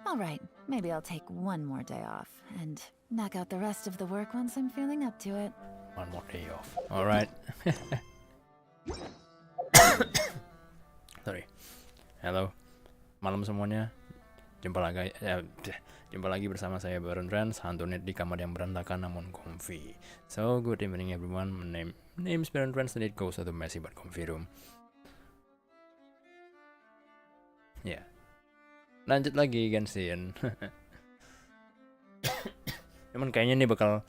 Alright, maybe I'll take one more day off and knock out the rest of the work once I'm feeling up to it. One more day off. Alright. Sorry. Halo. Malam semuanya. Jumpa lagi bersama saya BaronTrance, hantu NEET di kamar yang berantakan namun comfy. So, good evening everyone. My name is BaronTrance and it goes to the messy but comfy room. Ya. Yeah. Lanjut lagi Genshin. Cuman kayaknya nih bakal,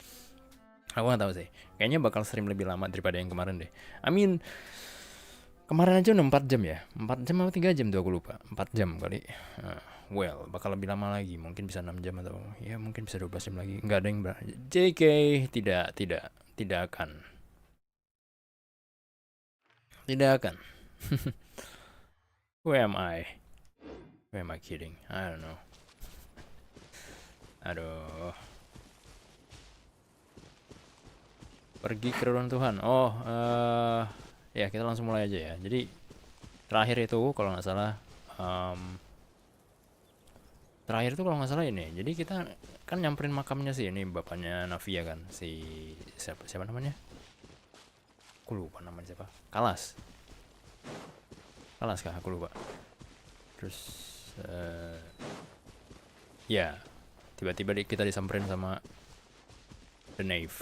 aku nggak tahu sih. Kayaknya bakal stream lebih lama daripada yang kemarin deh. I mean, kemarin aja udah 4 jam ya. 4 jam atau 3 jam tuh aku lupa. 4 jam kali. Well, bakal lebih lama lagi. Mungkin bisa 6 jam atau ya mungkin bisa 12 jam lagi. Nggak ada yang JK, tidak akan. Tidak akan. Who am I? Who am I kidding? I don't know. Aduh. Pergi ke runtuhan. Oh, ya kita langsung mulai aja ya. Jadi terakhir itu kalau nggak salah, ini. Jadi kita kan nyamperin makamnya sih, ini bapaknya Navia kan, si siapa namanya? Aku lupa namanya siapa. Kalas kah? Aku lupa. Terus ya tiba-tiba kita disamperin sama The Knave.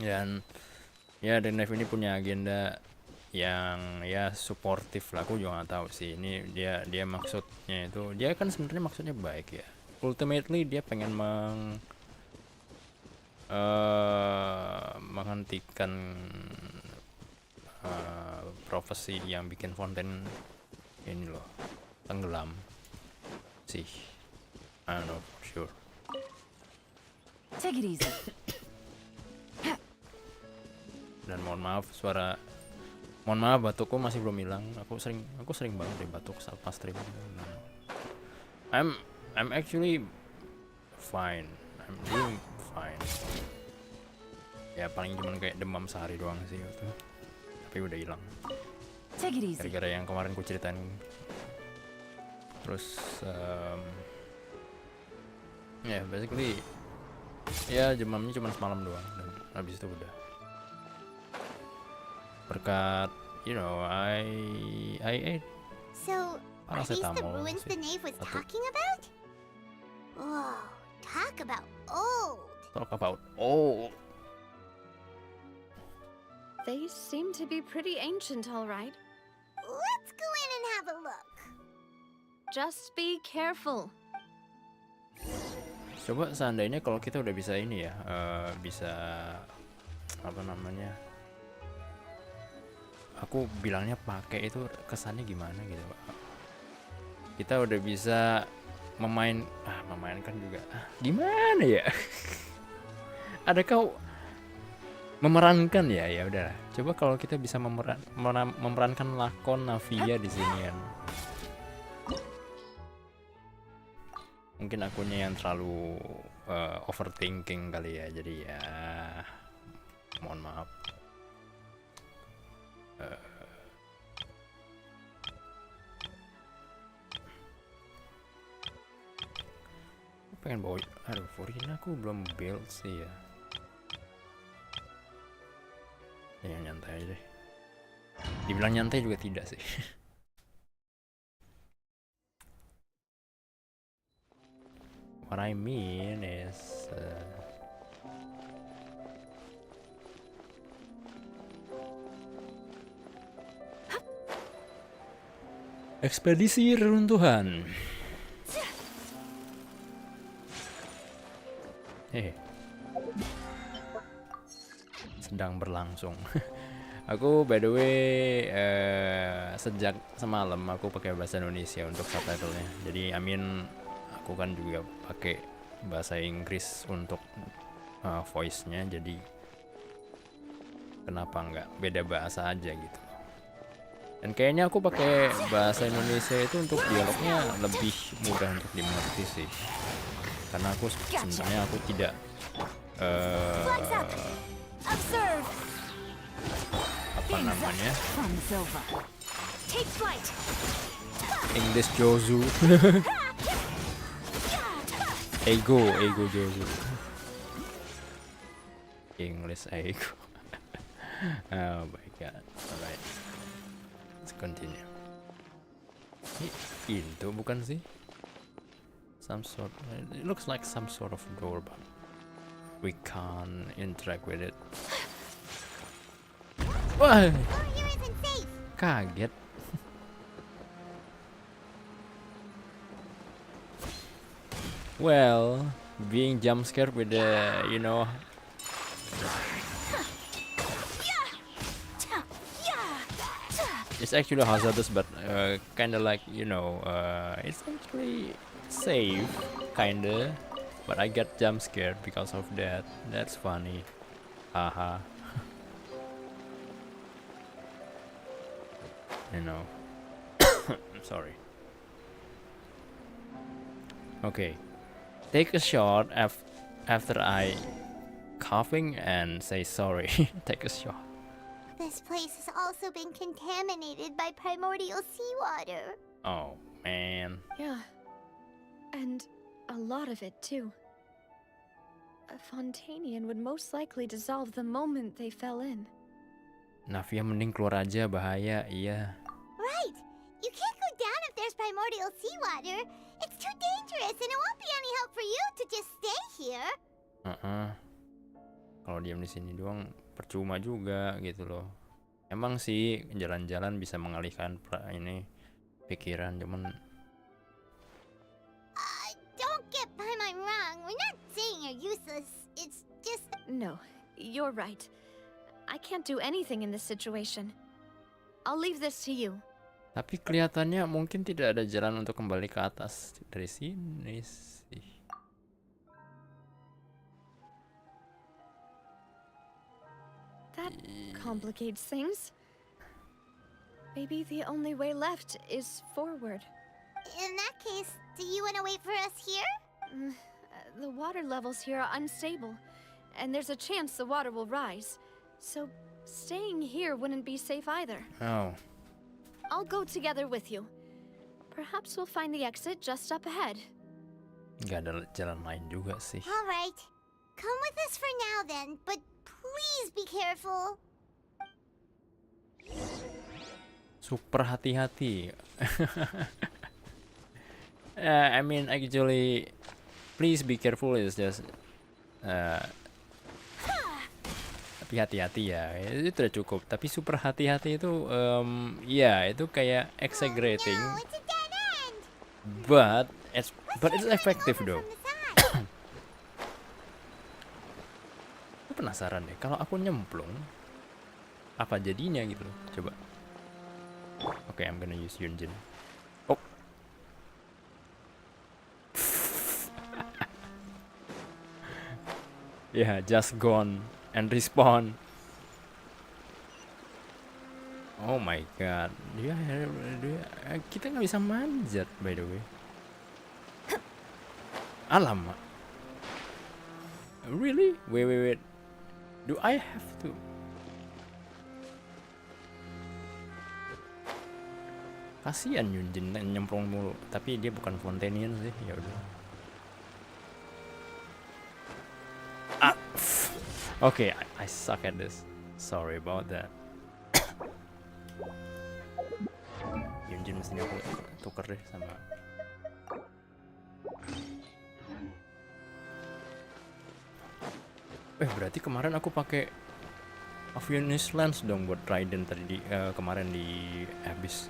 Dan ya The Knave ini punya agenda yang ya suportif lah. Aku juga nggak tahu sih ini dia maksudnya itu, dia kan sebenarnya maksudnya baik ya. Ultimately dia pengen menghentikan profesi yang bikin Fontaine ini loh tenggelam sih. I don't know for sure. Take it easy. Dan mohon maaf batukku masih belum hilang. Aku sering banget deh batuk saat pas stream. I'm actually fine. I'm doing fine. Ya paling cuman kayak demam sehari doang sih itu. Tapi udah hilang. Gara-gara yang kemarin ku ceritain. Terus ya basically ya demamnya cuma semalam doang dan habis itu udah. Berkat I ate. So, are these the ruins the Knave was talking about? Whoa, talk about old. They seem to be pretty ancient, all right. Let's go in and have a look. Just be careful. Coba seandainya kalau kita udah bisa ini ya, bisa apa namanya? Aku bilangnya pakai itu kesannya gimana gitu, Pak. Kita udah bisa memainkan juga. Gimana ya? Adakah memerankan ya? Ya udah. Coba kalau kita bisa memerankan lakon Navia di sini kan. Mungkin akunya yang terlalu overthinking kali ya. Jadi ya mohon maaf. Pengen bawa, Forina aku belum build sih ya. Ya nyantai aja deh. Dibilang nyantai juga tidak sih. What I mean is ekspedisi reruntuhan. Sedang berlangsung. Aku by the way sejak semalam aku pakai bahasa Indonesia untuk subtitlenya. Jadi aku kan juga pakai bahasa Inggris untuk voice-nya. Jadi kenapa nggak beda bahasa aja gitu. Dan kayaknya aku pakai bahasa Indonesia itu untuk dialognya lebih mudah untuk dimengerti sih. Karena aku sebenarnya aku tidak apa namanya English Jozu. Ego Jozu. English ego. Oh my god. Alright. Let's continue. Ini pintu bukan sih? Some sort. It looks like some sort of door, but we can't interact with it. Wah, Door here isn't safe. kaget. Well, being jump scared with the, you know, it's actually hazardous, but kind of like, you know, it's actually safe, kinda. But I get jump scared because of that. That's funny. Haha. You know. I'm sorry. Okay. Take a shot after I coughing and say sorry. Take a shot. This place has also been contaminated by primordial seawater. Oh man. Yeah. And a lot of it, too. A Fontainian would most likely dissolve the moment they fell in. Navia mending keluar aja, bahaya. Iya. Right. You can't go down if there's primordial seawater. It's too dangerous and it won't be any help for you to just stay here. Kalau diam di sini doang percuma juga gitu loh. Emang sih jalan-jalan bisa mengalihkan ini pikiran, cuman Don't get by my wrong. We're not saying you're useless. It's just... No, you're right. I can't do anything in this situation. I'll leave this to you. tapi kelihatannya mungkin tidak ada jalan untuk kembali ke atas dari sini sih. That complicates things. Maybe the only way left is forward. In that case, do you want to wait for us here? The water levels here are unstable, and there's a chance the water will rise. So staying here wouldn't be safe either. Oh. I'll go together with you. Perhaps we'll find the exit just up ahead. Nggak ada jalan lain juga sih. All right. Come with us for now then, but please be careful. Super hati-hati. I mean actually, please be careful is just tapi hati-hati ya, itu sudah cukup. Tapi super hati-hati itu ya itu kayak exaggerating, No, it's a dead end. but it's Let's effective over though. from the side. Aku penasaran deh, kalau aku nyemplung apa jadinya gitu loh. Coba. Oke, I'm gonna use Yunjin. Oh. Yeah, just gone and respawn. Oh my god, dia kita nggak bisa manjat by the way. Alamak. Really? Wait. Do I have to? Kasian Yunjin nyemplung mulu, tapi dia bukan Fontainian sih, ya udah. Okay, I suck at this. Sorry about that. Yunjin mestinya aku tuker deh sama. Berarti kemarin aku pakai Avianis Lens dong buat Raiden tadi kemarin di Abyss.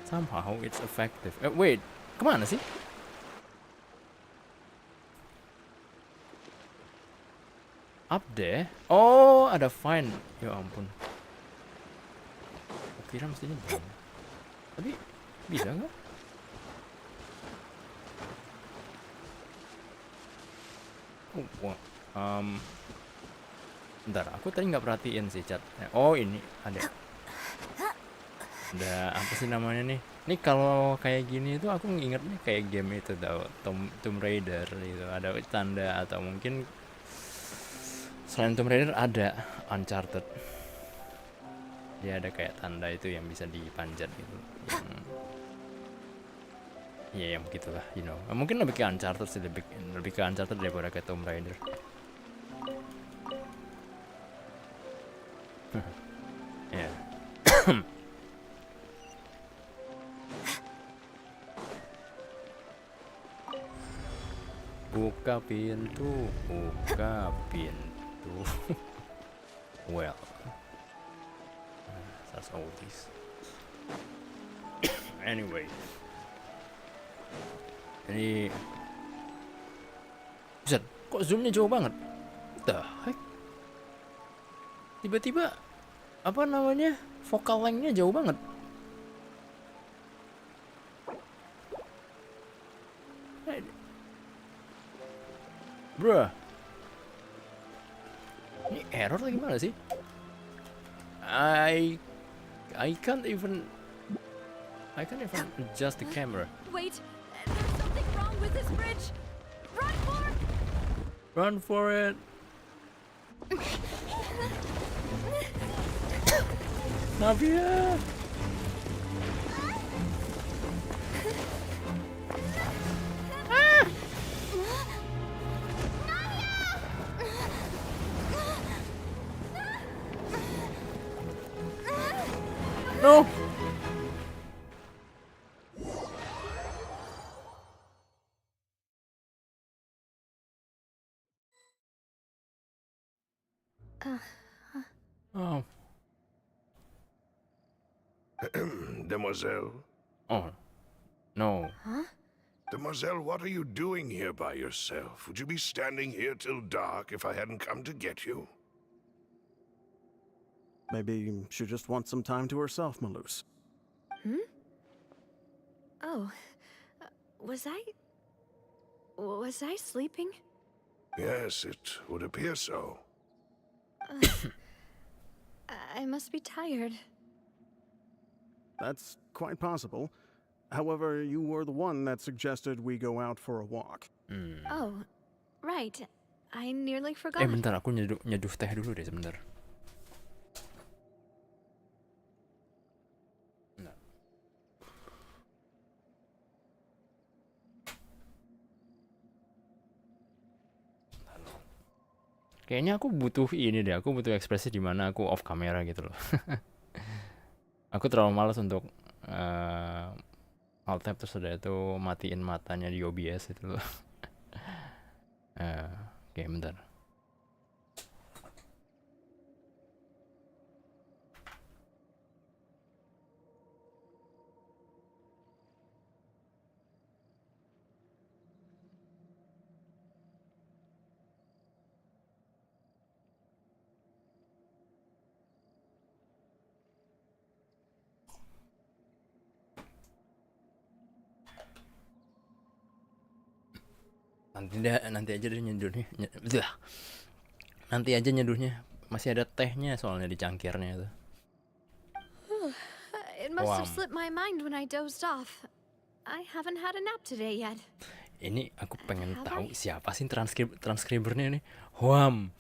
Somehow it's effective. Wait, kemana sih? Up deh. Oh, ada fine. Ya ampun. Aku kira mestinya belum. Tapi bisa nggak? Bentar, aku tadi nggak perhatiin sih chat. Oh ini ada. Ada apa sih namanya nih? Nih kalau kayak gini tuh aku ingetnya kayak game itu tau, Tomb Raider gitu. Ada tanda atau mungkin selain Tomb Raider ada Uncharted. Dia ada kayak tanda itu yang bisa dipanjat gitu. Yang Ya yang begitulah, you know. Mungkin lebih ke Uncharted sih, lebih ke Uncharted daripada ke Tomb Raider. Ya. Buka pintu, buka pintu. Well, that's all this. Anyway, ini, Buset, kok zoomnya jauh banget? What the heck? Tiba-tiba apa namanya, focal length-nya jauh banget. Bruh, ini error lagi mana sih? I can't even adjust the camera. Wait, there's something wrong with this bridge. Run for it. Navia. No. Oh. Demoiselle? Oh. No. Demoiselle, what are you doing here by yourself? Would you be standing here till dark if I hadn't come to get you? Maybe she just wants some time to herself, Malus. Oh, was I sleeping? Yes, it would appear so. I must be tired. That's quite possible. However, you were the one that suggested we go out for a walk. Oh, right. I nearly forgot. Bentar, aku nyeduh teh dulu deh sebentar. Bentar. Kayaknya aku butuh ini deh, aku butuh ekspresi di mana aku off kamera gitu loh. Aku terlalu malas untuk alt tab terus udah itu matiin matanya di OBS itu loh. Oke, bentar. Nanti aja deh nyeduhnya. Nanti aja nyeduhnya. Masih ada tehnya soalnya di cangkirnya itu. It must have slipped my mind when I dozed off. I haven't had a nap today yet. Ini aku pengen tahu siapa sih transkribernya nih. Huam.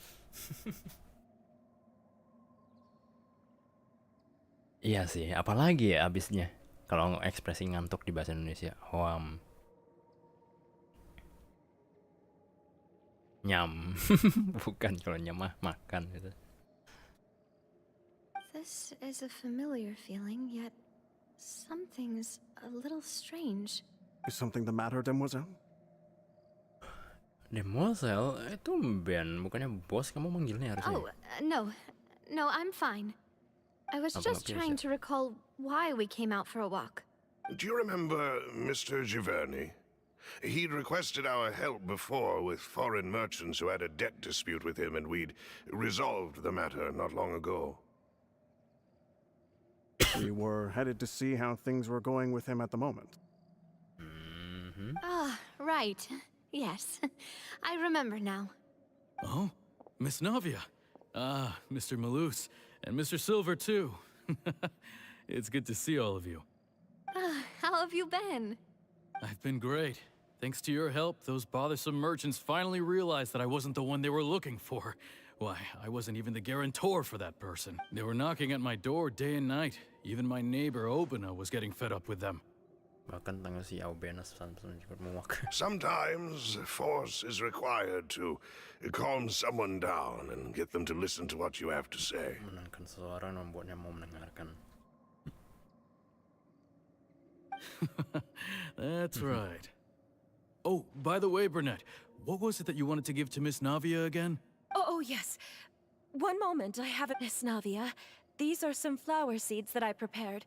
Iya sih, apalagi ya abisnya kalau ekspresi ngantuk di bahasa Indonesia. Huam. Nyam. Bukan, kalau nyamah makan gitu. This is a familiar feeling, yet something's a little strange. Is something the matter, Demoiselle? Demoiselle, itu Ben, bukannya bos kamu manggilnya harusnya. Oh, no, I'm fine. I was just trying to recall why we came out for a walk. Do you remember Mr. Giverny? He'd requested our help before with foreign merchants who had a debt dispute with him, and we'd resolved the matter not long ago. We were headed to see how things were going with him at the moment. Ah, right. Yes, I remember now. Oh, Miss Navia. Ah, Mr. Malus, and Mr. Silver too. It's good to see all of you. How have you been? I've been great. Thanks to your help, those bothersome merchants finally realized that I wasn't the one they were looking for. Why, I wasn't even the guarantor for that person. They were knocking at my door day and night. Even my neighbor, Obina, was getting fed up with them. Bahkan tanggal si Aubenas pesan-pesan juga muak. Sometimes force is required to calm someone down and get them to listen to what you have to say. Menenangkan seseorang membuatnya mau mendengarkan. That's right. Oh, by the way, Burnett, what was it that you wanted to give to Miss Navia again? Oh, yes. One moment, I have it, Miss Navia. These are some flower seeds that I prepared.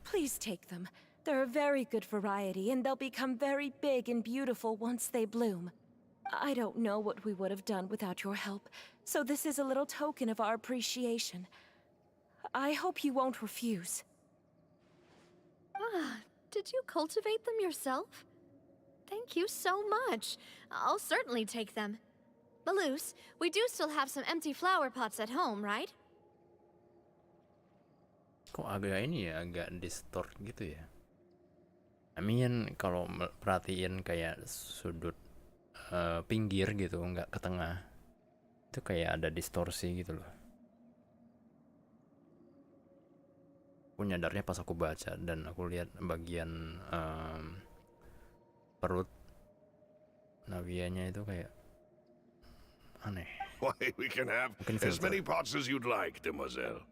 Please take them. They're a very good variety, and they'll become very big and beautiful once they bloom. I don't know what we would have done without your help, so this is a little token of our appreciation. I hope you won't refuse. Ah, did you cultivate them yourself? Thank you so much. I'll certainly take them. Maloose, we do still have some empty flower pots at home, right? Kok agak ini ya, agak distort gitu ya. I mean, kalau perhatiin kayak sudut pinggir gitu, nggak ke tengah, itu kayak ada distorsi gitu loh. Aku nyadarnya pas aku baca dan aku lihat bagian perut Navianya itu kayak aneh. Why, we can have Mungkin as filter. many pots as you'd like, demoiselle.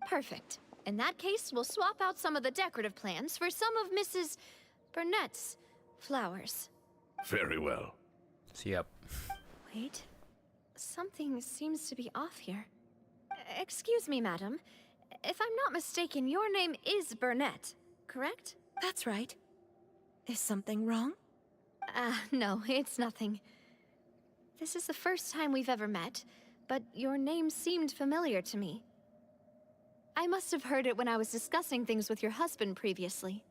Perfect. In that case, we'll swap out some of the decorative plants for some of Mrs. Burnett's flowers. Very well. Siap. Wait. Something seems to be off here. Excuse me, madam. If I'm not mistaken, your name is Burnett, correct? That's right. Is something wrong? No, it's nothing. This is the first time we've ever met, but your name seemed familiar to me. I must have heard it when I was discussing things with your husband previously.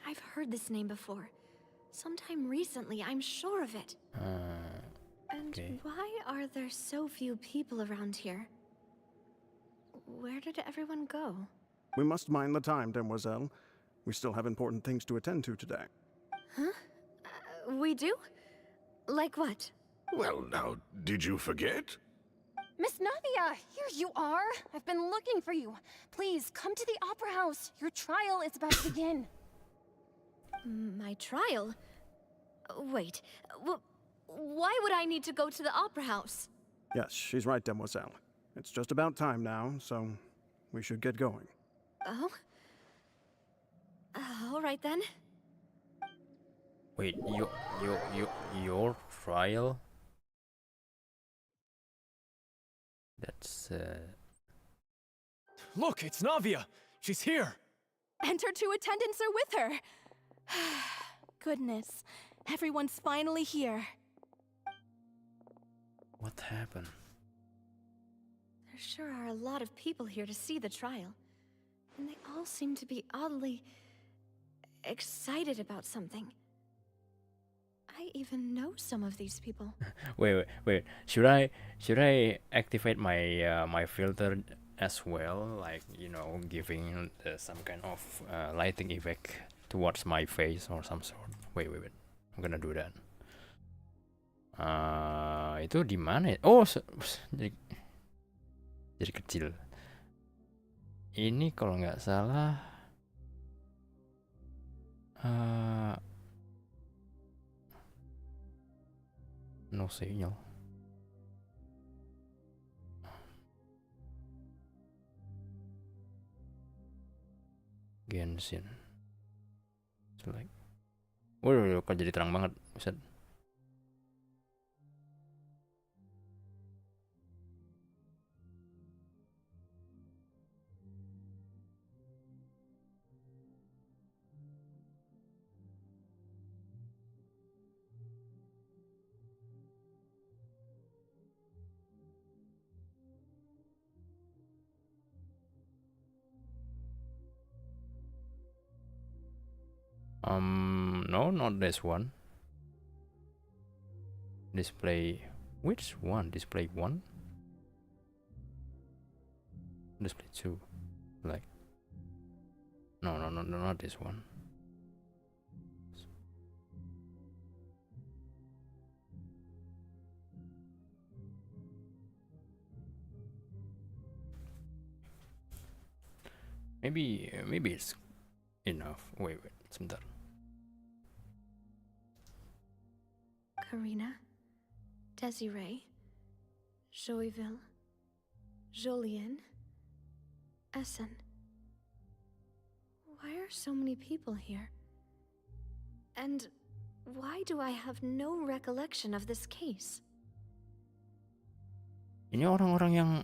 I've heard this name before. Sometime recently, I'm sure of it. And okay. why are there so few people around here? Where did everyone go? We must mind the time, demoiselle. We still have important things to attend to today. Huh? We do? Like what? Well, now, did you forget? Miss Navia, here you are. I've been looking for you. Please, come to the Opera House. Your trial is about to begin. My trial? Wait, why would I need to go to the Opera House? Yes, she's right, demoiselle. It's just about time now, so we should get going. Oh? All right then. Wait, your trial? That's Look, it's Navia. She's here. And her two attendants are with her. Goodness, everyone's finally here. what happened? There sure are a lot of people here to see the trial. And they all seem to be oddly excited about something. I even know some of these people. Wait. Should I activate my my filter as well? Like, you know, giving some kind of lighting effect towards my face or some sort. Wait. I'm gonna do that. Itu di mana? Oh, jadi kecil. Ini kalau nggak salah. No signal. Genshin. Select. Waduh, kok jadi terang banget. Buset. No, not this one. Display, which one? Display 1? Display 2. Like, no, not this one. Maybe it's enough. Wait. Sebentar. Karina, Desiree, Joyville, Jolien, Essen. Why are so many people here? And why do I have no recollection of this case? Ini orang-orang yang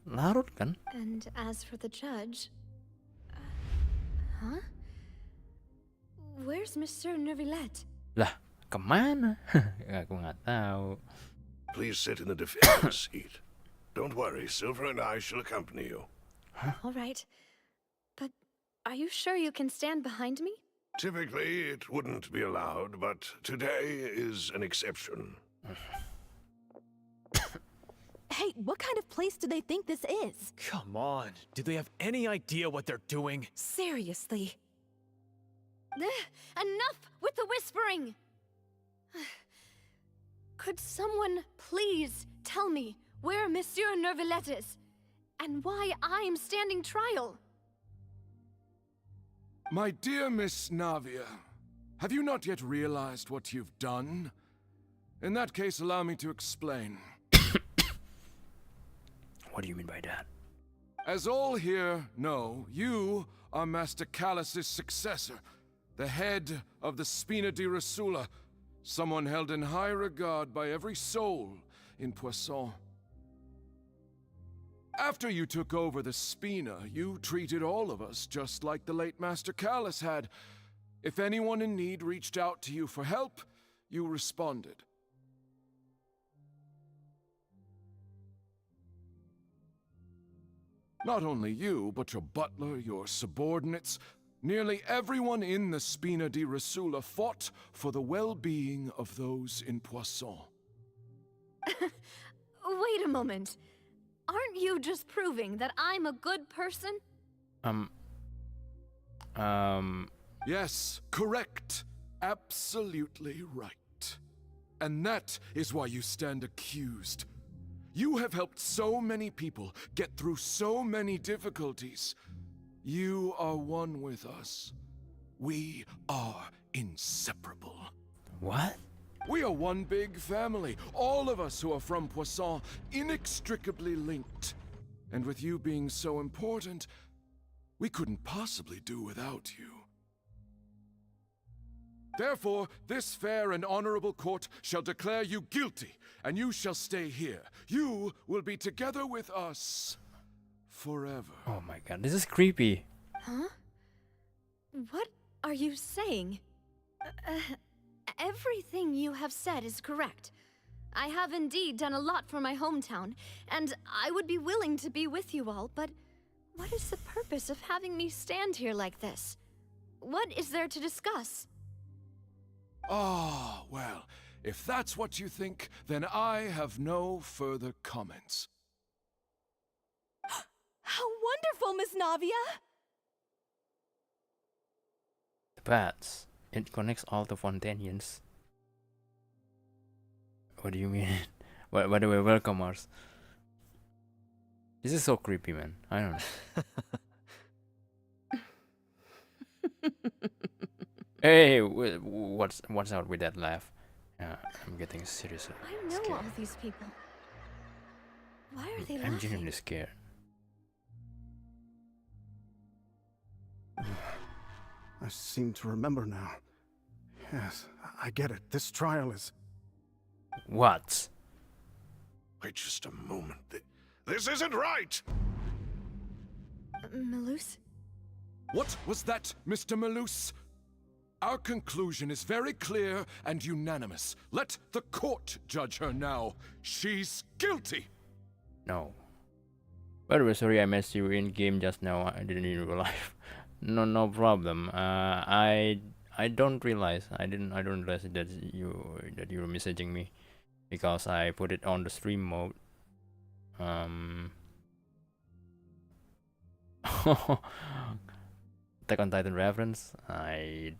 larut kan? And as for the judge... huh? Where's Monsieur Neuvillette? Lah, kemana? Aku nggak tahu. Please sit in the defender's seat. Don't worry, Silver and I shall accompany you. All right. But are you sure you can stand behind me? Typically, it wouldn't be allowed, but today is an exception. Hey, what kind of place do they think this is? Come on. Do they have any idea what they're doing? Seriously. Enough with the whispering! Could someone please tell me where Monsieur Neuvillette is? And why I'm standing trial? My dear Miss Navia, have you not yet realized what you've done? In that case, allow me to explain. What do you mean by that? As all here know, you are Master Callus's successor, the head of the Spina di Rosula, someone held in high regard by every soul in Poisson. After you took over the Spina, you treated all of us just like the late Master Callus had. If anyone in need reached out to you for help, you responded. Not only you, but your butler, your subordinates, nearly everyone in the Spina di Rosula fought for the well-being of those in Poisson. Wait a moment. Aren't you just proving that I'm a good person? Yes, correct. Absolutely right. And that is why you stand accused. You have helped so many people get through so many difficulties. You are one with us. We are inseparable. What? We are one big family, all of us who are from Poisson, inextricably linked. And with you being so important, we couldn't possibly do without you. Therefore, this fair and honorable court shall declare you guilty, and you shall stay here. You will be together with us forever. Oh my god, this is creepy. Huh? What are you saying? Everything you have said is correct. I have indeed done a lot for my hometown, and I would be willing to be with you all, but what is the purpose of having me stand here like this? What is there to discuss? Ah, well, if that's what you think, then I have no further comments. How wonderful, Miss Navia! The bats. It connects all the Fontainians. What do you mean? By the way, welcome, Mars. This is so creepy, man. I don't know. Hey, what's out with that laugh? I'm getting seriously I know scared. all these people. Why are they I'm laughing? genuinely scared. I seem to remember now. Yes, I get it. This trial is... What? Wait just a moment. This isn't right! Malus? What was that, Mr. Malus? Our conclusion is very clear and unanimous. Let the court judge her now. She's guilty! No. By the way, sorry I messed you in game just now. I didn't in real life. No problem. I don't realize. I don't realize that you were messaging me because I put it on the stream mode. Attack on Titan reference. I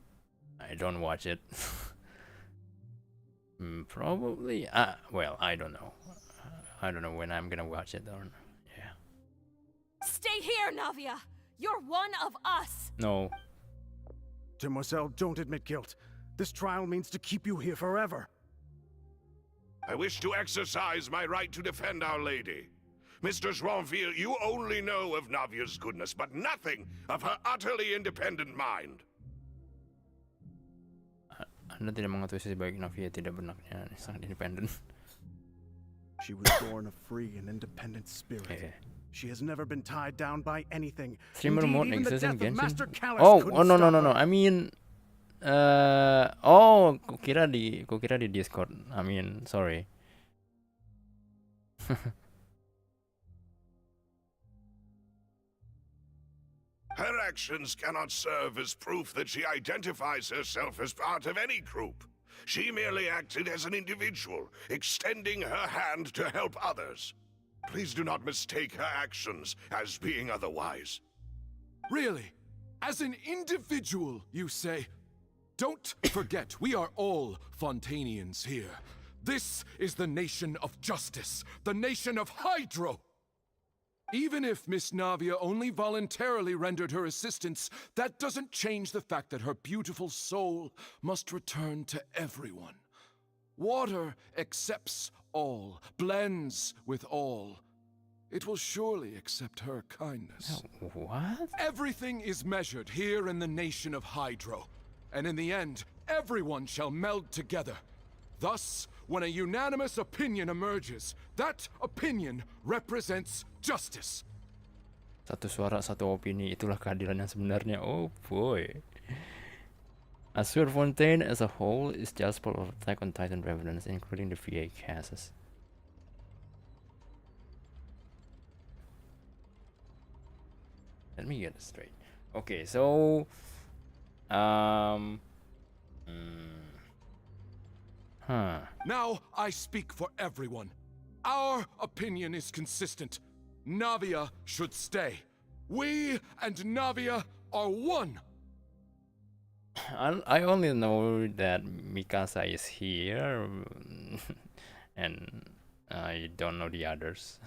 don't watch it. Probably. Well, I don't know. I don't know when I'm gonna watch it or yeah. Stay here, Navia! You're one of us! No. Demoiselle, don't admit guilt. This trial means to keep you here forever. I wish to exercise my right to defend Our Lady. Mr. Joinville, you only know of Navia's goodness, but nothing of her utterly independent mind. Anda tidak mengetahui sisi baik Navia tidak benarnya sangat independen. She was born a free and independent spirit. She has never been tied down by anything. Streamer Indeed, mode even the exists in death of Master Genshin. Callus Oh, couldn't no. stop her. I mean, kukira di Discord. I mean, sorry. Her actions cannot serve as proof that she identifies herself as part of any group. She merely acted as an individual, extending her hand to help others. Please do not mistake her actions as being otherwise. Really? As an individual, you say? Don't forget, we are all Fontainians here. This is the nation of justice, the nation of Hydro! Even if Miss Navia only voluntarily rendered her assistance, that doesn't change the fact that her beautiful soul must return to everyone. Water accepts all, blends with all. It will surely accept her kindness. What? Everything is measured here in the nation of Hydro, and in the end, everyone shall meld together. Thus, when a unanimous opinion emerges, that opinion represents justice. Satu suara, satu opini, itulah keadilan yang sebenarnya. Oh boy. I swear Fontaine as a whole is just full of Attack on Titan reference, including the VA cases. Let me get this straight. Okay, so Now I speak for everyone. Our opinion is consistent. Navia should stay. We and Navia are one. I only know that Mikasa is here, and I don't know the others.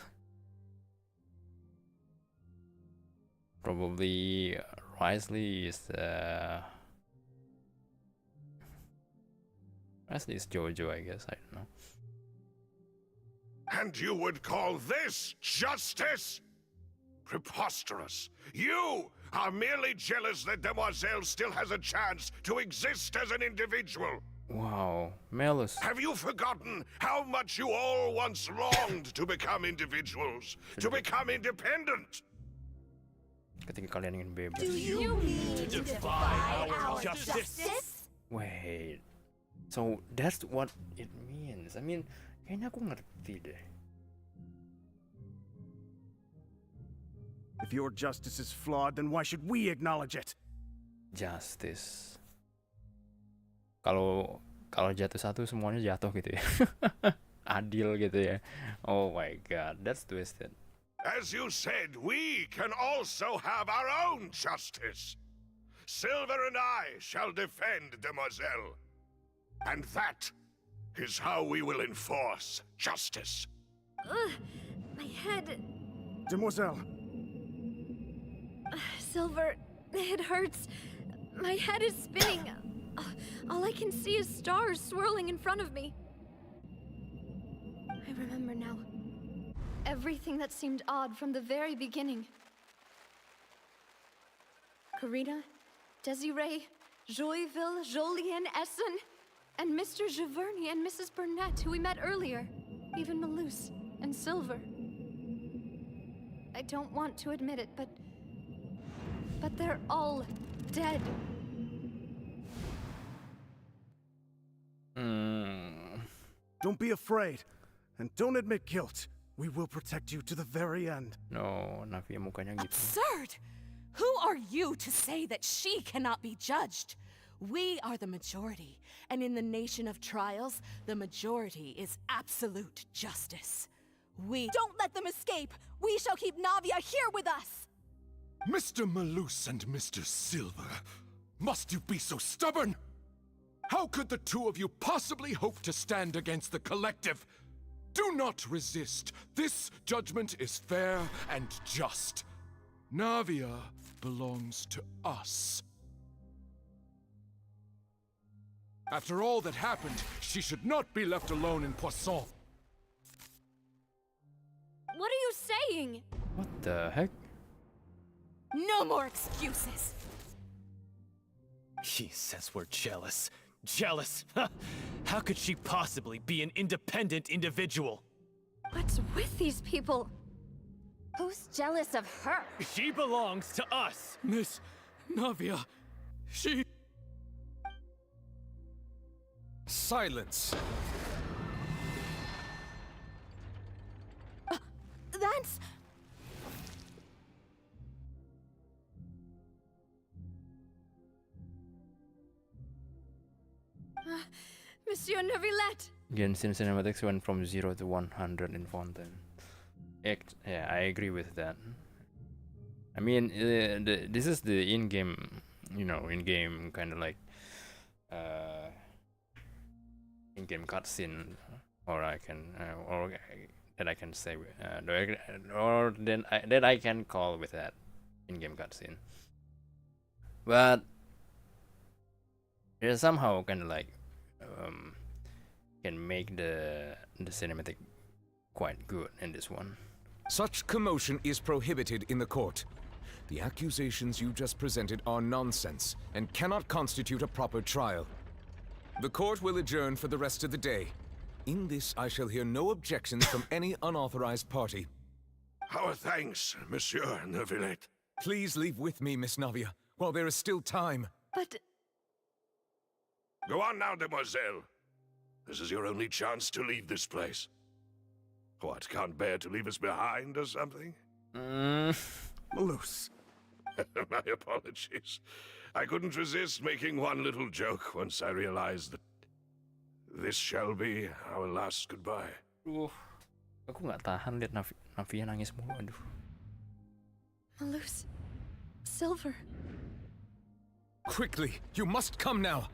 Probably Risley is Jojo, I guess. I don't know. And you would call this justice? Preposterous. You are merely jealous that Demoiselle still has a chance to exist as an individual. Wow, Melus. Have you forgotten how much you all once longed to become individuals, to become independent? Ketika kalian ingin bebas. Do you mean to defy our justice? Wait. So that's what it means. I mean, kayaknya aku ngerti deh. If your justice is flawed, then why should we acknowledge it? Justice. Kalau jatuh satu semuanya jatuh gitu ya. Adil gitu ya. Oh my god, that's twisted. As you said, we can also have our own justice. Silver and I shall defend Demoiselle. And that is how we will enforce justice. My head. Demoiselle. Silver, it hurts. My head is spinning. All I can see is stars swirling in front of me. I remember now. Everything that seemed odd from the very beginning. Karina, Desiree, Joyville, Jolien, Essen, and Mr. Giverny and Mrs. Burnett, who we met earlier. Even Malus and Silver. I don't want to admit it, but they're all dead. Don't be afraid, and don't admit guilt. We will protect you to the very end. No, Navia mukanya gitu. Absurd! Who are you to say that she cannot be judged? We are the majority, and in the nation of trials, the majority is absolute justice. Don't let them escape! We shall keep Navia here with us! Mr. Malus and Mr. Silver, must you be so stubborn? How could the two of you possibly hope to stand against the collective? Do not resist. This judgment is fair and just. Navia belongs to us. After all that happened, she should not be left alone in Poisson. What are you saying? What the heck? No more excuses. He says we're jealous. Jealous? How could she possibly be an independent individual? What's with these people? Who's jealous of her? She belongs to us. Miss Navia, she... Silence. That's... Monsieur Neuvillette! Genshin cinematics went from 0 to 100 in Fontaine. Yeah, I agree with that. I mean, this is the in-game, in-game kind of like in-game cutscene, or I can, or that I can say, or then that I can call with that in-game cutscene. But it somehow kind of like can make the cinematic quite good in this one. Such commotion is prohibited in the court. The accusations you just presented are nonsense and cannot constitute a proper trial. The court will adjourn for the rest of the day. In this, I shall hear no objections from any unauthorized party. Our thanks, Monsieur Neuvillette. Please leave with me, Miss Navia, while there is still time. But... Go on now, demoiselle. This is your only chance to leave this place. What, can't bear to leave us behind or something? Malus. My apologies. I couldn't resist making one little joke once I realized that this shall be our last goodbye. Aku nggak tahan lihat Navia nangis mulu, aduh. Malus... Silver... Quickly, you must come now!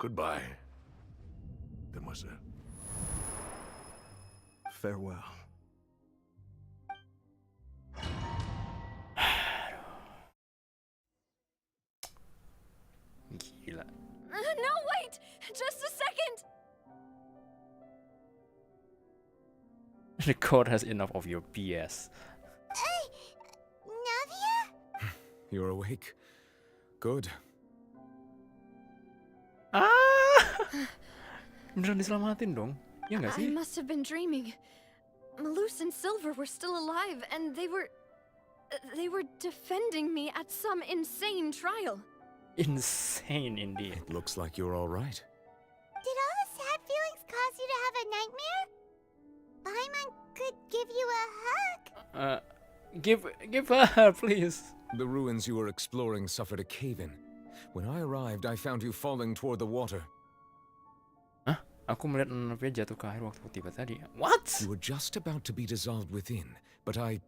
Goodbye, demoiselle. Farewell. Gila. No, wait! Just a second! The court has enough of your BS. Navia? You're awake. Good. Beneran diselamatin dong? Ya nggak sih? I must have been dreaming. Malus and Silver were still alive, and they were defending me at some insane trial. Insane indeed. It looks like you're all right. Did all the sad feelings cause you to have a nightmare? Paimon could give you a hug. Give her, please. The ruins you were exploring suffered a cave-in. When I arrived, I found you falling toward the water. Hah? Aku melihat Navia jatuh ke air waktu tiba tadi. What? You were just about to be dissolved within, but I...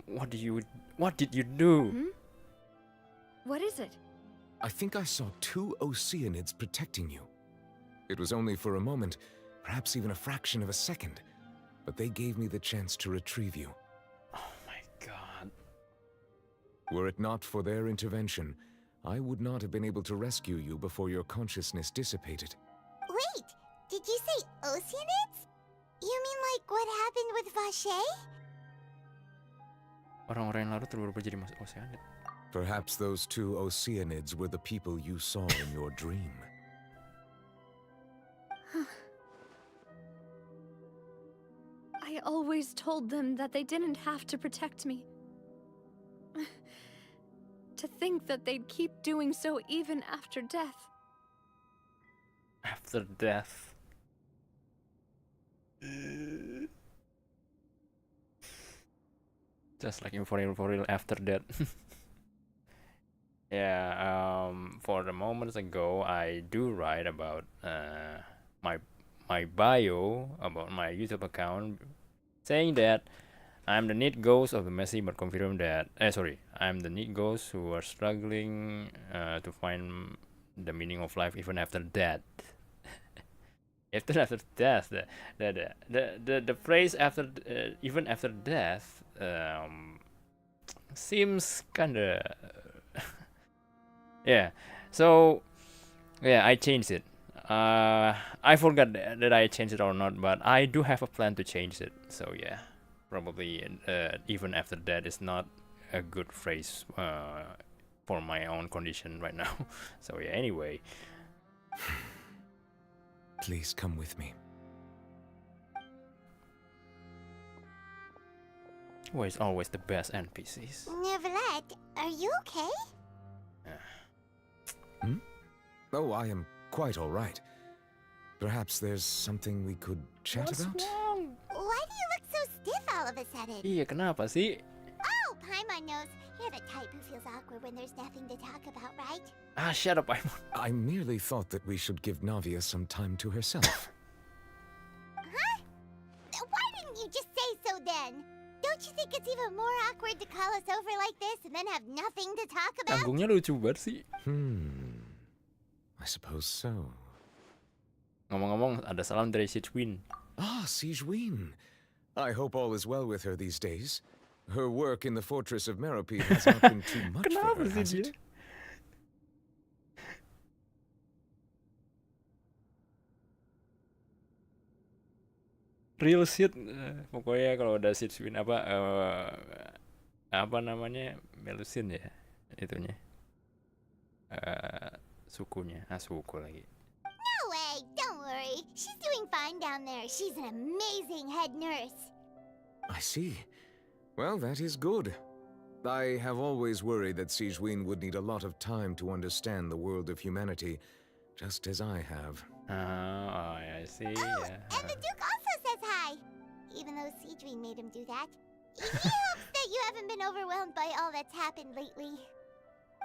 What did you do? Hmm? What is it? I think I saw 2 Oceanids protecting you. It was only for a moment, perhaps even a fraction of a second, but they gave me the chance to retrieve you. Oh my god. Were it not for their intervention, I would not have been able to rescue you before your consciousness dissipated. Wait, did you say Oceanids? You mean like what happened with Vache? Orang-orang yang lalu berubah jadi Oceanid. Perhaps those 2 Oceanids were the people you saw in your dream. I always told them that they didn't have to protect me. To think that they'd keep doing so even after death. After death. Just like for real after that. Yeah, for the moments ago, I do write about my bio about my YouTube account, saying that I'm the NEET ghost of the messy but confirmed that I'm the NEET ghost who are struggling to find the meaning of life even after death. After death, the phrase after even after death seems kinda yeah, So yeah, I changed it. I forgot that I changed it or not, but I do have a plan to change it. So yeah, probably even after that, it's not a good phrase for my own condition right now. So yeah, anyway. Please come with me. Always, always the best NPCs. Neverlet, are you okay? Oh, I am quite all right. Perhaps there's something we could chat about? Wrong? Why do you look so stiff all of a sudden? Iya, kenapa sih? Oh, Paimon knows. You're the type who feels awkward when there's nothing to talk about, right? Ah, shut up, I merely thought that we should give Navia some time to herself. Huh? Why didn't you just say so then? Don't you think it's even more awkward to call us over like this and then have nothing to talk about? Tanggungnya lucu banget sih. I suppose so. Ngomong-ngomong, ada salam dari Siegewin. Ah, Siegewin. I hope all is well with her these days. Her work in the fortress of Meropide has not been too much for her, has it? Real shit, pokoknya kalau udah Siegewin apa namanya Melusin ya itunya, sukunya, suku lagi. No way, don't worry. She's doing fine down there. She's an amazing head nurse. I see. Well, that is good. I have always worried that Siegewin would need a lot of time to understand the world of humanity, just as I have. Oh, I see. Oh, and the Duke also says hi. Even though Siegewin made him do that. He hopes that you haven't been overwhelmed by all that's happened lately.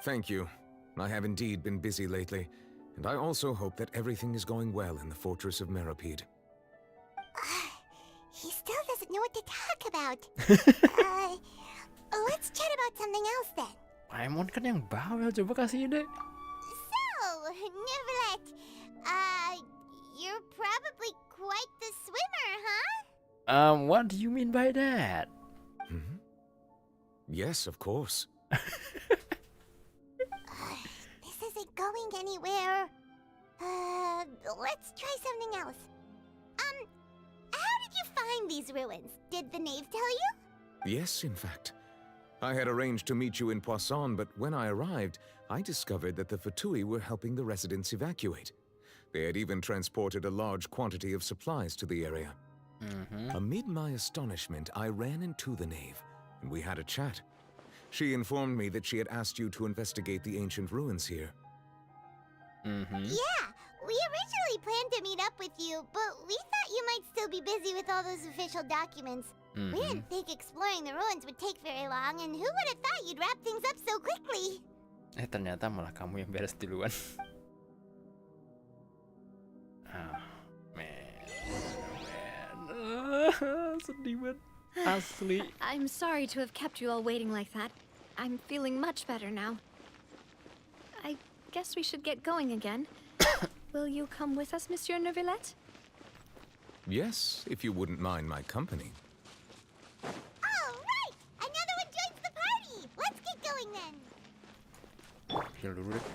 Thank you. I have indeed been busy lately, and I also hope that everything is going well in the fortress of Meropide. He still doesn't know what to talk about. Let's chat about something else then. Paimon kan yang bawel, coba kasih ide. So, Neverlet, you're probably quite the swimmer, huh? What do you mean by that? Yes, of course. This isn't going anywhere. Let's try something else. How did you find these ruins? Did the knave tell you? Yes, in fact. I had arranged to meet you in Poisson, but when I arrived, I discovered that the Fatui were helping the residents evacuate. They had even transported a large quantity of supplies to the area. Amid my astonishment, I ran into the knave, and we had a chat. She informed me that she had asked you to investigate the ancient ruins here. Yeah, we originally planned to meet up with you, but we thought you might still be busy with all those official documents. We didn't think exploring the ruins would take very long, and who would have thought you'd wrap things up so quickly? Ternyata malah kamu yang beres duluan. Sedih banget. Asli. I'm sorry to have kept you all waiting like that. I'm feeling much better now. I guess we should get going again. Will you come with us, Monsieur Neuvillette? Yes, if you wouldn't mind my company. All right! Another one joins the party! Let's get going then! Heal dulu deh.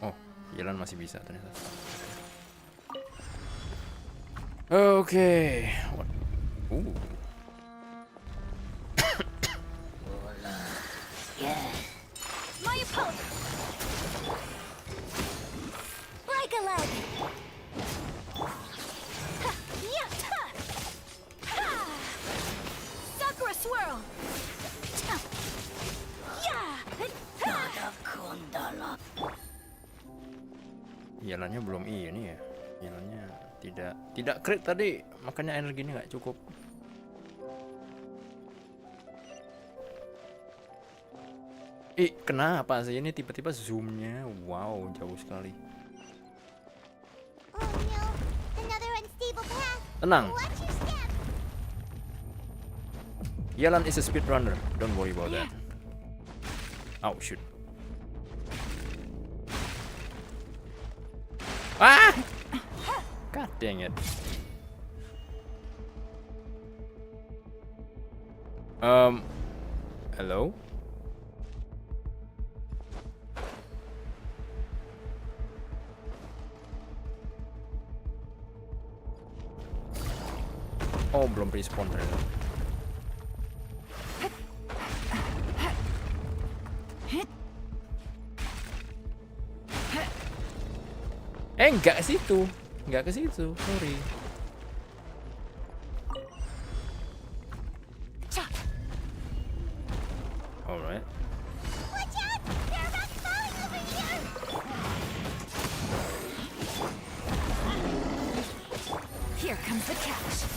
Oh, jalan masih bisa ternyata. Oke. My opponent! Like a leg! Sakura swirl! Jalannya belum ini ya. Jalannya tidak crit tadi, makanya energinya nggak cukup. Kenapa sih ini tiba-tiba zoomnya? Wow, jauh sekali. Oh no, another unstable path. Tenang. Watch your step. Yalan is a speedrunner. Don't worry about that. Oh shoot. Ah! God Dang it. Hello? Oh, belum respawn ternyata. Enggak ke situ. Enggak ke situ. Sorry. Alright. Watch out! There are rocks falling over here! Here comes the catch.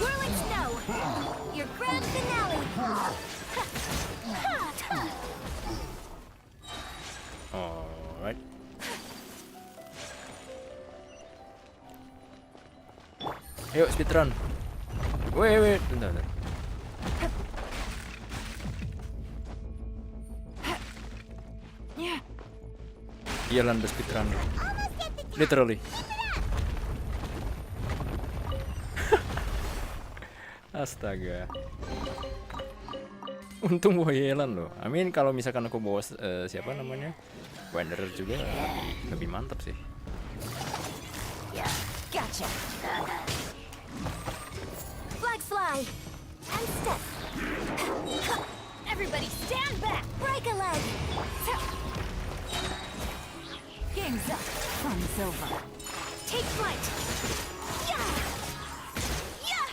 Whirling snow! Your grand finale! Alright. Ayo speedrun. Wait, bentar. Jalan the speedrun. Literally. Astaga. Untung bawa Yelan loh. I mean kalau misalkan aku bawa siapa namanya? Wanderer juga lebih mantap sih. Gotcha! Flag fly! And step! Everybody stand back! Break a leg! Game's up. Fun's over. Take flight! Yeah! Yeah!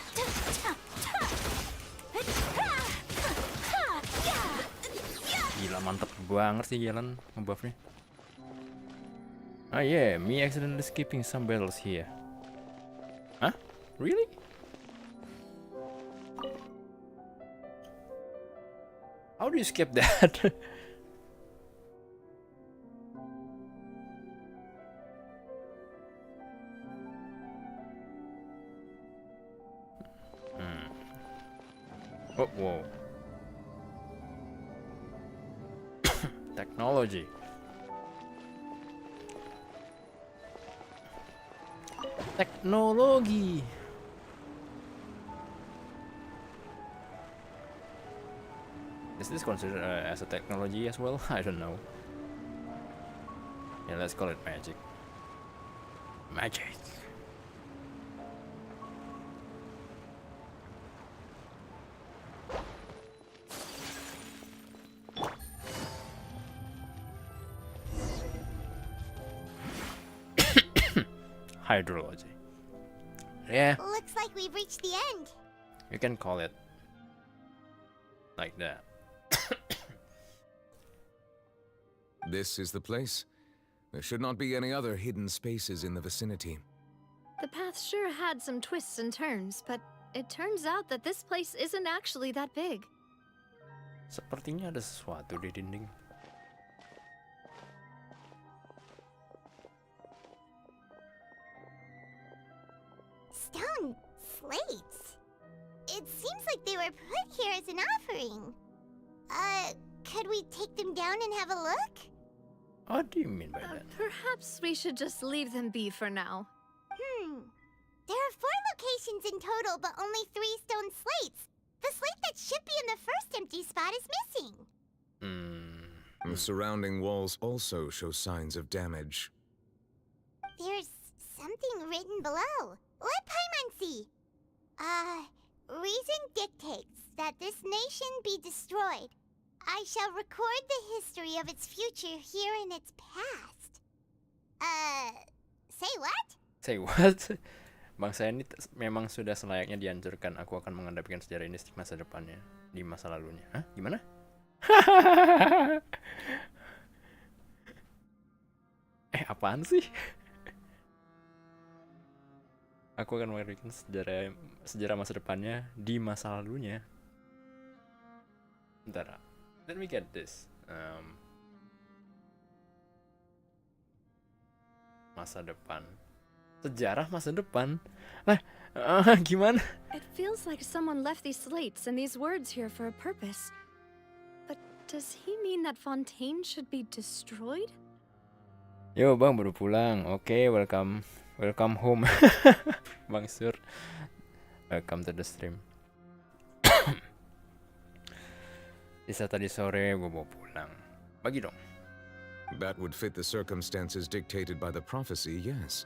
Gila mantap banget sih jalan ngebuffnya. Ah yeah, me accidentally skipping some battles here. Huh? Really? How do you skip that? Oh, whoa. Technology. Teknologi. Is this considered as a technology as well? I don't know. Yeah, let's call it magic. Magic. Hydrology. Yeah. Looks like we've reached the end. You can call it like that. This is the place. There should not be any other hidden spaces in the vicinity. The path sure had some twists and turns, but it turns out that this place isn't actually that big. Sepertinya ada sesuatu di dinding. Stone slates? It seems like they were put here as an offering. Could we take them down and have a look? What do you mean by that? Perhaps we should just leave them be for now. There are 4 locations in total, but only 3 stone slates. The slate that should be in the first empty spot is missing. The surrounding walls also show signs of damage. There's something written below. Let Paimon see. Reason dictates that this nation be destroyed. I shall record the history of its future here in its past. Say what? Say what? Bangsa ini memang sudah selayaknya dihancurkan. Aku akan menghadapikan sejarah ini di masa depannya, di masa lalunya. Hah? Gimana? Apaan sih? Aku akan menghadapikan sejarah masa depannya di masa lalunya. Bentar. Let me get this. Masa depan. Sejarah masa depan. Lah, gimana? It feels like someone left these slates and these words here for a purpose. But does he mean that Fontaine should be destroyed? Yo bang, baru pulang. Oke, welcome. Welcome home. Bang Sur. Welcome to the stream. Bisa tadi sore gue bawa pulang. Bagi dong. That would fit the circumstances dictated by the prophecy, yes.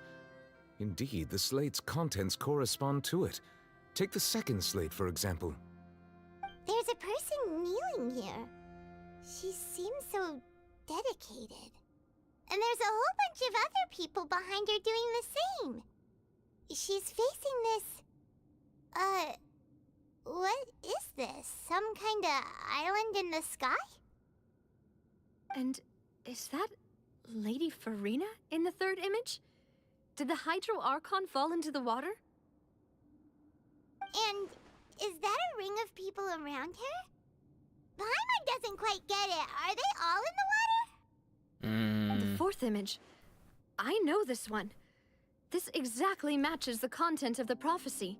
Indeed, the slate's contents correspond to it. Take the second slate, for example. There's a person kneeling here. She seems so dedicated. And there's a whole bunch of other people behind her doing the same. She's facing this... what is this? Some kind of island in the sky? And is that Lady Farina in the third image? Did the Hydro Archon fall into the water? And is that a ring of people around her? Paimon doesn't quite get it. Are they all in the water? The fourth image. I know this one. This exactly matches the content of the prophecy.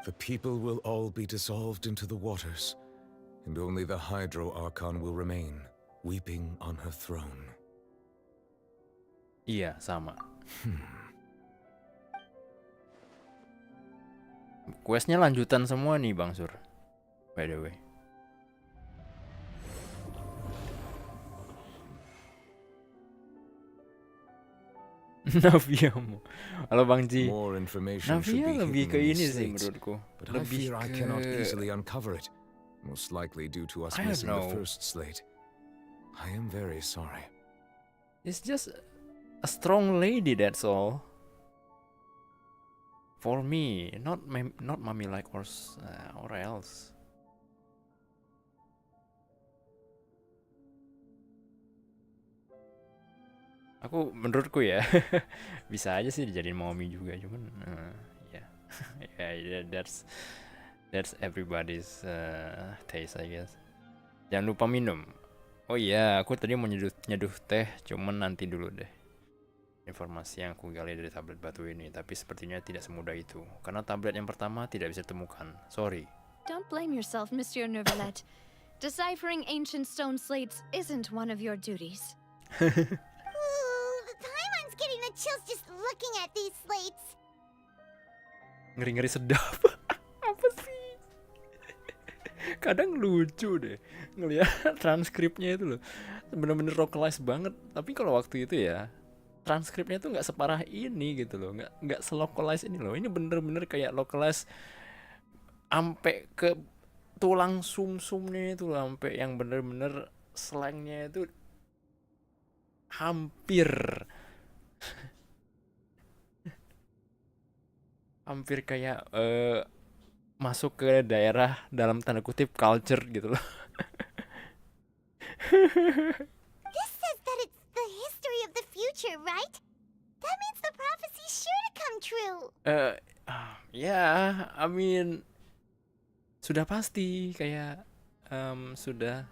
The people will all be dissolved into the waters, and only the Hydro Archon will remain, weeping on her throne. Iya, sama. Questnya lanjutan semua nih Bang Sur. By the way. Navia. Halo Bang Ji. More information should Navia be lebih ke hidden in ini the sih slates, menurutku. but I Lebih fear I ke... cannot easily uncover it. Most likely due to us I don't missing the know. first slate. I am very sorry. It's just a strong lady, that's all. For me, not mommy like or else. Aku menurutku ya bisa aja sih dijadiin mommy juga, cuman ya yeah, that's everybody's taste I guess. Jangan lupa minum. Oh iya, aku tadi mau nyeduh teh, cuman nanti dulu deh. Informasi yang aku gali dari tablet batu ini, tapi sepertinya tidak semudah itu. Karena tablet yang pertama tidak bisa ditemukan. Sorry. Don't blame yourself, Monsieur Neuvillette. Deciphering ancient stone slates isn't one of your duties. Paimon's getting the chills just looking at these slates. Ngeri-ngeri sedap. Apa sih? Kadang lucu deh ngelihat transkripnya itu loh. Bener-bener localized banget. Tapi kalau waktu itu ya transkripnya tuh nggak separah ini gitu loh, nggak selocalize ini loh. Ini bener-bener kayak localize ampe ke tulang sumsumnya itu loh, ampe yang bener-bener slangnya itu hampir hampir kayak masuk ke daerah dalam tanda kutip culture gitu loh. This says that it's the history of the future, right? That means the prophecy's sure to come true. Yeah, I mean sudah pasti kayak sudah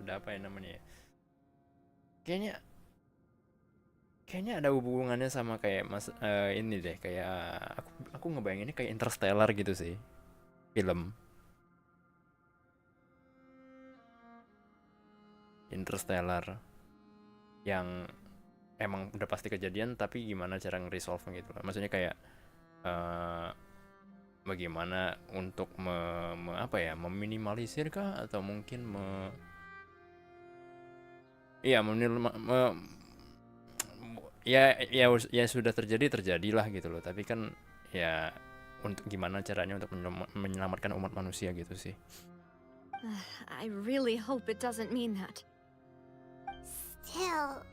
apa ya namanya ya? Kayaknya ada hubungannya sama kayak ini deh, kayak aku ngebayanginnya kayak Interstellar gitu sih, film Interstellar yang emang udah pasti kejadian tapi gimana cara nge-resolve gitu loh. Maksudnya kayak bagaimana untuk meminimalisir kah atau mungkin ya sudah terjadilah gitu loh, tapi kan ya untuk gimana caranya untuk menyelamatkan umat manusia gitu sih. I really hope it doesn't mean that. Still,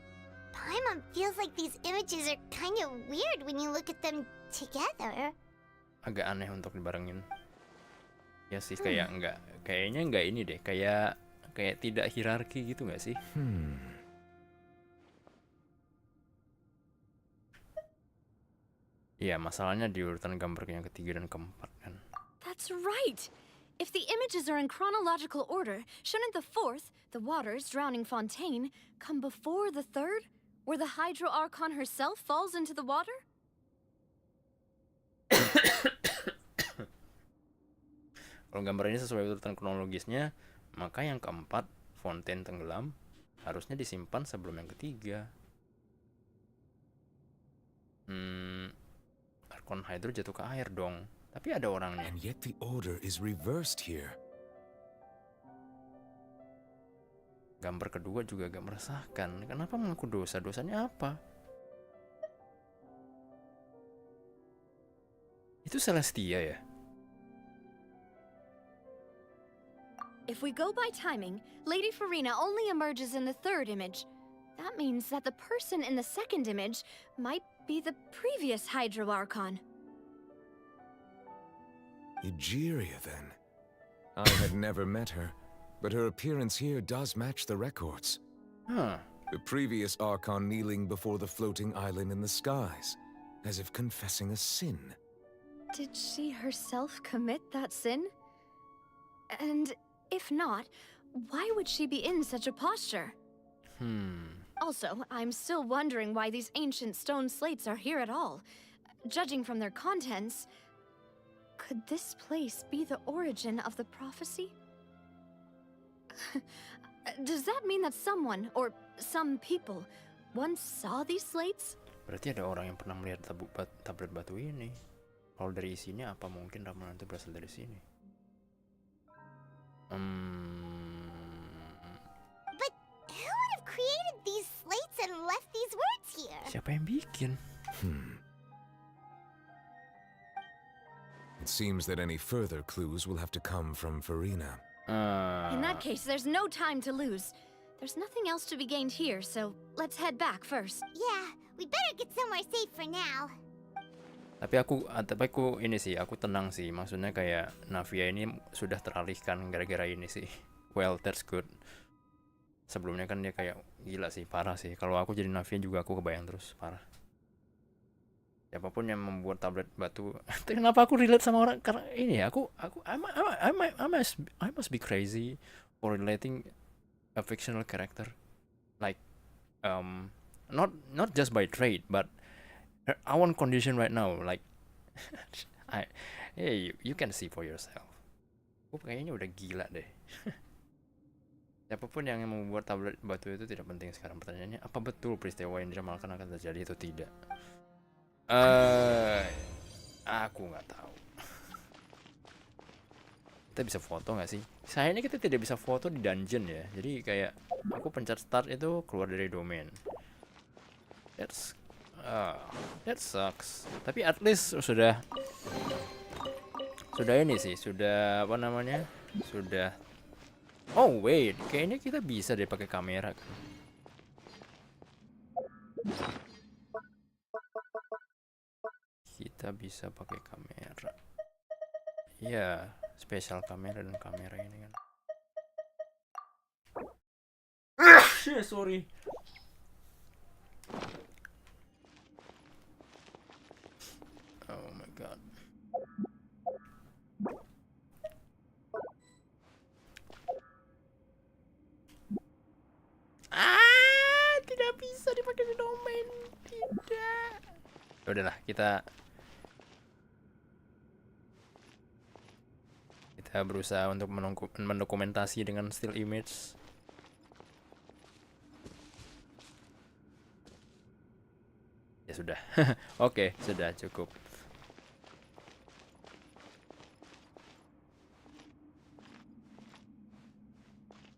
Paimon feels like these images are kind of weird when you look at them together. Agak aneh untuk dibarengin. Ya sih, kayak kayaknya nggak ini deh, kayak tidak hierarki gitu nggak sih? Ya, masalahnya di urutan gambar yang ketiga dan keempat kan. That's right. If the images are in chronological order, shouldn't the fourth, the waters drowning Fontaine, come before the third, where the Hydro Archon herself falls into the water? Kalau gambar ini sesuai urutan kronologisnya, maka yang keempat Fontaine tenggelam, Harusnya disimpan sebelum yang ketiga. Archon Hydro jatuh ke air dong. Tapi ada orangnya. And yet the order is reversed here. Gambar kedua juga agak meresahkan. Kenapa mengaku dosa? Dosanya apa? Itu Celestia ya? If we go by timing, Lady Farina only emerges in the third image. That means that the person in the second image might be the previous Hydro Archon. Egeria, then. I had never met her, but her appearance here does match the records. Huh. The previous Archon kneeling before the floating island in the skies, as if confessing a sin. Did she herself commit that sin? And if not, why would she be in such a posture? Also, I'm still wondering why these ancient stone slates are here at all. Judging from their contents, could this place be the origin of the prophecy? Does that mean that someone, or some people, once saw these slates? Berarti ada orang yang pernah melihat tablet batu ini. Kalau dari isinya, apa mungkin ramalan itu berasal dari sini? But who would have created these slates and left these words here? Siapa yang bikin? It seems that any further clues will have to come from Farina. In that case, there's no time to lose. There's nothing else to be gained here, so let's head back first. Yeah, we better get somewhere safe for now. Tapi aku ini sih, aku tenang sih. Maksudnya kayak Navia ini sudah teralihkan gara-gara ini sih. Well, that's good. Sebelumnya kan dia kayak gila sih, parah sih. Kalau aku jadi Navia juga aku kebayang terus, parah. Siapapun yang membuat tablet batu. Kenapa aku relate sama orang? Karena ini ya, I must be crazy for relating a fictional character. Like not just by trait, but I want condition right now, like you can see for yourself. Aku kayaknya udah gila deh. Siapapun yang membuat tablet batu itu tidak penting sekarang. Pertanyaannya, apa betul peristiwa yang diramalkan akan terjadi atau tidak? Aku nggak tahu. Kita bisa foto nggak sih? Sayangnya kita tidak bisa foto di dungeon ya. Jadi kayak aku pencet start itu keluar dari domain. That sucks. Tapi at least sudah ini sih, sudah apa namanya? Sudah. Oh wait, kayaknya kita bisa deh pakai kamera kan. Kita bisa pakai kamera. Ya, spesial kamera dan kamera ini kan. Sorry. Oh my god. Tidak bisa dipakai di domain. Tidak. Udahlah, kita berusaha untuk mendokumentasi dengan still image. Ya sudah. Oke, sudah cukup.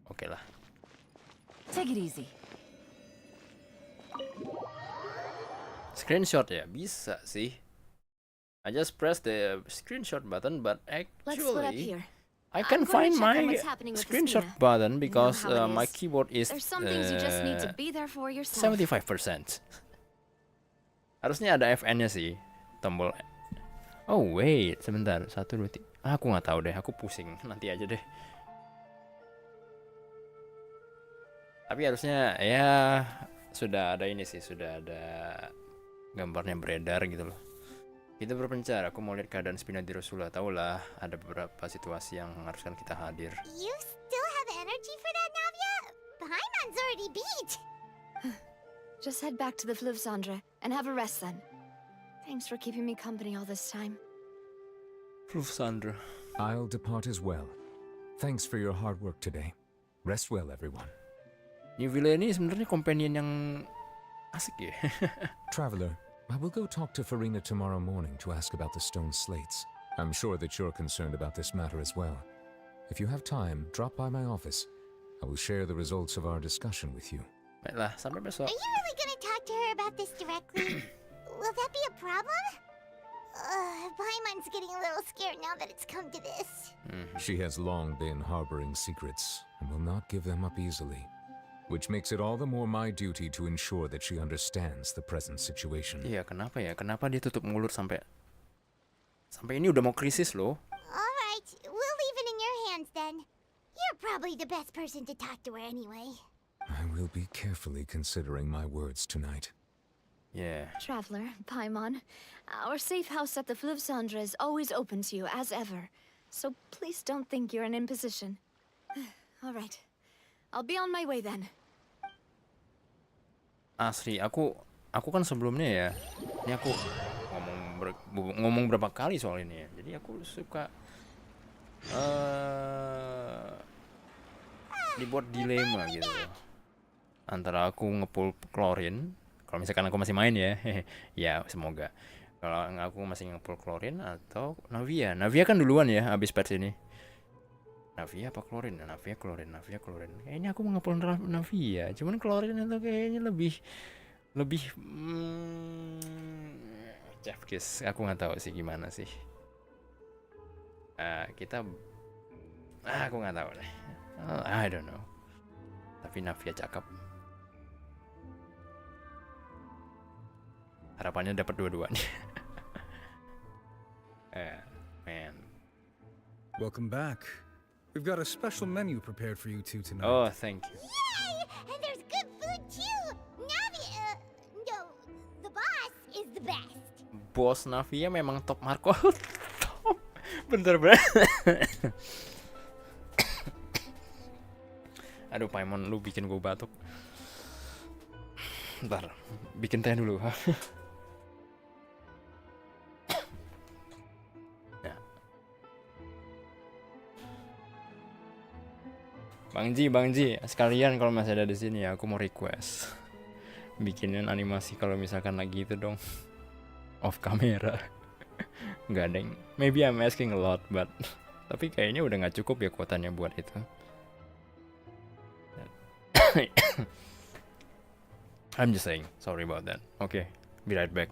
Oke lah. Take it easy. Screenshot ya, bisa sih. I just press the screenshot button, but actually I can find my screenshot button because my keyboard is 75%. Harusnya ada FN-nya sih, tombol. Oh wait, sebentar, 1, 2, 3. Aku nggak tahu deh, aku pusing. Nanti aja deh. Tapi harusnya ya sudah ada ini sih, sudah ada gambarnya beredar gitu loh. Kita berpencar, aku mau lihat keadaan Spina di Rosula. Tahulah, ada beberapa situasi yang mengharuskan kita hadir. You still have energy for that, Navia? Paimon's already beat. Just head back to the Fleuve Cendre and have a rest then. Thanks for keeping me company all this time. Fleuve Cendre. I'll depart as well. Thanks for your hard work today. Rest well, everyone. Nivile ini sebenarnya companion yang asik ya. Traveler, I will go talk to Farina tomorrow morning to ask about the stone slates. I'm sure that you're concerned about this matter as well. If you have time, drop by my office. I will share the results of our discussion with you. Baiklah, sampai besok. Are you really gonna talk to her about this directly? Will that be a problem? Paimon's getting a little scared now that it's come to this. She has long been harboring secrets and will not give them up easily, which makes it all the more my duty to ensure that she understands the present situation. Iya, kenapa ya? Kenapa dia tutup mulut sampai ini udah mau krisis loh? Alright, we'll leave it in your hands then. You're probably the best person to talk to her anyway. I will be carefully considering my words tonight. Yeah. Traveler, Paimon, our safe house at the Fleuve Cendre is always open to you, as ever. So please don't think you're an imposition. All right. I'll be on my way then. Asli, aku kan sebelumnya ya, ini aku ngomong berapa kali soal ini ya. Jadi aku suka dibuat dilema gitu loh. Antara aku nge-pull klorin, kalau misalkan aku masih main ya, ya semoga. Kalau aku masih nge-pull klorin atau Navia. Navia kan duluan ya abis patch ini. Navia apa klorin? Navia klorin. Kayaknya aku mau nge-pull Navia. Cuman klorin itu kayaknya lebih Chef Kiss. Aku nggak tahu sih gimana sih. Aku nggak tahu deh. I don't know. Tapi Navia cakep. Harapannya dapat dua-duanya. Man. Welcome back. We've got a special menu prepared for you two tonight. Oh, thank you. Yay! And there's good food too! No, the boss is the best. Bos Navia memang top Marco. Top. Bentar. Aduh, Paimon, lu bikin gue batuk. Bentar, bikin teh dulu. Bang Ji, sekalian kalau masih ada di sini ya, aku mau request bikinin animasi kalau misalkan lagi itu dong, off kamera. Nggak ada yang, maybe I'm asking a lot, but tapi kayaknya udah nggak cukup ya kuotanya buat itu. I'm just saying, sorry about that. Okay, be right back.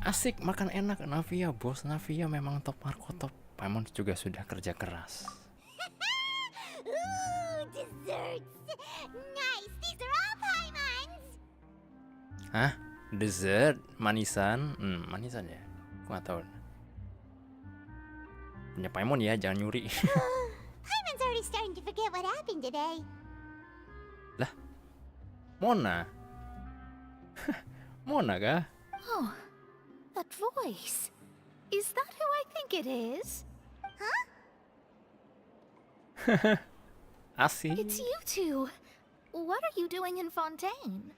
Asik, makan enak. Navia, bos Navia memang top Marco top. Paimon juga sudah kerja keras. Ooh, desserts! Nice! These are all Paimons! Hah? Dessert? Manisan? Manisan ya? Aku gak tahu. Punya Paimon ya, jangan nyuri. Paimon's already starting to forget what happened today. Lah? Mona? Mona kah? Oh, that voice. Is that who I think it is? Asik. It's you two. What are you doing in Fontaine?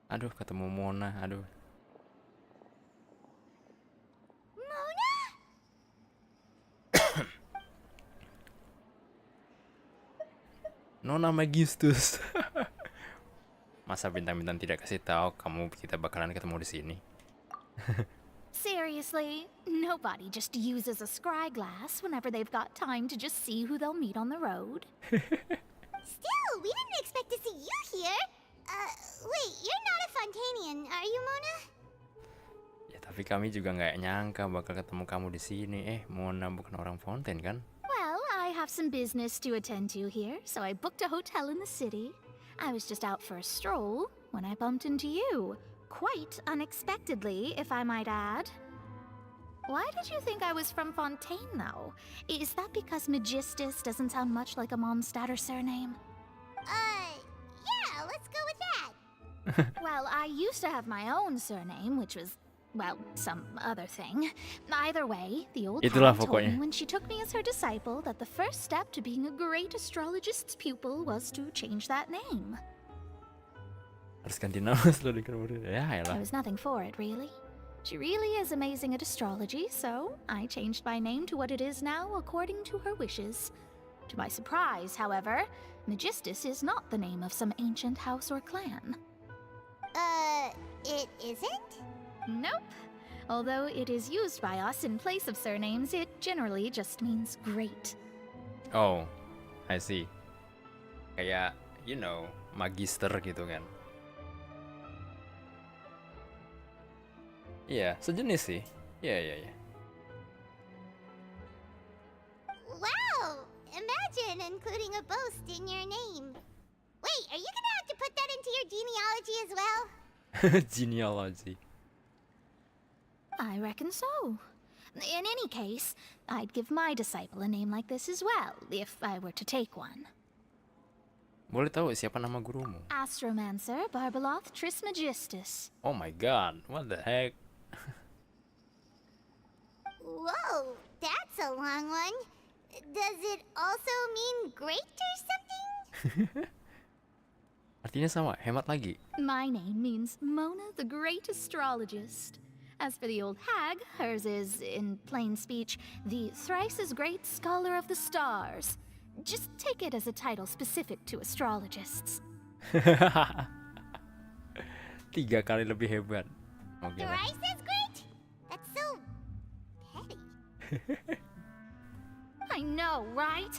Aduh, ketemu Mona. Aduh. Mona? Nona Magistus. Masa bintang-bintang tidak kasih tahu kita bakalan ketemu di sini. Seriously, nobody just uses a scry glass whenever they've got time to just see who they'll meet on the road. Still, we didn't expect to see you here. Wait, you're not a Fontainian, are you, Mona? Ya tapi kami juga nggak nyangka bakal ketemu kamu di sini. Mona bukan orang Fontaine kan? Well, I have some business to attend to here, so I booked a hotel in the city. I was just out for a stroll when I bumped into you. Quite unexpectedly, if I might add. Why did you think I was from Fontaine, though? Is that because Magistus doesn't sound much like a Mondstadter surname? Yeah, let's go with that. Well, I used to have my own surname, which was, well, some other thing. Either way, the old Itulah hag told me pokoknya. when she took me as her disciple that the first step to being a great astrologist's pupil was to change that name. Harus ganti nama setelah dikenal. Ya There elah. was nothing for it, really. She really is amazing at astrology, so I changed my name to what it is now according to her wishes. To my surprise, however, Magistus is not the name of some ancient house or clan. It isn't? Nope. Although it is used by us in place of surnames, it generally just means great. Oh, I see. Kayak, magister gitu kan. Iya, sejenis sih. Iya. Wow! Imagine including a boast in your name. Wait, are you gonna have to put that into your genealogy as well? Genealogy. I reckon so. In any case, I'd give my disciple a name like this as well, if I were to take one. Boleh tahu siapa nama gurumu? Astromancer Barbeloth Trismegistus. Oh my god, what the heck? Whoa, that's a long one. Does it also mean great or something? Artinya sama, hemat lagi. My name means Mona the Great Astrologist. As for the old hag, hers is, in plain speech, the thrice as great Scholar of the Stars. Just take it as a title specific to astrologists. 3 kali lebih hebat. Oke lah. Thrice as great? That's so petty. I know, right?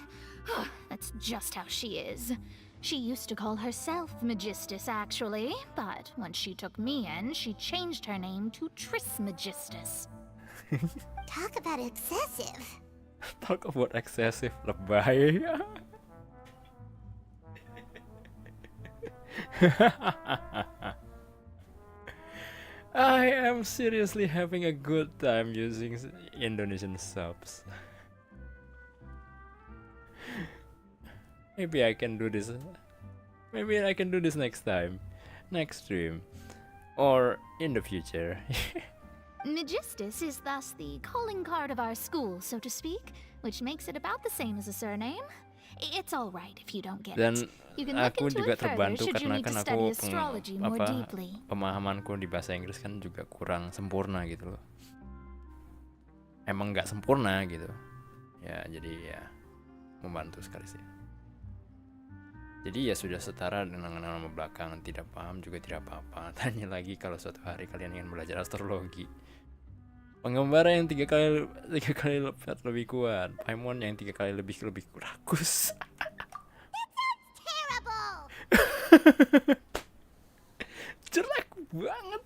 That's just how she is. She used to call herself Magistus, actually, but when she took me in, she changed her name to Trismegistus. Talk about excessive. Talk about excessive, lebay. I am seriously having a good time using Indonesian subs. Maybe I can do this. Maybe I can do this next time, next stream, or in the future. Magistus is thus the calling card of our school, so to speak, which makes it about the same as a surname. It's all right if you don't get Dan it. You can look aku into juga it further terbantu should you karena need kan to aku study astrology more deeply. pemahamanku di bahasa Inggris kan juga kurang sempurna gitu loh. Emang nggak sempurna gitu. Ya jadi ya membantu sekali sih. Jadi ya sudah setara dengan nama belakang, tidak paham juga tidak apa-apa. Tanya lagi kalau suatu hari kalian ingin belajar astrologi. Pengembara yang 3 kali lebih kuat, Paimon yang 3 kali lebih rakus. Terrible! Jelek banget.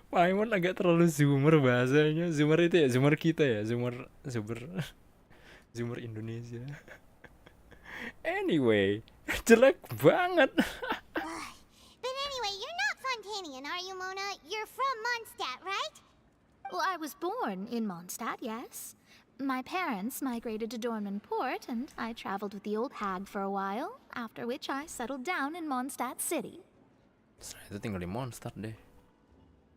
Paimon agak terlalu zoomer bahasanya. Zoomer itu ya, zoomer kita ya, zoomer Indonesia. Anyway, jelek banget. But anyway, you're not Fontainian, are you, Mona? You're from Mondstadt, right? Well, I was born in Mondstadt, yes. My parents migrated to Dorman Port, and I traveled with the old hag for a while, after which I settled down in Mondstadt City. Setelah itu tinggal di Mondstadt deh.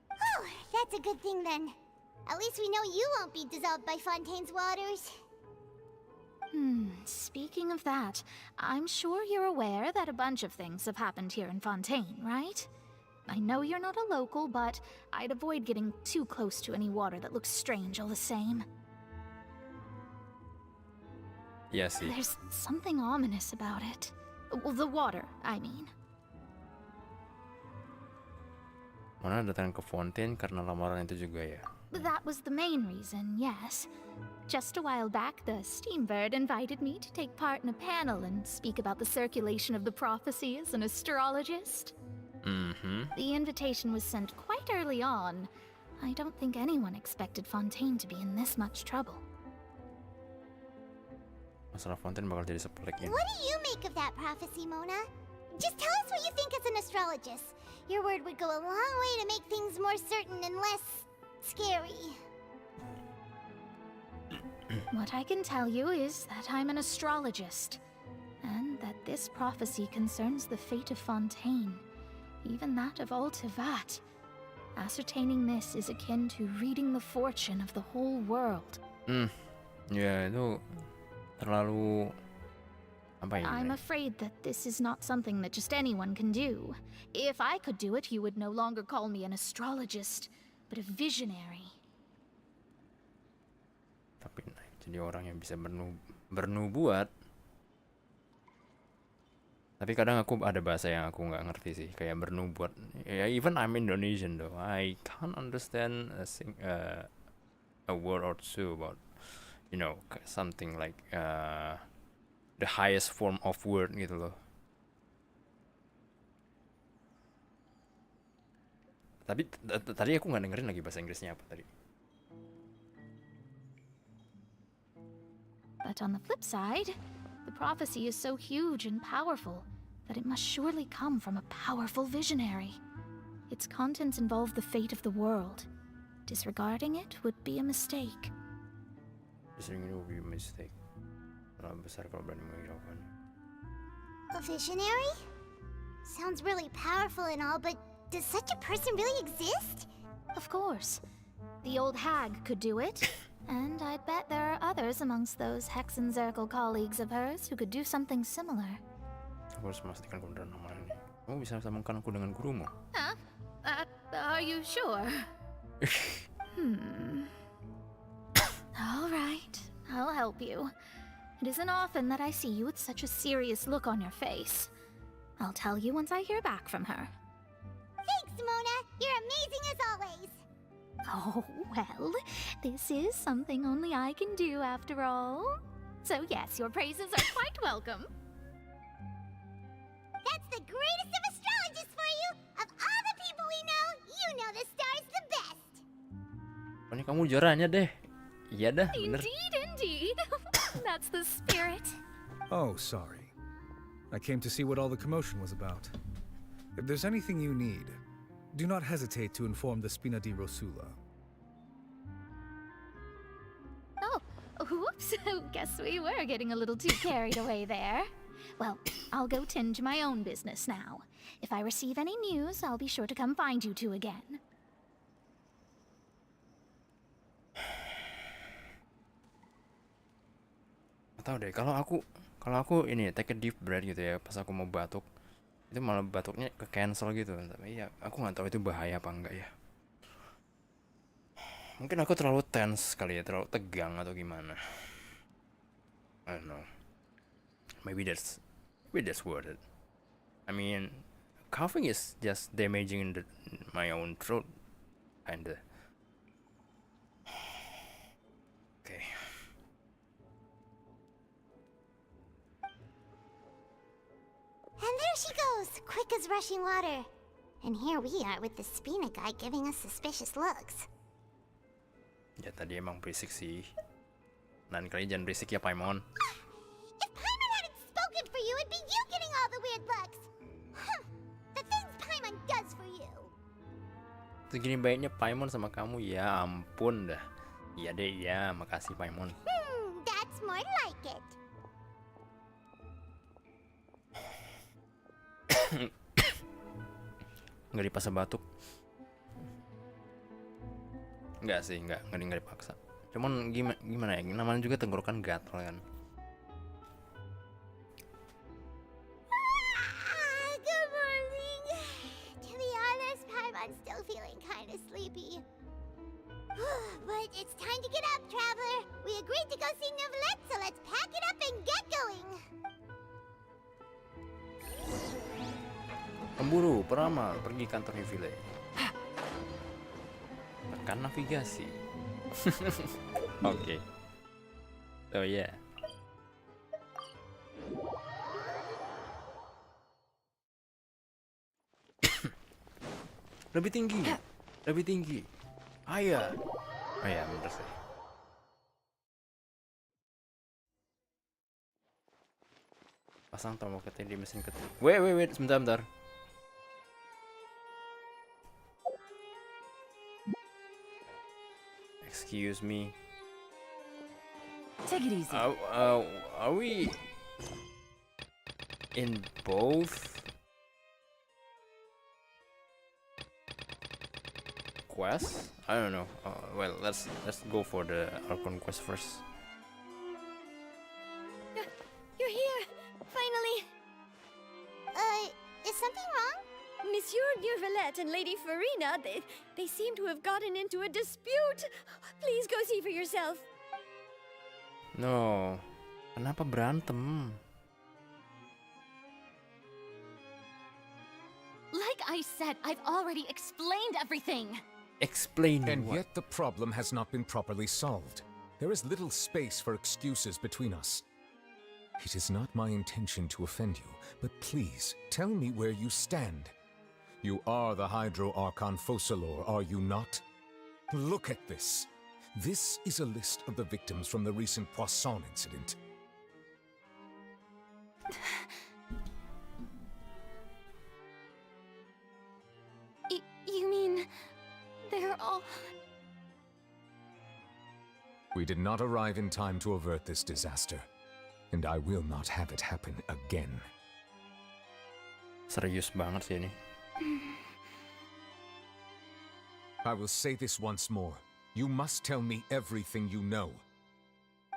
Oh, that's a good thing then. At least we know you won't be dissolved by Fontaine's waters. Speaking of that, I'm sure you're aware that a bunch of things have happened here in Fontaine, right? I know you're not a local, but I'd avoid getting too close to any water that looks strange all the same. Iya sih. There's something ominous about it. Well, the water, I mean. Mana datang ke Fontaine karena lamaran itu juga ya? That was the main reason, yes. Just a while back, the Steambird invited me to take part in a panel and speak about the circulation of the prophecy as an astrologist. The invitation was sent quite early on. I don't think anyone expected Fontaine to be in this much trouble. Masalah Fontaine bakal jadi sepelek ini. What do you make of that prophecy, Mona? Just tell us what you think as an astrologist. Your word would go a long way to make things more certain and less scary. What I can tell you is that I'm an astrologist, and that this prophecy concerns the fate of Fontaine, even that of Altivat. Ascertaining this is akin to reading the fortune of the whole world. Ya itu terlalu apa ya? I'm afraid that this is not something that just anyone can do. If I could do it, you would no longer call me an astrologist, but a visionary. Tapi jadi orang yang bisa bernubuat. Tapi kadang aku ada bahasa yang aku nggak ngerti sih, kayak bernubuat. Ya, even I'm Indonesian though, I can't understand a word or two about, you know, something like the highest form of word gitu loh. Tapi tadi aku nggak dengerin lagi bahasa Inggrisnya apa tadi. But on the flip side, the prophecy is so huge and powerful that it must surely come from a powerful visionary. Its contents involve the fate of the world. Disregarding it would be a mistake. Disregarding it would be a mistake. Terlalu besar kalau berani menghiraukannya. A visionary? Sounds really powerful and all, but does such a person really exist? Of course. The old hag could do it. And I'd bet there are others amongst those Hexenzirkel colleagues of hers who could do something similar. Aku harus memastikan kebenaran nama ini. Kamu bisa sambungkan aku dengan gurumu? Huh? Are you sure? All right, I'll help you. It isn't often that I see you with such a serious look on your face. I'll tell you once I hear back from her. Thanks, Mona. You're amazing as always. Oh, well, this is something only I can do after all. So yes, your praises are quite welcome. That's the greatest of astrologists for you! Of all the people we know, you know the star's the best! Pokoknya kamu juaranya deh. Iya dah, bener. Indeed. That's the spirit. Oh, sorry. I came to see what all the commotion was about. If there's anything you need, do not hesitate to inform the Spina di Rosula. Oh, whoops. Guess we were getting a little too carried away there. Well, I'll go tend to my own business now. If I receive any news, I'll be sure to come find you two again. Tahu deh, kalau aku ini take a deep breath gitu ya, pas aku mau batuk, itu malah batuknya ke cancel gitu. Tapi ya aku nggak tahu itu bahaya apa enggak ya. Mungkin aku terlalu tense kali ya, terlalu tegang atau gimana. I don't know. Maybe that's worth it. I mean, coughing is just damaging my own throat, kinda. Okay. And there she goes, quick as rushing water. And here we are with the Spina guy giving us suspicious looks. Ya tadi emang berisik sih. Lain kali jangan berisik ya, Paimon. If Paimon hadn't spoken for you, it'd be you getting all the weird looks. The things Paimon does for you. Segini baiknya Paimon sama kamu, ya ampun dah. Iya deh, iya. Makasih Paimon. That's more like it. Nggak dipaksa batuk. Nggak sih, nggak dipaksa. Cuman gimana ya, namanya juga tenggorokan gatal kan. Good morning. To be honest, I'm still feeling kind of sleepy. But it's time to get up, traveler. We agreed to go see Neuvillette, so let's pack it up and get going. Pemburu, peramal, pergi kantor Neuvillette. Tekan navigasi. Oke. Oh ya. Yeah. Lebih tinggi. Lebih tinggi. Ayah. Oh ya, bener sih. Pasang tombol ketik di mesin ketik. Wait, sebentar. Excuse me. Take it easy. Are we in both quests? I don't know. Well, let's go for the Archon quest first. You're here! Finally! Is something wrong? Monsieur Neuvillette and Lady Farina, they seem to have gotten into a dispute. Please go see for yourself. No. Kenapa berantem? Like I said, I've already explained everything. Explain And what? yet the problem has not been properly solved. There is little space for excuses between us. It is not my intention to offend you, but please, tell me where you stand. You are the Hydro Archon Focalor, are you not? Look at this. This is a list of the victims from the recent Poisson incident. You mean they're all... We did not arrive in time to avert this disaster, and I will not have it happen again. Serius banget sih ini. I will say this once more. You must tell me everything you know.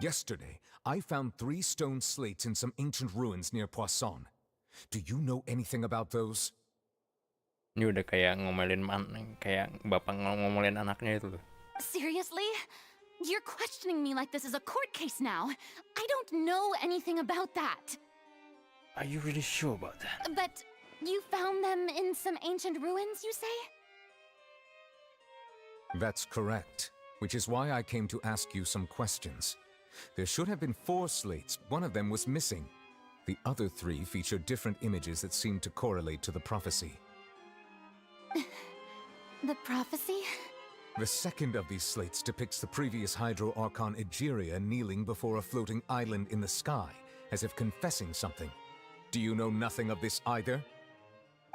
Yesterday, I found 3 stone slates in some ancient ruins near Poisson. Do you know anything about those? Ini udah kayak kayak bapak ngomelin anaknya itu. Seriously? You're questioning me like this is a court case now. I don't know anything about that. Are you really sure about that? But you found them in some ancient ruins, you say? That's correct, which is why I came to ask you some questions. There should have been 4 slates. One of them was missing. The other 3 feature different images that seem to correlate to the prophecy. The prophecy? The second of these slates depicts the previous Hydro Archon Egeria kneeling before a floating island in the sky, as if confessing something. Do you know nothing of this either?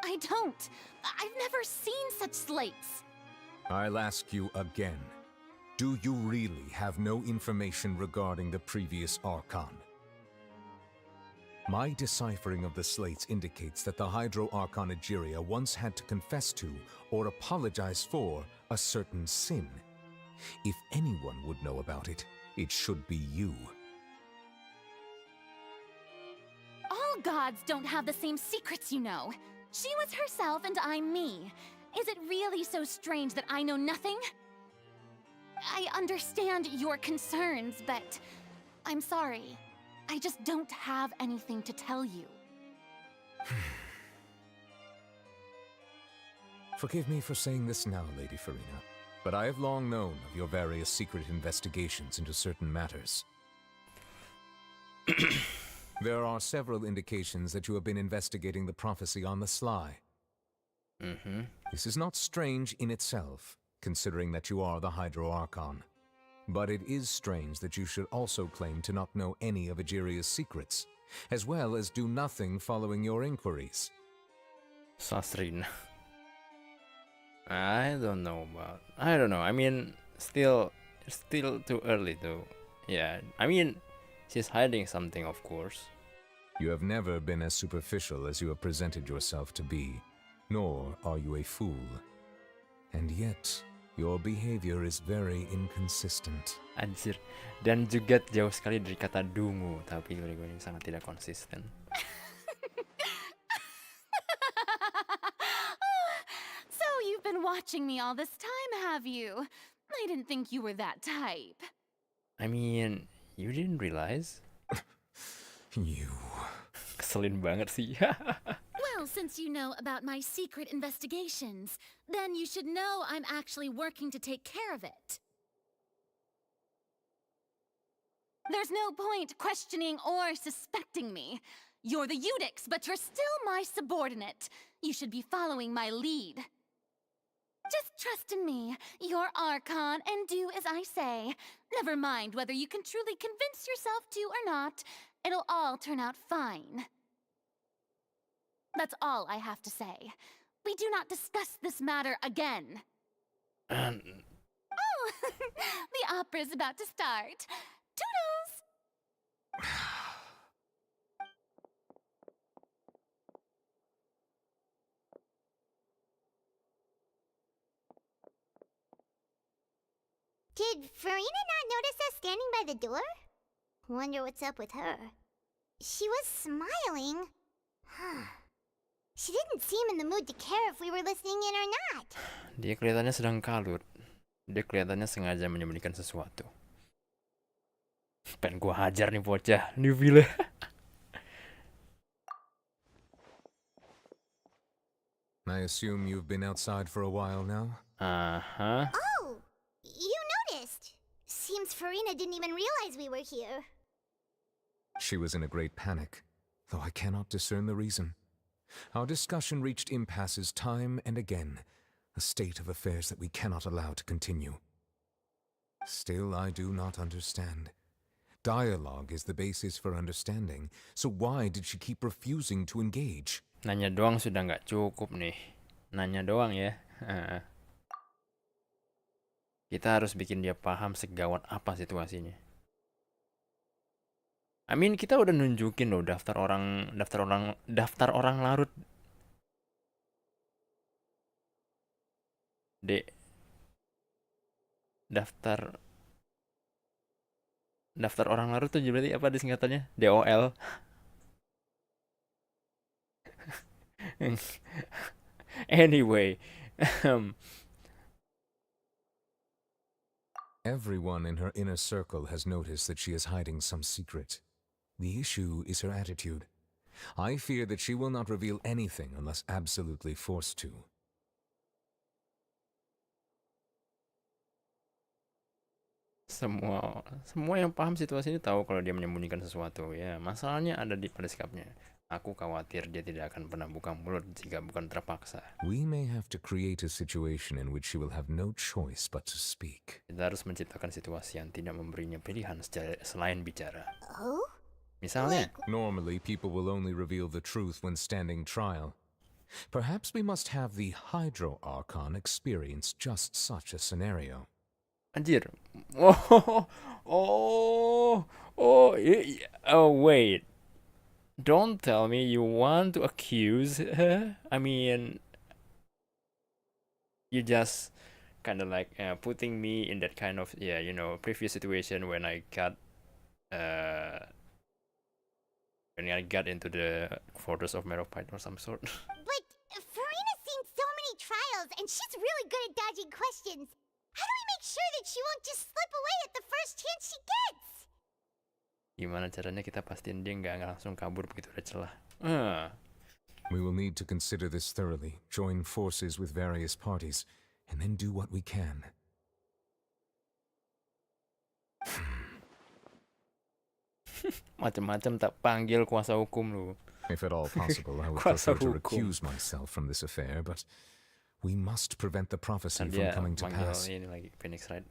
I don't. I've never seen such slates. I'll ask you again. Do you really have no information regarding the previous Archon? My deciphering of the slates indicates that the Hydro Archon Egeria once had to confess to, or apologize for, a certain sin. If anyone would know about it, it should be you. All gods don't have the same secrets, you know. She was herself and I'm me. Is it really so strange that I know nothing? I understand your concerns, but I'm sorry. I just don't have anything to tell you. Forgive me for saying this now, Lady Farina, but I have long known of your various secret investigations into certain matters. There are several indications that you have been investigating the prophecy on the sly. This is not strange in itself, considering that you are the Hydro Archon. But it is strange that you should also claim to not know any of Egeria's secrets, as well as do nothing following your inquiries. Sasrin. I don't know. I mean, still, still too early though. Yeah, I mean, she's hiding something, of course. You have never been as superficial as you have presented yourself to be, nor are you a fool. And yet, your behavior is very inconsistent. Anjir, dan juga jauh sekali dari kata dungu, tapi gue ini sangat tidak konsisten. So you've been watching me all this time, have you? I didn't think you were that type. I mean, you didn't realize? You. Keselin banget sih. Well, since you know about my secret investigations, then you should know I'm actually working to take care of it. There's no point questioning or suspecting me. You're the Eudix, but you're still my subordinate. You should be following my lead. Just trust in me, you're Archon, and do as I say. Never mind whether you can truly convince yourself to or not. It'll all turn out fine. That's all I have to say. We do not discuss this matter again. Oh, the opera's about to start. Toodles! Did Farina not notice us standing by the door? Wonder what's up with her. She was smiling. She didn't seem in the mood to care if we were listening in or not. Dia kelihatannya sedang kalut. Dia kelihatannya sengaja menyembunyikan sesuatu. Pengen gua hajar nih bocah, nih villa. I assume you've been outside for a while now? Uh-huh. Oh, you noticed. Seems Farina didn't even realize we were here. She was in a great panic, though I cannot discern the reason. Our discussion reached impasses time and again, a state of affairs that we cannot allow to continue. Still, I do not understand. Dialogue is the basis for understanding, so why did she keep refusing to engage? Nanya doang sudah nggak cukup nih. Nanya doang ya. Kita harus bikin dia paham segawat apa situasinya. I mean, kita udah nunjukin loh daftar orang larut. Daftar orang larut tuh berarti apa disingkatannya? DOL. Anyway, everyone in her inner circle has noticed that she is hiding some secret. The issue is her attitude. I fear that she will not reveal anything unless absolutely forced to. Semua yang paham situasi ini tahu kalau dia menyembunyikan sesuatu ya. Masalahnya ada pada sikapnya. Aku khawatir dia tidak akan pernah buka mulut jika bukan terpaksa. We may have to create a situation in which she will have no choice but to speak. Kita harus menciptakan situasi yang tidak memberinya pilihan selain bicara. Oh? Misalnya, normally people will only reveal the truth when standing trial. Perhaps we must have the Hydro Archon experience just such a scenario. Anjir. Oh, wait. Don't tell me you want to accuse her. I mean, you just kind of like putting me in that kind of previous situation when I got into the Fortress of Meropite or some sort. But Farina's seen so many trials, and she's really good at dodging questions. How do we make sure that she won't just slip away at the first chance she gets? Gimana caranya kita pastiin dia nggak langsung kabur begitu ada celah? We will need to consider this thoroughly, join forces with various parties, and then do what we can. Macam-macam tak panggil kuasa hukum lu. If at all possible, I would prefer to recuse myself from this affair, but we must prevent the prophecy from coming to pass. Ini lagi Phoenix Wright.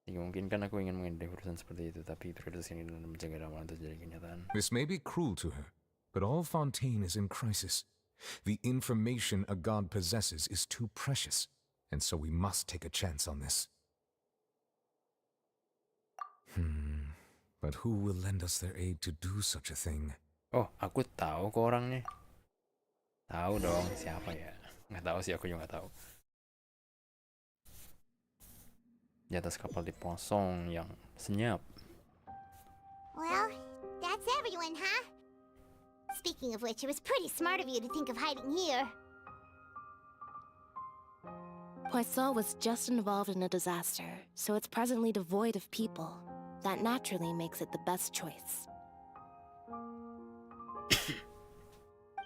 Mungkin kan aku ingin menghindari urusan seperti itu, tapi prioritas ini dalam menjaga ramalan itu jadi kenyataan. This may be cruel to her, but all Fontaine is in crisis. The information a god possesses is too precious, and so we must take a chance on this. But who will lend us their aid to do such a thing? Oh, aku tahu kok orangnya. Tahu dong siapa ya? Nggak tahu sih, aku juga nggak tahu. Di atas kapal dipasang yang senyap. Well, that's everyone, huh? Speaking of which, it was pretty smart of you to think of hiding here. Poisson was just involved in a disaster, so it's presently devoid of people. That naturally makes it the best choice.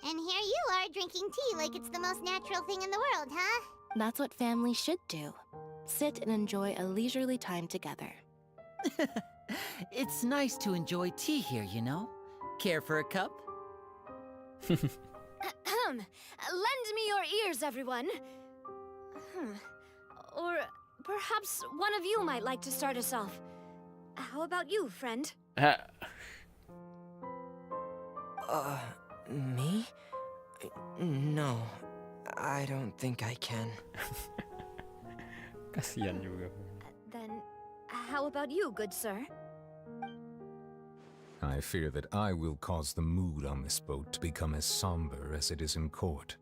And here you are drinking tea like it's the most natural thing in the world, huh? That's what families should do. Sit and enjoy a leisurely time together. It's nice to enjoy tea here, you know? Care for a cup? Lend me your ears, everyone. Or perhaps one of you might like to start us off. How about you, friend? Me? No, I don't think I can. Kasian juga. Then, how about you, good sir? I fear that I will cause the mood on this boat to become as somber as it is in court.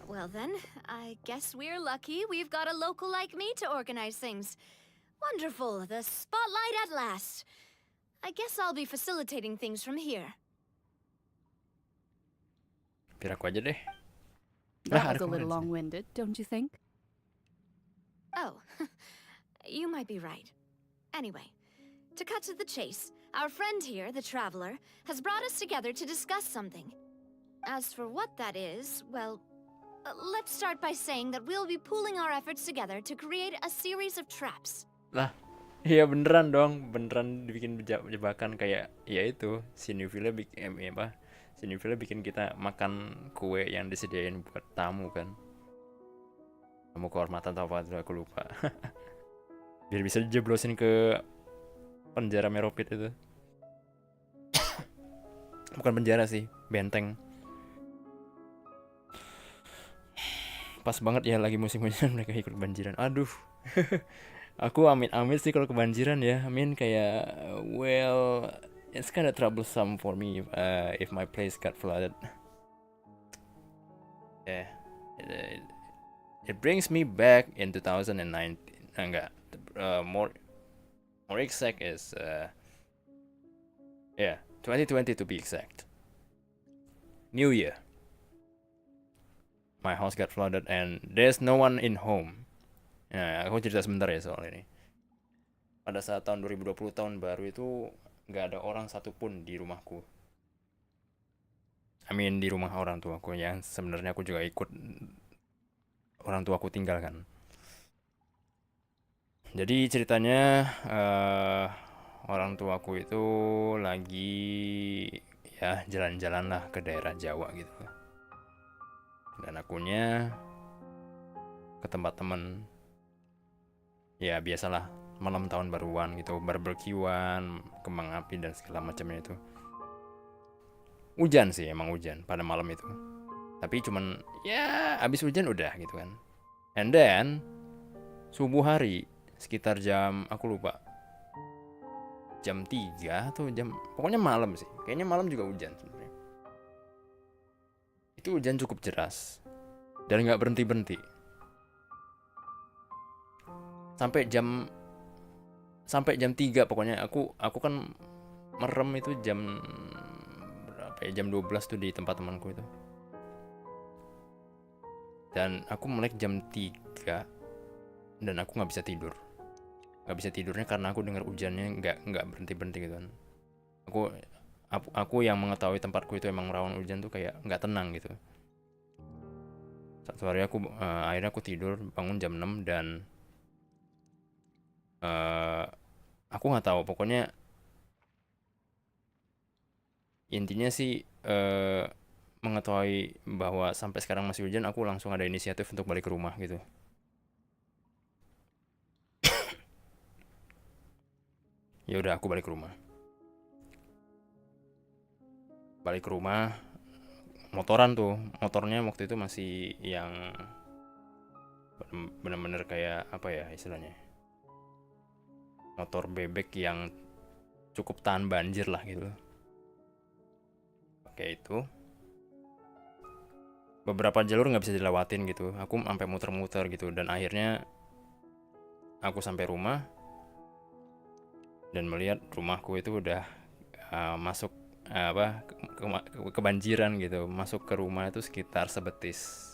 Well then, I guess we're lucky we've got a local like me to organize things. Wonderful, the spotlight at last. I guess I'll be facilitating things from here. Biar aku aja deh. That was a little long-winded, don't you think? Oh, you might be right. Anyway, to cut to the chase, our friend here, the Traveler, has brought us together to discuss something. As for what that is, well, let's start by saying that we'll be pooling our efforts together to create a series of traps. Lah, iya beneran dong, beneran dibikin jebakan kayak ya itu si Nuville bikin kita makan kue yang disediain buat tamu kan, tamu kehormatan atau apa tuh aku lupa. Biar bisa jeblosin ke penjara Meropit itu. Bukan penjara sih, benteng. Pas banget ya lagi musim hujan mereka ikut banjiran. Aduh. Aku amit-amit sih kalau kebanjiran ya. I mean kayak well, it's kind of troublesome for me if my place got flooded. Yeah. It brings me back in 2019. Enggak. More exact is 2020 to be exact. New Year. My house got flooded and there's no one in home. Nah, aku cerita sebentar ya soal ini. Pada saat tahun 2020 tahun baru itu nggak ada orang satupun di rumahku. I mean di rumah orang tuaku yang sebenarnya aku juga ikut orang tuaku tinggalkan. Jadi ceritanya orang tuaku itu lagi ya jalan-jalan lah ke daerah Jawa gitu. Dan akunya ke tempat temen. Ya biasalah malam tahun baruan gitu, barbekyuan, kembang api dan segala macamnya itu. Hujan sih, emang hujan pada malam itu. Tapi cuman ya abis hujan udah gitu kan. And then subuh hari sekitar jam aku lupa jam 3 atau jam pokoknya malam sih. Kayaknya malam juga hujan sebenarnya. Itu hujan cukup deras dan nggak berhenti-berhenti. Sampai jam 3 pokoknya aku kan merem itu jam berapa ya, jam 12 tuh di tempat temanku itu. Dan aku melek jam 3 dan aku nggak bisa tidur. Nggak bisa tidurnya karena aku dengar hujannya nggak berhenti gitu kan. Aku yang mengetahui tempatku itu emang rawan hujan tuh kayak nggak tenang gitu. Satu hari akhirnya aku tidur, bangun jam 6 dan aku nggak tahu, pokoknya intinya sih mengetahui bahwa sampai sekarang masih hujan, aku langsung ada inisiatif untuk balik ke rumah gitu. Ya udah aku balik ke rumah. Balik ke rumah, motoran tuh, motornya waktu itu masih yang bener-bener kayak apa ya istilahnya. motor bebek yang cukup tahan banjir lah gitu. Oke, itu beberapa jalur nggak bisa dilewatin gitu, aku sampai muter-muter gitu, dan akhirnya aku sampai rumah dan melihat rumahku itu udah masuk kebanjiran gitu. Masuk ke rumah itu sekitar sebetis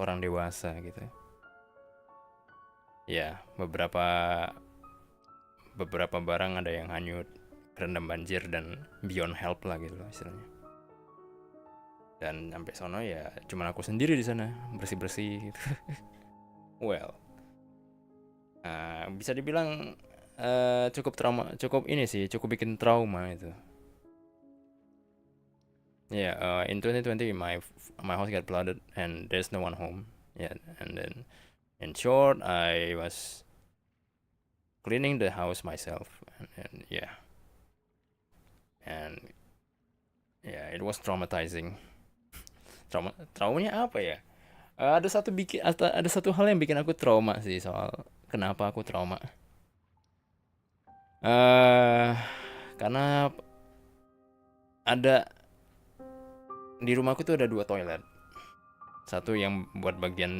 orang dewasa gitu ya. Beberapa barang ada yang hanyut, kerendam banjir dan beyond help lah gitu istilahnya. Dan sampai sono ya cuman aku sendiri di sana bersih-bersih gitu. Well, bisa dibilang cukup bikin trauma itu. Yeah, in 2020 my house got flooded and there's no one home. Yeah, and then in short I was cleaning the house myself, and yeah, it was traumatizing. Traumanya apa ya? Ada satu hal yang bikin aku trauma sih. Soal kenapa aku trauma, karena ada di rumahku tuh ada 2 toilet. Satu yang buat bagian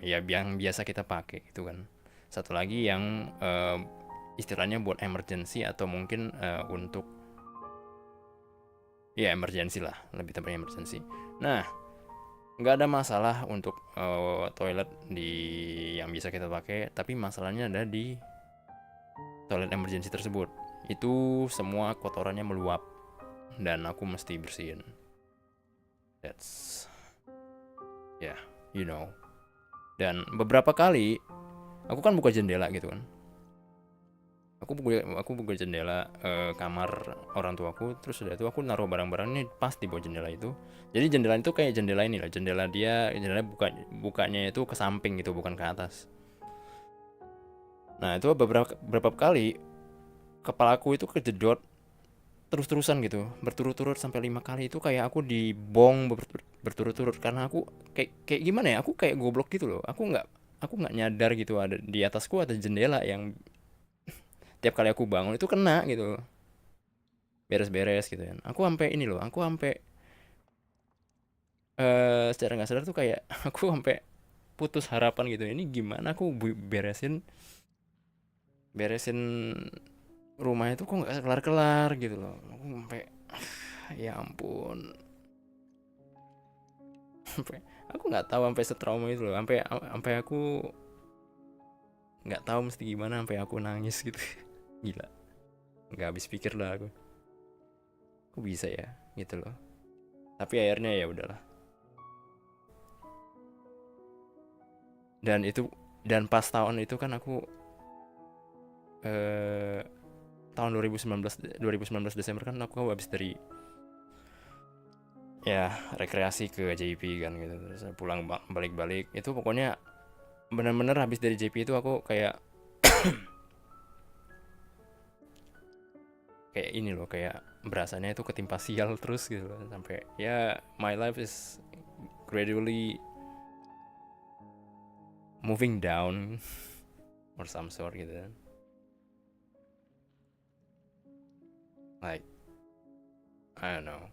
yang biasa kita pakai gitu kan. Satu lagi yang istilahnya buat emergency atau mungkin untuk ya emergency lah, lebih tepatnya emergency. Nah, nggak ada masalah untuk toilet yang bisa kita pakai, tapi masalahnya ada di toilet emergency tersebut. Itu semua kotorannya meluap dan aku mesti bersihin. That's you know. Dan beberapa kali aku kan buka jendela gitu kan. Aku buka jendela kamar orang tuaku, terus udah itu aku naruh barang-barang ini pas di bawah jendela itu. Jadi jendela itu kayak jendela ini lah, jendela bukanya itu ke samping gitu, bukan ke atas. Nah, itu beberapa kali kepalaku itu kejedot terus-terusan gitu, berturut-turut sampai 5 kali. Itu kayak aku dibong berturut-turut karena aku kayak gimana ya, aku kayak goblok gitu loh. Aku nggak nyadar gitu ada di atasku ada jendela yang tiap kali aku bangun itu kena gitu, beres-beres gitu kan. Aku sampai secara nggak sadar tuh kayak aku sampai putus harapan gitu. Ini gimana aku beresin rumah itu kok nggak kelar-kelar gitu loh. Aku sampai ya ampun, aku nggak tahu sampai setrauma itu loh, sampai aku nggak tahu mesti gimana, sampai aku nangis gitu. Gila, nggak habis pikir lah aku. Kok bisa ya gitu loh. Tapi akhirnya ya udahlah. Dan pas tahun itu kan aku tahun 2019 Desember kan aku habis dari ya rekreasi ke JP kan gitu. Terus pulang balik itu pokoknya benar-benar habis dari JP itu aku kayak kayak ini loh, kayak berasanya itu ketimpa sial terus gitu loh. Sampai ya my life is gradually moving down or some sort gitu kan. Like I don't know,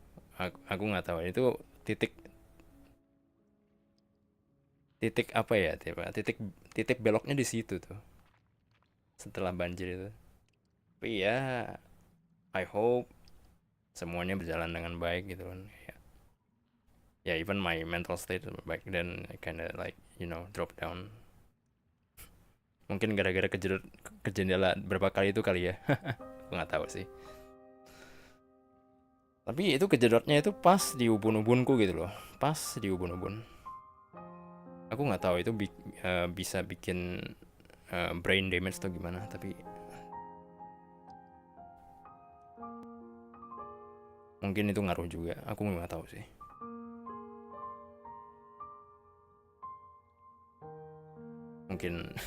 aku nggak tahu itu titik apa ya, titik beloknya di situ tuh setelah banjir itu. Tapi ya I hope semuanya berjalan dengan baik gitu kan. Ya even my mental state back then I kinda like drop down. Mungkin gara-gara kejedot ke jendela berapa kali itu kali ya. Aku nggak tahu sih. Tapi itu kejedotnya itu pas di ubun-ubunku gitu loh, pas di ubun-ubun. Aku nggak tahu itu bisa bikin brain damage atau gimana, tapi mungkin itu ngaruh juga. Aku nggak tahu sih. Mungkin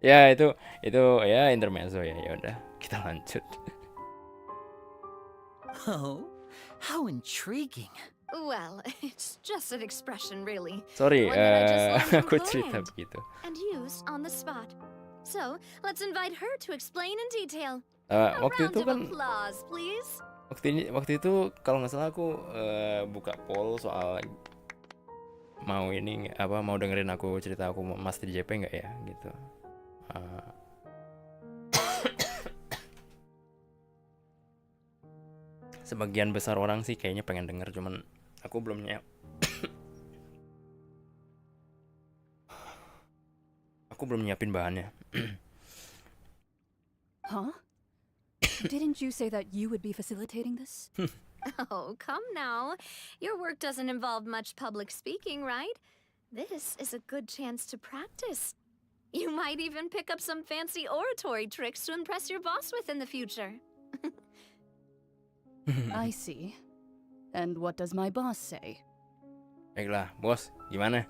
ya itu ya intermezzo ya. Ya udah, kita lanjut. Oh, how intriguing. Well, it's just an expression, really. Sorry, One that I just learned from aku a cerita client begitu. and used on the spot. So, let's invite her to explain in detail. Waktu Round itu of kan applause, please. waktu itu kalau nggak salah aku buka poll soal mau ini apa mau dengerin aku cerita aku Master JP nggak ya gitu. Sebagian besar orang sih kayaknya pengen denger, cuman aku belum nyiapin bahannya. Huh? Didn't you say that you would be facilitating this? Oh, come now. Your work doesn't involve much public speaking, right? This is a good chance to practice. You might even pick up some fancy oratory tricks to impress your boss with in the future. I see. And what does my boss say? Baiklah, bos, gimana?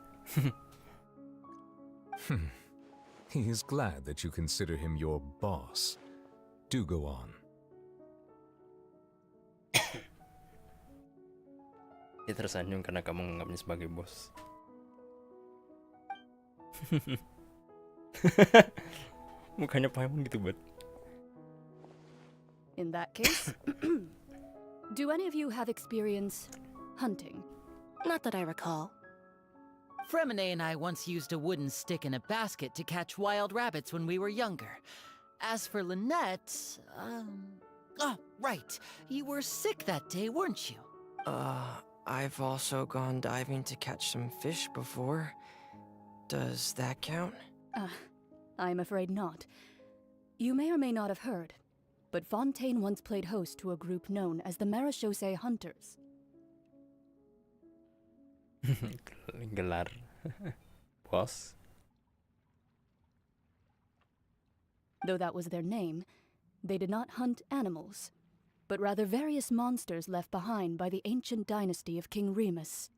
He is glad that you consider him your boss. Do go on. Dia tersenyum karena kamu menganggapnya sebagai bos. Mukanya Paimon gitu, bet. In that case, do any of you have experience hunting? Not that I recall. Fremine and I once used a wooden stick in a basket to catch wild rabbits when we were younger. As for Lynette, oh, right. You were sick that day, weren't you? I've also gone diving to catch some fish before. Does that count? I'm afraid not. You may or may not have heard, but Fontaine once played host to a group known as the Marechaussee Hunters. Gelar. Bos. Though that was their name, they did not hunt animals, but rather various monsters left behind by the ancient dynasty of King Remus.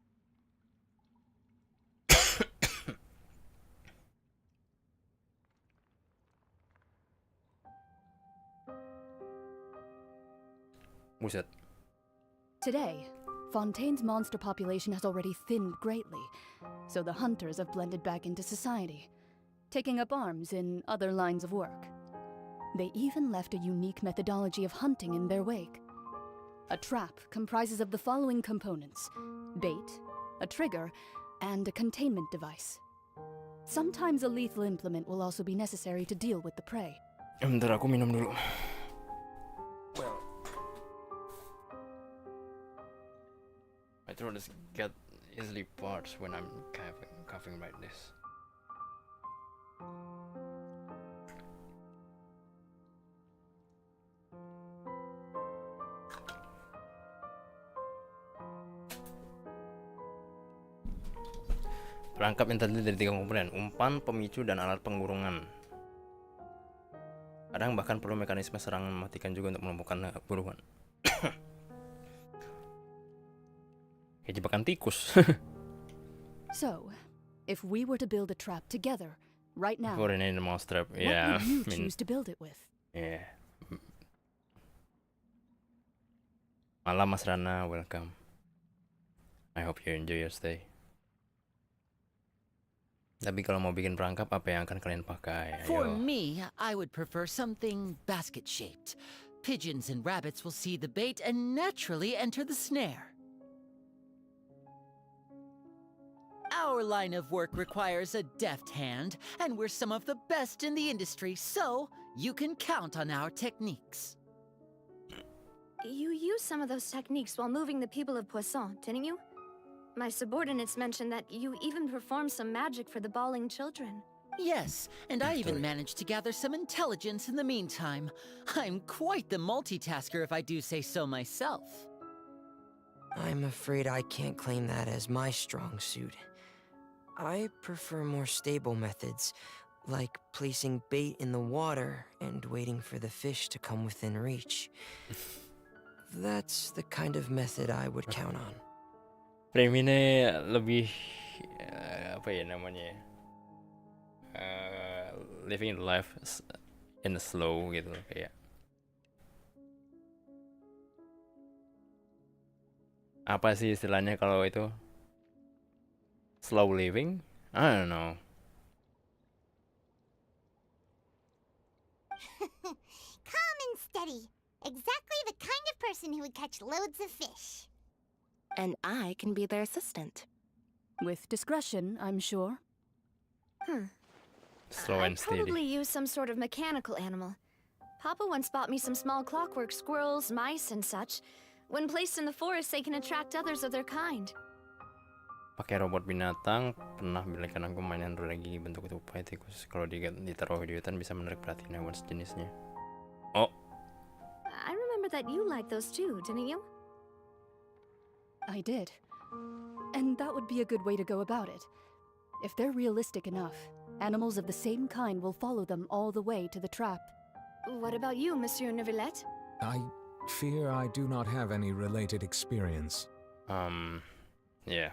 Buset. Today, Fontaine's monster population has already thinned greatly, so the hunters have blended back into society, taking up arms in other lines of work. They even left a unique methodology of hunting in their wake. A trap comprises of the following components: bait, a trigger, and a containment device. Sometimes a lethal implement will also be necessary to deal with the prey. Bentar, aku minum dulu. My throat is get easily parched when I'm coughing like this. Perangkap yang terdiri dari 3 komponen: umpan, pemicu, dan alat pengurungan. Kadang bahkan perlu mekanisme serang mematikan juga untuk melumpuhkan buruan. Kayak jebakan tikus. So, if we were to build a trap together, right now, For an animal trap, what yeah. would you choose to build it with? Yeah. Malam Mas Rana, welcome. I hope you enjoy your stay. Tapi kalau mau bikin perangkap, apa yang akan kalian pakai? For Ayo. me, I would prefer something basket-shaped. Pigeons and rabbits will see the bait and naturally enter the snare. Our line of work requires a deft hand, and we're some of the best in the industry, so you can count on our techniques. You used some of those techniques while moving the people of Poisson, didn't you? My subordinates mentioned that you even performed some magic for the bawling children. Yes, and I even managed to gather some intelligence in the meantime. I'm quite the multitasker if I do say so myself. I'm afraid I can't claim that as my strong suit. I prefer more stable methods, like placing bait in the water and waiting for the fish to come within reach. That's the kind of method I would count on. Frame ini lebih apa ya namanya? Living life in slow gitu kayak. Apa sih istilahnya kalau itu? Slow living? I don't know. steady. Exactly the kind of person who would catch loads of fish. And I can be their assistant. With discretion, I'm sure. Slow and I'd steady. probably use some sort of mechanical animal. Papa once bought me some small clockwork squirrels, mice, and such. When placed in the forest, they can attract others of their kind. Pakai robot binatang, pernah belikan aku mainan lagi bentuk tupai tikus. Kalau ditaruh di hutan bisa menarik perhatian hewan sejenisnya. Oh, I remember that you liked those too, didn't you? I did. And that would be a good way to go about it. If they're realistic enough, animals of the same kind will follow them all the way to the trap. What about you, Monsieur Neuvillette? I fear I do not have any related experience. Yeah.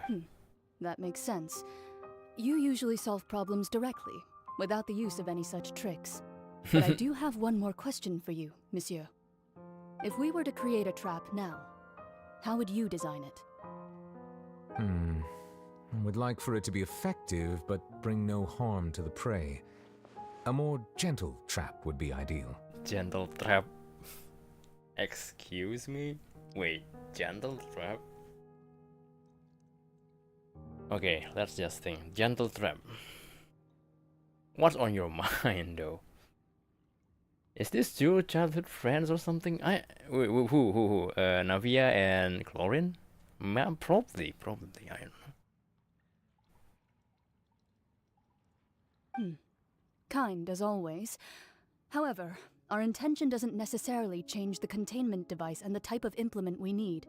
That makes sense. You usually solve problems directly, without the use of any such tricks. But I do have one more question for you, Monsieur. If we were to create a trap now, how would you design it? I would like for it to be effective, but bring no harm to the prey. A more gentle trap would be ideal. Gentle trap. Excuse me? Wait, gentle trap? Okay, let's just think. Gentle trap. What's on your mind, though? Is this your childhood friends or something? Who? Navia and Chlorine? Probably. I don't know. Kind as always. However, our intention doesn't necessarily change the containment device and the type of implement we need.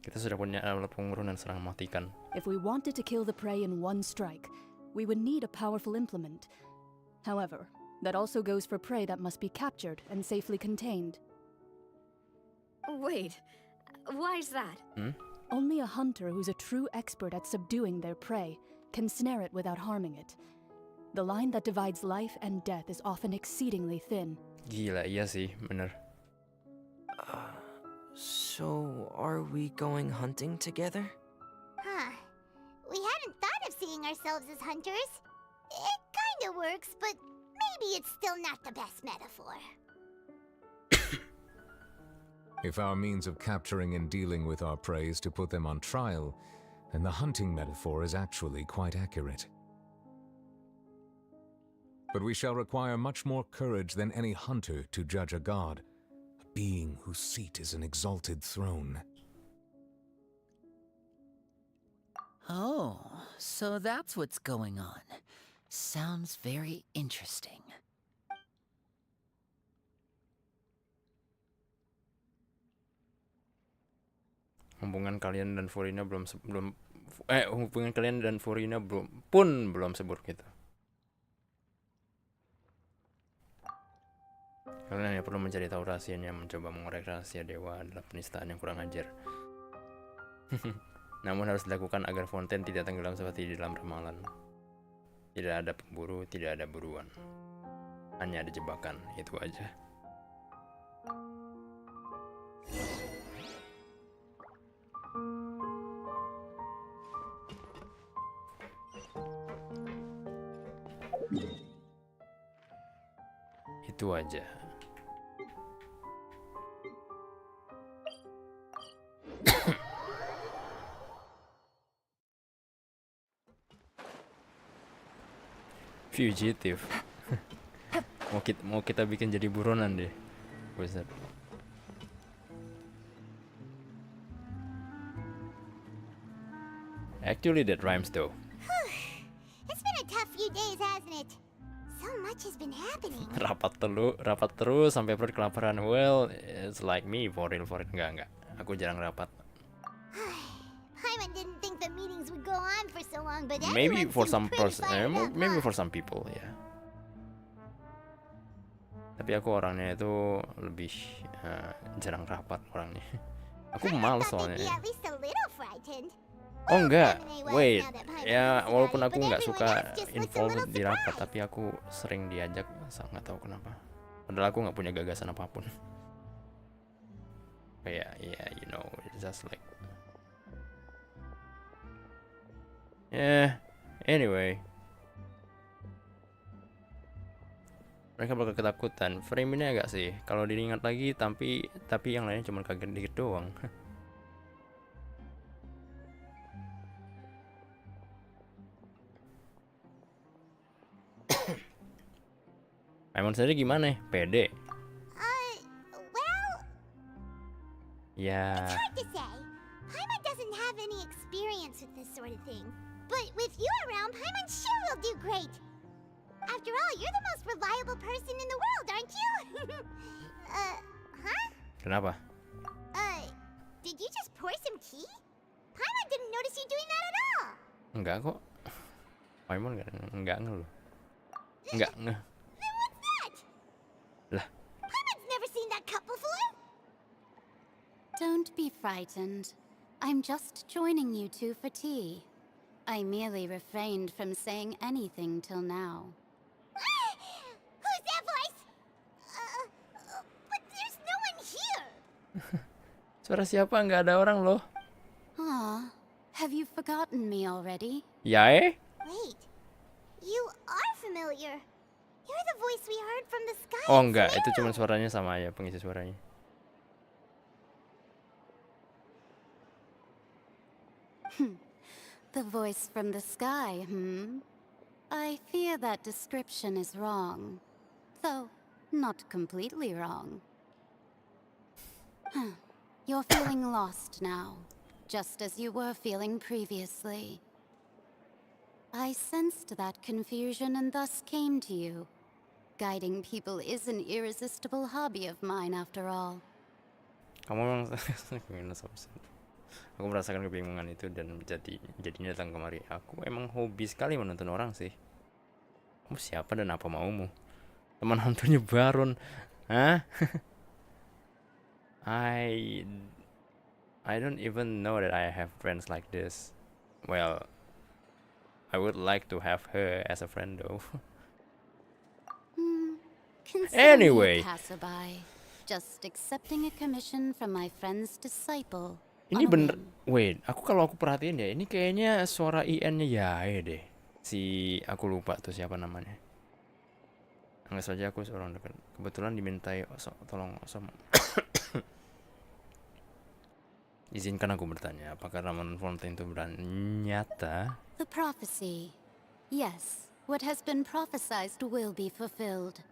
Kita sudah punya alat pengurung dan serang matikan. If we wanted to kill the prey in one strike, we would need a powerful implement. However, that also goes for prey that must be captured and safely contained. Wait, why is that? Only a hunter who's a true expert at subduing their prey can snare it without harming it. The line that divides life and death is often exceedingly thin. Gila, iya sih, bener. So, are we going hunting together? Huh. We hadn't thought of seeing ourselves as hunters. It kinda works, but maybe it's still not the best metaphor. If our means of capturing and dealing with our prey is to put them on trial, then the hunting metaphor is actually quite accurate. But we shall require much more courage than any hunter to judge a god, a being whose seat is an exalted throne. Oh, so that's what's going on. Sounds very interesting. Hubungan kalian dan Furina belum seburuk itu. Kalian hanya perlu mencari tahu rahasianya, mencoba mengorek rahasia dewa adalah penistaan yang kurang ajar. Namun harus dilakukan agar Fontaine tidak tenggelam seperti di dalam ramalan. Tidak ada pemburu, tidak ada buruan. Hanya ada jebakan, itu aja. Itu aja. Fugitive. mau kita bikin jadi buronan deh. Buset. Actually that rhymes though. It's been a tough few days, hasn't it? So much has been happening. rapat terus sampai perut kelaparan. Well, it's like me for real. Enggak. Aku jarang rapat. Paimon didn't think the meetings would go on for so long, but Maybe everyone for seemed some pretty fired up, maybe huh? for some people, ya. Yeah. Tapi aku orangnya itu lebih jarang rapat orangnya. Aku malas soalnya. Be at least a little frightened. Oh enggak, Anyway, wait. now that Paimon Ya knows walaupun about it, aku but nggak everyone suka else just looks a involved little di rapat, surprised. tapi aku sering diajak, nggak tahu kenapa. Padahal aku nggak punya gagasan apapun. Kayak ya, you know, it's just like. Anyway. mereka bakal ketakutan. Frame ini agak sih, kalau diingat lagi, tapi yang lainnya cuma kaget dikit doang. Emang sendiri gimana? Pede? Well, Ya. it's hard to say. Paimon doesn't have any experience with this sort of thing. But with you around, Paimon sure will do great. After all, you're the most reliable person in the world, aren't you? Huh? Kenapa? Did you just pour some tea? Paimon didn't notice you doing that at all. Enggak kok. Paimon enggak ngeluh. Enggak ngeh. Then what's that? Lah. Paimon's never seen that cup before. Don't be frightened. I'm just joining you two for tea. I merely refrained from saying anything till now. Who's that voice? But there's no one here. Suara siapa? Nggak ada orang loh. Ah, have you forgotten me already? Ya Wait, you are familiar. You're the voice we heard from the sky. Oh enggak, itu cuma suaranya sama aja, pengisi suaranya. The voice from the sky, I fear that description is wrong. Though, not completely wrong. You're feeling lost now, just as you were feeling previously. I sensed that confusion and thus came to you. Guiding people is an irresistible hobby of mine, after all. Kamu memang aku merasakan kebingungan itu dan jadinya datang kemari. Aku emang hobi sekali menonton orang sih. Kamu siapa dan apa maumu? Teman hantunya Baron. Hah? I don't even know that I have friends like this. Well, I would like to have her as a friend though. Anyway, passerby, just accepting a commission from my friend's disciple. ini bener. Wait, kalau aku perhatiin ya, ini kayaknya suara IN-nya Yae deh. Si aku lupa tuh siapa namanya. Anggap saja aku seorang dekat. Kebetulan dimintai tolong Osom. Izinkan aku bertanya, apakah ramalan Fontaine itu benar nyata? The prophecy. Yes, what has been prophesied will be fulfilled.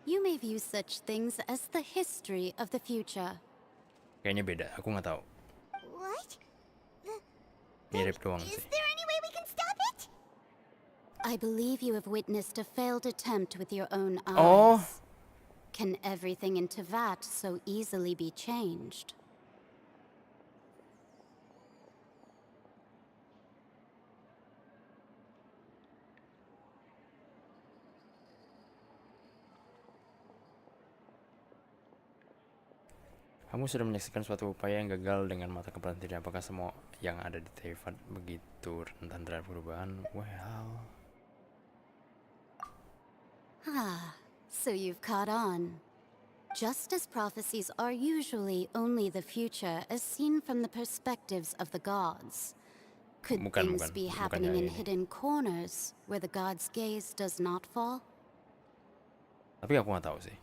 You may view such things as the history of the future. Kayaknya beda, aku nggak tahu. What? Mirip doang Is sih. there any way we can stop it? I believe you have witnessed a failed attempt with your own eyes. Oh. Can everything in Tevat so easily be changed? Kamu sudah menyaksikan suatu upaya yang gagal dengan mata kepala tidak. Apakah semua yang ada di Tevat begitu rentan terhadap perubahan? Well. So you've caught on. Just as prophecies are usually only the future as seen from the perspectives of the gods, could things be happening in hidden corners where the gods' gaze does not fall? Tapi aku nggak tahu sih.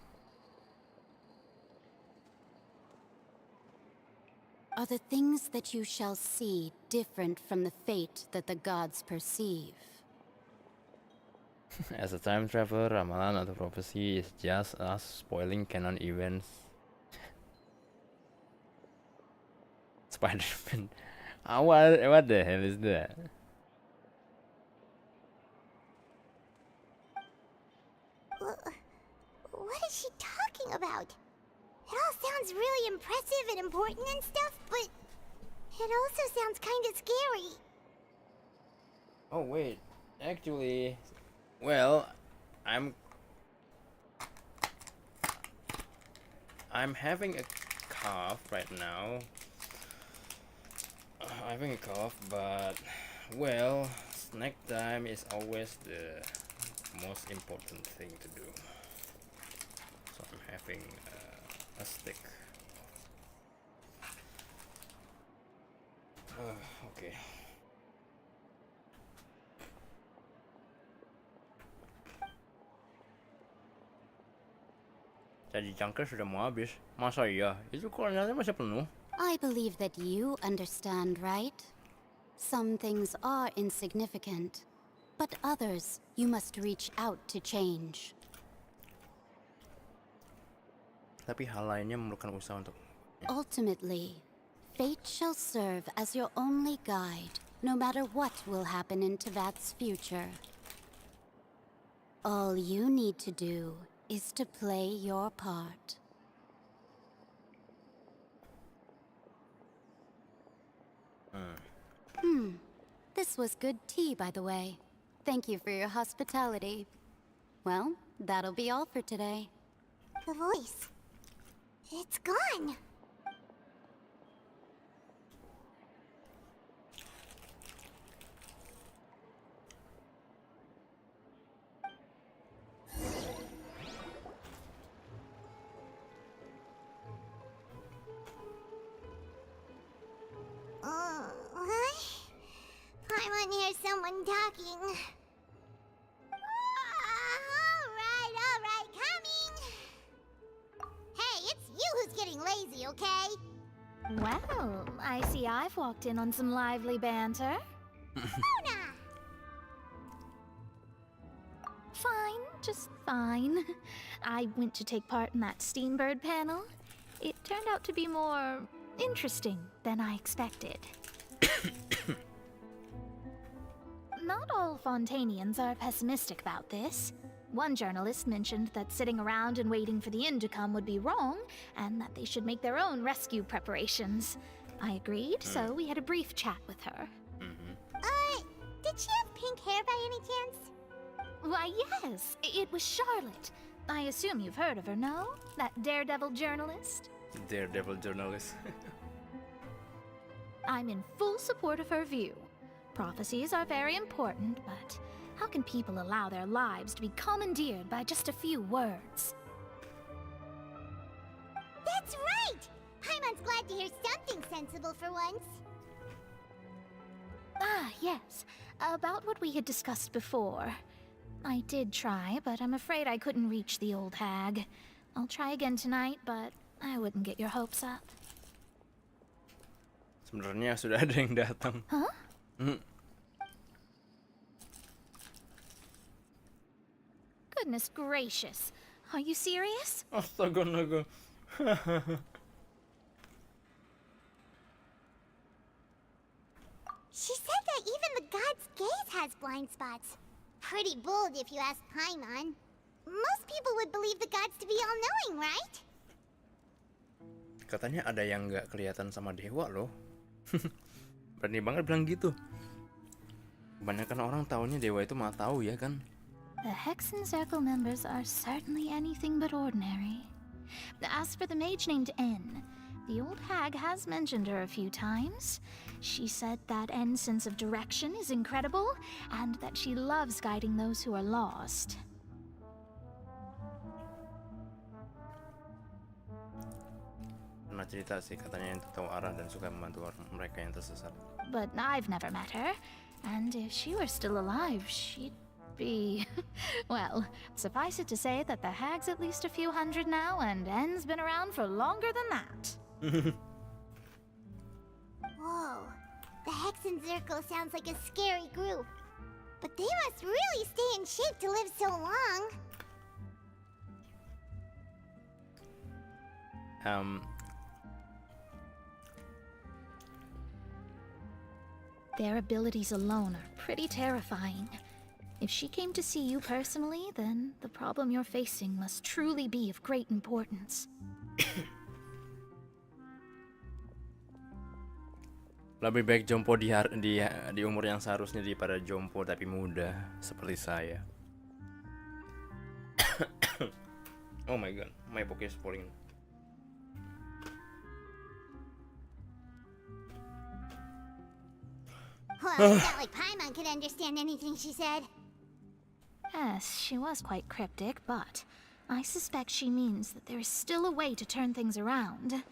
Are the things that you shall see different from the fate that the gods perceive? As a time traveler, ramalan atau prophecy is just us spoiling canon events. Spider-Man. What the hell is that? What is she talking about? It all sounds really impressive and important and stuff, but it also sounds kind of scary. Oh wait, actually, well, I'm having a cough right now. I'm having a cough, but well, snack time is always the most important thing to do. So I'm having a stick. Okay. Jadi cangkir sudah mau habis. Masa iya? Itu kolonelnya masih penuh. I believe that you understand, right? Some things are insignificant, but others you must reach out to change. Tapi hal lainnya memerlukan usaha untuk... Ultimately, fate shall serve as your only guide, no matter what will happen in Teyvat's future. All you need to do is to play your part. This was good tea, by the way. Thank you for your hospitality. Well, that'll be all for today. The voice. It's gone. I want to hear someone talking. All right, coming. Hey, it's you who's getting lazy, okay? Well, I see I've walked in on some lively banter. Luna! Fine, just fine. I went to take part in that Steambird panel. It turned out to be more interesting than I expected. Not all Fontainians are pessimistic about this. One journalist mentioned that sitting around and waiting for the end to come would be wrong, and that they should make their own rescue preparations. I agreed, so we had a brief chat with her. Did she have pink hair by any chance? Why, yes, it was Charlotte. I assume you've heard of her, no? That daredevil journalist? Daredevil journalist. I'm in full support of her view. Prophecies are very important, but how can people allow their lives to be commandeered by just a few words? That's right! Paimon's glad to hear something sensible for once. Ah, yes. About what we had discussed before. I did try, but I'm afraid I couldn't reach the old hag. I'll try again tonight, but I wouldn't get your hopes up. Sebenarnya sudah ada yang datang. Huh? Goodness gracious. Are you serious? Astaga naga. She said that even the god's gaze has blind spots. Pretty bold if you ask Paimon. Most people would believe the gods to be all-knowing, right? Katanya ada yang nggak kelihatan sama dewa loh. Berani banget bilang gitu. Kebanyakan orang taunya dewa itu mah tahu ya kan. The Hexen Circle members are certainly anything but ordinary. As for the mage named N, the old hag has mentioned her a few times. She said that N's sense of direction is incredible, and that she loves guiding those who are lost. Pernah cerita sih katanya yang tahu arah dan suka membantu orang mereka yang tersesat. But I've never met her, and if she were still alive, she'd be... Well, suffice it to say that the hag's at least a few hundred now, and N's been around for longer than that. Whoa, the Hexen Circle sounds like a scary group. But they must really stay in shape to live so long. Their abilities alone are pretty terrifying. If she came to see you personally, then the problem you're facing must truly be of great importance. Lebih baik jompo di umur yang seharusnya daripada jompo tapi muda seperti saya. Oh my god, my book is falling. Well, it's not like Paimon could understand anything she said. Yes, she was quite cryptic, but I suspect she means that there is still a way to turn things around.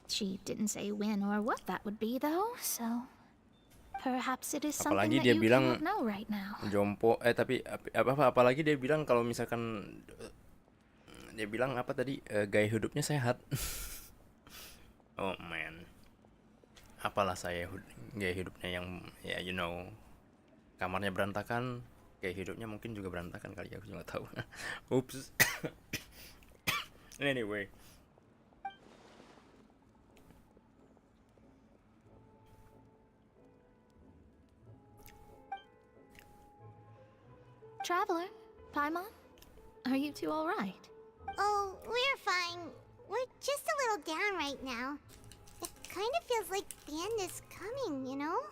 She didn't say when or what that would be, though, so perhaps it is something Apalagi that dia you bilang cannot know right now. Jompo, tapi apalagi dia bilang kalau misalkan dia bilang apa tadi, gaya hidupnya sehat. Oh man, apalah saya gaya hidupnya yang ya you know, kamarnya berantakan, gaya hidupnya mungkin juga berantakan kali ya, aku juga nggak tahu. Oops. Anyway. Traveler, Paimon, are you two all right? Oh, we're fine. We're just a little down right now. It kind of feels like the end is coming, you know?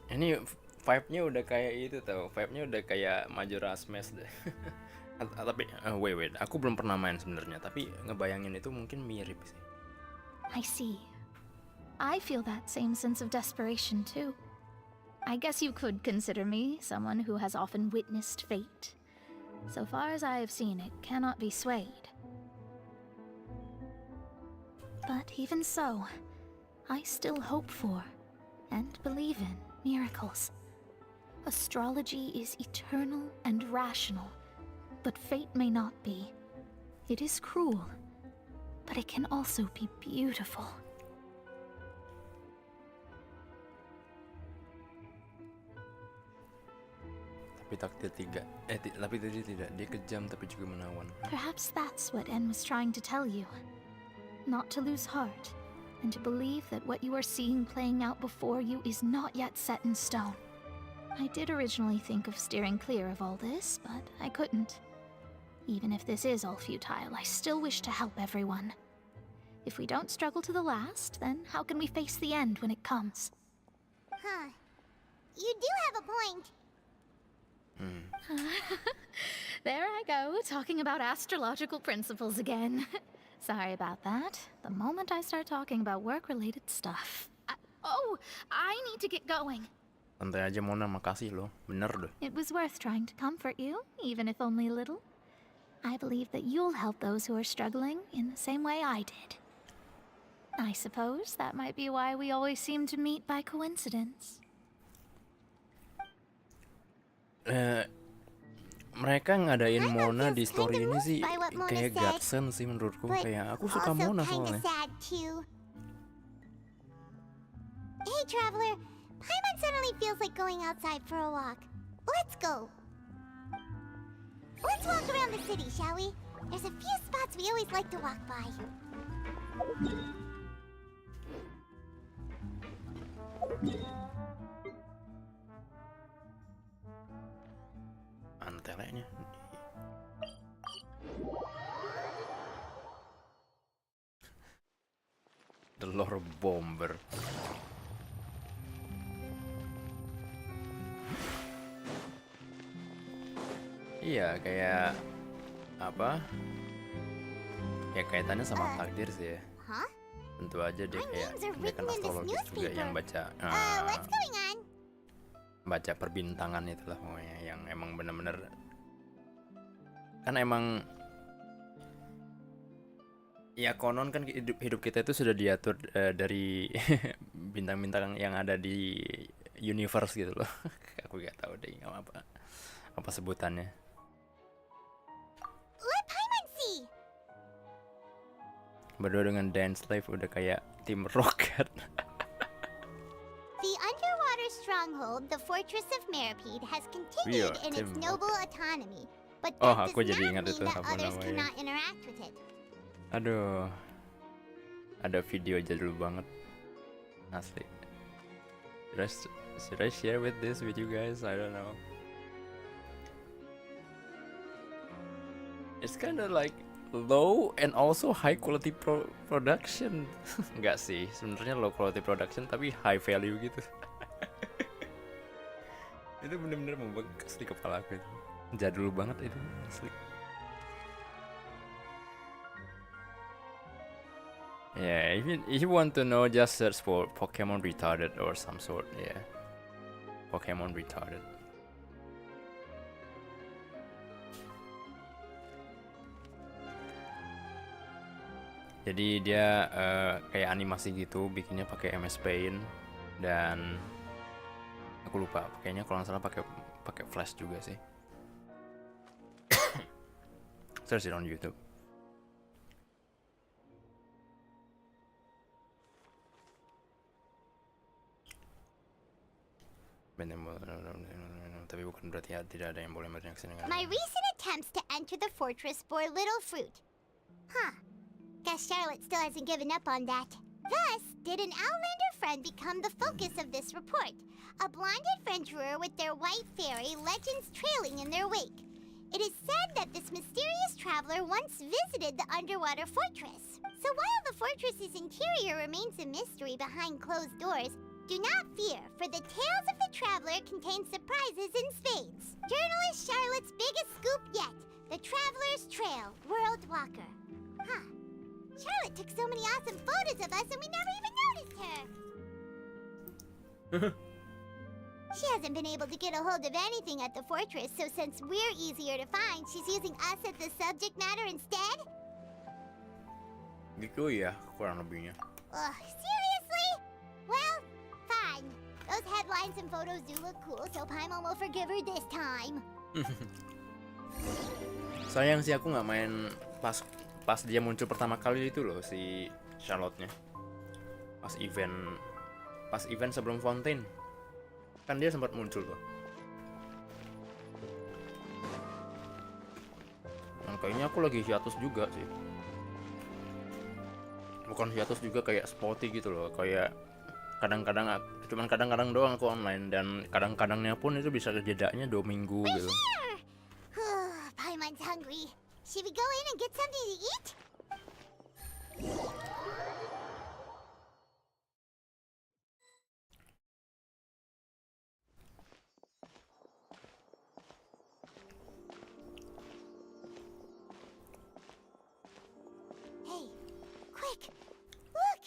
Ini vibe-nya udah kayak itu tau, vibe-nya udah kayak Majora's Mask deh. Tapi wait, aku belum pernah main sebenarnya, tapi ngebayangin itu mungkin mirip sih. I see. I feel that same sense of desperation too. I guess you could consider me someone who has often witnessed fate. So far as I have seen, it cannot be swayed. But even so, I still hope for and believe in miracles. Astrology is eternal and rational, but fate may not be. It is cruel, but it can also be beautiful. Tapi tadi tidak, dia kejam tapi juga menawan. Perhaps that's what N was trying to tell you. Not to lose heart, and to believe that what you are seeing playing out before you is not yet set in stone. I did originally think of steering clear of all this, but I couldn't. Even if this is all futile, I still wish to help everyone. If we don't struggle to the last, then how can we face the end when it comes? Huh. You do have a point. There I go, talking about astrological principles again. Sorry about that. The moment I start talking about work-related stuff. I need to get going. Santai aja Mona, makasih loh. Bener deh. It was worth trying to comfort you, even if only a little. I believe that you'll help those who are struggling in the same way I did. I suppose that might be why we always seem to meet by coincidence. Mereka ngadain Mona di story ini sih kayak godsend sih menurutku. Kayak aku suka Mona soalnya. Hey Traveler, Paimon suddenly feels like going outside for a walk. Let's go. Let's walk around the city, shall we? There's a few spots we always like to walk by. Antelenya. The Lord Bomber. Iya, kayak apa? Ya kaitannya sama takdir sih ya. Tentu aja dia kayak dia kan astrologis juga yang baca baca perbintangan itulah pokoknya, yang emang bener-bener kan emang ya konon kan hidup kita itu sudah diatur dari bintang-bintang yang ada di universe gitu loh. Aku gak tahu deh apa sebutannya. Berdua dengan Dance Life udah kayak tim Rocket. The underwater stronghold, the Fortress of Meripede, has continued in its noble autonomy, but that does not mean that others cannot interact with it. Aduh, ada video jadul banget, asli. Should I share with you guys? I don't know. It's kind of like low and also high quality production. Enggak sih, sebenarnya low quality production tapi high value gitu. Itu bener-bener membekas di kepala aku itu. Jadul banget itu asli. Yeah, if you want to know, just search for Pokemon retarded or some sort. Yeah, Pokemon retarded. Jadi dia kayak animasi gitu, bikinnya pakai MS Paint dan aku lupa, kayaknya kalau nggak salah pakai Flash juga sih. Search it on YouTube. Tapi bukan berarti tidak ada yang boleh berinteraksi dengan. My recent attempts to enter the fortress bore little fruit. Huh. Guess Charlotte still hasn't given up on that. Thus, did an Outlander friend become the focus of this report? A blonde adventurer with their white fairy legends trailing in their wake. It is said that this mysterious traveler once visited the underwater fortress. So while the fortress's interior remains a mystery behind closed doors, do not fear, for the tales of the traveler contain surprises in spades. Journalist Charlotte's biggest scoop yet, the Traveler's Trail, World Walker. Huh. Charlotte took so many awesome photos of us and we never even noticed her. She hasn't been able to get a hold of anything at the fortress, so since we're easier to find, she's using us as the subject matter instead? Gitu ya, kurang lebihnya. Ugh, seriously? Well, fine. Those headlines and photos do look cool, so Paimon will forgive her this time. Sayang sih aku nggak main pas dia muncul pertama kali itu loh, si Charlotte-nya. Pas event sebelum Fontaine. Kan dia sempat muncul tuh. Nah, kayaknya aku lagi hiatus juga sih. Bukan hiatus juga, kayak spotty gitu loh. Kayak kadang-kadang doang aku online, dan kadang-kadangnya pun itu bisa jedanya 2 minggu gitu. Paimon's hungry. Should we go in and get something to eat? Hey, quick! Look!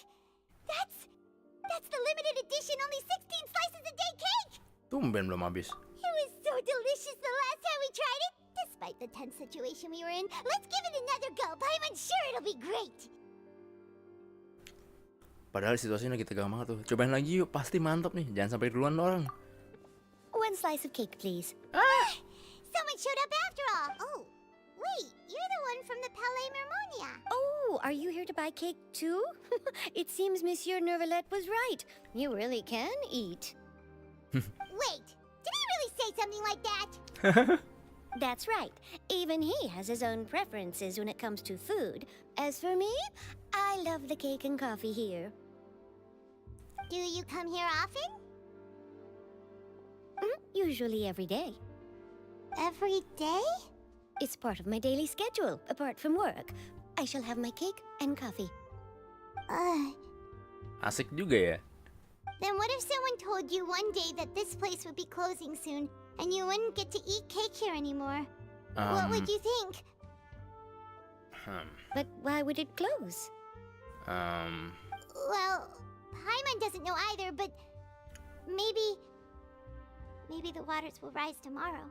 That's the limited edition only 16 slices a day cake! Tumben belum habis. It was so delicious the last time we tried it! Despite the tense situation we were in, let's give it another go. I'm sure it'll be great. Padahal situasinya lagi tegang banget tuh. Cobain lagi yuk, pasti mantap nih. Jangan sampai duluan orang. One slice of cake, please. Someone showed up after all. Oh, wait, you're the one from the Palais Mermonia. Oh, are you here to buy cake too? It seems Monsieur Nervalette was right. You really can eat. Wait, did he really say something like that? That's right. Even he has his own preferences when it comes to food. As for me, I love the cake and coffee here. Do you come here often? Usually every day. Every day? It's part of my daily schedule, apart from work. I shall have my cake and coffee. Asik juga ya. Then what if someone told you one day that this place would be closing soon, and you wouldn't get to eat cake here anymore? What would you think? But why would it close? Well, Paimon doesn't know either, but maybe the waters will rise tomorrow.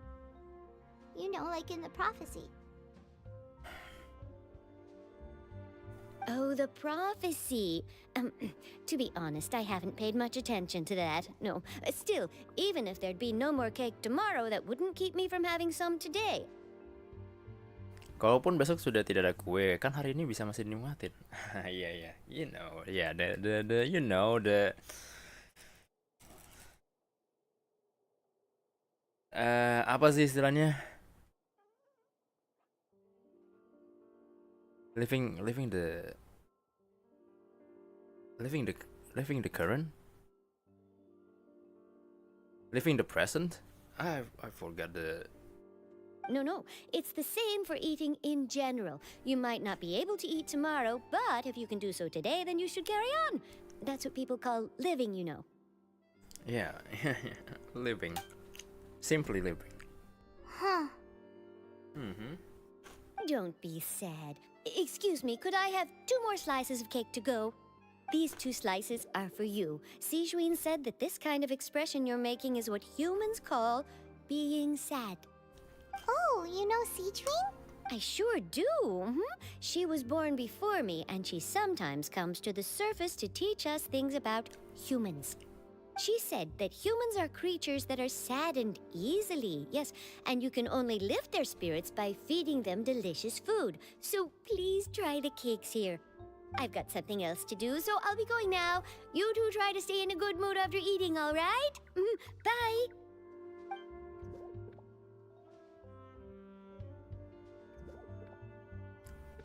You know, like in the prophecy. Oh, the prophecy. To be honest, I haven't paid much attention to that. No, still, even if there'd be no more cake tomorrow, that wouldn't keep me from having some today. Kalaupun besok sudah tidak ada kue, kan hari ini bisa masih dinikmatin. Iya, you know, ya, the apa sih istilahnya? Living the current, living the present. I forgot the. No, it's the same for eating in general. You might not be able to eat tomorrow, but if you can do so today, then you should carry on. That's what people call living, you know. Yeah, living, simply living. Huh. Don't be sad. Excuse me, could I have 2 more slices of cake to go? These 2 slices are for you. Sijuin said that this kind of expression you're making is what humans call being sad. Oh, you know Sijuin? I sure do. She was born before me, and she sometimes comes to the surface to teach us things about humans. She said that humans are creatures that are saddened easily, yes, and you can only lift their spirits by feeding them delicious food. So please try the cakes here. I've got something else to do, so I'll be going now. You two try to stay in a good mood after eating, all right? Bye.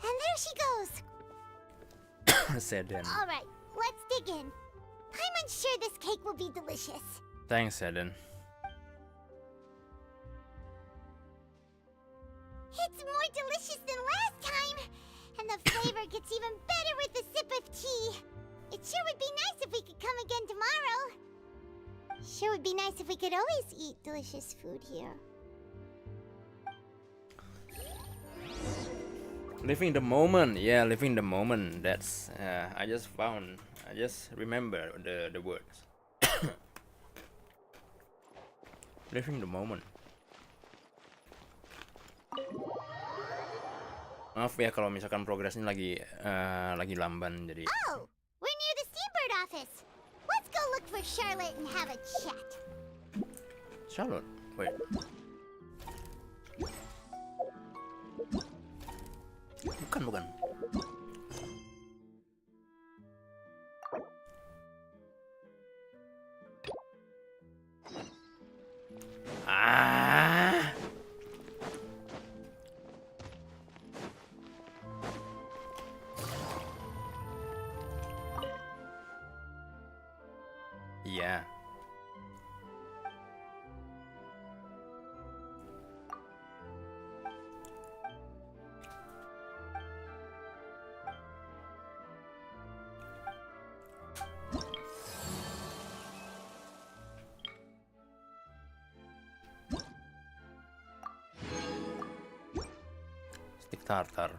And there she goes. Sedan. All right, let's dig in. I'm unsure this cake will be delicious. Thanks, Sedan. It's more delicious than last time, and the flavor gets even better with a sip of tea. It sure would be nice if we could come again tomorrow. Sure would be nice if we could always eat delicious food here. Living the moment, yeah, living the moment. That's I just remember the words. Living the moment. Maaf ya kalau misalkan progresnya lagi lamban jadi. Oh, we're near the Steambird office. Let's go look for Charlotte and have a chat. Charlotte, wait. Bukan. Yeah. Stick tartar.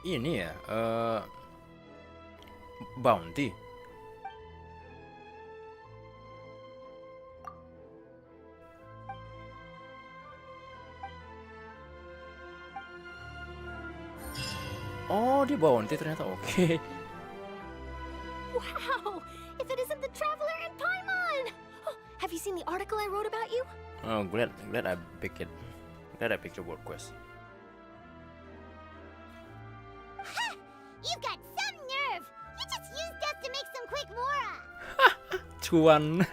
Ini ya, bounty. Oh, dia bounty ternyata. Oke. Wow! If it isn't the Traveler and Paimon! Oh, have you seen the article I wrote about you? Oh, glad I picked it. Glad I picked the world quest. You've got some nerve! You just used us to make some quick mora! Cuan.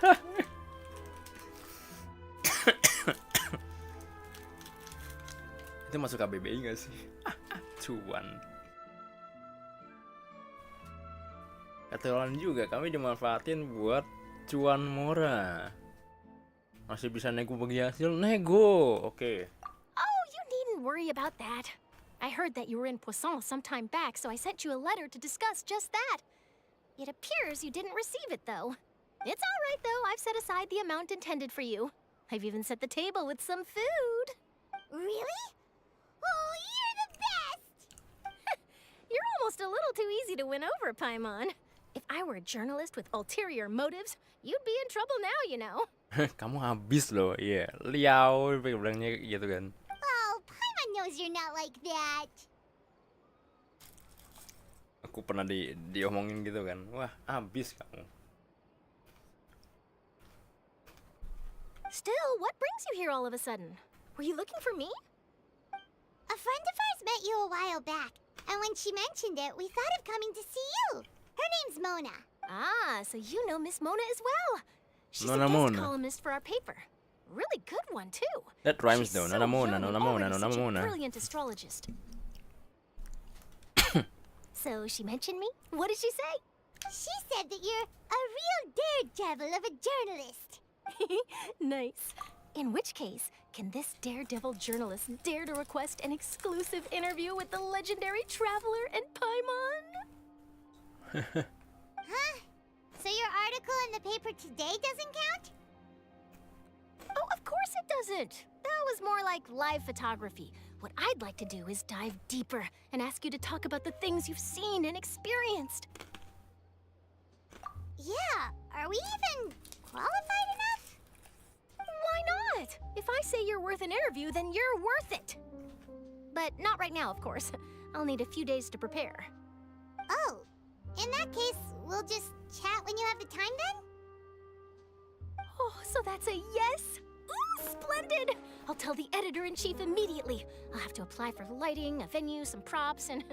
Itu masuk KBBI gak sih? Cuan. Ketelan juga, kami dimanfaatin buat cuan mora. Masih bisa nego bagi hasil, nego. Oke. Oh, you needn't worry about that. I heard that you were in Poisson some time back, so I sent you a letter to discuss just that. It appears you didn't receive it, though. It's all right, though. I've set aside the amount intended for you. I've even set the table with some food. Really? Oh, you're the best! You're almost a little too easy to win over, Paimon. If I were a journalist with ulterior motives, you'd be in trouble now, you know. Kamu habis loh, iya. Liao, bilangnya gitu kan. Oh, Paimon knows you're not like that. Aku pernah diomongin gitu kan. Wah, habis kamu. Still, what brings you here all of a sudden? Were you looking for me? A friend of ours met you a while back, and when she mentioned it, we thought of coming to see you. Her name's Mona. Ah, so you know Miss Mona as well. She's Nona a guest Mona. columnist for our paper. Really good one, too. That rhymes She's though. so Nona Mona, young Nona and Mona, already Nona such a Mona. brilliant astrologist. So she mentioned me? What did she say? She said that you're a real daredevil of a journalist. Nice. In which case, can this daredevil journalist dare to request an exclusive interview with the legendary Traveler and Paimon? Huh? So your article in the paper today doesn't count? Oh, of course it doesn't. That was more like live photography. What I'd like to do is dive deeper and ask you to talk about the things you've seen and experienced. Yeah, are we even qualified enough? Why not? If I say you're worth an interview, then you're worth it. But not right now, of course. I'll need a few days to prepare. Oh, in that case, we'll just chat when you have the time then? Oh, so that's a yes? Ooh, splendid! I'll tell the editor-in-chief immediately. I'll have to apply for lighting, a venue, some props, and...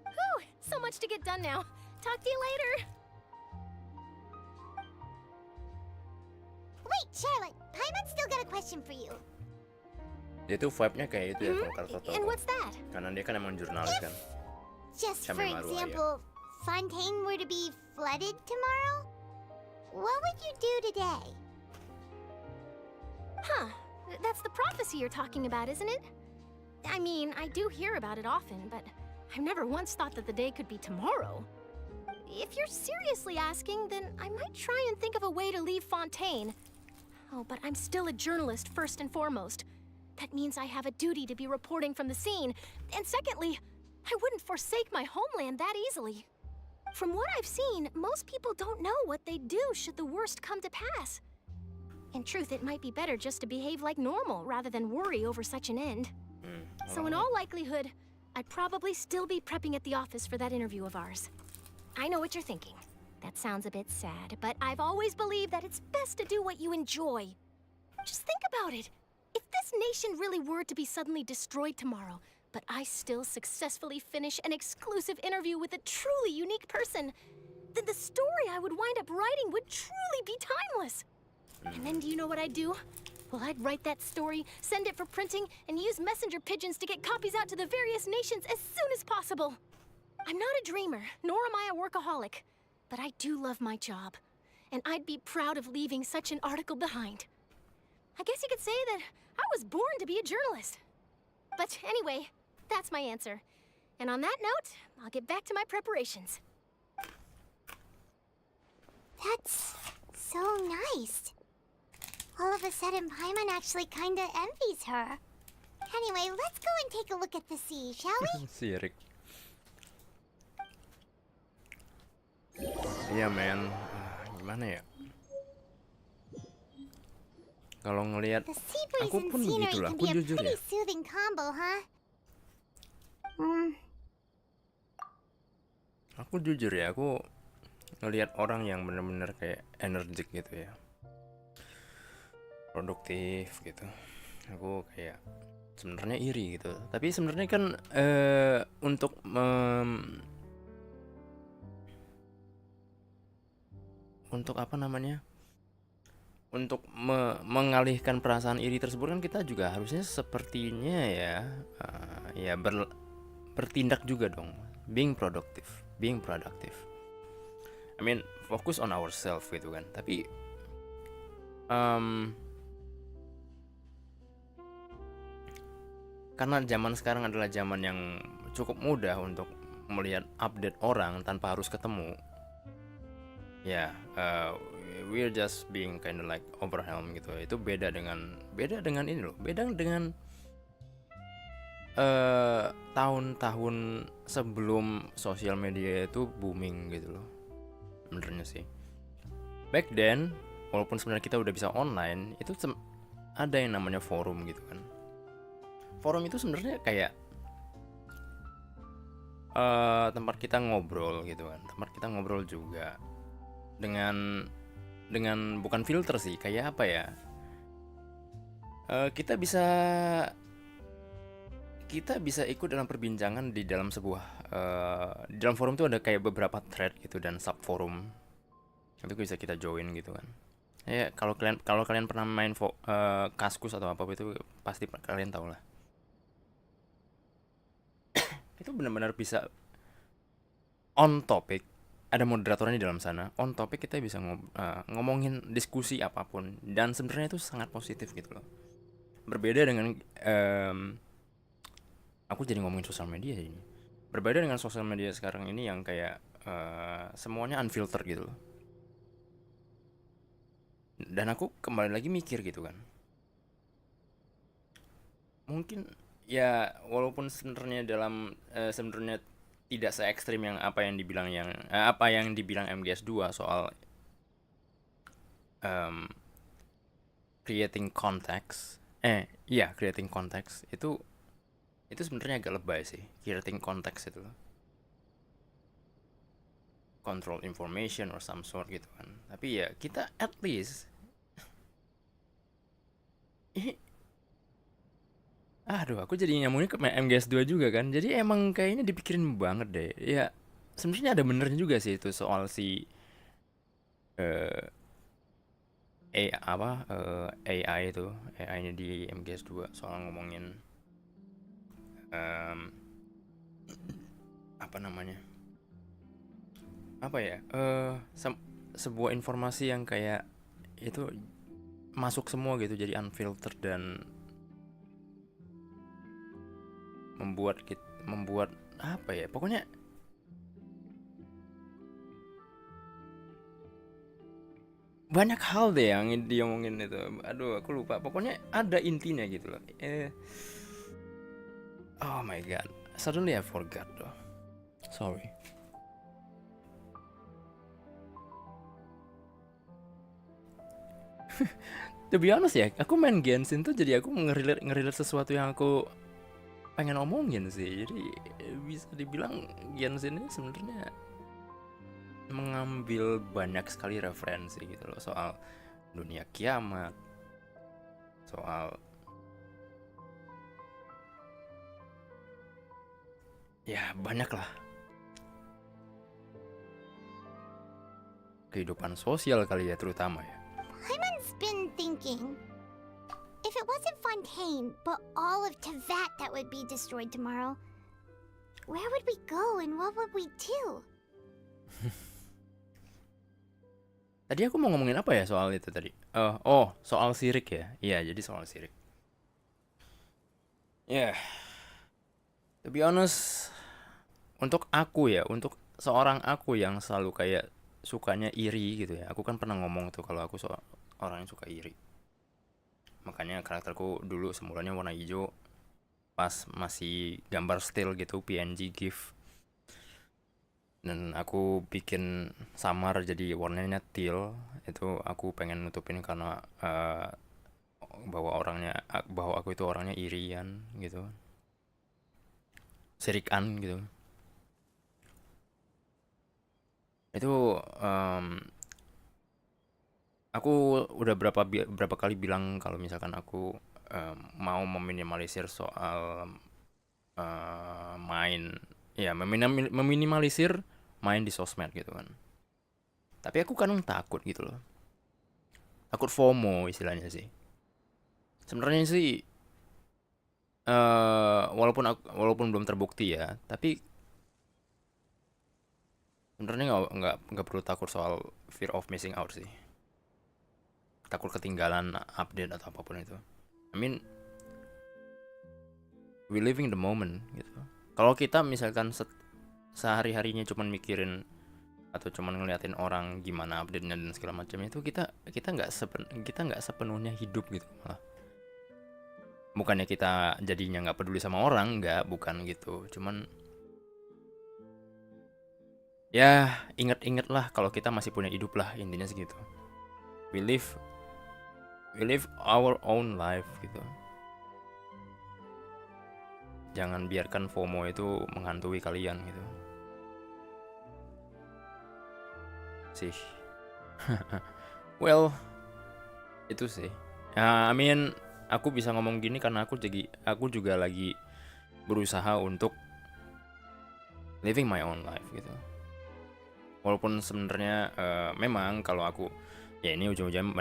Whew, so much to get done now. Talk to you later. Wait, Charlotte, Paimon's still got a question for you. Dia tuh vibe-nya kayak itu ya kalau Kartoto. And what's that? Karena dia kan emang jurnalis kan. Just for Sampai Marua, ya. example, Fontaine were to be flooded tomorrow, what would you do today? Huh, that's the prophecy you're talking about, isn't it? I mean, I do hear about it often, but I've never once thought that the day could be tomorrow. If you're seriously asking, then I might try and think of a way to leave Fontaine. Oh, but I'm still a journalist first and foremost. That means I have a duty to be reporting from the scene. And secondly, I wouldn't forsake my homeland that easily. From what I've seen, most people don't know what they'd do should the worst come to pass. In truth, it might be better just to behave like normal rather than worry over such an end. So in all likelihood, I'd probably still be prepping at the office for that interview of ours. I know what you're thinking. That sounds a bit sad, but I've always believed that it's best to do what you enjoy. Just think about it. If this nation really were to be suddenly destroyed tomorrow, but I still successfully finish an exclusive interview with a truly unique person, then the story I would wind up writing would truly be timeless. And then do you know what I'd do? Well, I'd write that story, send it for printing, and use messenger pigeons to get copies out to the various nations as soon as possible. I'm not a dreamer, nor am I a workaholic, but I do love my job, and I'd be proud of leaving such an article behind. I guess you could say that I was born to be a journalist. But anyway, that's my answer. And on that note, I'll get back to my preparations. That's so nice. All of a sudden, Paimon actually kinda envies her. Anyway, let's go and take a look at the sea, shall we? Sirik. Iya men, gimana ya? Kalau ngelihat, The sea breeze aku and pun scenery begitulah. can Aku be a jujur pretty ya. soothing combo, huh? Aku jujur ya, aku ngelihat orang yang bener-bener kayak energik gitu ya, produktif gitu. Aku kayak sebenarnya iri gitu. Tapi sebenarnya kan untuk untuk apa namanya? Untuk mengalihkan perasaan iri tersebut kan kita juga harusnya sepertinya ya ya bertindak juga dong. Being productive. I mean, focus on ourselves gitu kan. Tapi karena zaman sekarang adalah zaman yang cukup mudah untuk melihat update orang tanpa harus ketemu. Ya, we're just being kind of like overwhelmed gitu. Itu beda dengan ini loh. Beda dengan tahun-tahun sebelum sosial media itu booming gitu loh. Benernya sih. Back then, walaupun sebenarnya kita udah bisa online, itu ada yang namanya forum gitu kan. Forum itu sebenarnya kayak tempat kita ngobrol gitu kan. Tempat kita ngobrol juga dengan bukan filter sih, kayak apa ya? Kita bisa ikut dalam perbincangan di dalam sebuah di dalam forum itu ada kayak beberapa thread gitu dan sub forum. Itu bisa kita join gitu kan. Ya kalau kalian pernah main Kaskus atau apa itu pasti kalian tahu lah. Itu benar-benar bisa on topic. Ada moderatornya di dalam sana. On topic kita bisa ngomongin diskusi apapun dan sebenarnya itu sangat positif gitu loh. Berbeda dengan aku jadi ngomongin sosial media ini. Berbeda dengan sosial media sekarang ini yang kayak semuanya unfiltered gitu loh. Dan aku kembali lagi mikir gitu kan. mungkin ya walaupun sebenarnya sebenarnya tidak se ekstrim yang apa yang dibilang MGS 2 soal creating context creating context itu sebenarnya agak lebay sih. Creating context itu control information or some sort gitu kan. Tapi ya kita at least aku jadi nyambungnya ke MGS 2 juga kan. Jadi emang kayaknya dipikirin banget deh. Ya sebenarnya ada benernya juga sih itu soal si AI itu, AI-nya di MGS 2 soal ngomongin apa namanya? Apa ya? Sebuah informasi yang kayak itu masuk semua gitu, jadi unfiltered dan membuat apa ya? Pokoknya banyak hal deh yang diomongin itu. Aduh, aku lupa. Pokoknya ada intinya gitu loh. Oh my god. Suddenly I forgot though. Sorry. To be honest ya, aku main Genshin tuh jadi aku ngerilet sesuatu yang aku pengen omongin sih. Jadi bisa dibilang Genshin ini sebenarnya mengambil banyak sekali referensi gitu loh soal dunia kiamat, soal ya banyak lah kehidupan sosial kali ya terutama ya. Paimon's been thinking, if it wasn't Fontaine, but all of Tevat that would be destroyed tomorrow, where would we go and what would we do? Tadi aku mau ngomongin apa ya soal itu tadi? Soal sirik ya. Iya, jadi soal sirik. Ya, to be honest, untuk seorang aku yang selalu kayak sukanya iri gitu ya. Aku kan pernah ngomong tuh kalau aku orang yang suka iri. Makanya karakterku dulu semulanya warna hijau pas masih gambar still gitu, PNG GIF. Dan aku bikin samar jadi warnanya teal. Itu aku pengen nutupin karena bahwa aku itu orangnya irian gitu, sirikan gitu. Itu aku udah berapa kali bilang kalau misalkan aku mau meminimalisir soal meminimalisir main di sosmed gitu kan. Tapi aku kadang takut gitu loh. Takut FOMO istilahnya sih. Sebenarnya sih walaupun belum terbukti ya, tapi sebenarnya nggak perlu takut soal fear of missing out sih. Takut ketinggalan update atau apapun itu. I mean, we living the moment gitu. Kalau kita misalkan sehari-harinya cuman mikirin atau cuman ngeliatin orang gimana update-nya dan segala macam itu, kita nggak sepenuhnya hidup gitu malah. Bukannya kita jadinya nggak peduli sama orang, bukan gitu. Cuman ya inget-inget lah kalau kita masih punya hidup lah, intinya segitu. We live our own life gitu. Jangan biarkan FOMO itu menghantui kalian gitu. Sih. Well, itu sih. I mean, aku bisa ngomong gini karena aku juga lagi berusaha untuk living my own life gitu. Walaupun sebenarnya memang kalau aku ya ini ujung-ujungnya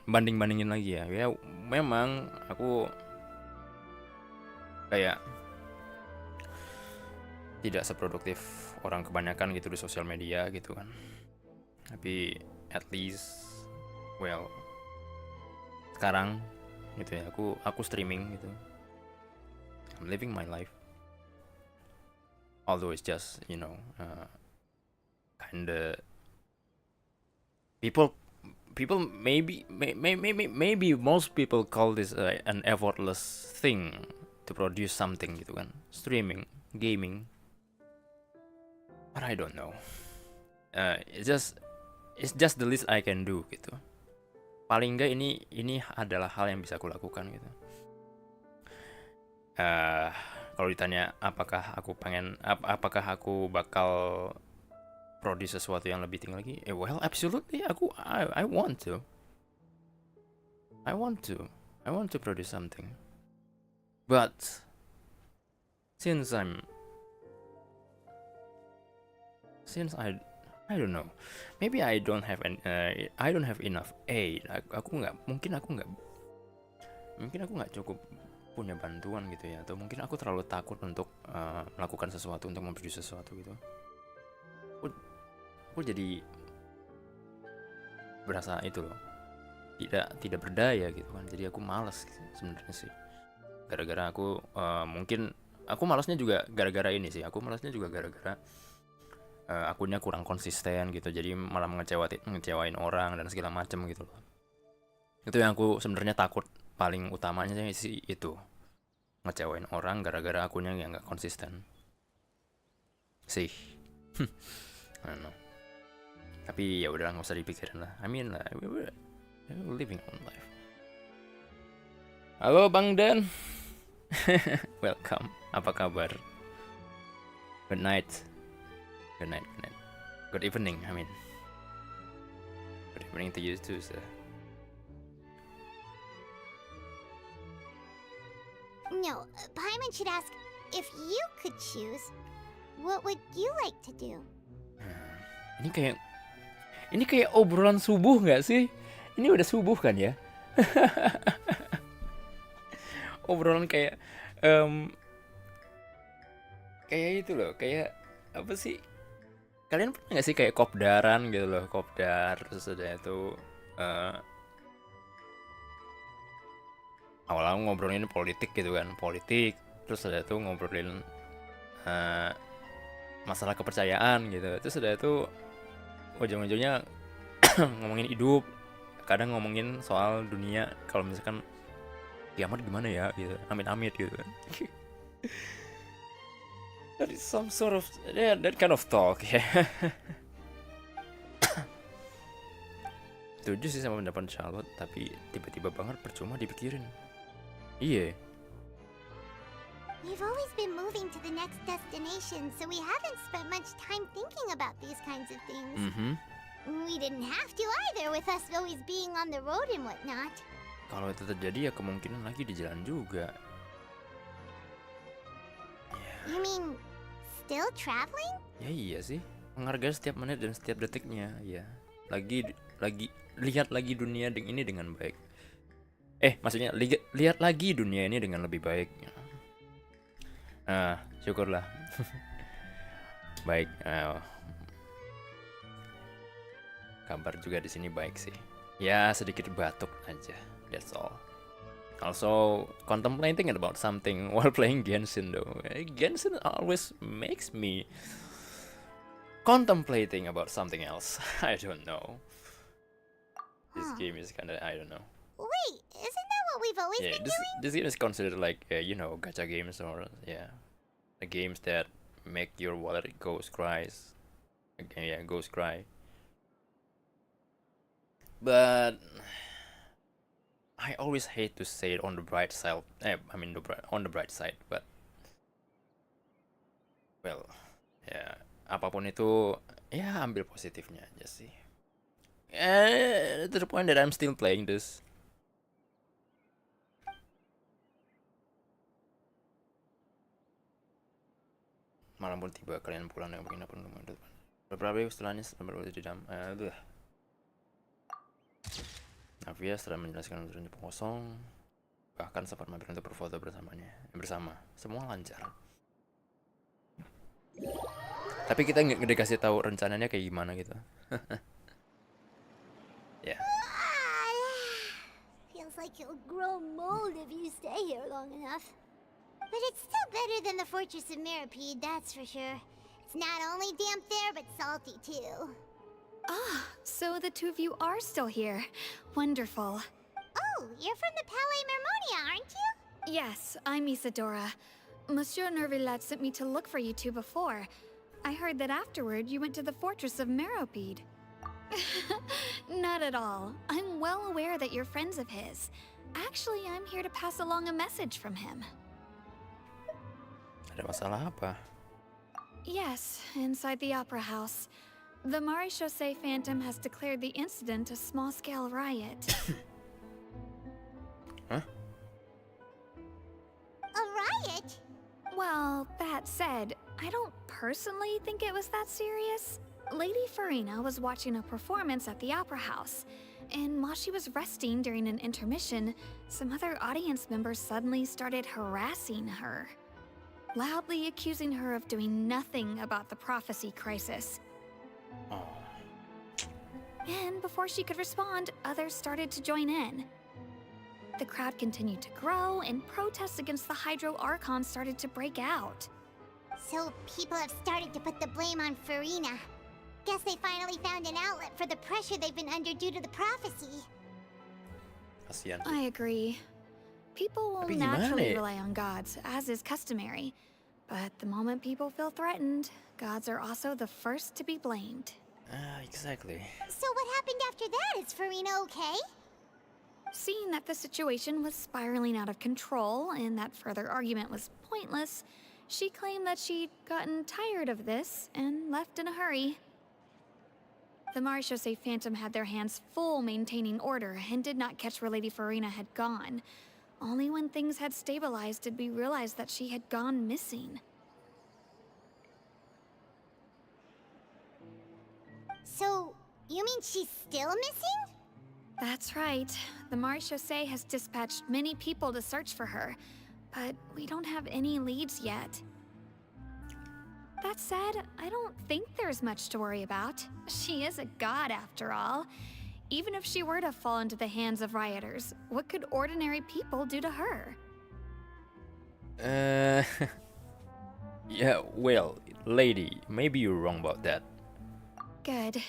bandingin lagi ya. Ya memang aku kayak tidak seproduktif orang kebanyakan gitu di sosial media gitu kan. Tapi at least sekarang gitu ya aku streaming gitu. I'm living my life. Although it's just kinda people maybe most people call this an effortless thing to produce something gitu kan, streaming, gaming. But I don't know. It's just the least I can do gitu. Paling enggak ini adalah hal yang bisa aku lakukan gitu. Kalau ditanya apakah aku bakal produce sesuatu yang lebih tinggi lagi, well absolutely I want to produce something, but since I don't know, maybe I don't have enough aid. Mungkin aku nggak cukup punya bantuan gitu ya, atau mungkin aku terlalu takut untuk melakukan sesuatu, untuk memproduce sesuatu gitu. Aku jadi berasa itu loh, tidak berdaya gitu kan. Jadi aku malas sebenarnya sih, gara-gara aku mungkin aku malasnya juga gara-gara ini sih. Aku malasnya juga gara-gara akunnya kurang konsisten gitu, jadi malah ngecewain orang dan segala macem gitu loh. Itu yang aku sebenarnya takut paling utamanya sih, itu ngecewain orang gara-gara akunnya yang nggak konsisten sih. I don't know. Tapi ya udah, nggak usah dipikirin lah. I mean we're living our life. Halo Bang Dan. Welcome. Apa kabar? Good night. Good night. Good evening. I mean, good evening to you too, sir. No, Paimon should ask, if you could choose, what would you like to do? Ini kayak obrolan subuh nggak sih? Ini udah subuh kan ya? Obrolan kayak kayak itu loh, kayak apa sih? Kalian pernah nggak sih kayak kopdaran gitu loh, kopdar, terus ada itu awal-awal ngobrolin politik gitu kan, politik, terus ada itu ngobrolin masalah kepercayaan gitu, terus ada itu ujung-ujungnya ngomongin hidup, kadang ngomongin soal dunia, kalau misalkan kiamat gimana ya gitu, amit-amit gitu. That is some sort of that kind of talk ya. Setuju sih sama pendapat Charlotte, tapi tiba-tiba banget percuma dipikirin. Iya. We've always been moving to the next destination, so we haven't spent much time thinking about these kinds of things. We didn't have to either, with us always being on the road and whatnot. Kalau itu terjadi ya kemungkinan lagi di jalan juga. You mean still traveling? Ya iya sih, menghargai setiap menit dan setiap detiknya. Ya, lagi lihat lagi dunia ini dengan baik. Maksudnya lihat lagi dunia ini dengan lebih baik. Syukurlah. Baik. Kabar juga di sini baik sih. Ya sedikit batuk aja. That's all. Also contemplating about something while playing Genshin though. Genshin always makes me contemplating about something else. I don't know. This game is kinda, I don't know. Wait, isn't that what we've always been doing? This game is considered like gacha games, or the games that make your wallet goes cries. Goes cry. But I always hate to say it on the bright side. On the bright side, but well, ya apapun itu, ya ambil positifnya aja sih. To the point that I'm still playing this. Malam pun tiba, kalian pulang dengan penginapan rumah depan. Beberapa hari setelahnya berada di dalam. Navia setelah menjelaskan untuk Jepang kosong, bahkan sempat mampir untuk berfoto bersama. Semua lancar. Tapi kita nggak dikasih tahu rencananya kayak gimana gitu. Ya. Feels like you'll grow mold if you stay here long enough. But it's still better than the Fortress of Mirapede, that's for sure. It's not only damp there, but salty too. Ah, so the two of you are still here. Wonderful. Oh, you're from the Palais Mermonia, aren't you? Yes, I'm Isadora. Monsieur Nervillet sent me to look for you two before. I heard that afterward you went to the fortress of Meropide. Not at all. I'm well aware that you're friends of his. Actually, I'm here to pass along a message from him. Ada masalah apa? Yes, inside the Opera House. The Maréchaussée Phantom has declared the incident a small-scale riot. Huh? A riot? Well, that said, I don't personally think it was that serious. Lady Farina was watching a performance at the Opera House, and while she was resting during an intermission, some other audience members suddenly started harassing her, loudly accusing her of doing nothing about the prophecy crisis. Oh. And before she could respond, others started to join in. The crowd continued to grow, and protests against the Hydro Archon started to break out. So people have started to put the blame on Farina. Guess they finally found an outlet for the pressure they've been under due to the prophecy. Kasian. I agree. People will Tapi gimana naturally ya? rely on gods, as is customary. But the moment people feel threatened, gods are also the first to be blamed. Exactly. So what happened after that? Is Farina okay? Seeing that the situation was spiraling out of control and that further argument was pointless, she claimed that she'd gotten tired of this and left in a hurry. The Maréchaussée Phantom had their hands full maintaining order and did not catch where Lady Farina had gone. Only when things had stabilized did we realize that she had gone missing. So, you mean she's still missing? That's right. The Maréchaussée has dispatched many people to search for her, but we don't have any leads yet. That said, I don't think there's much to worry about. She is a god after all. Even if she were to fall into the hands of rioters, what could ordinary people do to her? Yeah, well, lady, maybe you're wrong about that. Good.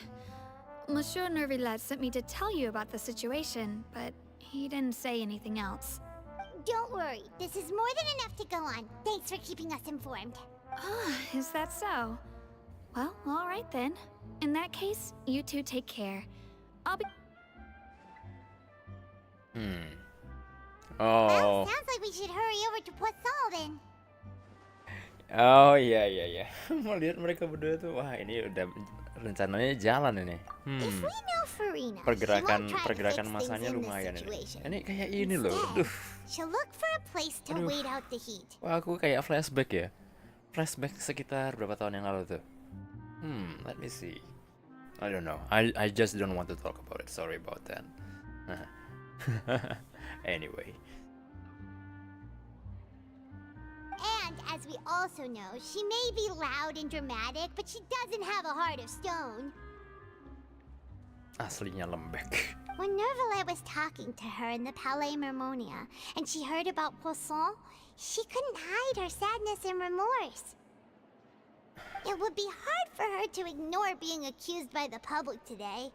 Monsieur Nervillet sent me to tell you about the situation, but he didn't say anything else. Don't worry, this is more than enough to go on. Thanks for keeping us informed. Ah, is that so? Well, all right then. In that case, you two take care. I'll be... Oh. Well, sounds like we should hurry over to Poisson then. Oh iya. Melihat mereka berdua tuh, wah ini udah rencananya jalan ini. If we know Farina, Pergerakan she won't try to fix masanya things in this lumayan ini. situation. Ini kayak ini loh. Aduh. She'll look for a place to wait out the heat. Wah, aku kayak flashback ya. Flashback sekitar berapa tahun yang lalu tuh. Let me see. I don't know. I just don't want to talk about it. Sorry about that. Anyway. And as we also know, she may be loud and dramatic, but she doesn't have a heart of stone. Aslinya lembek. When Nervillet was talking to her in the Palais Mermonia, and she heard about Poisson, she couldn't hide her sadness and remorse. It would be hard for her to ignore being accused by the public today.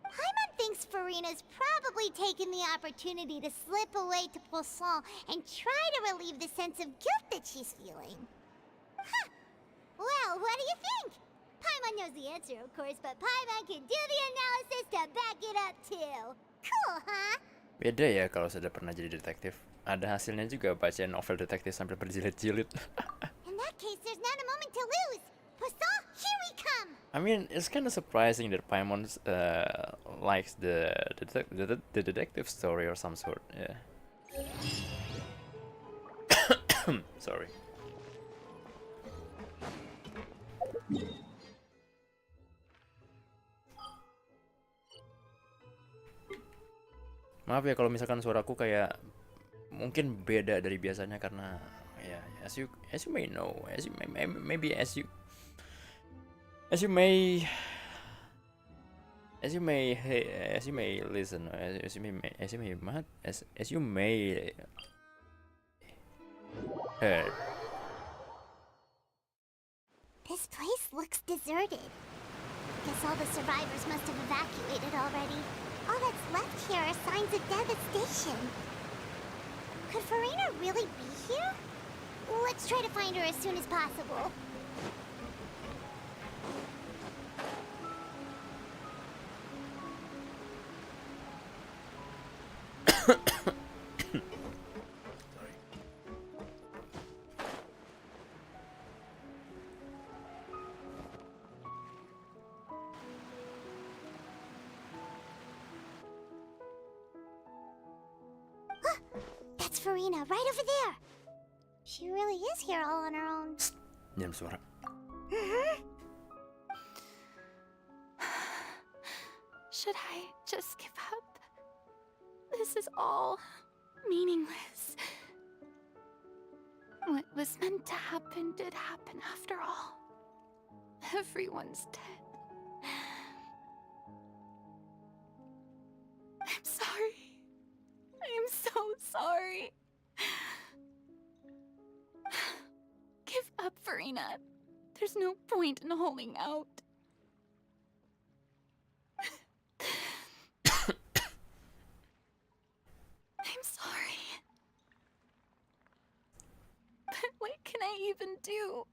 Paimon thinks Farina's probably taken the opportunity to slip away to Poisson and try to relieve the sense of guilt that she's feeling. Huh. Well, what do you think? Paimon knows the answer, of course, but Paimon can do the analysis to back it up too. Cool, huh? Beda ya kalau sudah pernah jadi detektif. Ada hasilnya juga baca novel detektif sampai berjilid-jilid. In that case, there's not a moment to lose. Poisson, here we come! I mean, it's kind of surprising that Paimon likes the detective story or some sort. Yeah. Sorry. Maaf ya kalau misalkan suaraku kayak mungkin beda dari biasanya karena ya as you may know, as you may listen, as you may heard. This place looks deserted. Guess guess all the survivors must have evacuated already. All that's left here are signs of devastation. Could Farina really be here? Let's try to find her as soon as possible. That's Farina, right over there. She really is here all on her own. Jangan suara. Should I just give up? This is all meaningless. What was meant to happen did happen after all. Everyone's dead. I'm sorry. I'm so sorry. Give up, Farina. There's no point in holding out. I'm sorry. But what can I even do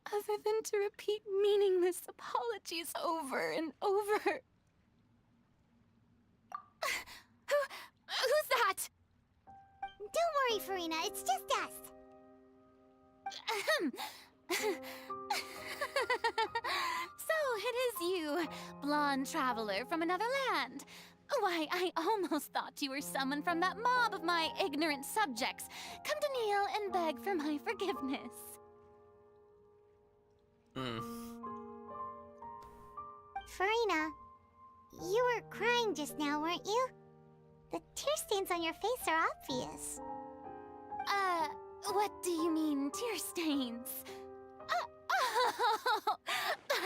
other than to repeat meaningless apologies over and over? Who's that? Don't worry, Farina, it's just us. So it is you, blonde traveler from another land. Why, I almost thought you were someone from that mob of my ignorant subjects, come to kneel and beg for my forgiveness. Farina, you were crying just now, weren't you? The tear stains on your face are obvious. What do you mean, tear stains? Oh,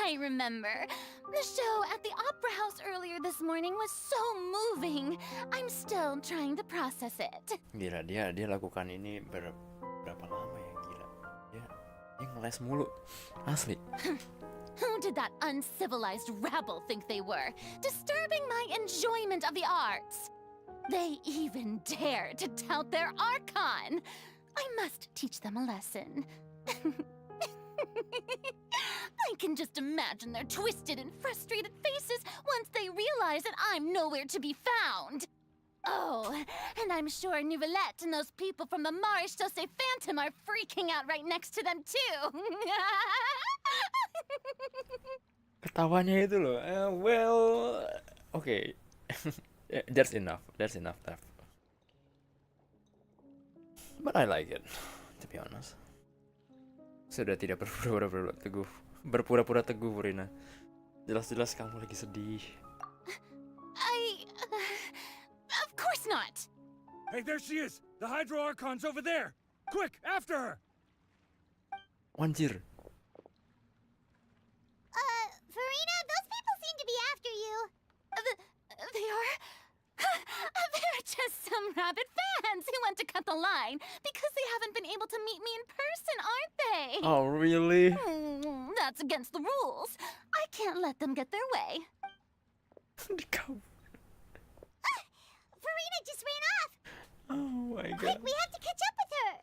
I remember. The show at the Opera House earlier this morning was so moving. I'm still trying to process it. Gila, dia lakukan ini berapa lama ya, gila. Dia ngeles mulu. Asli. Who did that uncivilized rabble think they were, disturbing my enjoyment of the arts? They even dare to tout their Archon. I must teach them a lesson. I can just imagine their twisted and frustrated faces once they realize that I'm nowhere to be found. Oh, and I'm sure Nouvellette and those people from the Marche Chaussee Phantom are freaking out right next to them too. Ketawanya itu loh. Well, okay. That's enough. Stuff. But I like it, to be honest. Sudah tidak berpura-pura teguh, Farina. Jelas-jelas kamu lagi sedih. Of course not. Hey, there she is! The Hydro Archon's over there! Quick, after her! Anjir. Farina, those people seem to be after you. They are? They're just some rabid fans who want to cut the line because they haven't been able to meet me in person, aren't they? Oh, really? That's against the rules. I can't let them get their way. Farina just ran off. Oh my god. Quick, we have to catch up with her.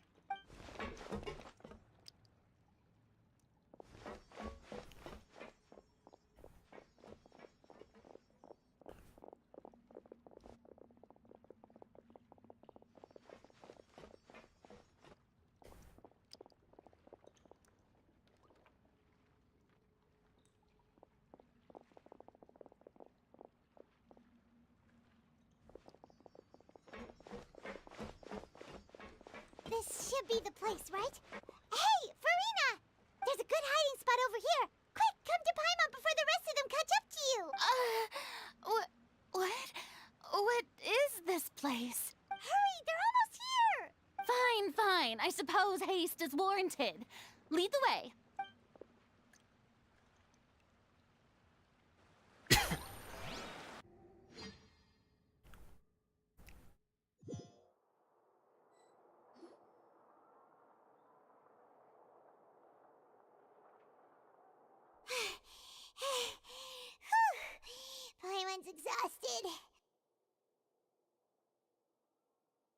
This should be the place, right? Hey, Farina! There's a good hiding spot over here. Quick, come to Paimon before the rest of them catch up to you. What? What is this place? Hurry, they're almost here. Fine. I suppose haste is warranted. Lead the way. exhausted.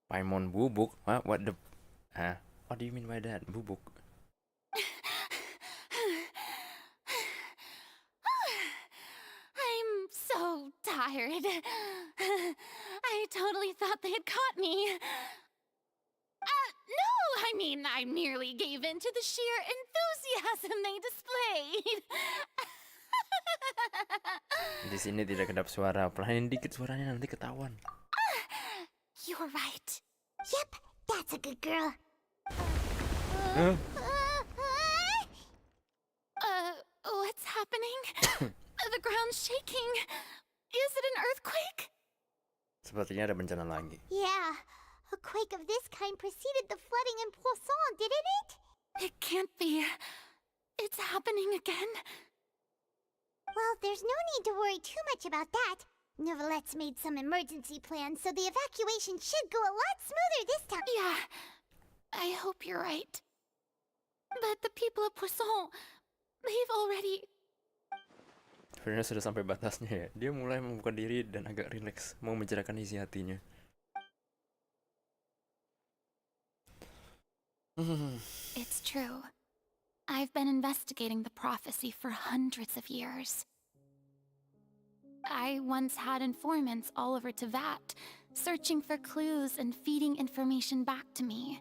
Paimon bubuk? What the? What do you mean by that? Bubuk? I'm so tired. I totally thought they had caught me. No, I mean, I merely gave in to the sheer enthusiasm they displayed. Di sini tidak kedap suara, pelanin dikit suaranya nanti ketahuan. You're right. Yep, that's a good girl. What's happening? The ground's shaking. Is it an earthquake? Sepertinya ada bencana lagi. Yeah, a quake of this kind preceded the flooding in Poisson, didn't it? It can't be. It's happening again. Well, there's no need to worry too much about that. Neverlette's made some emergency plans, so the evacuation should go a lot smoother this time. Yeah, I hope you're right. But the people of Poisson, they've already... Sebenarnya sudah sampai batasnya ya. Dia mulai membuka diri dan agak rileks, mau mencerahkan isi hatinya. It's true. I've been investigating the prophecy for hundreds of years. I once had informants all over Tevat, searching for clues and feeding information back to me.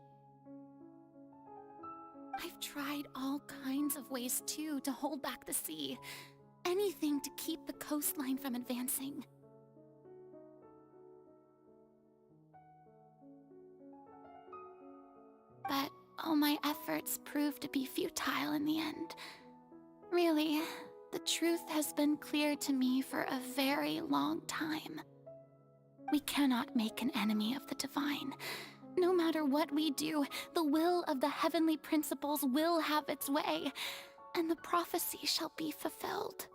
I've tried all kinds of ways too to hold back the sea. Anything to keep the coastline from advancing. But all my efforts proved to be futile in the end. Really, the truth has been clear to me for a very long time. We cannot make an enemy of the divine. No matter what we do, the will of the heavenly principles will have its way, and the prophecy shall be fulfilled.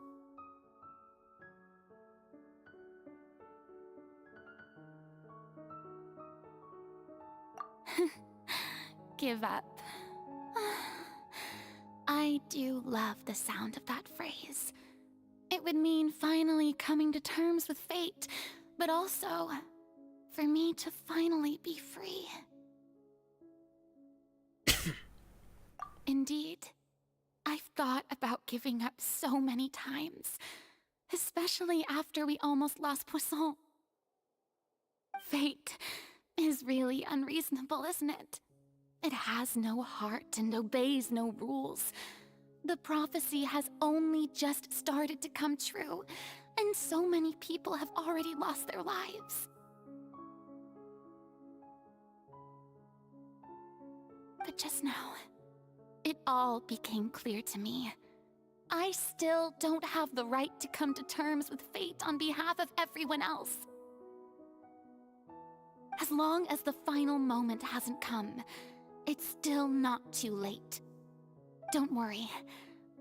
Give up. I do love the sound of that phrase. It would mean finally coming to terms with fate, but also for me to finally be free. Indeed, I've thought about giving up so many times, especially after we almost lost Poisson. Fate is really unreasonable, isn't it? It has no heart and obeys no rules. The prophecy has only just started to come true, and so many people have already lost their lives. But just now, it all became clear to me. I still don't have the right to come to terms with fate on behalf of everyone else. As long as the final moment hasn't come, it's still not too late. Don't worry.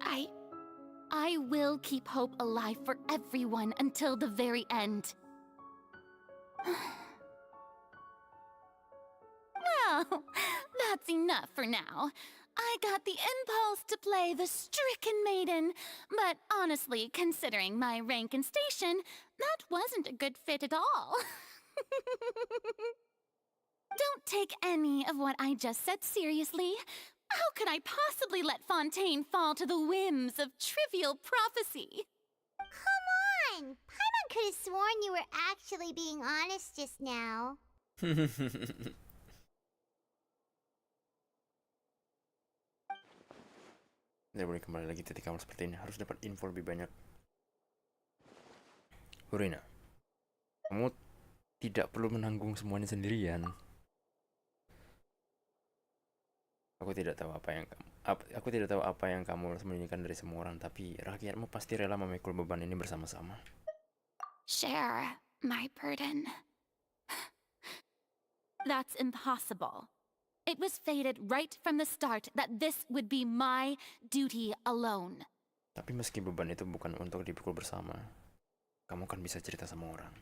I will keep hope alive for everyone until the very end. Well, that's enough for now. I got the impulse to play the stricken maiden, but honestly, considering my rank and station, that wasn't a good fit at all. Don't take any of what I just said seriously. How could I possibly let Fontaine fall to the whims of trivial prophecy? Come on! Paimon could have sworn you were actually being honest just now. Tidak boleh kembali lagi titik awal seperti ini. Harus dapat info lebih banyak. Hurina, kamu tidak perlu menanggung semuanya sendirian. Aku tidak tahu apa yang kamu sembunyikan dari semua orang, tapi rakyatmu pasti rela memikul beban ini bersama-sama. Share my burden. That's impossible. It was fated right from the start that this would be my duty alone. Tapi meski beban itu bukan untuk dipikul bersama, kamu kan bisa cerita sama orang.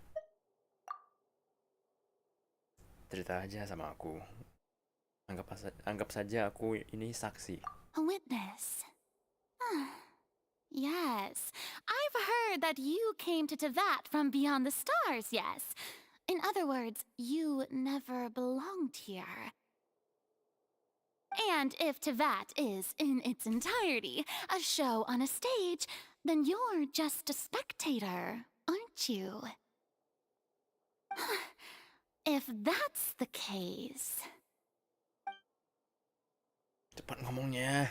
Cerita aja sama aku. Anggap saja aku ini saksi. A witness. Yes, I've heard that you came to Tevat from beyond the stars, yes. In other words, you never belonged here. And if Tevat is, in its entirety, a show on a stage, then you're just a spectator, aren't you? If that's the case... Cepat ngomongnya.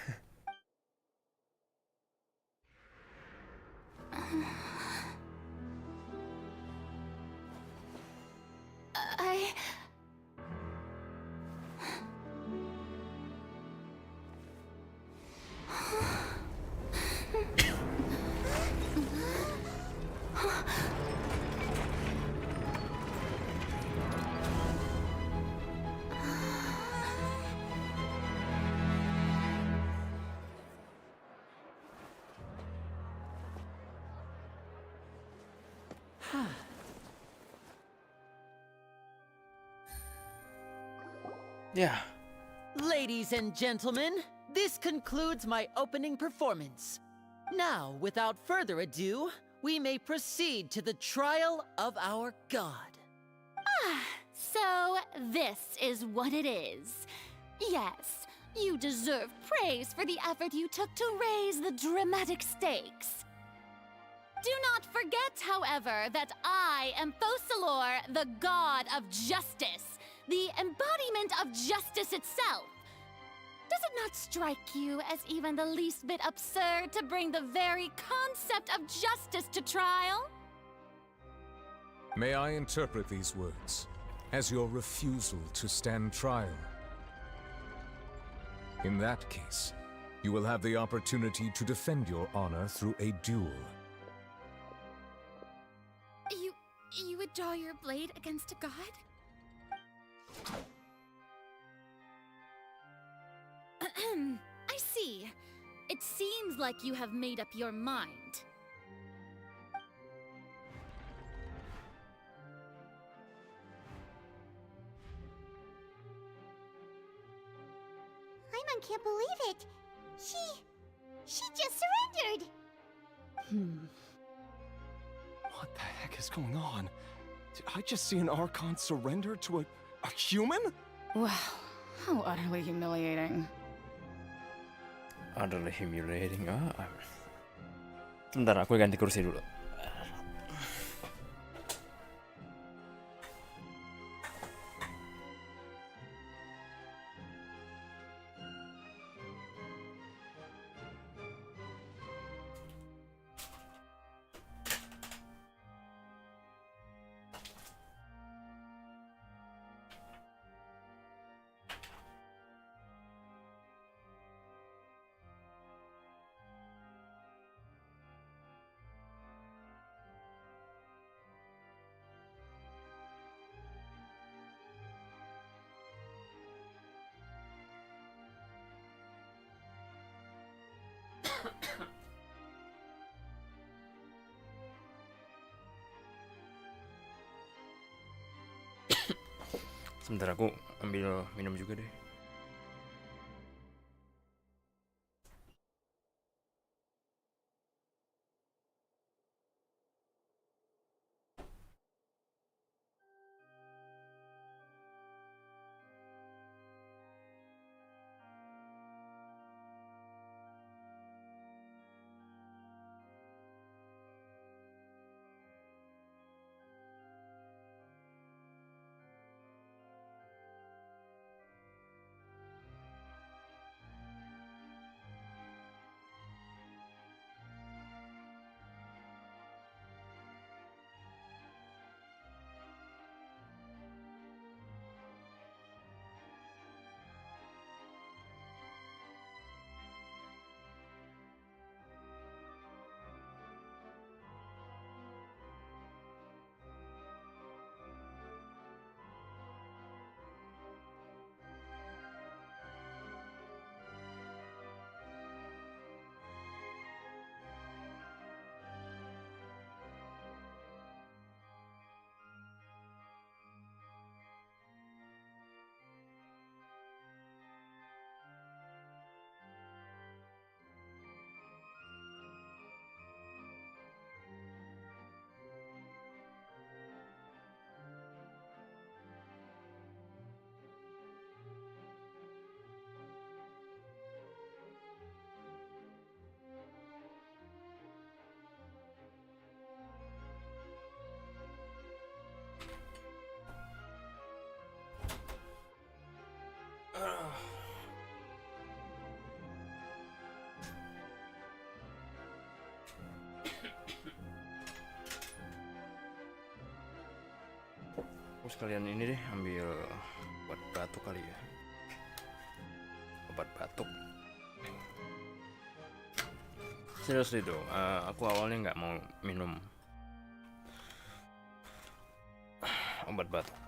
Yeah. Ladies and gentlemen, this concludes my opening performance. Now, without further ado, we may proceed to the trial of our god. So this is what it is. Yes, you deserve praise for the effort you took to raise the dramatic stakes. Do not forget, however, that I am Fosalor, the god of justice, the embodiment of justice itself. Does it not strike you as even the least bit absurd to bring the very concept of justice to trial? May I interpret these words as your refusal to stand trial? In that case, you will have the opportunity to defend your honor through a duel. You would draw your blade against a god? I see. It seems like you have made up your mind. Paimon can't believe it. She just surrendered. What the heck is going on? Did I just see an Archon surrender to a human? Wow, how utterly humiliating. Utterly humiliating. Bentar, aku ganti kursi dulu. Sebentar, aku ambil minum juga deh. Aku sekalian ini deh ambil obat batuk kali ya. Obat batuk. Seriously dong, aku awalnya nggak mau minum obat batuk.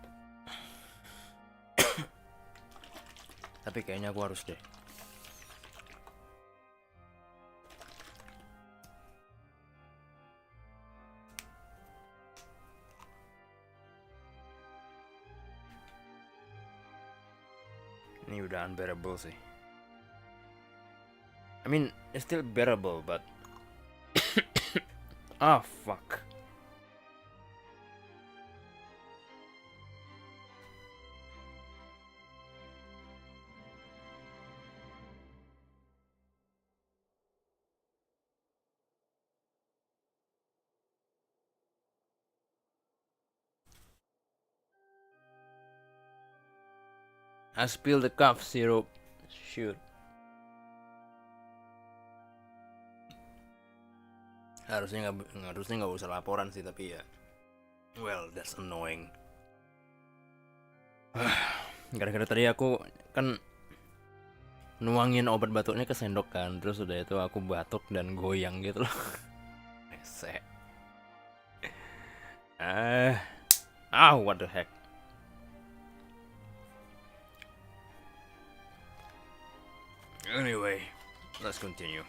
Tapi kayaknya aku harus deh. Ini udah unbearable sih. I mean, it's still bearable, but ah, fuck. I spilled the cough syrup. Shoot. Harusnya nggak usah laporan sih, tapi ya, well, that's annoying. Gara-gara tadi aku kan nuangin obat batuknya ke sendok kan, terus udah itu aku batuk dan goyang gitu loh. Resek. What the heck. Anyway, let's continue.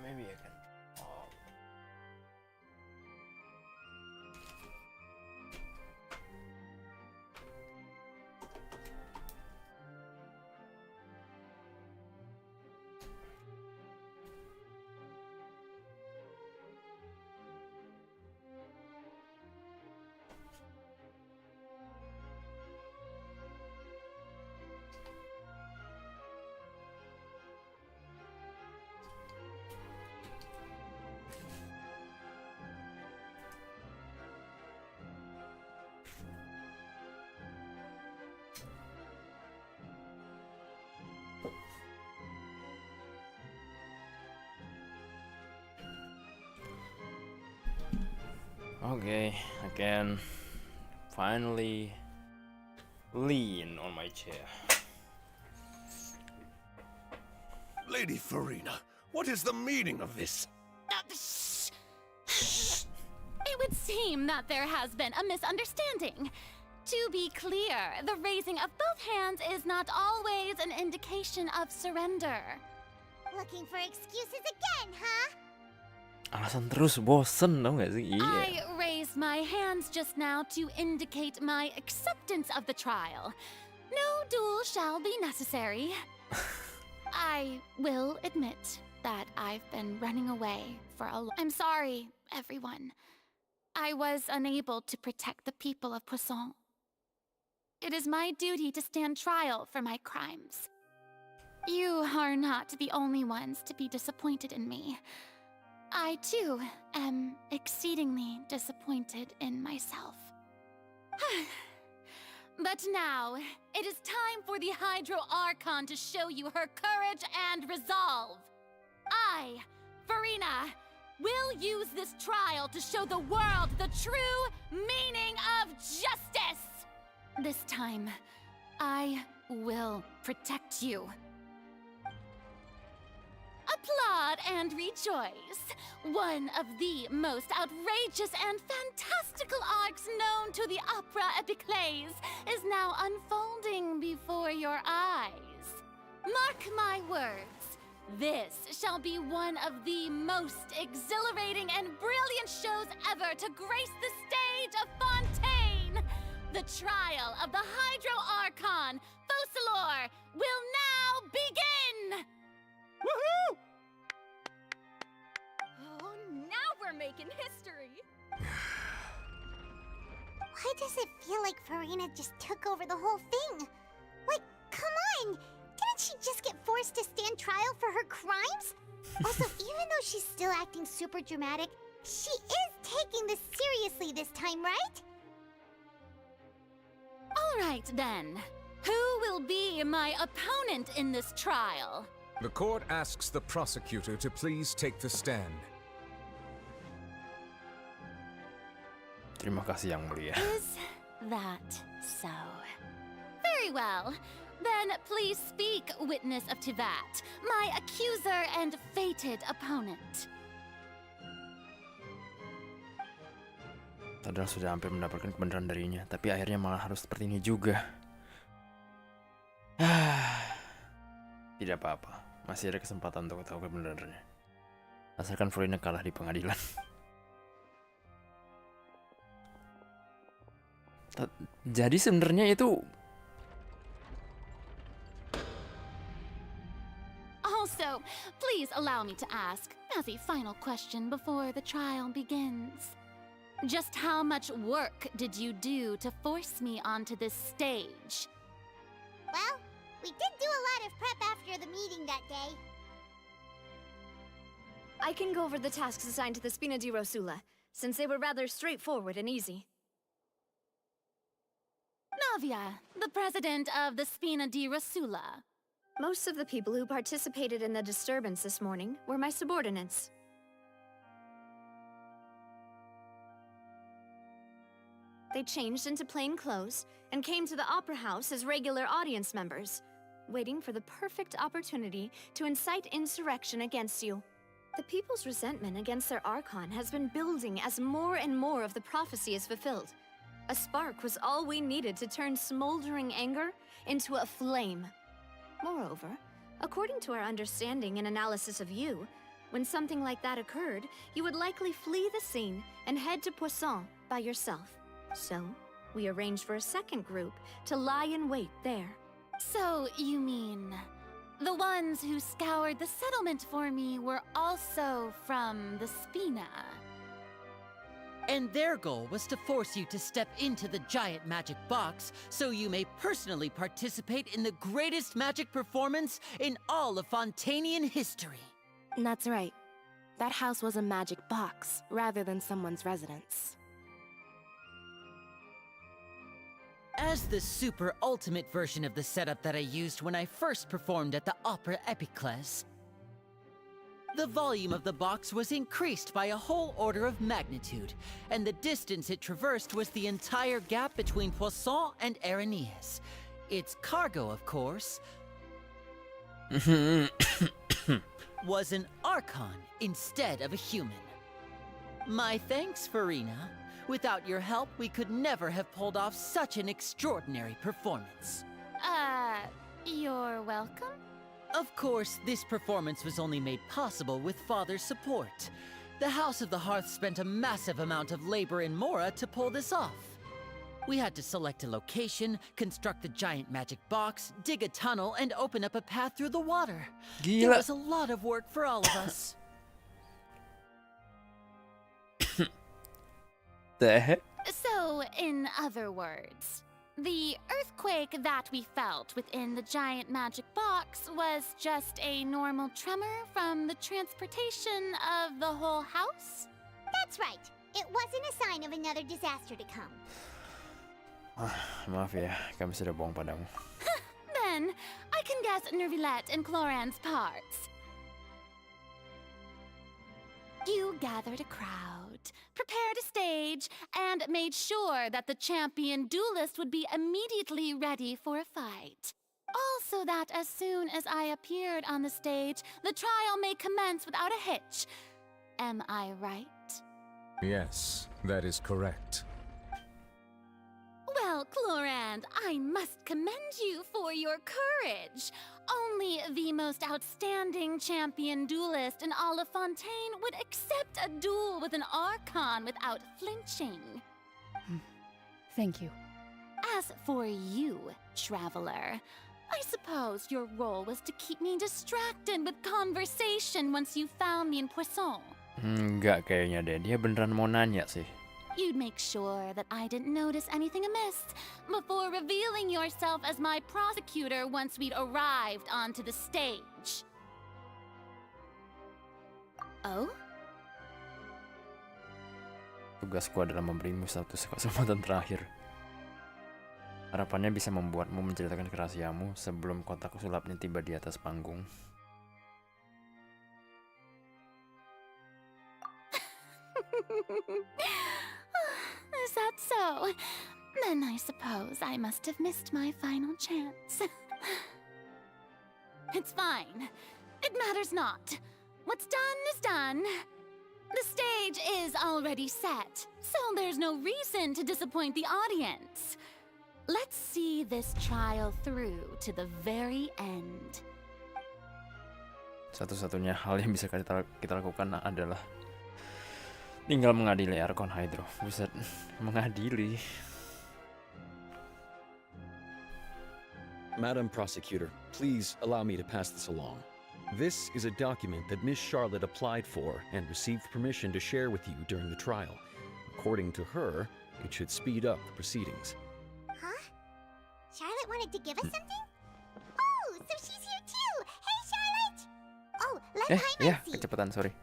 Maybe I can. Okay, I can finally lean on my chair. Lady Farina, what is the meaning of this? It would seem that there has been a misunderstanding. To be clear, the raising of both hands is not always an indication of surrender. Looking for excuses again, huh? Alasan terus, bosen tau gak sih? Iya. I raised my hands just now to indicate my acceptance of the trial. No duel shall be necessary. I will admit that I've been running away for I'm sorry, everyone. I was unable to protect the people of Poisson. It is my duty to stand trial for my crimes. You are not the only ones to be disappointed in me. I, too, am exceedingly disappointed in myself. But now, it is time for the Hydro Archon to show you her courage and resolve. I, Farina, will use this trial to show the world the true meaning of justice. This time, I will protect you. Applaud and rejoice. One of the most outrageous and fantastical arcs known to the opera epiclese is now unfolding before your eyes. Mark my words, this shall be one of the most exhilarating and brilliant shows ever to grace the stage of Fontaine. The trial of the Hydro Archon, Focalor, will now begin! Woohoo! Oh, now we're making history! Why does it feel like Farina just took over the whole thing? Like, come Also, even though she's still acting super dramatic, she is taking this seriously this time, right? All right, then. Who will be my opponent in this trial? The court asks the prosecutor to please take the stand. Terima kasih Yang Mulia. Is that so? Very well. Then please speak, witness of Tivat, my accuser and fated opponent. Padahal sudah hampir mendapatkan kebenaran darinya, tapi akhirnya malah harus seperti ini juga. Tidak apa-apa, masih ada kesempatan untuk tahu kebenarannya. Asalkan Florina kalah di pengadilan. Jadi sebenarnya itu Also, please allow me to ask, as a final question before the trial begins. Just how much work did you do to force me onto this stage? Well, we did do a lot of prep after the meeting that day. I can go over the tasks assigned to the Spina di Rosula, since they were rather straightforward and easy. Navia, the president of the Spina di Rosula. Most of the people who participated in the disturbance this morning were my subordinates. They changed into plain clothes and came to the Opera House as regular audience members, waiting for the perfect opportunity to incite insurrection against you. The people's resentment against their Archon has been building as more and more of the prophecy is fulfilled. A spark was all we needed to turn smoldering anger into a flame. Moreover, according to our understanding and analysis of you, when something like that occurred, you would likely flee the scene and head to Poisson by yourself. So, we arranged for a second group to lie in wait there. So, you mean the ones who scoured the settlement for me were also from the Spina? And their goal was to force you to step into the giant magic box so you may personally participate in the greatest magic performance in all of Fontainian history. That's right. That house was a magic box rather than someone's residence. As the super ultimate version of the setup that I used when I first performed at the Opera Epiclese, the volume of the box was increased by a whole order of magnitude, and the distance it traversed was the entire gap between Poisson and Aranias. Its cargo, of course, was an Archon instead of a human. My thanks, Farina. Without your help, we could never have pulled off such an extraordinary performance. You're welcome? Of course, this performance was only made possible with Father's support. The House of the Hearth spent a massive amount of labor in Mora to pull this off. We had to select a location, construct the giant magic box, dig a tunnel, and open up a path through the water. There was a lot of work for all of us. The heck? So, in other words, the earthquake that we felt within the giant magic box was just a normal tremor from the transportation of the whole house? That's right. It wasn't a sign of another disaster to come. Maaf ya, kami sudah bohong padamu. Then, I can guess Nervilette and Cloran's parts. You gathered a crowd, prepared a stage, and made sure that the champion duelist would be immediately ready for a fight. Also that as soon as I appeared on the stage, the trial may commence without a hitch. Am I right? Yes, that is correct. Well, Clorand, I must commend you for your courage. Only the most outstanding champion duelist in all of Fontaine would accept a duel with an Archon without flinching. Thank you. As for you, Traveler, I suppose your role was to keep me distracted with conversation once you found me in Poisson. Enggak kayaknya deh, dia beneran mau nanya sih. You'd make sure that I didn't notice anything amiss before revealing yourself as my prosecutor once we'd arrived onto the stage. Oh? Tugasku adalah memberimu satu kesempatan terakhir. Harapannya bisa membuatmu menceritakan kerahasiamu sebelum kotak sulapnya tiba di atas panggung. Is that so? Then I suppose I must have missed my final chance. It's fine. It matters not. What's done is done. The stage is already set, so there's no reason to disappoint the audience. Let's see this trial through to the very end. Satu-satunya hal yang bisa kita lakukan adalah tinggal mengadili Archon Hydro. Buset, mengadili. Madam Prosecutor, please allow me to pass this along. This is a document that Miss Charlotte applied for and received permission to share with you during the trial. According to her, it should speed up the proceedings. Huh? Charlotte wanted to give us something? Oh, so she's here too! Hey, Charlotte! Oh, let Hyman see. Kecepatan, sorry.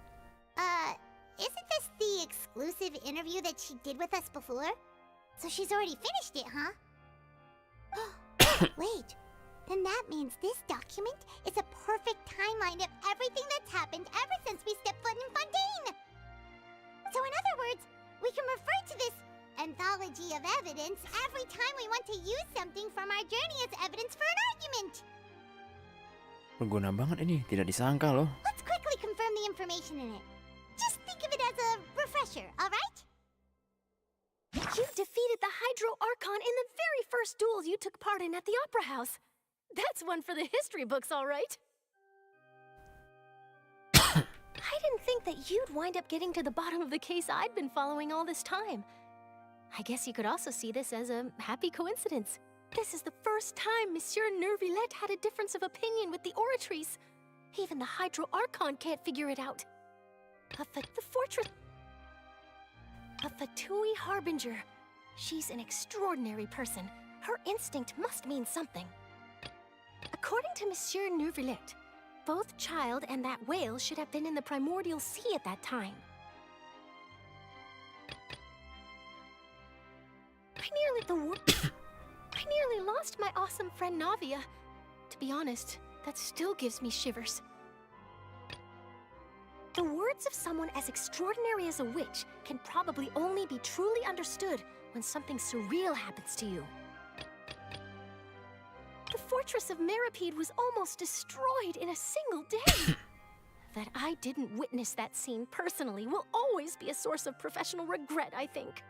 Isn't this the exclusive interview that she did with us before? So she's already finished it, huh? Wait. Then that means this document is a perfect timeline of everything that's happened ever since we stepped foot in Fontaine! So in other words, we can refer to this anthology of evidence every time we want to use something from our journey as evidence for an argument! Berguna banget ini, tidak disangka loh. Let's quickly confirm the information in it. Just think of it as a refresher, alright? You defeated the Hydro Archon in the very first duel you took part in at the Opera House. That's one for the history books, all right. I didn't think that you'd wind up getting to the bottom of the case I'd been following all this time. I guess you could also see this as a happy coincidence. This is the first time Monsieur Nervillette had a difference of opinion with the Oratrice. Even the Hydro Archon can't figure it out. The fortress... A Fatui Harbinger. She's an extraordinary person. Her instinct must mean something. According to Monsieur Nervillette, both Child and that whale should have been in the primordial sea at that time. I nearly lost my awesome friend Navia. To be honest, that still gives me shivers. The words of someone as extraordinary as a witch can probably only be truly understood when something surreal happens to you. The fortress of Meripede was almost destroyed in a single day. That I didn't witness that scene personally will always be a source of professional regret, I think.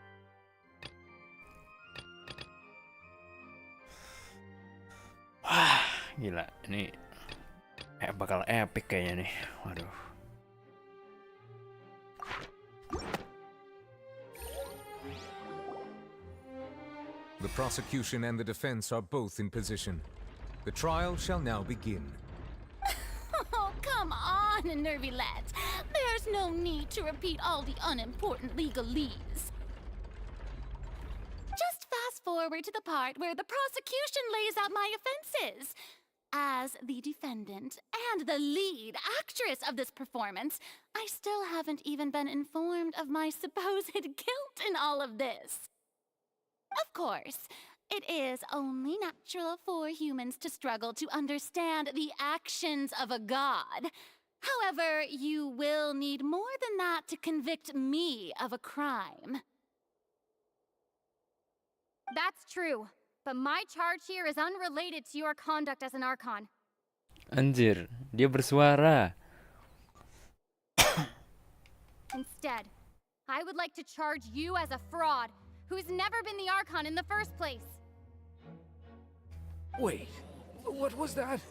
Wah, gila. Ini bakal epic kayaknya nih. Waduh. The prosecution and the defense are both in position. The trial shall now begin. Oh, come on, Nervillette. There's no need to repeat all the unimportant legalese. Just fast forward to the part where the prosecution lays out my offenses. As the defendant and the lead actress of this performance, I still haven't even been informed of my supposed guilt in all of this. Of course, it is only natural for humans to struggle to understand the actions of a god. However, you will need more than that to convict me of a crime. That's true, but my charge here is unrelated to your conduct as an Archon. Anjir, dia bersuara. Instead, I would like to charge you as a fraud who's never been the Archon in the first place. Wait, what was that?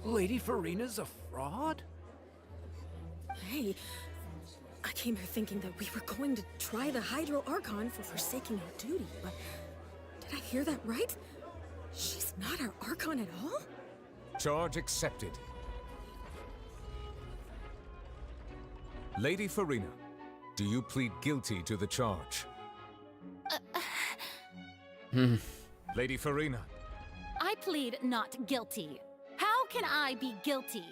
Lady Farina's a fraud? Hey, I came here thinking that we were going to try the Hydro Archon for forsaking our duty, but did I hear that right? She's not our Archon at all? Charge accepted. Lady Farina, do you plead guilty to the charge? Lady Farina. I plead not guilty. How can I be guilty?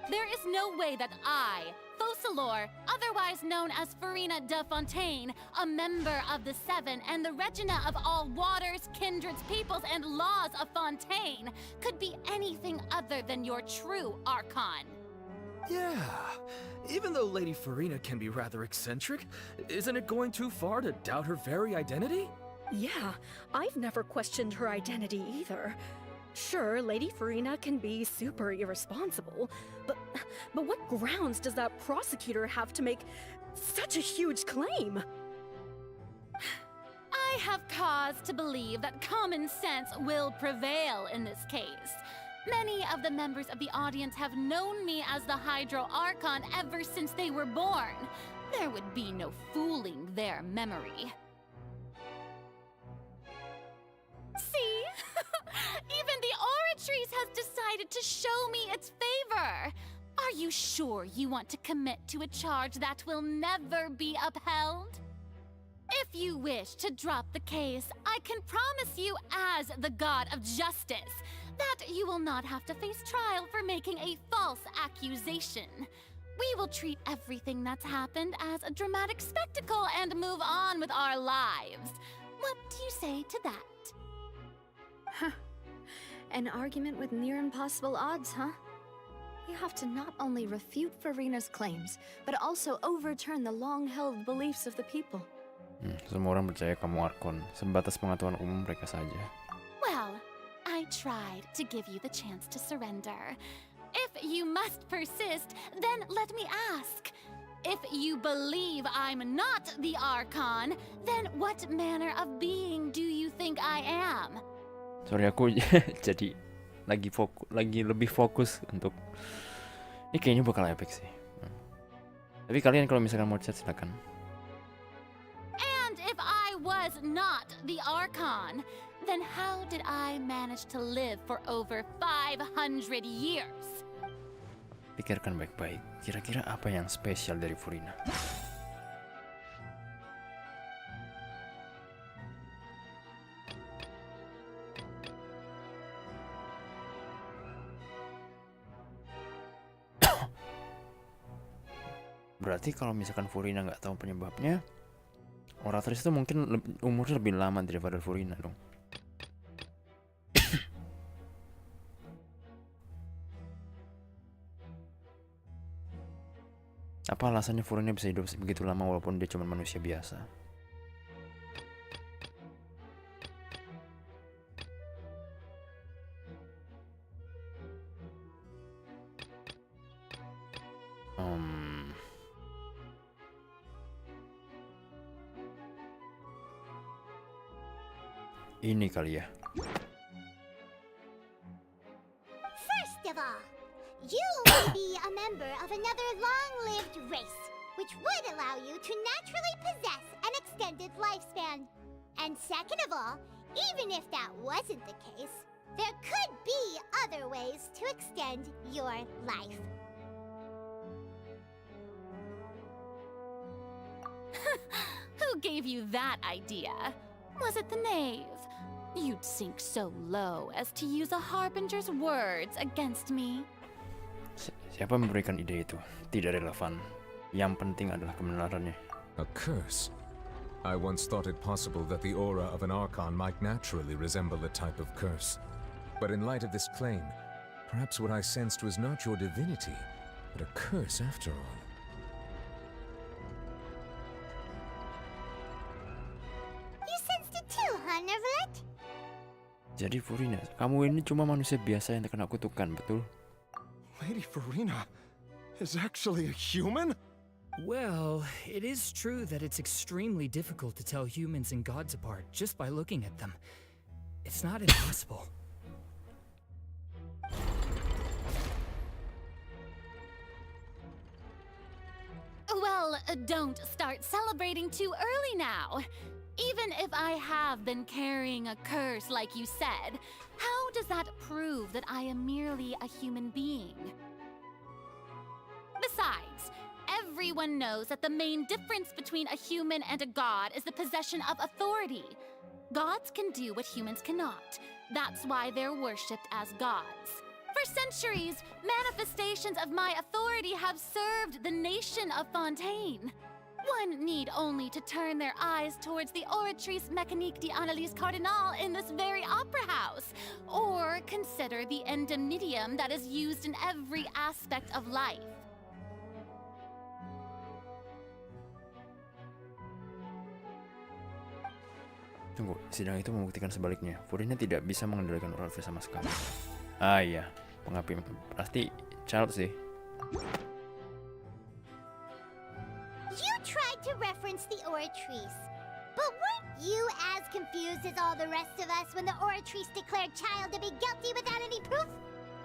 There is no way that I, Focalor, otherwise known as Farina de Fontaine, a member of the Seven and the Regina of all waters, kindreds, peoples, and laws of Fontaine, could be anything other than your true Archon. Yeah, even though Lady Farina can be rather eccentric, isn't it going too far to doubt her very identity? Yeah, I've never questioned her identity either. Sure, Lady Farina can be super irresponsible, but what grounds does that prosecutor have to make such a huge claim? I have cause to believe that common sense will prevail in this case. Many of the members of the audience have known me as the Hydro Archon ever since they were born. There would be no fooling their memory. See? Even the Oratrice has decided to show me its favor. Are you sure you want to commit to a charge that will never be upheld? If you wish to drop the case, I can promise you as the God of Justice that you will not have to face trial for making a false accusation. We will treat everything that's happened as a dramatic spectacle and move on with our lives. What do you say to that? An argument with near impossible odds, huh? You have to not only refute Farina's claims, but also overturn the long-held beliefs of the people. Semua orang percaya kamu Archon, sebatas pengetahuan umum mereka saja. Well, I tried to give you the chance to surrender. If you must persist, then let me ask. If you believe I'm not the Archon, then what manner of being do you think I am? Sorry, aku jadi lagi lebih fokus untuk ini, kayaknya bakal epic sih. Tapi kalian kalau misalkan mau chat silakan. And if I was not the Archon, then how did I manage to live for over 500 years? Pikirkan baik-baik, kira-kira apa yang spesial dari Farina? Berarti kalau misalkan Farina nggak tahu penyebabnya, Oratrice itu mungkin umurnya lebih lama daripada Farina dong. Apa alasannya Farina bisa hidup begitu lama walaupun dia cuma manusia biasa? Ini kali ya. First of all, you may be a member of another long-lived race, which would allow you to naturally possess an extended lifespan. And second of all, even if that wasn't the case, there could be other ways to extend your life. Who gave you that idea? Was it the knave? You'd sink so low as to use a harbinger's words against me. Siapa memberikan ide itu? Tidak relevan. Yang penting adalah kebenarannya. A curse? I once thought it possible that the aura of an Archon might naturally resemble a type of curse. But in light of this claim, perhaps what I sensed was not your divinity, but a curse after all. You sensed it too, huh, Neverlet? Jadi Farina, kamu ini cuma manusia biasa yang terkena kutukan, betul? Lady Farina is actually a human? Well, it is true that it's extremely difficult to tell humans and gods apart just by looking at them. It's not impossible. Well, don't start celebrating too early now. Even if I have been carrying a curse like you said, how does that prove that I am merely a human being? Besides, everyone knows that the main difference between a human and a god is the possession of authority. Gods can do what humans cannot. That's why they're worshipped as gods. For For centuries, manifestations of my authority have served the nation of Fontaine. One need only to turn their eyes towards the Oratrice Mécanique d'Analyse Cardinal in this very opera house, or consider the indemnitium that is used in every aspect of life. Tunggu, sidang itu membuktikan sebaliknya. Furina tidak bisa mengendalikan Oratrice sama sekali. Ah iya, pengapi pasti child sih. You tried to reference the Oratrice, but weren't you as confused as all the rest of us when the Oratrice declared Child to be guilty without any proof?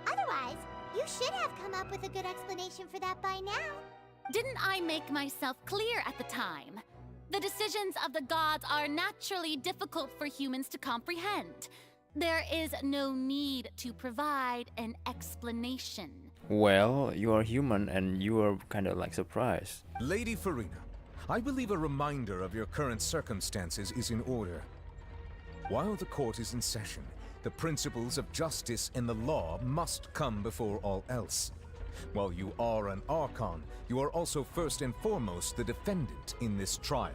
Otherwise, you should have come up with a good explanation for that by now. Didn't I make myself clear at the time? The decisions of the gods are naturally difficult for humans to comprehend. There is no need to provide an explanation. Well, you are human and you are kind of like surprised. Lady Farina, I believe a reminder of your current circumstances is in order. While the court is in session, the principles of justice and the law must come before all else. While you are an Archon, you are also first and foremost the defendant in this trial.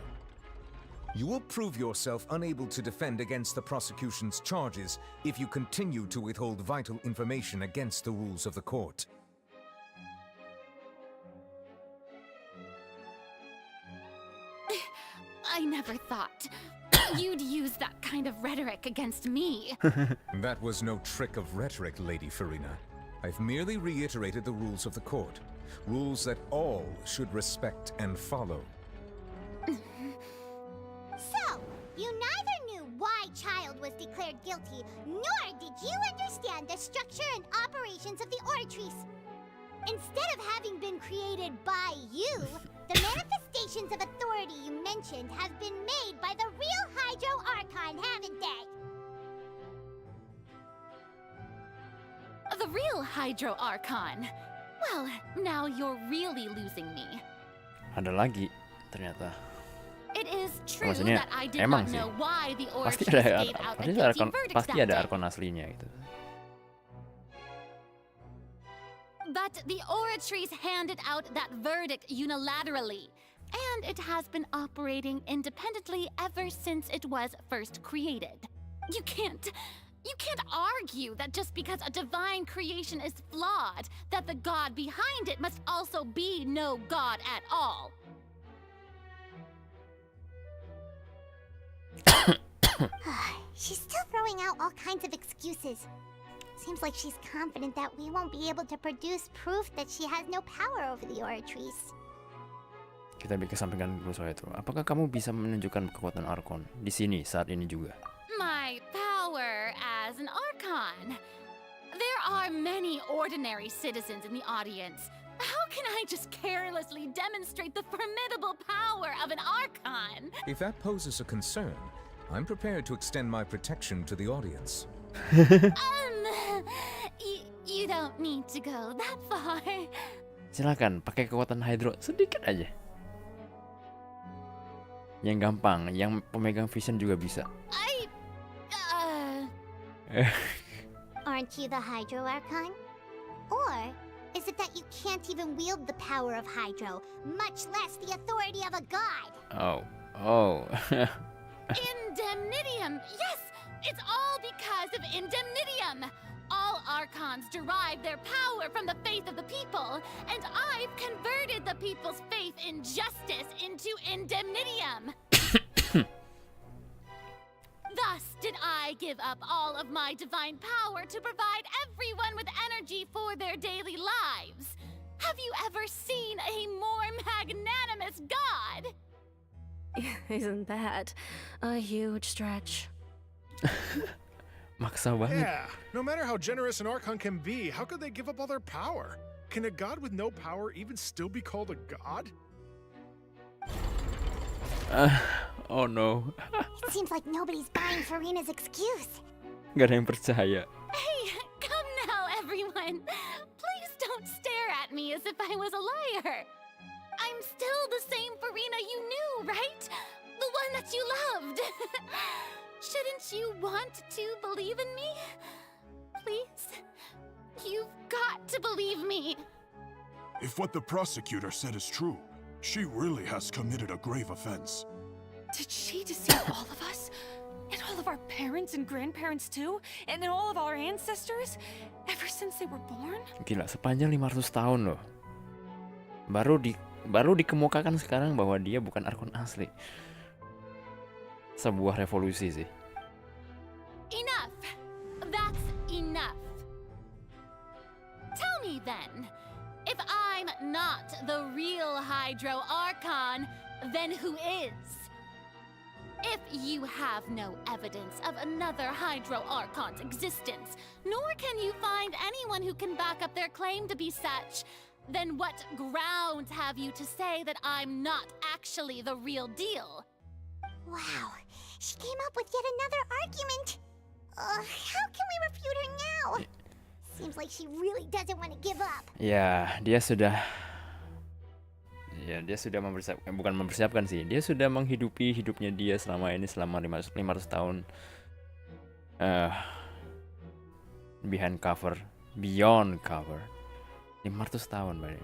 You will prove yourself unable to defend against the prosecution's charges if you continue to withhold vital information against the rules of the court. I never thought you'd use that kind of rhetoric against me. That was no trick of rhetoric, Lady Farina. I've merely reiterated the rules of the court. Rules that all should respect and follow. So, you neither knew why Child was declared guilty, nor did you understand the structure and operations of the Oratrice. Instead of having been created by you, the manifestations of authority you mentioned have been made by the real Hydro Archon, haven't they? The real Hydro Archon. Well, now you're really losing me. Ada lagi ternyata. It is true Maksudnya that I did emang not sih. know why the Pasti Oratrice ada gave out a pasti guilty ada verdict pasti that ada day. Archon aslinya gitu. But the Oratrice handed out that verdict unilaterally, and it has been operating independently ever since it was first created. You can't argue that just because a divine creation is flawed, that the god behind it must also be no god at all. She's still throwing out all kinds of excuses. Seems like she's confident that we won't be able to produce proof that she has no power over the Oratrice. Kita kesampingkan dulu soal itu. Apakah kamu bisa menunjukkan kekuatan Archon di sini saat ini juga? My power as an Archon. There are many ordinary citizens in the audience. How can I just carelessly demonstrate the formidable power of an Archon? If that poses a concern, I'm prepared to extend my protection to the audience. You don't need to go that far. Silakan pakai kekuatan Hydro sedikit aja. Yang gampang, yang pemegang vision juga bisa. Aren't you the Hydro Archon? Or is it that you can't even wield the power of Hydro, much less the authority of a god? Oh. Indemnitium! Yes! It's all because of Indemnitium! All Archons derive their power from the faith of the people, and I've converted the people's faith in justice into Indemnitium! Thus did I give up all of my divine power to provide everyone with energy for their daily lives. Have you ever seen a more magnanimous god? Isn't that a huge stretch? Maksa banget. Yeah, no matter how generous an Archon can be, how could they give up all their power? Can a god with no power even still be called a god? Oh no. It seems like nobody's buying Farina's excuse. Gak ada yang percaya. Hey, come now, everyone. Please don't stare at me as if I was a liar. I'm still the same Farina you knew, right? The one that you loved. Shouldn't you want to believe in me? Please? You've got to believe me. If what the prosecutor said is true, she really has committed a grave offense. Did she deceive all of us? And all of our parents and grandparents too? And then all of our ancestors? Ever since they were born? Gila, sepanjang 500 tahun loh. Baru dikemukakan sekarang bahwa dia bukan Archon asli. Sebuah revolusi sih. Enough. That's enough. Tell me then, if I'm not the real Hydro Archon, then who is? If you have no evidence of another Hydro Archon's existence, nor can you find anyone who can back up their claim to be such, then what grounds have you to say that I'm not actually the real deal? Wow, she came up with yet another argument. How can we refute her now? Seems like she really doesn't want to give up. Ya, dia sudah bukan mempersiapkan sih. Dia sudah menghidupi hidupnya dia selama ini, selama 500 tahun. Beyond cover. 500 tahun, Pak.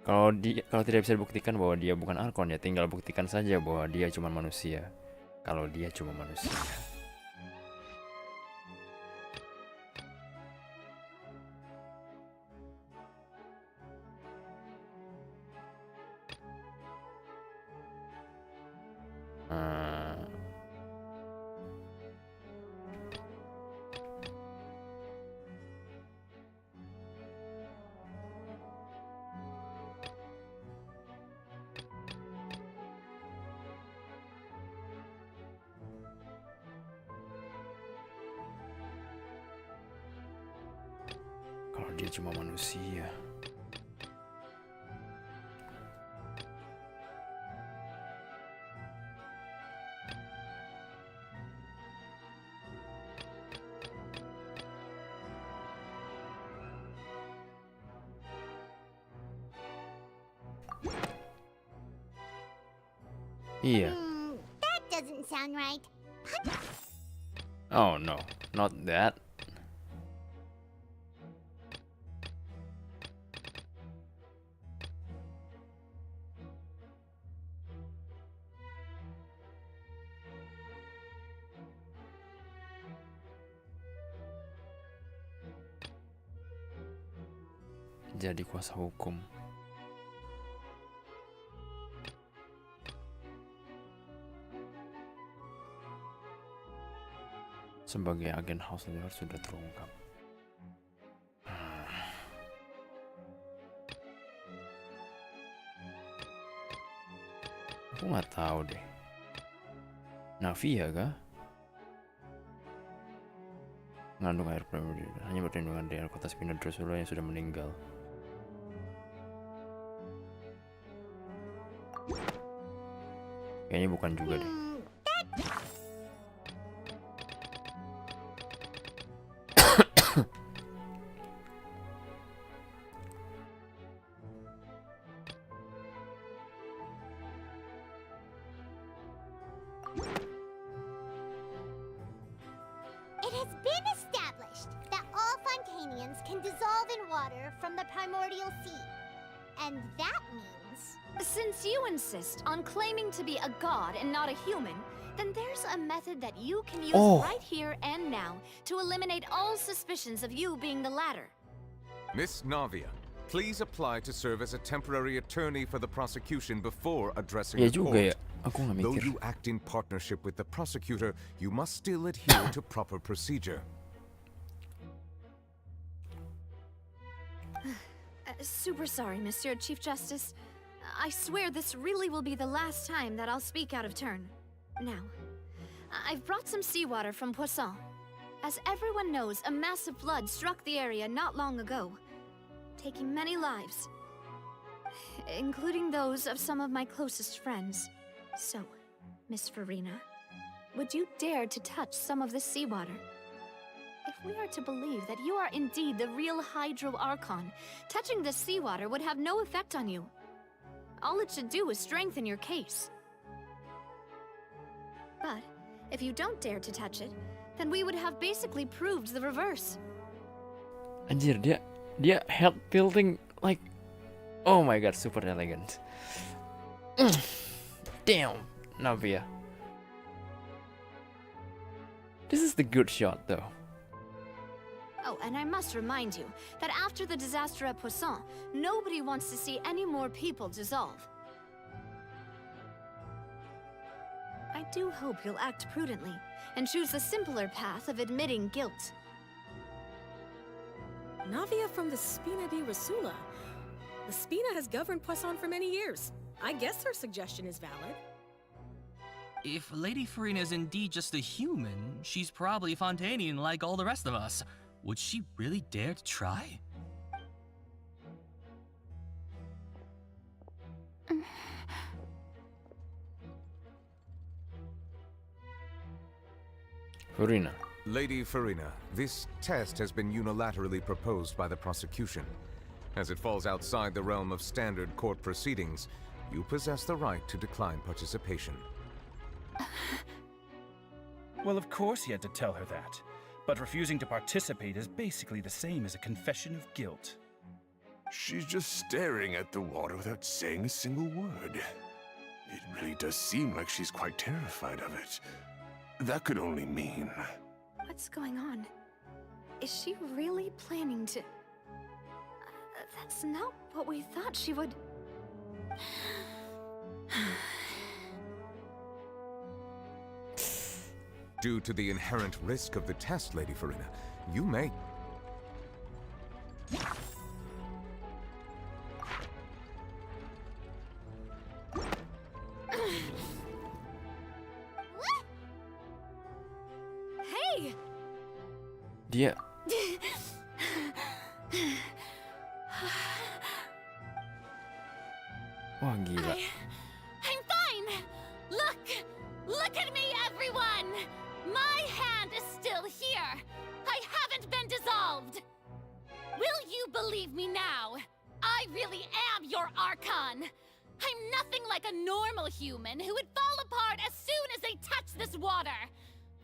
Kalau tidak bisa dibuktikan bahwa dia bukan Archon, ya tinggal buktikan saja bahwa dia cuma manusia. Kalau dia cuma manusia. Kalau dia cuma manusia. Iya. That doesn't sound right. Oh no, not that. Jadi kuasa hukum. Sebagai agen House Leader sudah terungkap. Aku nggak tahu deh. Navia kah? Mengandung air primordial, hanya perlindungan dari kota Spina Drusula yang sudah meninggal. Kayaknya bukan juga deh. It has been established that all Fontainians can dissolve in water from the primordial sea. And that means... Since you insist on claiming to be a god and not a human, then there's a method that you can use right here and now to eliminate all suspicions of you being the latter. Miss Navia, please apply to serve as a temporary attorney for the prosecution before addressing the court. Though you act in partnership with the prosecutor, you must still adhere to proper procedure. Super sorry, Monsieur Chief Justice. I swear this really will be the last time that I'll speak out of turn. Now, I've brought some seawater from Poisson. As everyone knows, a massive flood struck the area not long ago, taking many lives, including those of some of my closest friends. So, Miss Farina, would you dare to touch some of this seawater? If we are to believe that you are indeed the real Hydro Archon, touching this seawater would have no effect on you. All it should do is strengthen your case. But If you don't dare to touch it, then we would have basically proved the reverse. Anjir, dia head tilting like, oh my god, super elegant. Damn, Navia. This is the good shot though. Oh, and I must remind you that after the disaster at Poisson, nobody wants to see any more people dissolve. I do hope you'll act prudently and choose the simpler path of admitting guilt. Navia from the Spina di Rasula. The Spina has governed Poisson for many years. I guess her suggestion is valid. If Lady Farina is indeed just a human, she's probably Fontainian like all the rest of us. Would she really dare to try? Farina. Lady Farina, this test has been unilaterally proposed by the prosecution. As it falls outside the realm of standard court proceedings, you possess the right to decline participation. Well, of course he had to tell her that. But refusing to participate is basically the same as a confession of guilt. She's just staring at the water without saying a single word. It really does seem like she's quite terrified of it. That could only mean... What's going on? Is she really planning to... That's not what we thought she would... Due to the inherent risk of the test, Lady Farina, you may... Hey! Dia... Wah, gila. I'm fine! Look at me, everyone! My hand is still here! I haven't been dissolved! Will you believe me now? I really am your Archon! I'm nothing like a normal human who would fall apart as soon as they touch this water!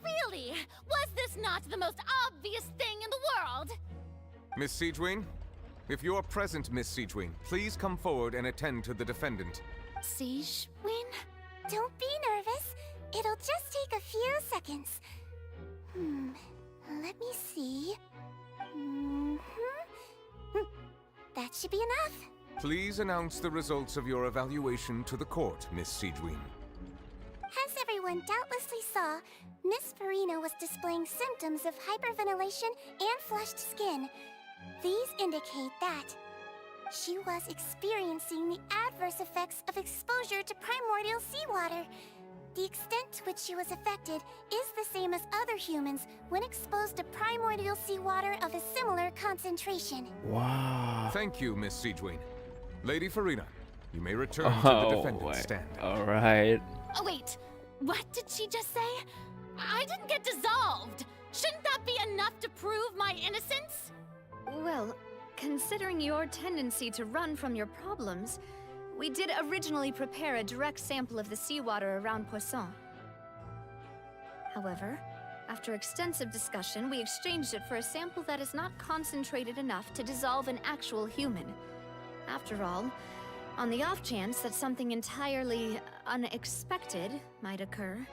Really? Was this not the most obvious thing in the world? Miss Siegewin? If you're present, Miss Siegewin, please come forward and attend to the defendant. Siegewin? Don't be nervous. It'll just take a few seconds. Let me see. That should be enough. Please announce the results of your evaluation to the court, Miss Siegewin. As everyone doubtlessly saw, Miss Farina was displaying symptoms of hyperventilation and flushed skin. These indicate that she was experiencing the adverse effects of exposure to primordial seawater. The extent to which she was affected is the same as other humans when exposed to primordial seawater of a similar concentration. Wow. Thank you, Miss Siegewin. Lady Farina, you may return to the defendant's stand. Alright. Oh wait, what did she just say? I didn't get dissolved! Shouldn't that be enough to prove my innocence? Well, considering your tendency to run from your problems, we did originally prepare a direct sample of the seawater around Poisson. However, after extensive discussion, we exchanged it for a sample that is not concentrated enough to dissolve an actual human. After all, on the off chance that something entirely unexpected might occur.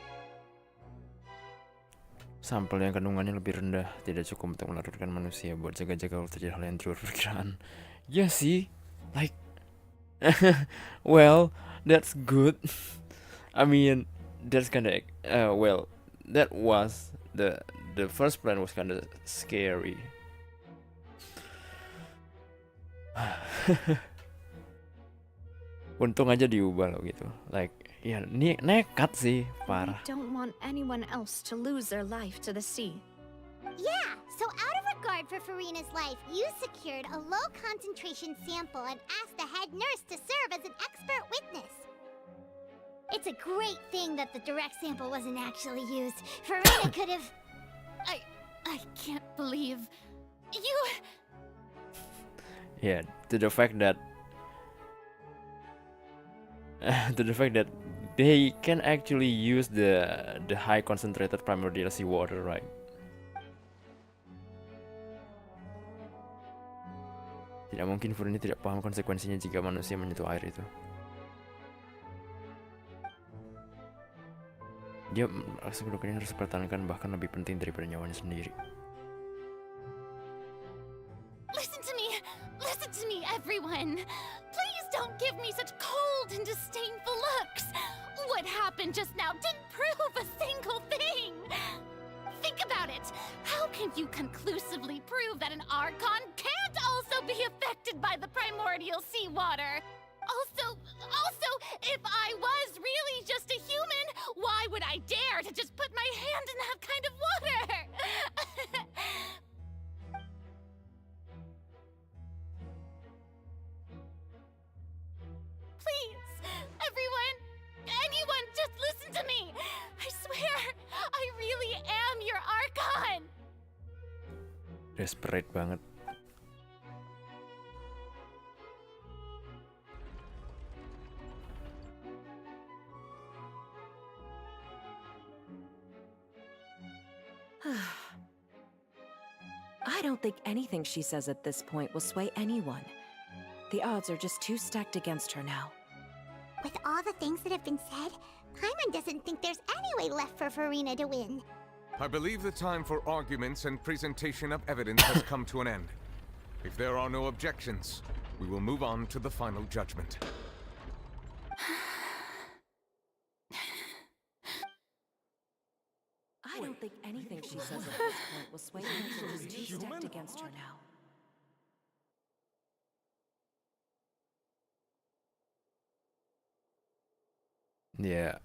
Sampel yang kandungannya lebih rendah tidak cukup untuk melarutkan manusia buat jaga-jaga kalau terjadi hal yang di luar perkiraan. Ya sih, like, well, that's good. I mean, that's kinda, well, that was the first plan was kinda scary. Untung aja diubah loh gitu, like. Ya, nekat sih, parah. We don't want anyone else to lose their life to the sea. Yeah, so out of regard for Farina's life, you secured a low concentration sample and asked the head nurse to serve as an expert witness. It's a great thing that the direct sample wasn't actually used. Farina could have... I can't believe... you... Yeah, to the fact that they can actually use the high concentrated primordial sea water, right? Tidak mungkin Furina tidak paham konsekuensinya jika manusia menyentuh air itu. Dia merasa kedudukannya harus dipertahankan, bahkan lebih penting daripada nyawanya sendiri. Listen to me, everyone. Please don't give me such cold and disdainful looks. What happened just now didn't prove a single thing. Think about it. How can you conclusively prove that an Archon can't also be affected by the primordial seawater? Also, if I was really just a human, why would I dare to just put my hand in that kind of water? Please, anyone, just listen to me. I swear, I really am your Archon. Desperate banget. I don't think anything she says at this point will sway anyone. The odds are just too stacked against her now. With all the things that have been said, Paimon doesn't think there's any way left for Furina to win. I believe the time for arguments and presentation of evidence has come to an end. If there are no objections, we will move on to the final judgment. I don't think anything she says at this point will sway anyone. She's too stacked against her now. Ya,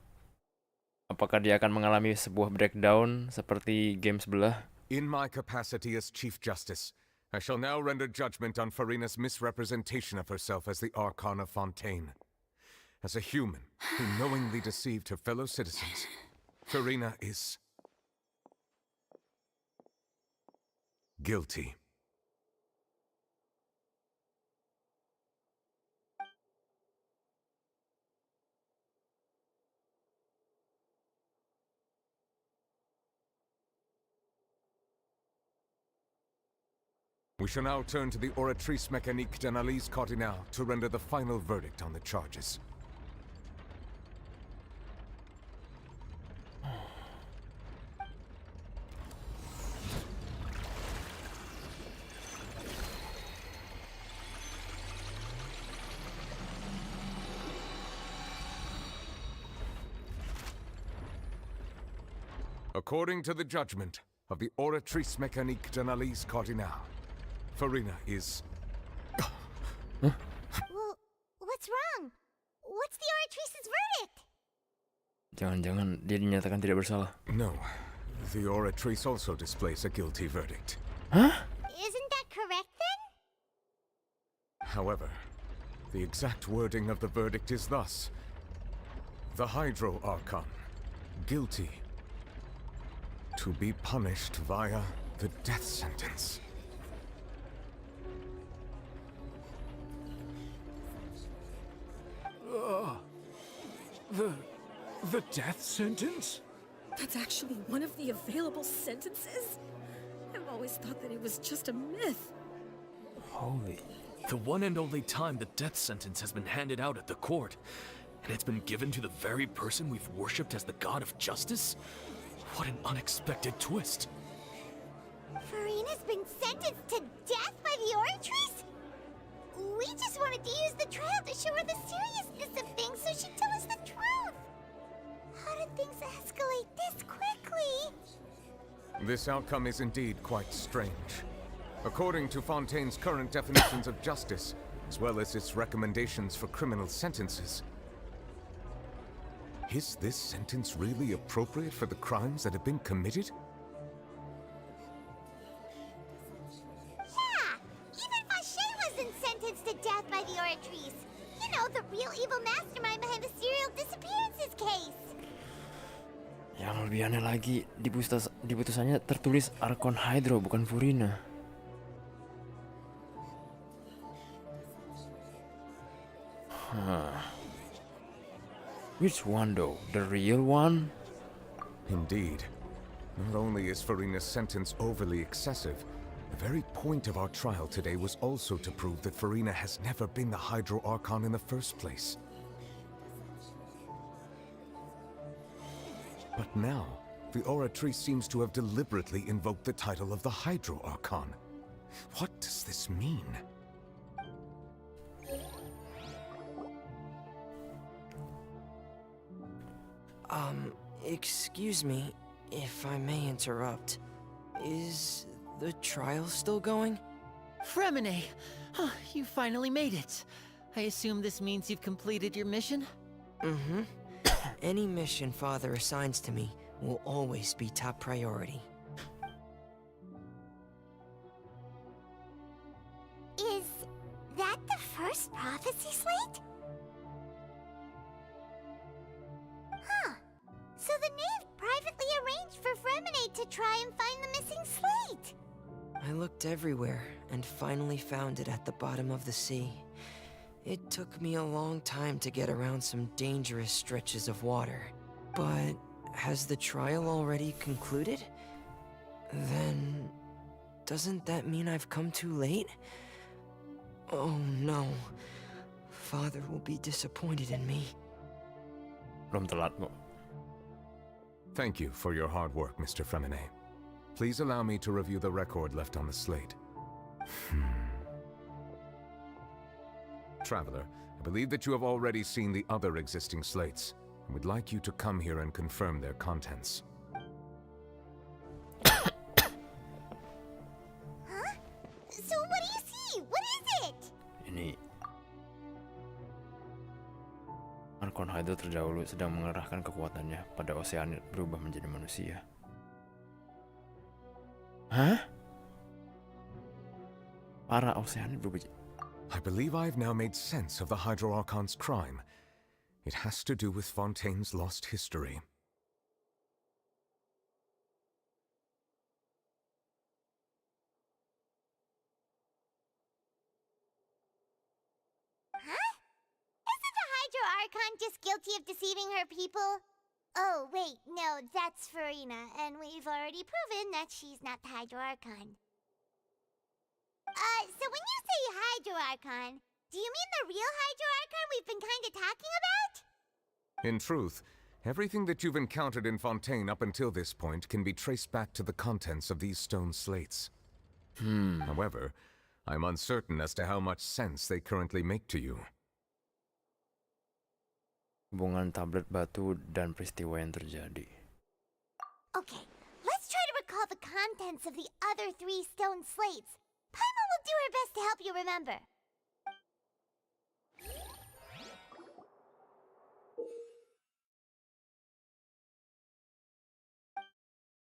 apakah dia akan mengalami sebuah breakdown seperti game sebelah? In my capacity as Chief Justice, I shall now render judgment on Furina's misrepresentation of herself as the Archon of Fontaine. As a human who knowingly deceived her fellow citizens, Furina is guilty. We shall now turn to the oratrice mécanique d'analyse cardinale to render the final verdict on the charges. According to the judgment of the oratrice mécanique d'analyse cardinale, Furina is... Well, what's wrong? What's the oratrice's verdict? Jangan-jangan dia dinyatakan tidak bersalah. No, the oratrice also displays a guilty verdict. Huh? Isn't that correct then? However, the exact wording of the verdict is thus: the Hydro Archon, guilty, to be punished via the death sentence. The death sentence? That's actually one of the available sentences? I've always thought that it was just a myth. Holy. The one and only time the death sentence has been handed out at the court, and it's been given to the very person we've worshipped as the god of justice? What an unexpected twist. Furina's been sentenced to death by the oratrice? We just wanted to use the trial to show her the seriousness of things so she'd tell us the truth. How did things escalate this quickly? This outcome is indeed quite strange. According to Fontaine's current definitions of justice, as well as its recommendations for criminal sentences, is this sentence really appropriate for the crimes that have been committed? Yeah, even Fontaine wasn't sentenced to death by the oratrice. You know, the real evil mastermind behind the serial disappearances case. Yang lebih aneh lagi, di putusannya tertulis Archon Hydro, bukan Furina. Which one though? The real one? Indeed. Not only is Farina's sentence overly excessive, the very point of our trial today was also to prove that Farina has never been the Hydro Archon in the first place. But now, the Oratrice seems to have deliberately invoked the title of the Hydro Archon. What does this mean? Excuse me, if I may interrupt. Is the trial still going? Fremine! You finally made it. I assume this means you've completed your mission? Mm-hmm. Any mission Father assigns to me will always be top priority. Is that the first prophecy slate? Huh. So the knave privately arranged for Fremine to try and find the missing slate. I looked everywhere and finally found it at the bottom of the sea. It took me a long time to get around some dangerous stretches of water. But has the trial already concluded? Then doesn't that mean I've come too late? Oh no. Father will be disappointed in me. Belum telat kok. Thank you for your hard work, Mr. Fremine. Please allow me to review the record left on the slate. Traveler, I believe that you have already seen the other existing slates, and would like you to come here and confirm their contents. Huh? So what do you see? What is it? Ini Archon Hydro terdahulu sedang mengerahkan kekuatannya pada Oceanid berubah menjadi manusia. Hah? Para Oceanid berubah. I believe I've now made sense of the Hydro Archon's crime. It has to do with Fontaine's lost history. Huh? Isn't the Hydro Archon just guilty of deceiving her people? Oh, wait, no, that's Farina, and we've already proven that she's not the Hydro Archon. So when you say Hydro Archon, do you mean the real Hydro Archon we've been kinda talking about? In truth, everything that you've encountered in Fontaine up until this point can be traced back to the contents of these stone slates. However, I'm uncertain as to how much sense they currently make to you. Hubungan tablet batu dan peristiwa yang terjadi. Okay, let's try to recall the contents of the other 3 stone slates. Paimon will do her best to help you remember.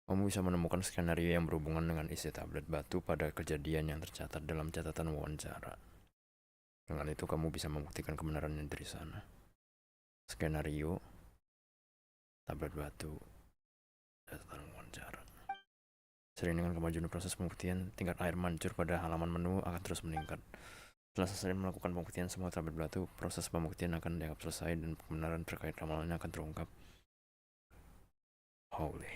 Kamu bisa menemukan skenario yang berhubungan dengan isi tablet batu pada kejadian yang tercatat dalam catatan wawancara. Dengan itu kamu bisa membuktikan kebenarannya dari sana. Skenario, tablet batu, catatan wawancara. Sering dengan kemajuan proses pembuktian, tingkat air mancur pada halaman menu akan terus meningkat. Setelah selesai melakukan pembuktian semua tablet batu, proses pembuktian akan dianggap selesai dan kebenaran terkait ramalannya akan terungkap. Holy.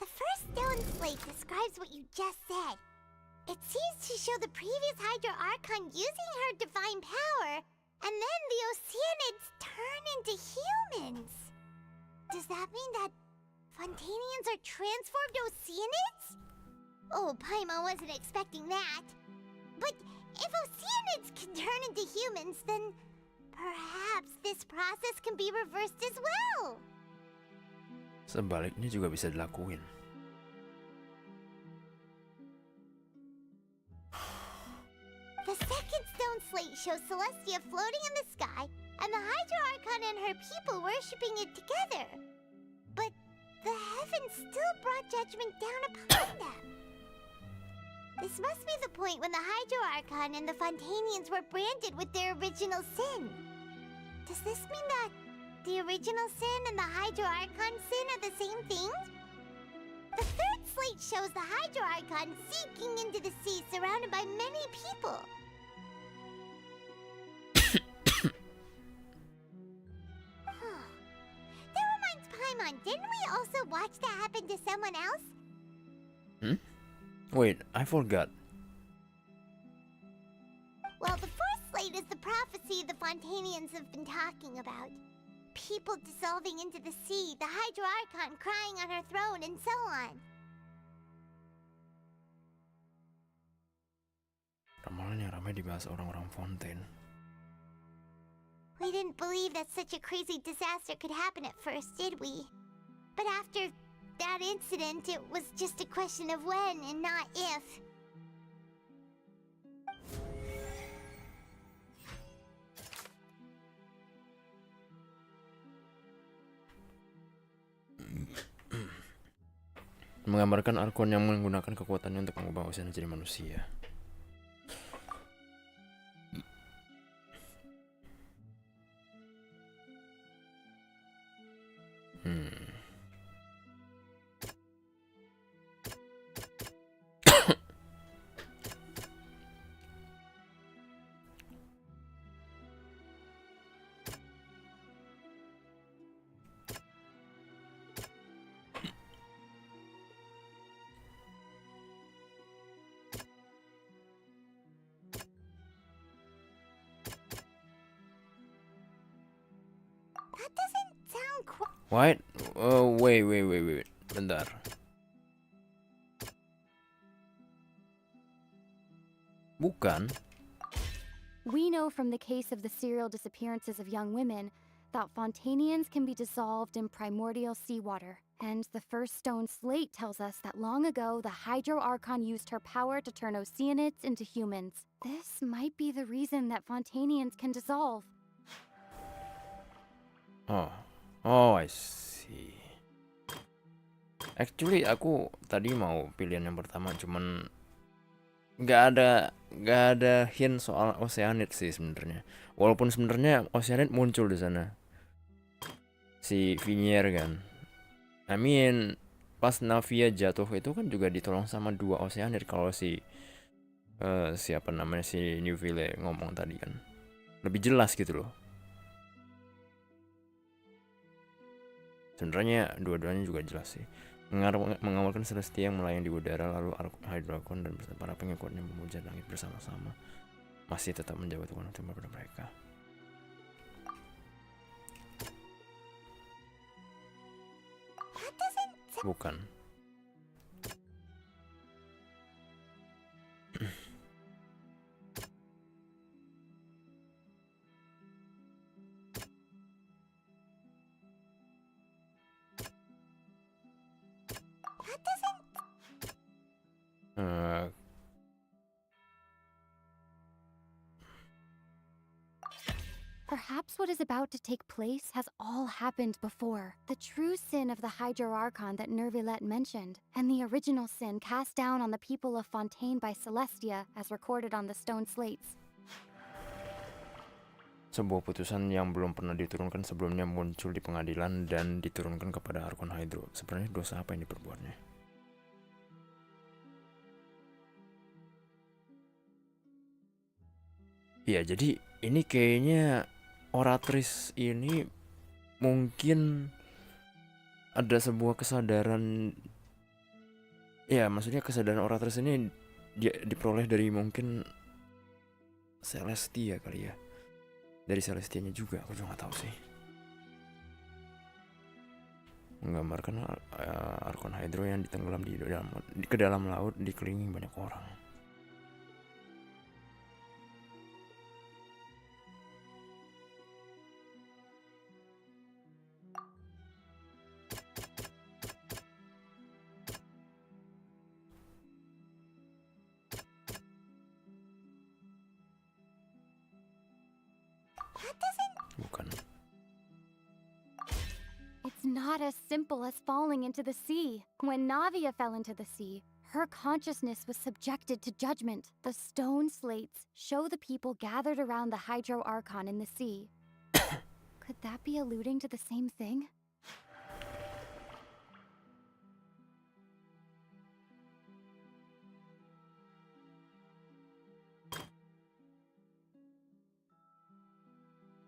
The first stone slate describes what you just said. It seems to show the previous Hydro Archon using her divine power, and then the Oceanids turn into humans. Does that mean that Fontainians are transformed Oceanids? Oh, Paimon wasn't expecting that. But if Oceanids can turn into humans, then perhaps this process can be reversed as well. Sebaliknya juga bisa dilakuin. The second stone slate shows Celestia floating in the sky, and the Hydro Archon and her people worshipping it together. But the heavens still brought judgment down upon them. This must be the point when the Hydro Archon and the Fontainians were branded with their original sin. Does this mean that the original sin and the Hydro Archon sin are the same thing? The third slate shows the Hydro Archon sinking into the sea surrounded by many people. Paimon, didn't we also watch that happen to someone else? Wait, I forgot. Well, the fourth slate is the prophecy the Fontainians have been talking about. People dissolving into the sea, the Hydro Archon crying on her throne, and so on. Ramalan yang ramai dibahas orang-orang Fontaine. We didn't believe that such a crazy disaster could happen at first, did we? But after that incident, it was just a question of when and not if. Menggambarkan Archon yang menggunakan kekuatannya untuk mengubah ocean menjadi manusia. That doesn't sound quite... What? Wait. Bentar. Bukan. We know from the case of the serial disappearances of young women that Fontainians can be dissolved in primordial seawater. And the first stone slate tells us that long ago the Hydro Archon used her power to turn Oceanids into humans. This might be the reason that Fontainians can dissolve. Oh, I see. Actually, aku tadi mau pilihan yang pertama, cuman nggak ada hint soal Oceanid sih sebenarnya. Walaupun sebenarnya Oceanid muncul di sana, si Vinier kan. I mean, pas Navia jatuh itu kan juga ditolong sama 2 Oceanid kalau siapa namanya si Newville ngomong tadi kan. Lebih jelas gitu loh. Sebenarnya dua-duanya juga jelas sih. Mengawalkan Celestia yang melayang di udara, lalu Hydro Archon dan para pengikutnya memuja langit bersama-sama, masih tetap menjawab Tuhan untuk pada mereka. Bukan. Perhaps what is about to take place has all happened before. The true sin of the Hydro Archon that Nervilette mentioned, and the original sin cast down on the people of Fontaine by Celestia, as recorded on the stone slates. Sebuah putusan yang belum pernah diturunkan sebelumnya muncul di pengadilan dan diturunkan kepada Archon Hydro. Sebenarnya dosa apa yang diperbuatnya? Ya, jadi ini kayaknya Oratrice ini mungkin ada sebuah kesadaran, ya maksudnya kesadaran Oratrice ini diperoleh dari mungkin Celestia kali ya, dari Celestianya juga, aku juga nggak tahu sih. Menggambarkan Archon Hydro yang ditenggelam ke dalam laut dikelilingi banyak orang. Bukan. It's not as simple as falling into the sea. When Navia fell into the sea, her consciousness was subjected to judgment. The stone slates show the people gathered around the Hydro Archon in the sea. Could that be alluding to the same thing?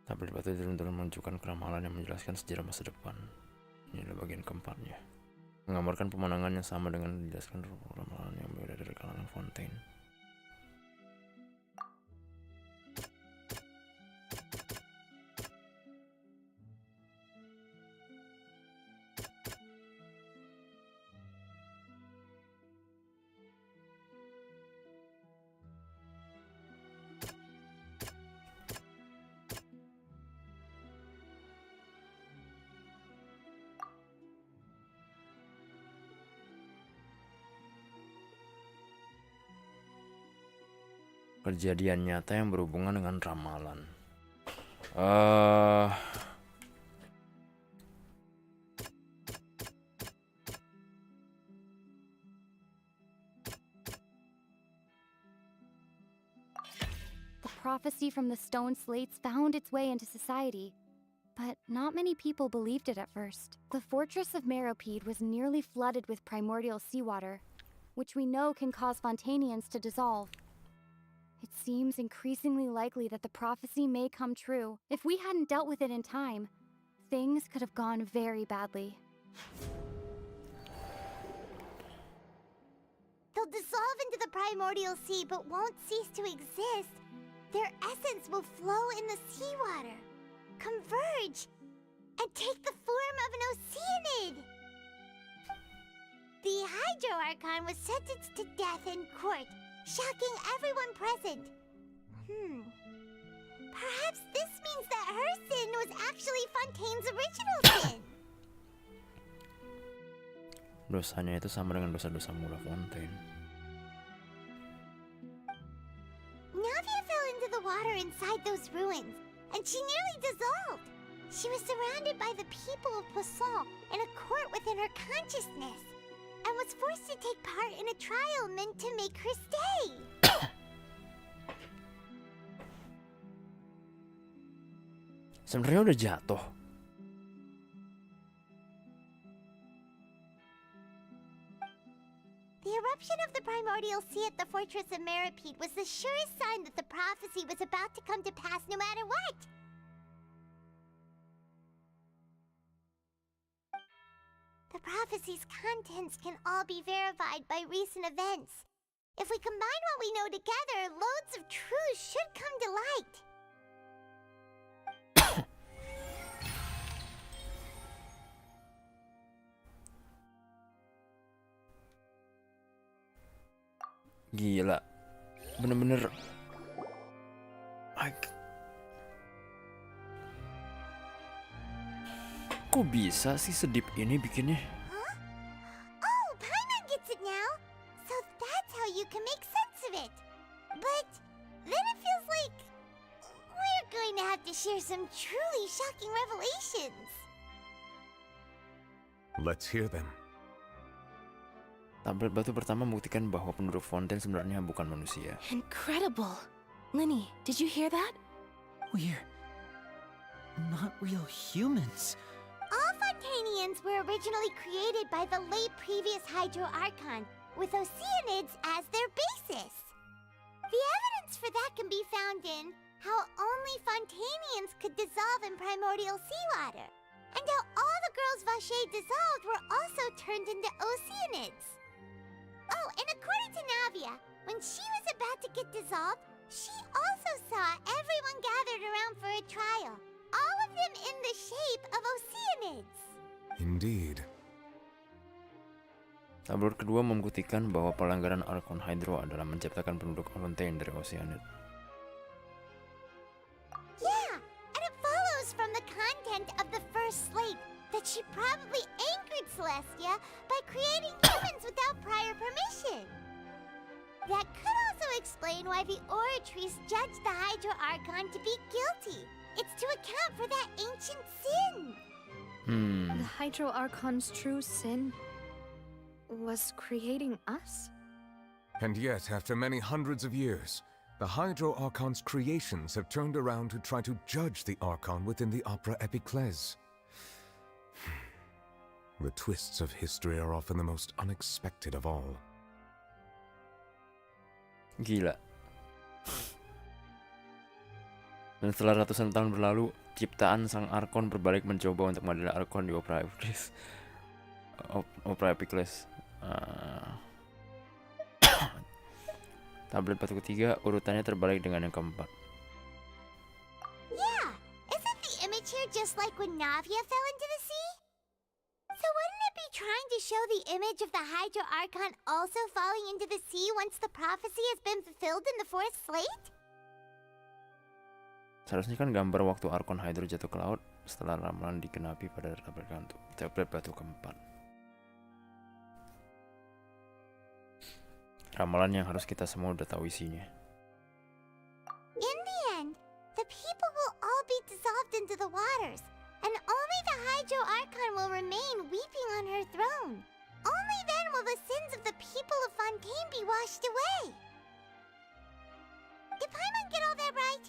Tabel batu turun-turun menunjukkan keramalan yang menjelaskan sejarah masa depan. Ini adalah bagian keempatnya. Menggambarkan pemandangan yang sama dengan dijelaskan ramalan yang berbeda dari kalangan Fontaine. Kejadian nyata yang berhubungan dengan ramalan. The prophecy from the stone slates found its way into society, but not many people believed it at first. The fortress of Meropide was nearly flooded with primordial seawater, which we know can cause Fontainians to dissolve. It seems increasingly likely that the prophecy may come true. If we hadn't dealt with it in time, things could have gone very badly. They'll dissolve into the primordial sea but won't cease to exist. Their essence will flow in the seawater, converge, and take the form of an oceanid. The Hydro Archon was sentenced to death in court, shocking everyone present. Perhaps this means that her sin was actually Fontaine's original sin. Dosanya itu sama dengan dosa-dosa mula Fontaine. Navia fell into the water inside those ruins, and she nearly dissolved. She was surrounded by the people of Poisson in a court within her consciousness, and was forced to take part in a trial meant to make her stay. Sebenarnya udah jatuh. The eruption of the primordial sea at the fortress of Meropide was the surest sign that the prophecy was about to come to pass no matter what. The prophecy's contents can all be verified by recent events. If we combine what we know together, loads of truths should come to light. Gila. Bener-bener kok bisa sih sedip ini bikinnya? Oh, Paimon gets it now. So that's how you can make sense of it. But then it feels like we're going to have to share some truly shocking revelations. Let's hear them. Tablet batu pertama membuktikan bahwa penduduk Fontaine sebenarnya bukan manusia. Incredible. Linny, did you hear that? We're not real humans. All Fontainians were originally created by the late previous Hydro Archon, with oceanids as their basis. The evidence for that can be found in how only Fontainians could dissolve in primordial seawater, and how all the girls Vacher dissolved were also turned into oceanids. Oh, and according to Navia, when she was about to get dissolved, she also saw everyone gathered around for a trial, all of them in the shape of oceanids. Indeed. Tablet kedua membuktikan bahwa pelanggaran Archon Hydro adalah menciptakan penduduk Fontaine dari oceanid. Yeah, and it follows from the content of the first slate that she probably angered Celestia by creating humans without prior permission. That could also explain why the Oratrice judged the Hydro Archon to be guilty. It's to account for that ancient sin. The Hydro Archon's true sin was creating us? And yet, after many hundreds of years, the Hydro Archon's creations have turned around to try to judge the Archon within the Opera Epiclese. The twists of history are often the most unexpected of all. Gila. Dan setelah ratusan tahun berlalu, ciptaan sang Archon berbalik mencoba untuk mengadili Archon di Opera Epiclese. Opera Epiclese. Tablet batu ketiga urutannya terbalik dengan yang keempat. Yeah, isn't the image here just like when Navia fell into the sea? So wouldn't it be trying to show the image of the Hydro Archon also falling into the sea once the prophecy has been fulfilled in the fourth slate? Seharusnya kan gambar waktu Archon Hydro jatuh ke laut setelah ramalan dikenapi pada tablet batu keempat. Ramalan yang harus kita semua udah tahu isinya. In the end, the people will all be dissolved into the waters, and only the Hydro Archon will remain weeping on her throne. Only then will the sins of the people of Fontaine be washed away. Did Paimon get all that right?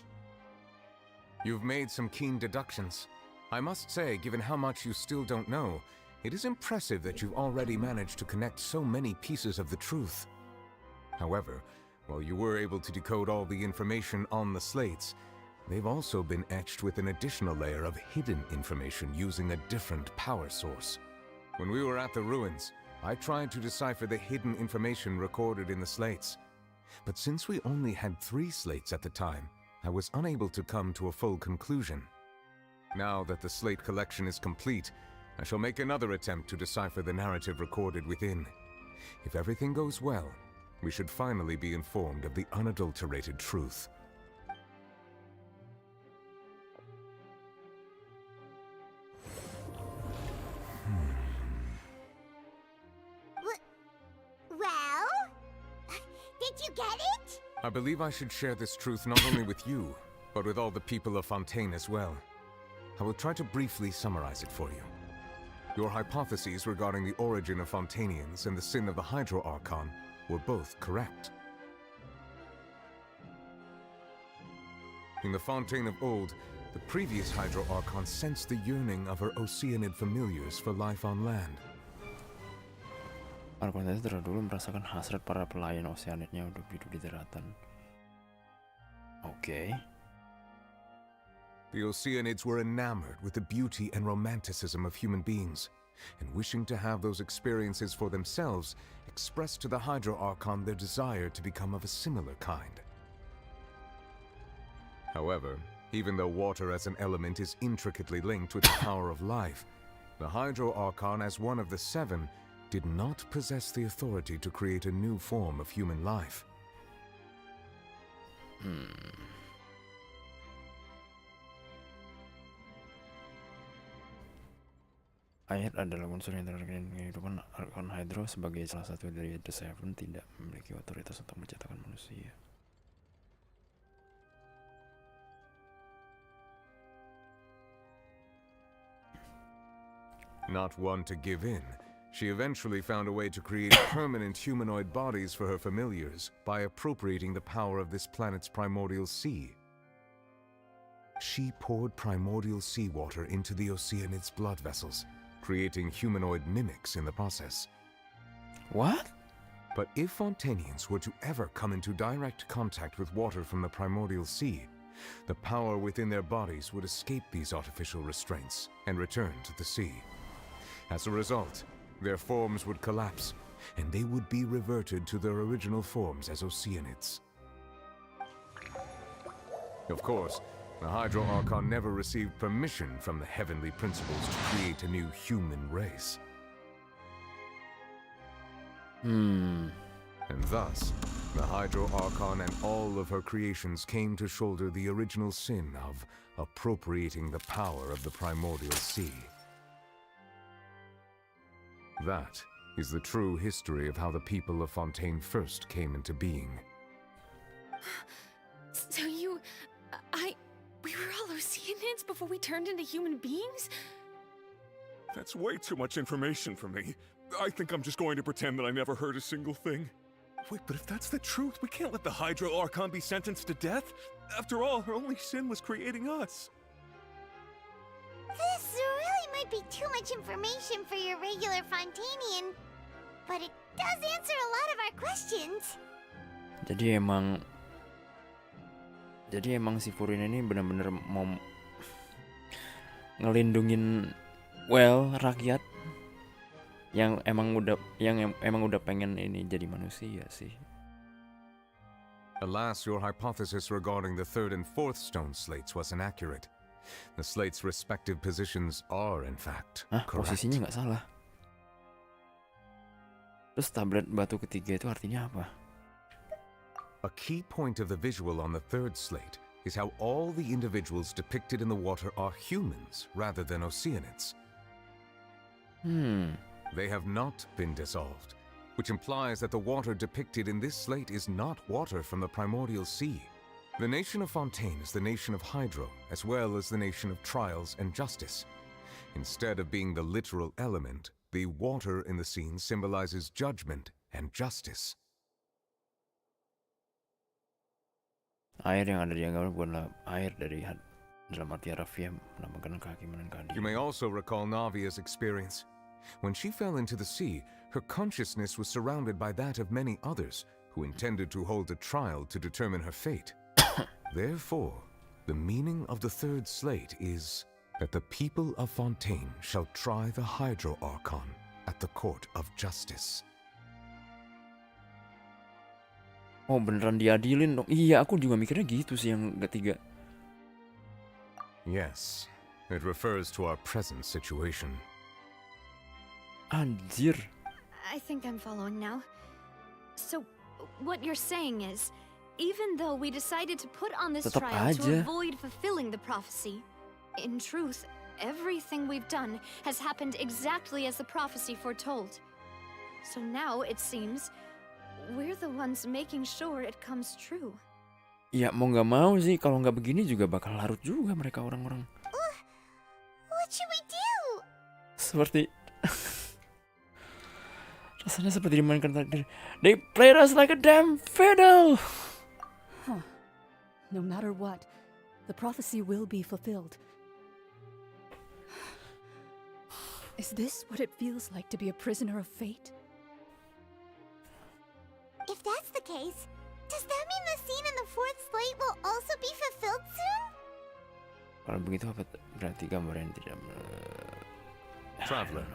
You've made some keen deductions. I must say, given how much you still don't know, it is impressive that you've already managed to connect so many pieces of the truth. However, while you were able to decode all the information on the slates, they've also been etched with an additional layer of hidden information using a different power source. When we were at the ruins, I tried to decipher the hidden information recorded in the slates. But since we only had 3 slates at the time, I was unable to come to a full conclusion. Now that the slate collection is complete, I shall make another attempt to decipher the narrative recorded within. If everything goes well, we should finally be informed of the unadulterated truth. Well? Did you get it? I believe I should share this truth not only with you, but with all the people of Fontaine as well. I will try to briefly summarize it for you. Your hypotheses regarding the origin of Fontainians and the sin of the Hydro Archon were both correct. In the Fontaine of old, the previous Hydro Archon sensed the yearning of her Oceanid familiars for life on land. Archon itu dulu merasakan hasrat para pelayan Oceanidnya untuk hidup di daratan. Okay. The Oceanids were enamored with the beauty and romanticism of human beings, and wishing to have those experiences for themselves, expressed to the Hydro Archon their desire to become of a similar kind. However, even though water as an element is intricately linked with the power of life, the Hydro Archon as one of the 7 did not possess the authority to create a new form of human life. Ayat adalah unsur yang terkait kehidupan Archon Hydro sebagai salah satu dari The Seven tidak memiliki otoritas untuk menciptakan manusia. Not one to give in, she eventually found a way to create permanent humanoid bodies for her familiars by appropriating the power of this planet's primordial sea. She poured primordial seawater into the Oceanids' blood vessels, creating humanoid mimics in the process. What? But if Fontainians were to ever come into direct contact with water from the primordial sea, the power within their bodies would escape these artificial restraints and return to the sea. As a result, their forms would collapse, and they would be reverted to their original forms as Oceanids. Of course, the Hydro Archon never received permission from the heavenly principles to create a new human race. And thus, the Hydro Archon and all of her creations came to shoulder the original sin of appropriating the power of the primordial sea. That is the true history of how the people of Fontaine first came into being. So we were all Oceanids before we turned into human beings? That's way too much information for me. I think I'm just going to pretend that I never heard a single thing. Wait, but if that's the truth, we can't let the Hydro Archon be sentenced to death. After all, her only sin was creating us. This really might be too much information for your regular Fontainian, but it does answer a lot of our questions. Jadi emang si Furina ini benar-benar mau ngelindungin rakyat yang emang udah pengen ini jadi manusia sih. Alas, your hypothesis regarding the third and fourth stone slates was inaccurate. The slates' respective positions are, in fact, correct. Posisinya nggak salah. Terus tablet batu ketiga itu artinya apa? A key point of the visual on the third slate is how all the individuals depicted in the water are humans rather than oceanids. They have not been dissolved, which implies that the water depicted in this slate is not water from the primordial sea. The nation of Fontaine is the nation of Hydro, as well as the nation of trials and justice. Instead of being the literal element, the water in the scene symbolizes judgment and justice. Air yang ada di anggapan bukanlah air dari dalam arti harafiah melambangkan kaki menengah. You may also recall Navia's experience. When she fell into the sea, her consciousness was surrounded by that of many others who intended to hold a trial to determine her fate. Therefore, the meaning of the third slate is that the people of Fontaine shall try the Hydro Archon at the court of justice. Oh, beneran diadilin dong. Iya, aku juga mikirnya gitu sih yang ketiga. Yes, it refers to our present situation. Anjir. I think I'm following now. So, what you're saying is, even though we decided to put on this Tetap trial aja. to avoid fulfilling the prophecy, in truth, everything we've done has happened exactly as the prophecy foretold. So now, it seems, we're the ones making sure it comes true. Ya mau nggak mau sih, kalau nggak begini juga bakal larut juga mereka orang-orang. What should we do? Seperti rasanya seperti dimainkan tadi. They played us like a damn fiddle. Huh. No matter what, the prophecy will be fulfilled. Is this what it feels like to be a prisoner of fate? If that's the case, does that mean the scene in the fourth slate will also be fulfilled soon? Kalau begitu apa berarti gambar yang tidak Traveler,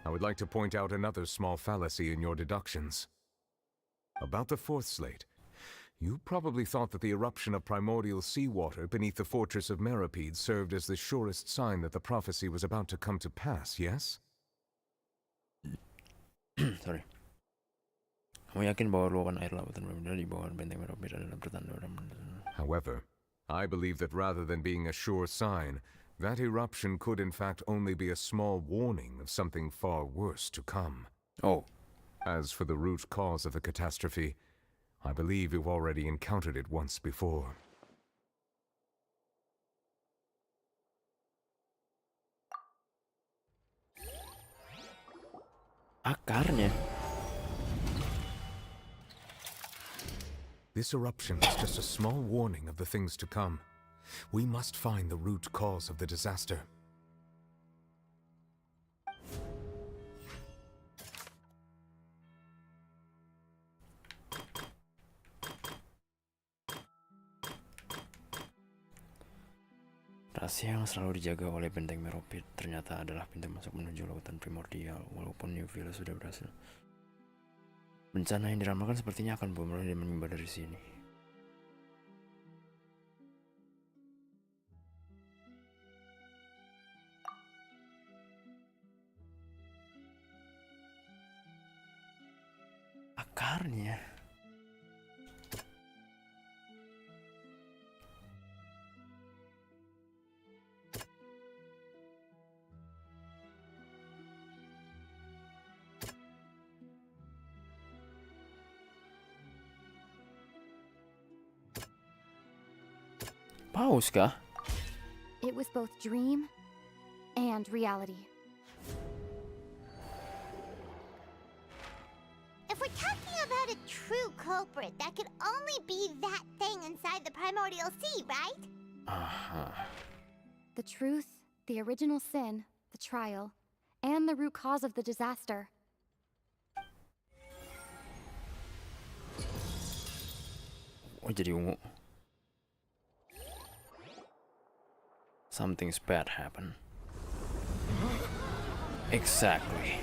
I would like to point out another small fallacy in your deductions. About the fourth slate, you probably thought that the eruption of primordial seawater beneath the fortress of Meripede served as the surest sign that the prophecy was about to come to pass, yes? Sorry. Kamu yakin bahwa luapan air lautan benar-benar di bawah benteng Meripede adalah pertanda? However, I believe that rather than being a sure sign, that eruption could in fact only be a small warning of something far worse to come. Oh. As for the root cause of the catastrophe, I believe you've already encountered it once before. Akarnya. This eruption is just a small warning of the things to come. We must find the root cause of the disaster. Rahasia yang selalu dijaga oleh benteng Meripede ternyata adalah pintu masuk menuju lautan primordial. Walaupun New Villa sudah berhasil, bencana yang diramalkan sepertinya akan mulai menyebar dari sini. Akarnya. Paus kah? It was both dream and reality. If we're talking about a true culprit, that could only be that thing inside the primordial sea, right? The truth, the original sin, the trial, and the root cause of the disaster. Oh, jadi ungu. Something's bad happened. Exactly.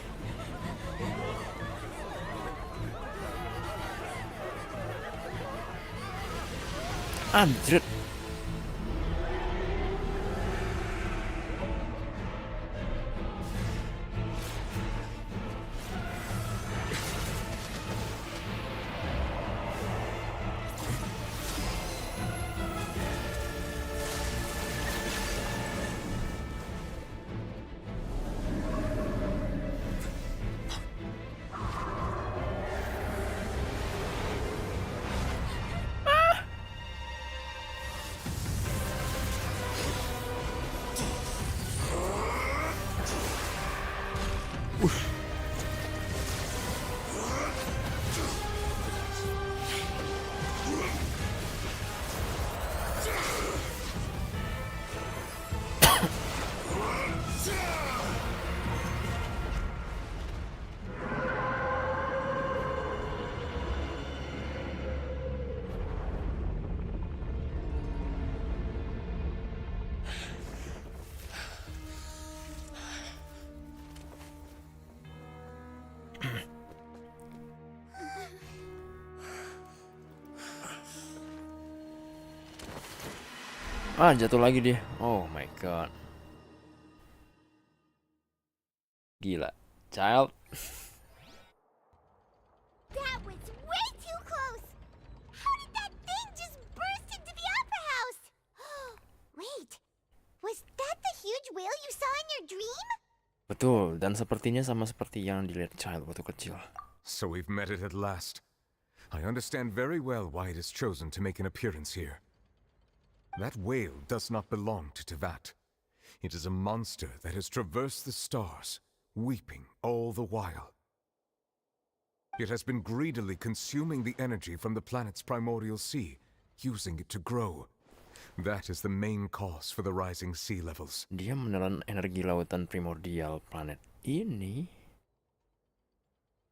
Anjir. Ah, jatuh lagi dia. Oh my god. Gila. Child. That was way too close! How did that thing just burst into the opera house? Wait, was that the huge whale you saw in your dream? Betul, dan sepertinya sama seperti yang dilihat Child waktu kecil. So we've met it at last. I understand very well why it has chosen to make an appearance here. That whale does not belong to Tevat. It is a monster that has traversed the stars, weeping all the while. It has been greedily consuming the energy from the planet's primordial sea, using it to grow. That is the main cause for the rising sea levels. Dia menelan energi lautan primordial planet ini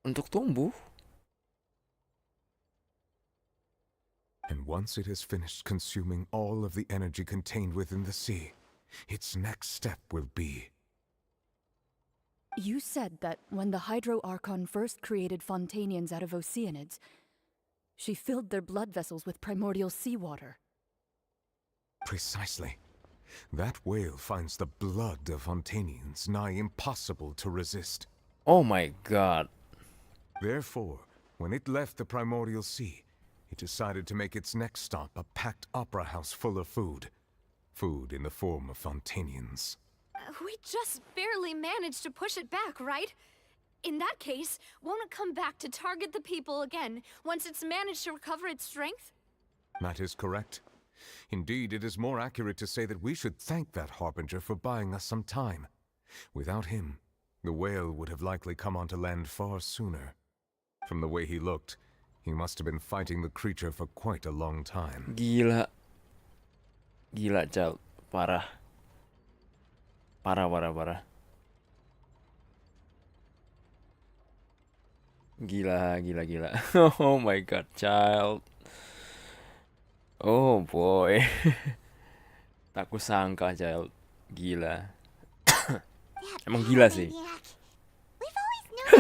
untuk tumbuh. And once it has finished consuming all of the energy contained within the sea, its next step will be... You said that when the Hydro Archon first created Fontainians out of Oceanids, she filled their blood vessels with primordial seawater. Precisely. That whale finds the blood of Fontainians nigh impossible to resist. Oh my god. Therefore, when it left the primordial sea, it decided to make its next stop a packed opera house full of food. Food in the form of Fontainians. We just barely managed to push it back, right? In that case, won't it come back to target the people again once it's managed to recover its strength? That is correct. Indeed, it is more accurate to say that we should thank that Harbinger for buying us some time. Without him, the whale would have likely come onto land far sooner. From the way he looked, he must have been fighting the creature for quite a long time. Gila. Gila, Child. Parah. Parah. Gila. Oh my god, Child. Oh boy. Tak kusangka, Child. Gila. Emang gila sih.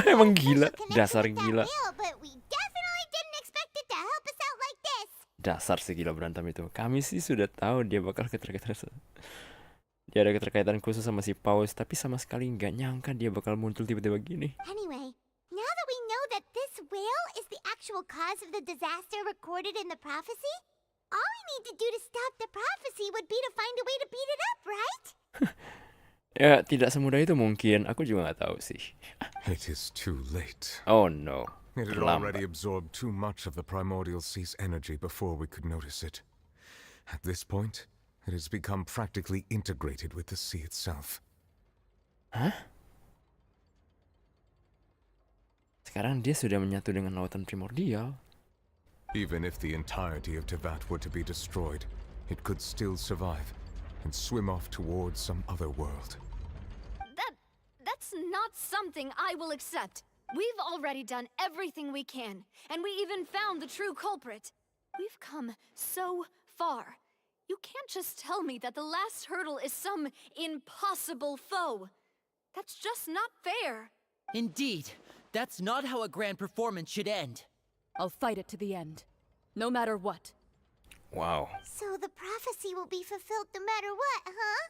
Emang gila. Dasar gila. Dasar sih gila berantem itu. Kami sih sudah tahu dia bakal dia ada keterkaitan khusus sama si Paus, tapi sama sekali nggak nyangka dia bakal muncul tiba-tiba gini. Anyway, now that we know that this whale is the actual cause of the disaster recorded in the prophecy, all we need to do to stop the prophecy would be to find a way to beat it up, right? Ya, tidak semudah itu mungkin. Aku juga nggak tahu sih. It is too late. Oh no. It had already absorbed too much of the primordial sea's energy before we could notice it. At this point, it has become practically integrated with the sea itself. Hah? Sekarang dia sudah menyatu dengan lautan primordial. Even if the entirety of Tevat were to be destroyed, it could still survive and swim off towards some other world. That's not something I will accept. We've already done everything we can, and we even found the true culprit. We've come so far. You can't just tell me that the last hurdle is some impossible foe. That's just not fair. Indeed, that's not how a grand performance should end. I'll fight it to the end, no matter what. Wow. So the prophecy will be fulfilled no matter what, huh?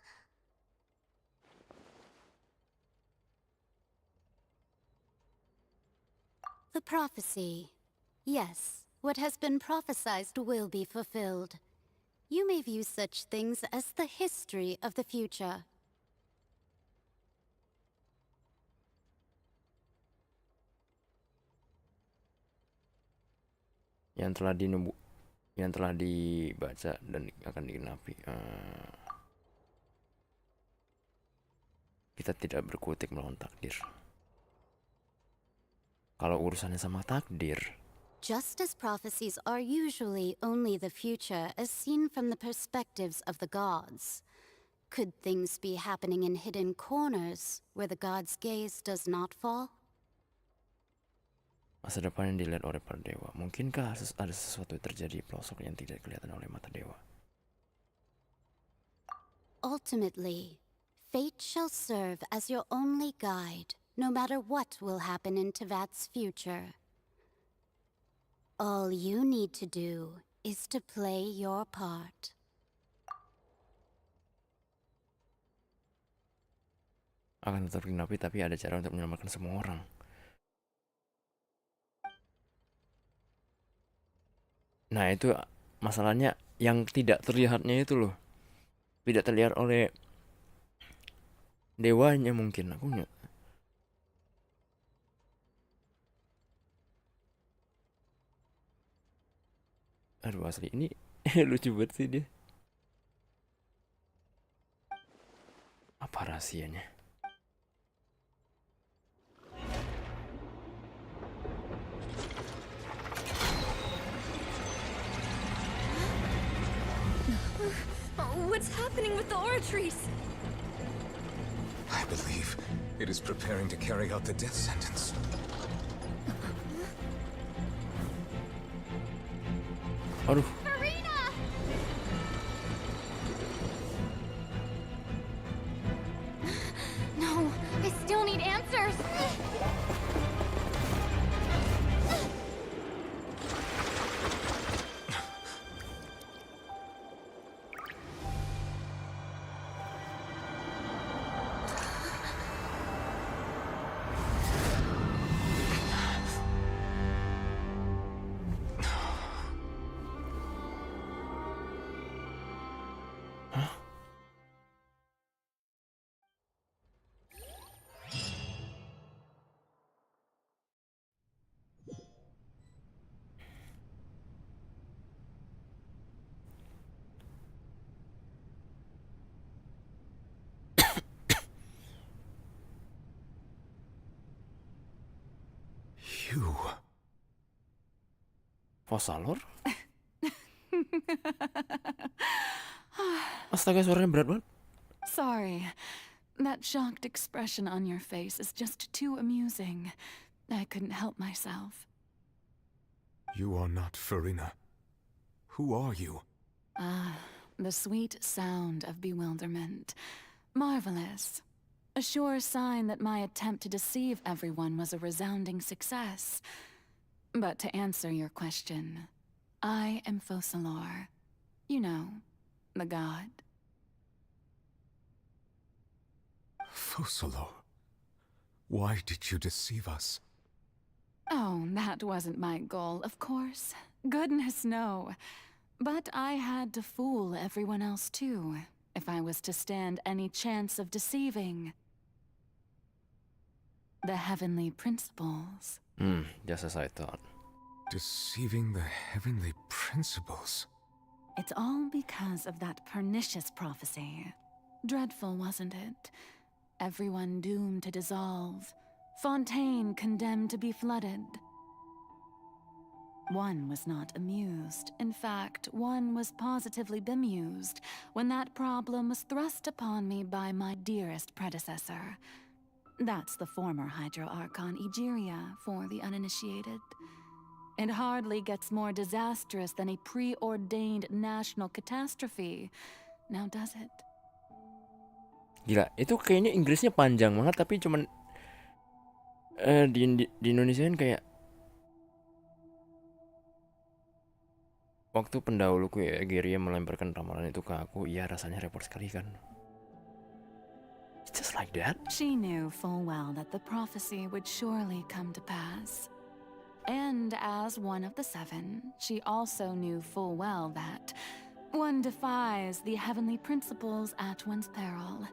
The prophecy. Yes, what has been prophesied will be fulfilled. You may view such things as the history of the future. Yang telah dibaca dan akan digenapi. Kita tidak berkutik melawan takdir. Kalau urusannya sama takdir, Just as prophecies are usually only the future as seen from the perspectives of the gods, could things be happening in hidden corners where the gods' gaze does not fall? masa depan yang dilihat oleh para dewa. Mungkinkah ada sesuatu yang terjadi di pelosok yang tidak kelihatan oleh mata dewa? Ultimately, fate shall serve as your only guide, no matter what will happen in Tevat's future. All you need to do is to play your part. Akan tetap digenapi, tapi ada cara untuk menyelamatkan semua orang. Nah, itu masalahnya yang tidak terlihatnya itu loh. Tidak terlihat oleh dewanya mungkin. Aku nggak. Aduh, asli ini lucu banget sih dia. Apa rahasianya? What's happening with the oratories? I believe it is preparing to carry out the death sentence. Aduh. No, I still need answers. You. Fossalor? Astaga, suaranya berat banget. Sorry. That shocked expression on your face is just too amusing. I couldn't help myself. You are not Farina. Who are you? The sweet sound of bewilderment. Marvelous. A sure sign that my attempt to deceive everyone was a resounding success. But to answer your question, I am Fossalor. You know, the god. Fossalor. Why did you deceive us? Oh, that wasn't my goal, of course. Goodness, no. But I had to fool everyone else too, if I was to stand any chance of deceiving the heavenly principles. Just as I thought. Deceiving the heavenly principles? It's all because of that pernicious prophecy. Dreadful, wasn't it? Everyone doomed to dissolve. Fontaine condemned to be flooded. One was not amused. In fact, one was positively bemused when that problem was thrust upon me by my dearest predecessor. That's the former Hydro Archon Egeria for the uninitiated. It hardly gets more disastrous than a preordained national catastrophe, now does it? Gila, itu kayaknya Inggrisnya panjang banget tapi cuman di Indonesia kan kayak waktu pendahuluku ya Geria melemparkan ramalan itu ke aku, iya rasanya repot sekali kan. It's just like that. She knew full well that the prophecy would surely come to pass. And as one of the 7, she also knew full well that one defies the heavenly principles at one's peril.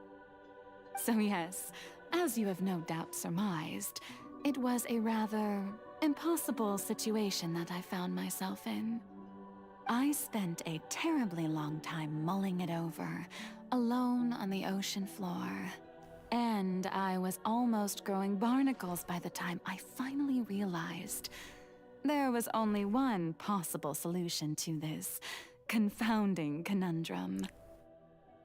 So yes, as you have no doubt surmised, it was a rather impossible situation that I found myself in. I spent a terribly long time mulling it over, alone on the ocean floor. And I was almost growing barnacles by the time I finally realized there was only one possible solution to this confounding conundrum.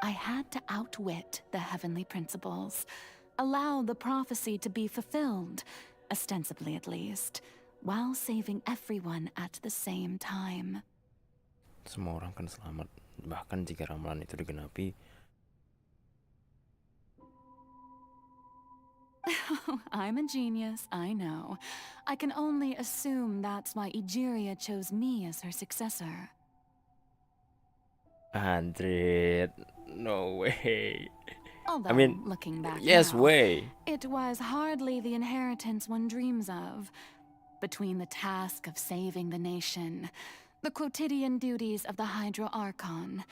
I had to outwit the heavenly principles, allow the prophecy to be fulfilled, ostensibly at least, while saving everyone at the same time. Semua orang kan selamat, bahkan jika ramalan itu digenapi. I'm a genius, I know. I can only assume that's why Egeria chose me as her successor. Andre, no way. Although, I mean, looking back yes now, way. it was hardly the inheritance one dreams of. Between the task of saving the nation, the quotidian duties of the Hydro Archon,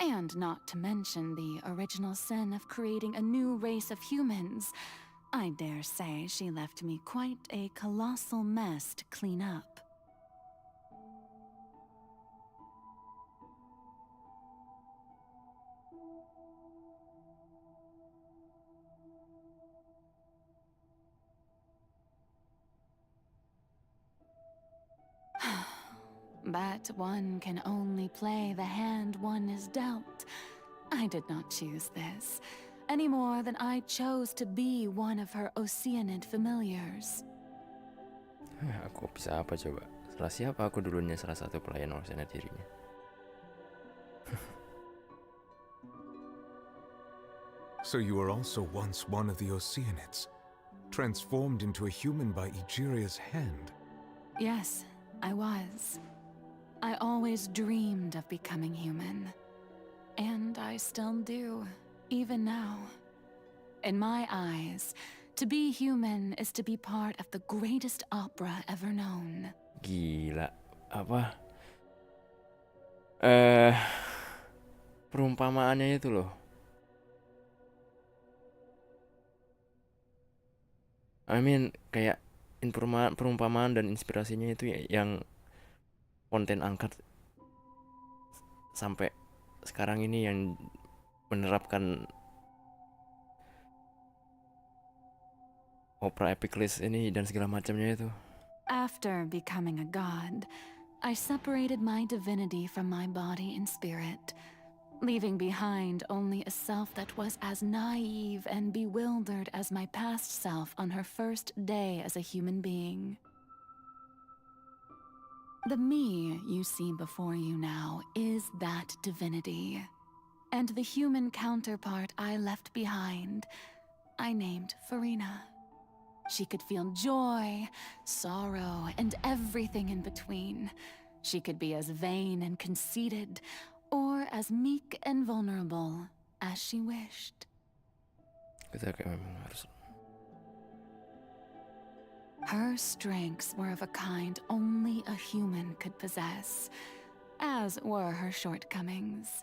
and not to mention the original sin of creating a new race of humans, I dare say she left me quite a colossal mess to clean up. But one can only play the hand one is dealt. I did not choose this, any more than I chose to be one of her Oceanid familiars. Aku bisa apa coba? Salah siapa aku dulunya salah satu pelayan Oceanid dirinya. So you were also once one of the Oceanids, transformed into a human by Egeria's hand. Yes, I was. I always dreamed of becoming human. And I still do, even now. In my eyes, to be human is to be part of the greatest opera ever known. Gila, apa? Perumpamaannya itu loh. I mean, kayak perumpamaan dan inspirasinya itu yang Fontaine angkat sampai sekarang ini yang menerapkan opera epiclist ini dan segala macamnya itu. After becoming a god, I separated my divinity from my body and spirit, leaving behind only a self that was as naive and bewildered as my past self on her first day as a human being. The me you see before you now is that divinity. And the human counterpart I left behind, I named Farina. She could feel joy, sorrow, and everything in between. She could be as vain and conceited, or as meek and vulnerable as she wished. Kita kayak memang harus. Her strengths were of a kind only a human could possess, as were her shortcomings.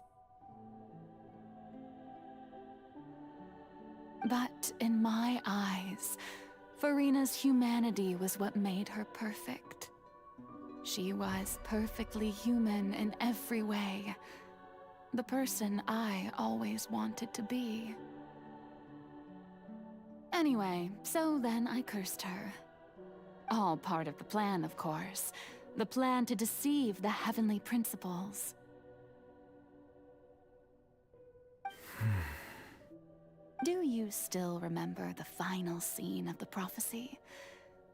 But in my eyes, Farina's humanity was what made her perfect. She was perfectly human in every way, the person I always wanted to be. Anyway, so then I cursed her. All part of the plan, of course. The plan to deceive the heavenly principles. Do you still remember the final scene of the prophecy?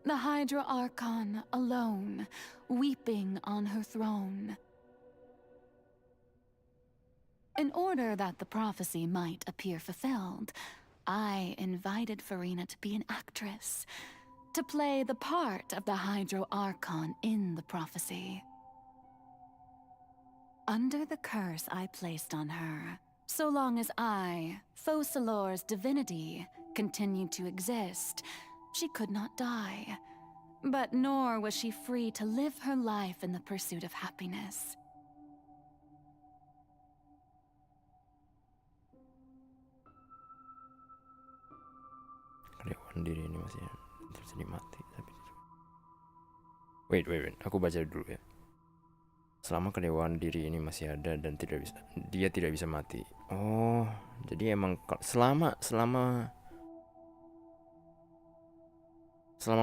The Hydra Archon alone, weeping on her throne. In order that the prophecy might appear fulfilled, I invited Farina to be an actress, to play the part of the Hydro Archon in the prophecy. Under the curse I placed on her, so long as I, Focalor's divinity, continued to exist, she could not die. But nor was she free to live her life in the pursuit of happiness. Karyawan diri ini masih terjadi mati. Wait. Aku baca dulu ya. Selama karyawan diri ini masih ada dan dia tidak bisa mati. Oh, jadi emang selama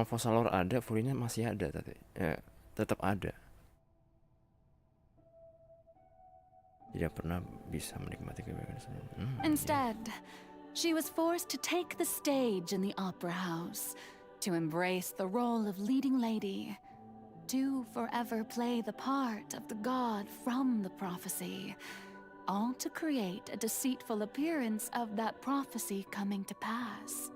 Focalor ada, Furina masih ada tadi. Ya, tetap ada. Tidak pernah bisa menikmati kebebasan. Instead, she was forced to take the stage in the opera house, to embrace the role of leading lady, to forever play the part of the god from the prophecy, all to create a deceitful appearance of that prophecy coming to pass.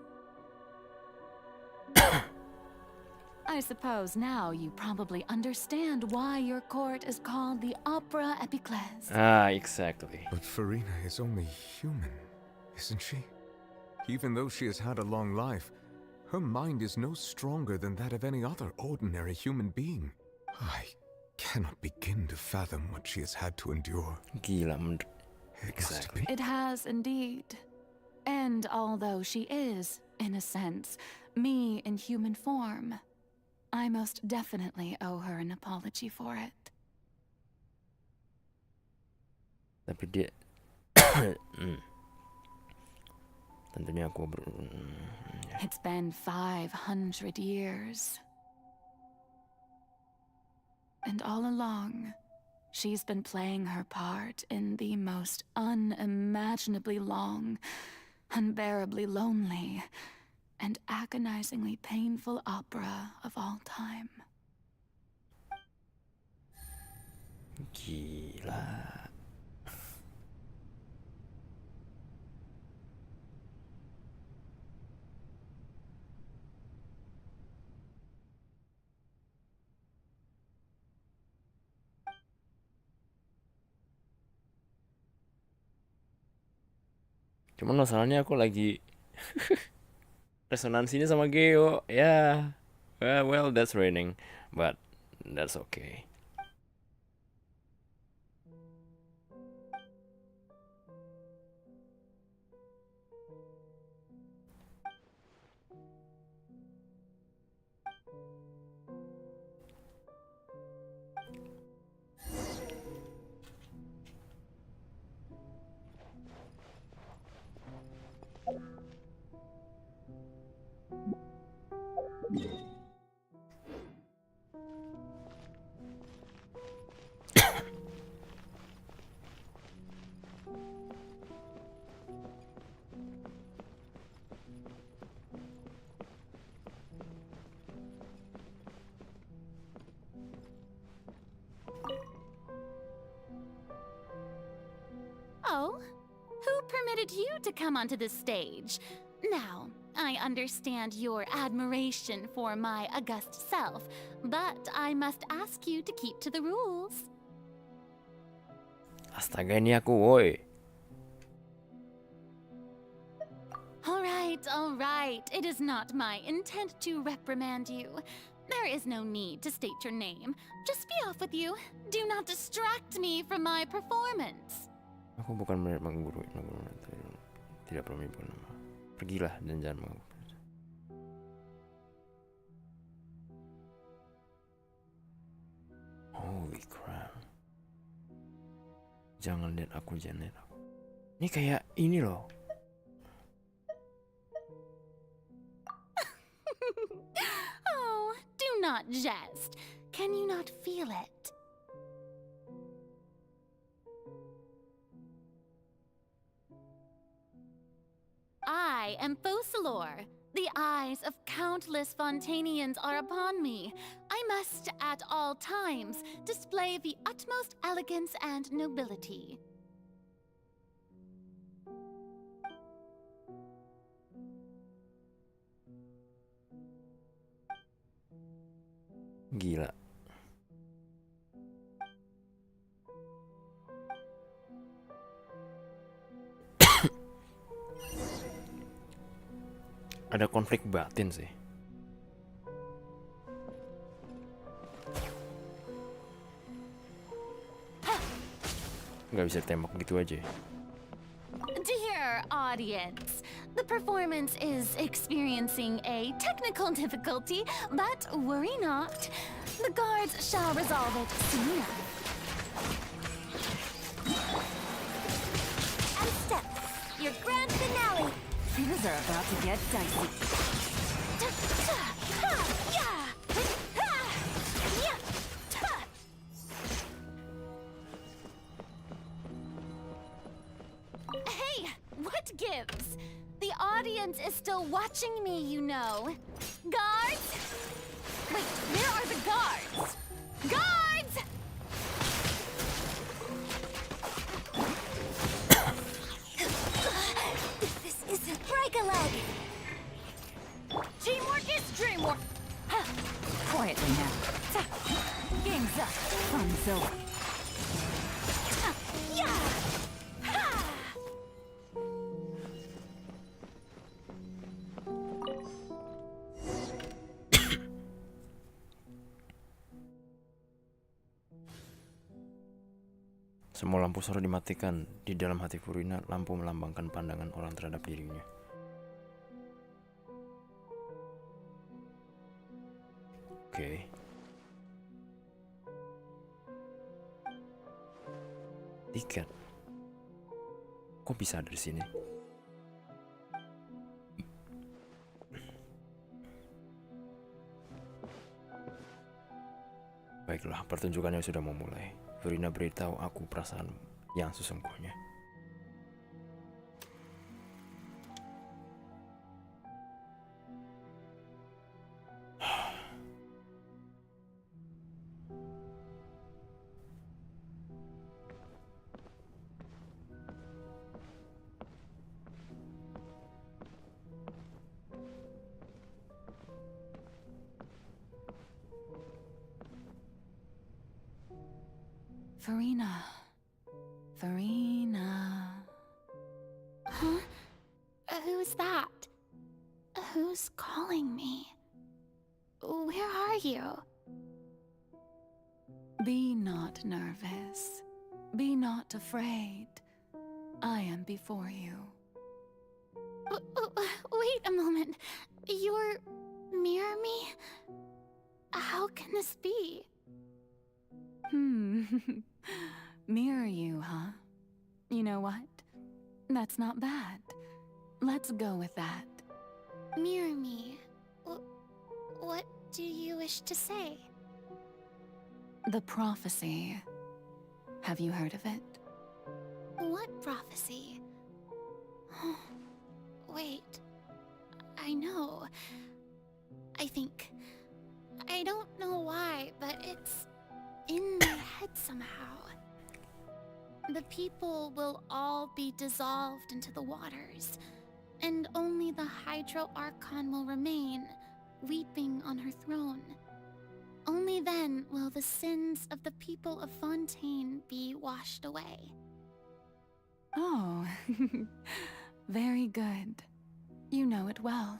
I suppose now you probably understand why your court is called the Opera Epiclese. Ah, exactly. But Farina is only human, isn't she? Even though she has had a long life, her mind is no stronger than that of any other ordinary human being. I cannot begin to fathom what she has had to endure. Gila, exactly. It has indeed. And although she is, in a sense, me in human form, I most definitely owe her an apology for it. Tapi dia tentunya aku It's been 500 years. And all along, she's been playing her part in the most unimaginably long, unbearably lonely, and agonizingly painful opera of all time. Gila. Cuman masalahnya aku lagi resonansinya sama Geo. Ya. Yeah. Well, that's raining, but that's okay. Oh, who permitted you to come onto the stage? Now, I understand your admiration for my august self, but I must ask you to keep to the rules. Astaga, ini aku, woi. All right. It is not my intent to reprimand you. There is no need to state your name. Just be off with you. Do not distract me from my performance. Aku bukan menggurui, tidak perlu menyebut nama. Pergilah dan jangan mengganggu. Holy crap. Jangan lihat aku, jangan lihat aku. Ini kayak ini loh. Oh, do not jest. Can you not feel it? I am Focalor. The eyes of countless Fontainians are upon me. I must, at all times, display the utmost elegance and nobility. Gila. Ada konflik batin sih. Nggak bisa tembak gitu aja. Dear audience, the performance is experiencing a technical difficulty, but worry not. The guards shall resolve it soon enough. And step, your grand finale. Things are about to get dicey. Hey, what gives? The audience is still watching me, you know. Guards? Wait, where are the guards? Guards! This isn't break a leg. Teamwork is dreamwork. Huh. Quietly now. Game's up. Fun's over. Yeah. Semua lampu sorot dimatikan. Di dalam hati Furina, lampu melambangkan pandangan orang terhadap dirinya. Oke. Tiket. Kok bisa ada di sini? Baiklah, pertunjukannya sudah memulai. Furina beritahu aku perasaan yang sesungguhnya. Farina. Huh? Who's that? Who's calling me? Where are you? Be not nervous. Be not afraid. I am before you. Wait a moment. You're near me? How can this be? Mirror you, huh? You know what? That's not bad. Let's go with that. Mirror me? What do you wish to say? The prophecy. Have you heard of it? What prophecy? Wait. I know. I think. I don't know why, but it's in my head somehow. The people will all be dissolved into the waters, and only the Hydro Archon will remain, weeping on her throne. Only then will the sins of the people of Fontaine be washed away. Oh, very good. You know it well.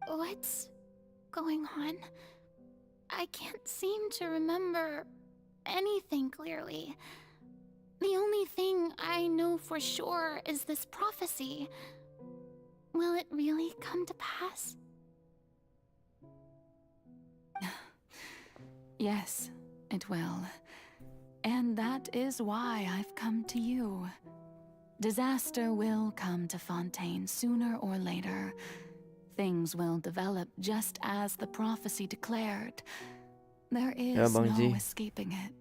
What's going on? I can't seem to remember anything clearly. The only thing I know for sure is this prophecy. Will it really come to pass? Yes, it will. And that is why I've come to you. Disaster will come to Fontaine sooner or later. Things will develop just as the prophecy declared. There is no escaping it.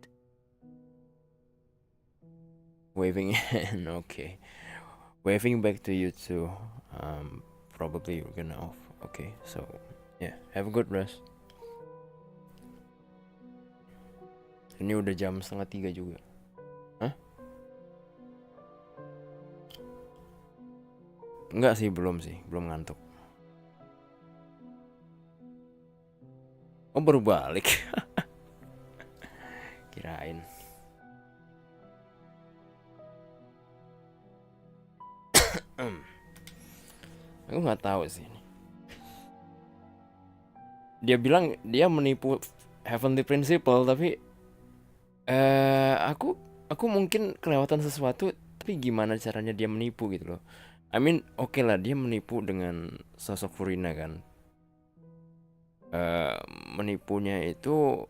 Waving in, okay. Waving back to you too. Probably we're gonna off. Okay, so yeah, have a good rest. Ini udah jam 2:30 juga. Hah? Enggak sih, belum ngantuk. Oh baru balik. Kirain. Aku nggak tahu sih. Dia bilang dia menipu Heavenly Principle, tapi aku mungkin kelewatan sesuatu. Tapi gimana caranya dia menipu gitu loh. I mean, oke lah dia menipu dengan sosok Furina kan. Menipunya itu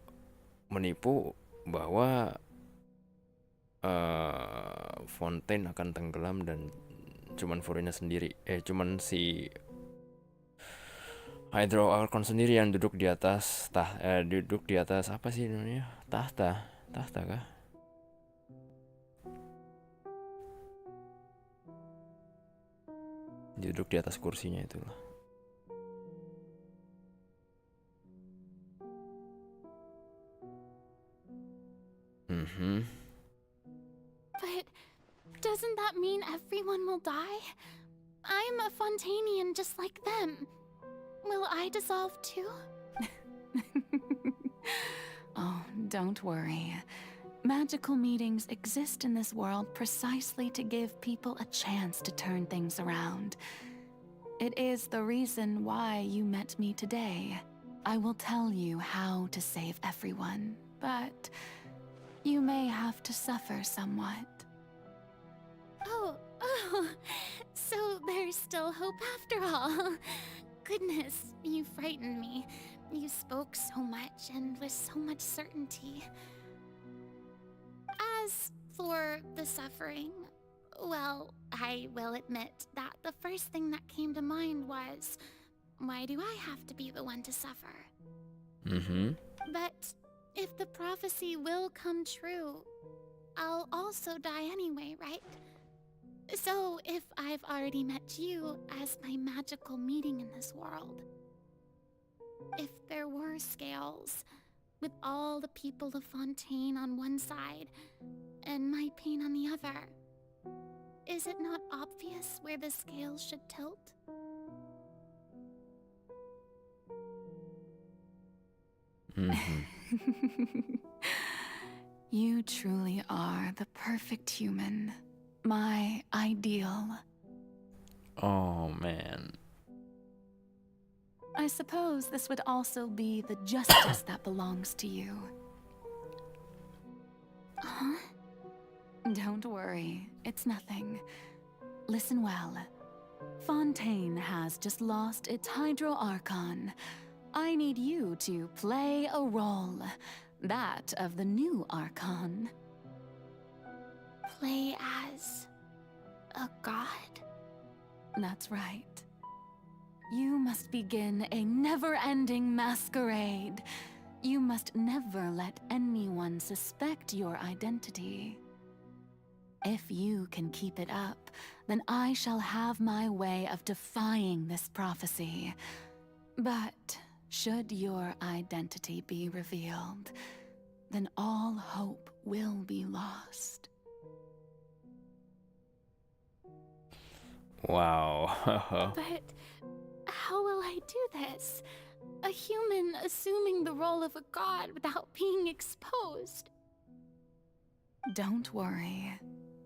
menipu bahwa Fontaine akan tenggelam dan cuman Furina sendiri, cuman si Hydro Archon sendiri yang duduk di atas duduk di atas apa sih namanya, tahta kah? Duduk di atas kursinya itulah. But doesn't that mean everyone will die? I'm a Fontainian just like them. Will I dissolve too? Oh, don't worry. Magical meetings exist in this world precisely to give people a chance to turn things around. It is the reason why you met me today. I will tell you how to save everyone, but you may have to suffer somewhat. Oh, so there's still hope after all. Goodness, you frightened me. You spoke so much and with so much certainty. As for the suffering, well, I will admit that the first thing that came to mind was, why do I have to be the one to suffer? But if the prophecy will come true, I'll also die anyway, right? So if I've already met you as my magical meeting in this world, if there were scales, with all the people of Fontaine on one side and my pain on the other, is it not obvious where the scales should tilt? You truly are the perfect human. My ideal. Oh man. I suppose this would also be the justice that belongs to you. Huh? Don't worry, it's nothing. Listen well. Fontaine has just lost its Hydro Archon. I need you to play a role. That of the new Archon. Play as a god? That's right. You must begin a never-ending masquerade. You must never let anyone suspect your identity. If you can keep it up, then I shall have my way of defying this prophecy. But should your identity be revealed, then all hope will be lost. Wow. But how will I do this? A human assuming the role of a god without being exposed. Don't worry.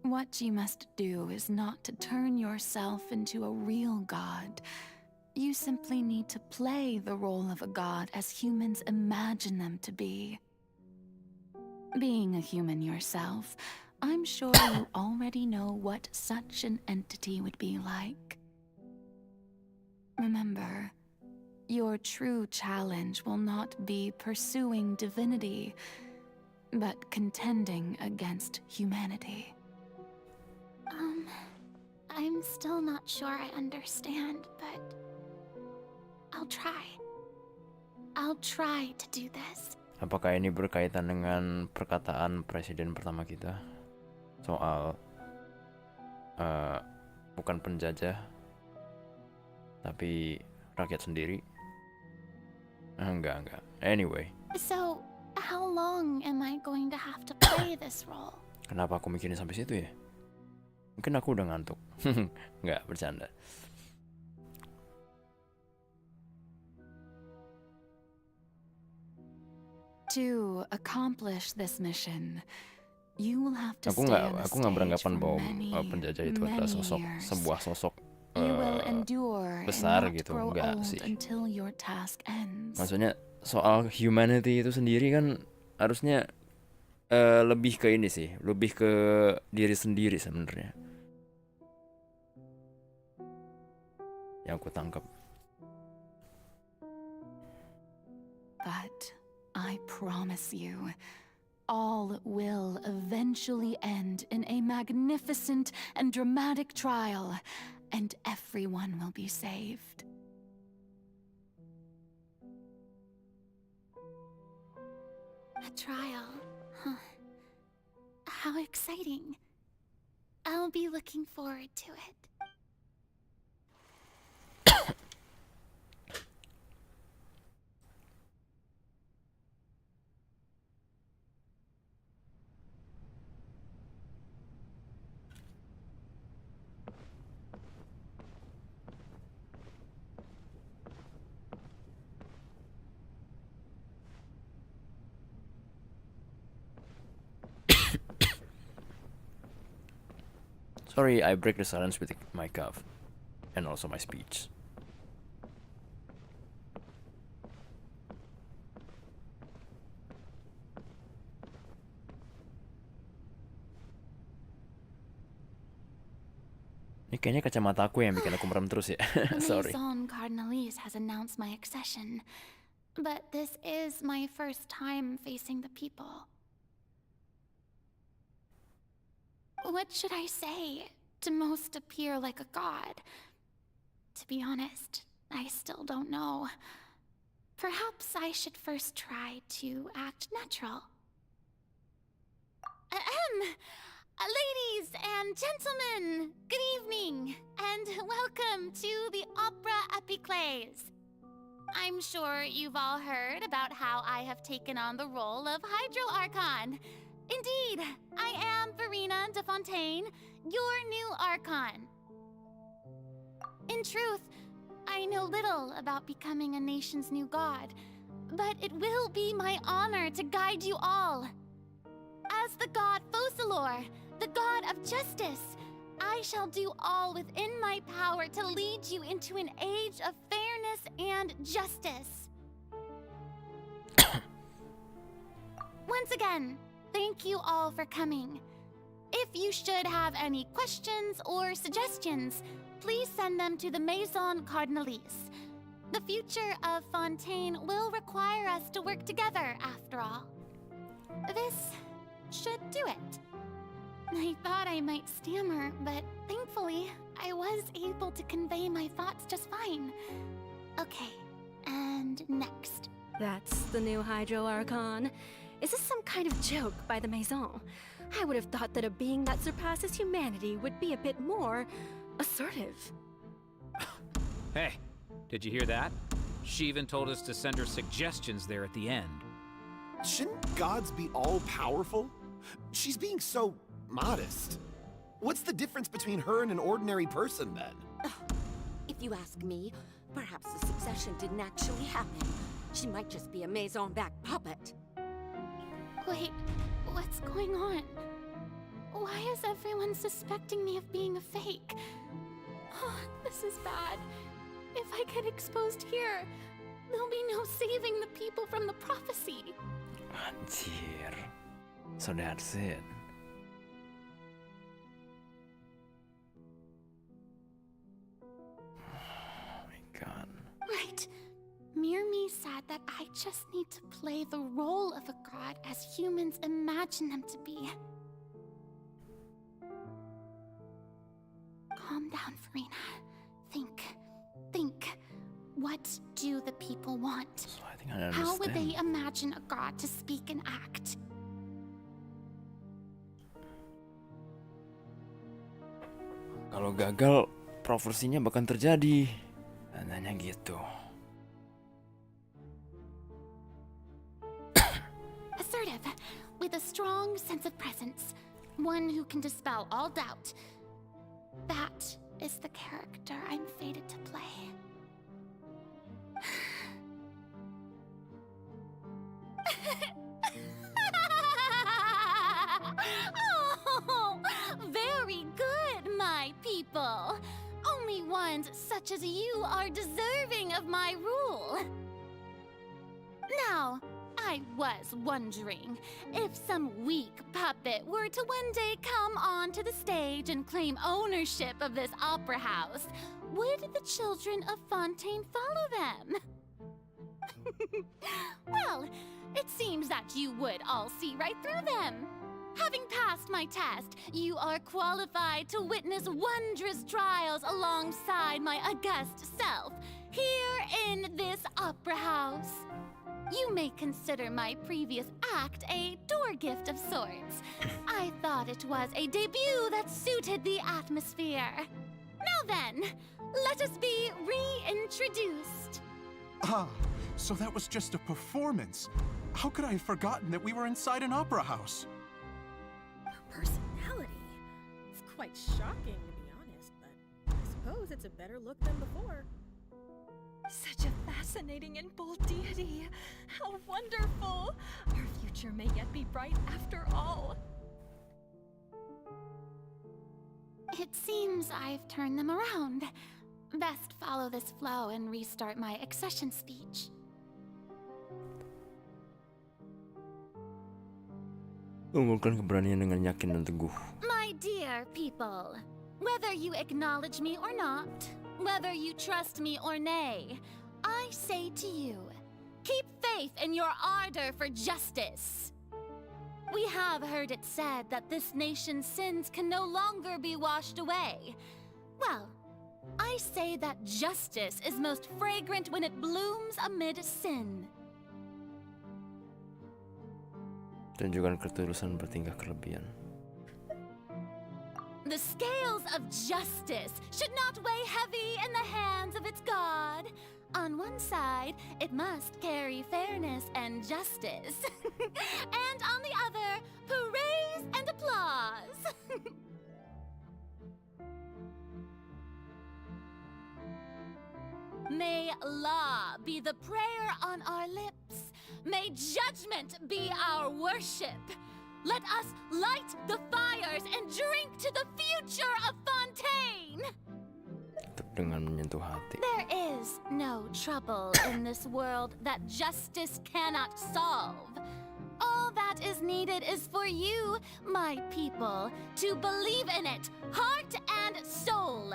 What you must do is not to turn yourself into a real god. You simply need to play the role of a god as humans imagine them to be. Being a human yourself, I'm sure you already know what such an entity would be like. Remember, your true challenge will not be pursuing divinity, but contending against humanity. I'm still not sure I understand, but I'll try. I'll try to do this. Apakah ini berkaitan dengan perkataan presiden pertama kita soal bukan penjajah tapi rakyat sendiri? Enggak. Anyway. So, how long am I going to have to play this role? Kenapa aku mikirin sampai situ ya? Mungkin aku udah ngantuk. Enggak, bercanda. To accomplish this mission, you will have to Aku stay on the nggak beranggapan stage bahwa for many, penjajah itu adalah sebuah sosok You will endure besar and not gitu, grow enggak old sih. until your task ends. Maksudnya soal humanity itu sendiri kan harusnya lebih ke ini sih, lebih ke diri sendiri sebenarnya. Yang aku tangkap. But I promise you, all will eventually end in a magnificent and dramatic trial, and everyone will be saved. A trial, huh? How exciting. I'll be looking forward to it. Sorry, I break the silence with my cough, and also my speech. Ini kayaknya kacamata aku yang bikin aku merem terus ya. The Sorry. Maison Cardinalise has announced my accession, but this is my first time facing the people. What should I say to most appear like a god? To be honest, I still don't know. Perhaps I should first try to act natural. Ladies and gentlemen, good evening, and welcome to the Opera Epiclese. I'm sure you've all heard about how I have taken on the role of Hydro Archon. Indeed, I am Verena de Fontaine, your new Archon. In truth, I know little about becoming a nation's new god, but it will be my honor to guide you all. As the god Focalor, the god of justice, I shall do all within my power to lead you into an age of fairness and justice. Once again, thank you all for coming. If you should have any questions or suggestions, please send them to the Maison Cardinalise. The future of Fontaine will require us to work together, after all. This should do it. I thought I might stammer, but thankfully, I was able to convey my thoughts just fine. Okay, and next. That's the new Hydro Archon. Is this some kind of joke by the Maison? I would have thought that a being that surpasses humanity would be a bit more assertive. Hey, did you hear that? She even told us to send her suggestions there at the end. Shouldn't gods be all-powerful? She's being so modest. What's the difference between her and an ordinary person, then? If you ask me, perhaps the succession didn't actually happen. She might just be a Maison-back puppet. Wait, what's going on? Why is everyone suspecting me of being a fake? Oh, this is bad. If I get exposed here, there'll be no saving the people from the prophecy. Anjir. So that's it. Oh my god. Right. Mirmi said that I just need to play the role of a god as humans imagine them to be. Calm down, Verena. Think. What do the people want? So I think I How would they understand. imagine a god to speak and act? Kalau gagal, prophecy-nya bahkan terjadi. Tandanya gitu. Assertive, with a strong sense of presence. One who can dispel all doubt. That is the character I'm fated to play. people. Only ones such as you are deserving of my rule. Now, I was wondering if some weak puppet were to one day come onto the stage and claim ownership of this opera house, would the children of Fontaine follow them? Well, it seems that you would all see right through them. Having passed my test, you are qualified to witness wondrous trials alongside my august self, here in this opera house. You may consider my previous act a door gift of sorts. I thought it was a debut that suited the atmosphere. Now then, let us be reintroduced. Ah, so that was just a performance. How could I have forgotten that we were inside an opera house? Personality? It's quite shocking, to be honest, but I suppose it's a better look than before. Such a fascinating and bold deity. How wonderful! Our future may yet be bright after all. It seems I've turned them around. Best follow this flow and restart my accession speech. Unggulkan keberanian dengan yakin dan teguh. My dear people, whether you acknowledge me or not, whether you trust me or nay, I say to you, keep faith in your ardor for justice. We have heard it said that this nation's sins can no longer be washed away. Well, I say that justice is most fragrant when it blooms amid sin. Tunjukkan ketulusan bertingkah kelebihan. The scales of justice should not weigh heavy in the hands of its God. On one side, it must carry fairness and justice. And on the other, praise and applause. May law be the prayer on our lips. May judgment be our worship. Let us light the fires and drink to the future of Fontaine. Dengan menyentuh hati. There is no trouble in this world that justice cannot solve. All that is needed is for you, my people, to believe in it, heart and soul.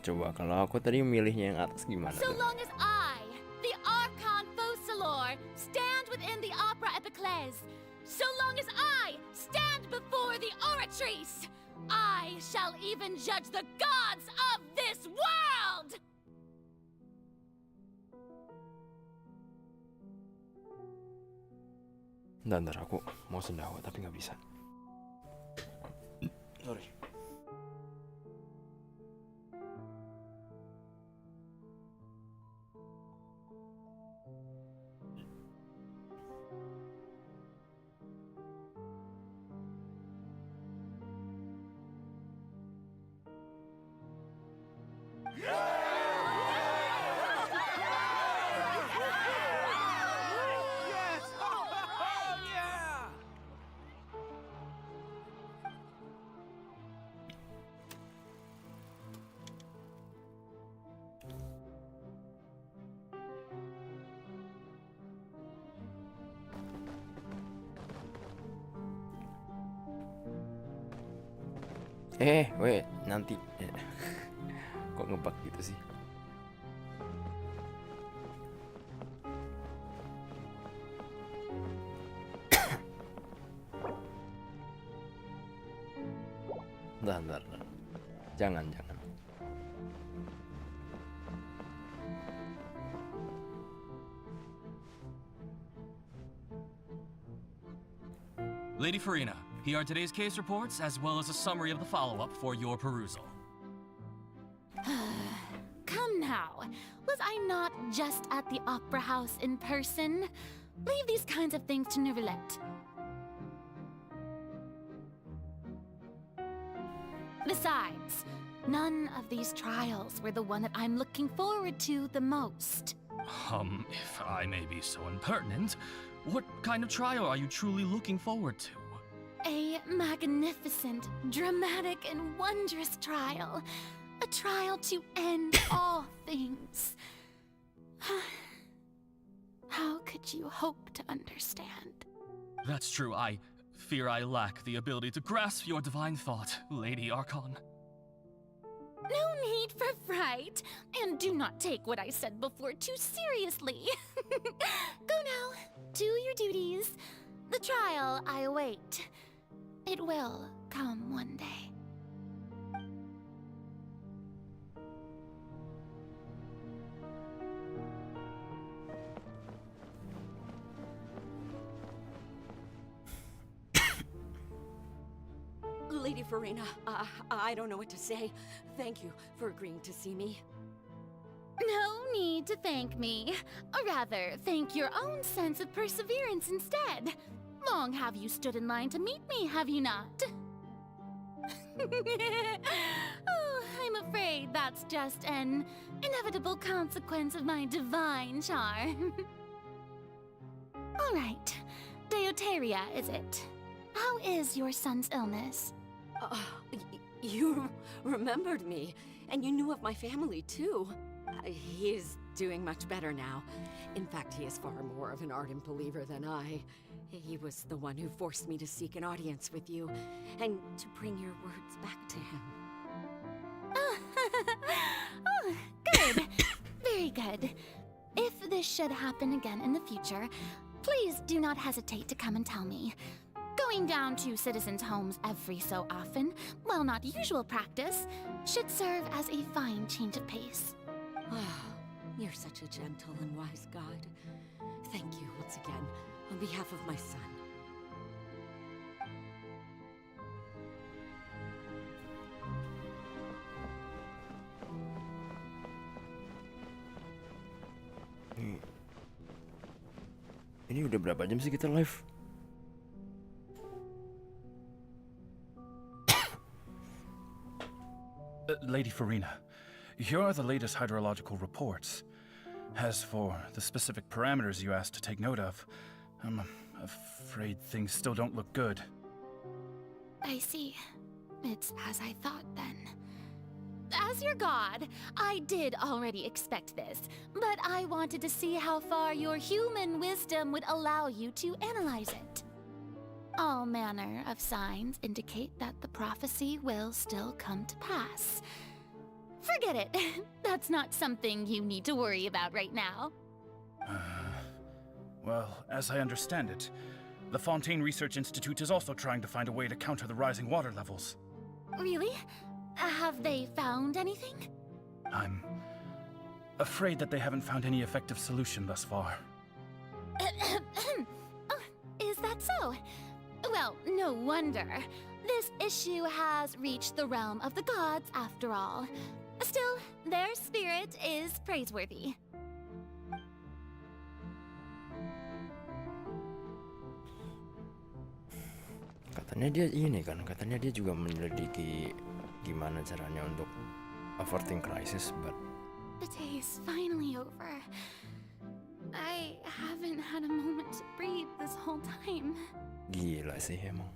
Coba kalau aku tadi milihnya yang atas gimana? So long as I, the Archon Focalor, stand within the opera epiclese, so long as I stand before the oratrice, I shall even judge the gods of this world! Bentar, aku mau sendawa tapi nggak bisa. Sorry. Wait, nanti. Kok ngebug gitu sih? Bentar. Jangan. Lady Farina, here are today's case reports, as well as a summary of the follow-up for your perusal. Come now, was I not just at the opera house in person? Leave these kinds of things to Neuvillette. Besides, none of these trials were the one that I'm looking forward to the most. If I may be so impertinent, what kind of trial are you truly looking forward to? A magnificent, dramatic, and wondrous trial. A trial to end all things. How could you hope to understand? That's true. I fear I lack the ability to grasp your divine thought, Lady Archon. No need for fright, and do not take what I said before too seriously. Go now, do your duties. The trial I await. It will come one day. Lady Farina, I don't know what to say. Thank you for agreeing to see me. No need to thank me. Rather, thank your own sense of perseverance instead. Long have you stood in line to meet me, have you not? Oh, I'm afraid that's just an inevitable consequence of my divine charm. All right, Deoteria, is it? How is your son's illness? You remembered me, and you knew of my family too. He is doing much better now. In fact, he is far more of an ardent believer than I. He was the one who forced me to seek an audience with you, and to bring your words back to him. Oh, good. Very good. If this should happen again in the future, please do not hesitate to come and tell me. Going down to citizens' homes every so often, while not usual practice, should serve as a fine change of pace. You're such a gentle and wise god. Thank you once again, on behalf of my son. Ini udah berapa jam sih kita live? Lady Farina, here are the latest hydrological reports. As for the specific parameters you asked to take note of, I'm afraid things still don't look good. I see. It's as I thought then. As your god, I did already expect this, but I wanted to see how far your human wisdom would allow you to analyze it. All manner of signs indicate that the prophecy will still come to pass. Forget it. That's not something you need to worry about right now. Well, as I understand it, the Fontaine Research Institute is also trying to find a way to counter the rising water levels. Really? Have they found anything? I'm afraid that they haven't found any effective solution thus far. Oh, is that so? Well, no wonder. This issue has reached the realm of the gods, after all. Still, their spirit is praiseworthy. Katanya dia ini kan, katanya dia juga menyelidiki gimana caranya untuk averting crisis, but the day is finally over. I haven't had a moment to breathe this whole time. Gila sih emang.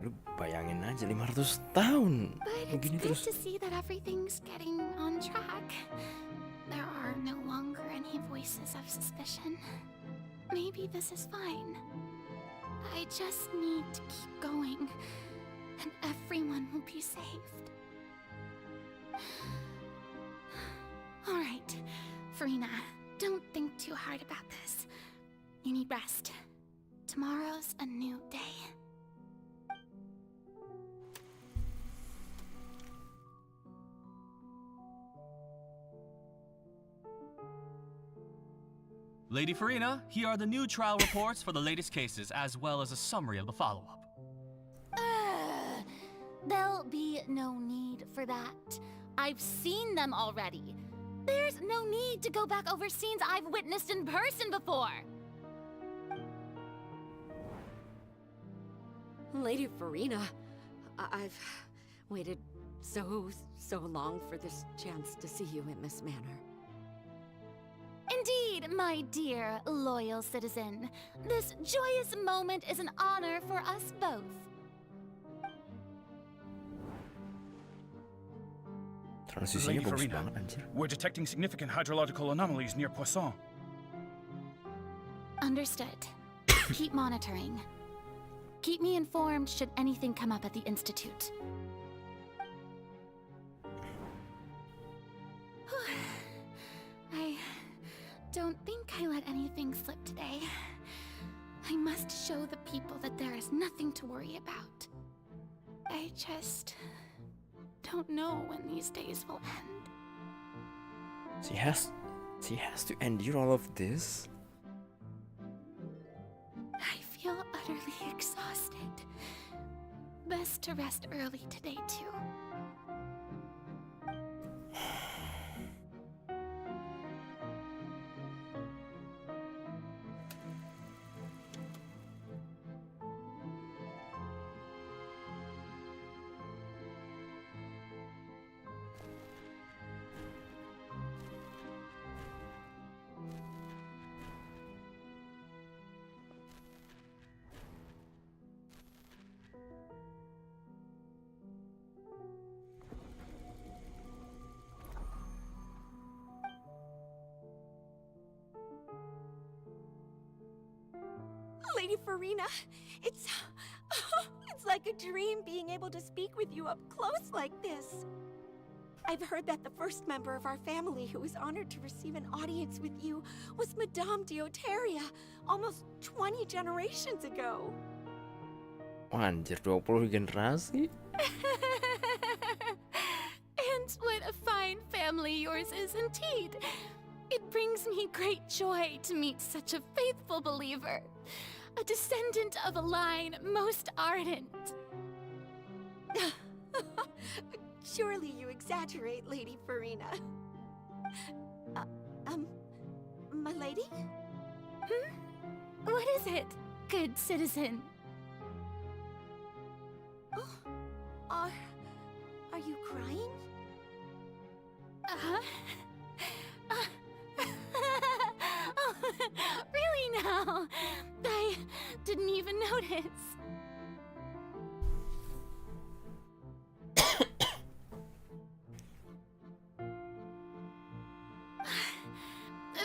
Lu bayangin aja 500 tahun But begini it's good terus. to see that everything's getting on track. There are no longer any voices of suspicion. Maybe this is fine. I just need to keep going, and everyone will be saved. All right, Farina, don't think too hard about this. You need rest. Tomorrow's a new day. Lady Farina, here are the new trial reports for the latest cases, as well as a summary of the follow-up. There'll be no need for that. I've seen them already. There's no need to go back over scenes I've witnessed in person before. Lady Farina, I've waited so long for this chance to see you in this manner. Indeed, my dear, loyal citizen. This joyous moment is an honor for us both. Transisinya Lady bagus Farina, banget anjir. we're detecting significant hydrological anomalies near Poisson. Understood. Keep monitoring. Keep me informed should anything come up at the Institute. I don't think I let anything slip today. I must show the people that there is nothing to worry about. I just don't know when these days will end. She has to endure all of this. I feel utterly exhausted. Best to rest early today, too. Lady Farina, it's like a dream being able to speak with you up close like this. I've heard that the first member of our family who was honored to receive an audience with you was Madame Dioteria, almost 20 generations ago. Anjir, 20 generasi? And what a fine family yours is indeed. It brings me great joy to meet such a faithful believer. A descendant of a line most ardent. Surely you exaggerate, Lady Farina. My lady? What is it, good citizen? Oh, are you crying? Uh-huh. Oh, really now? I didn't even notice.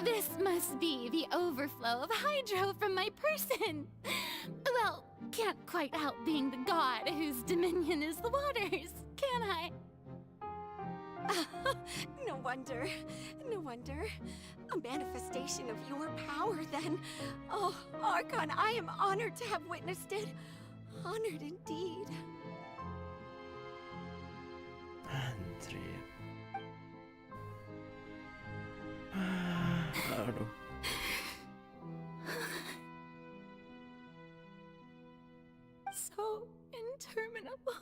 This must be the overflow of hydro from my person. Well, can't quite help being the god whose dominion is the waters, can I? No wonder. No wonder. A manifestation of your power, then. Oh, Archon, I am honored to have witnessed it. Honored indeed. Anjir. Aduh. So interminable.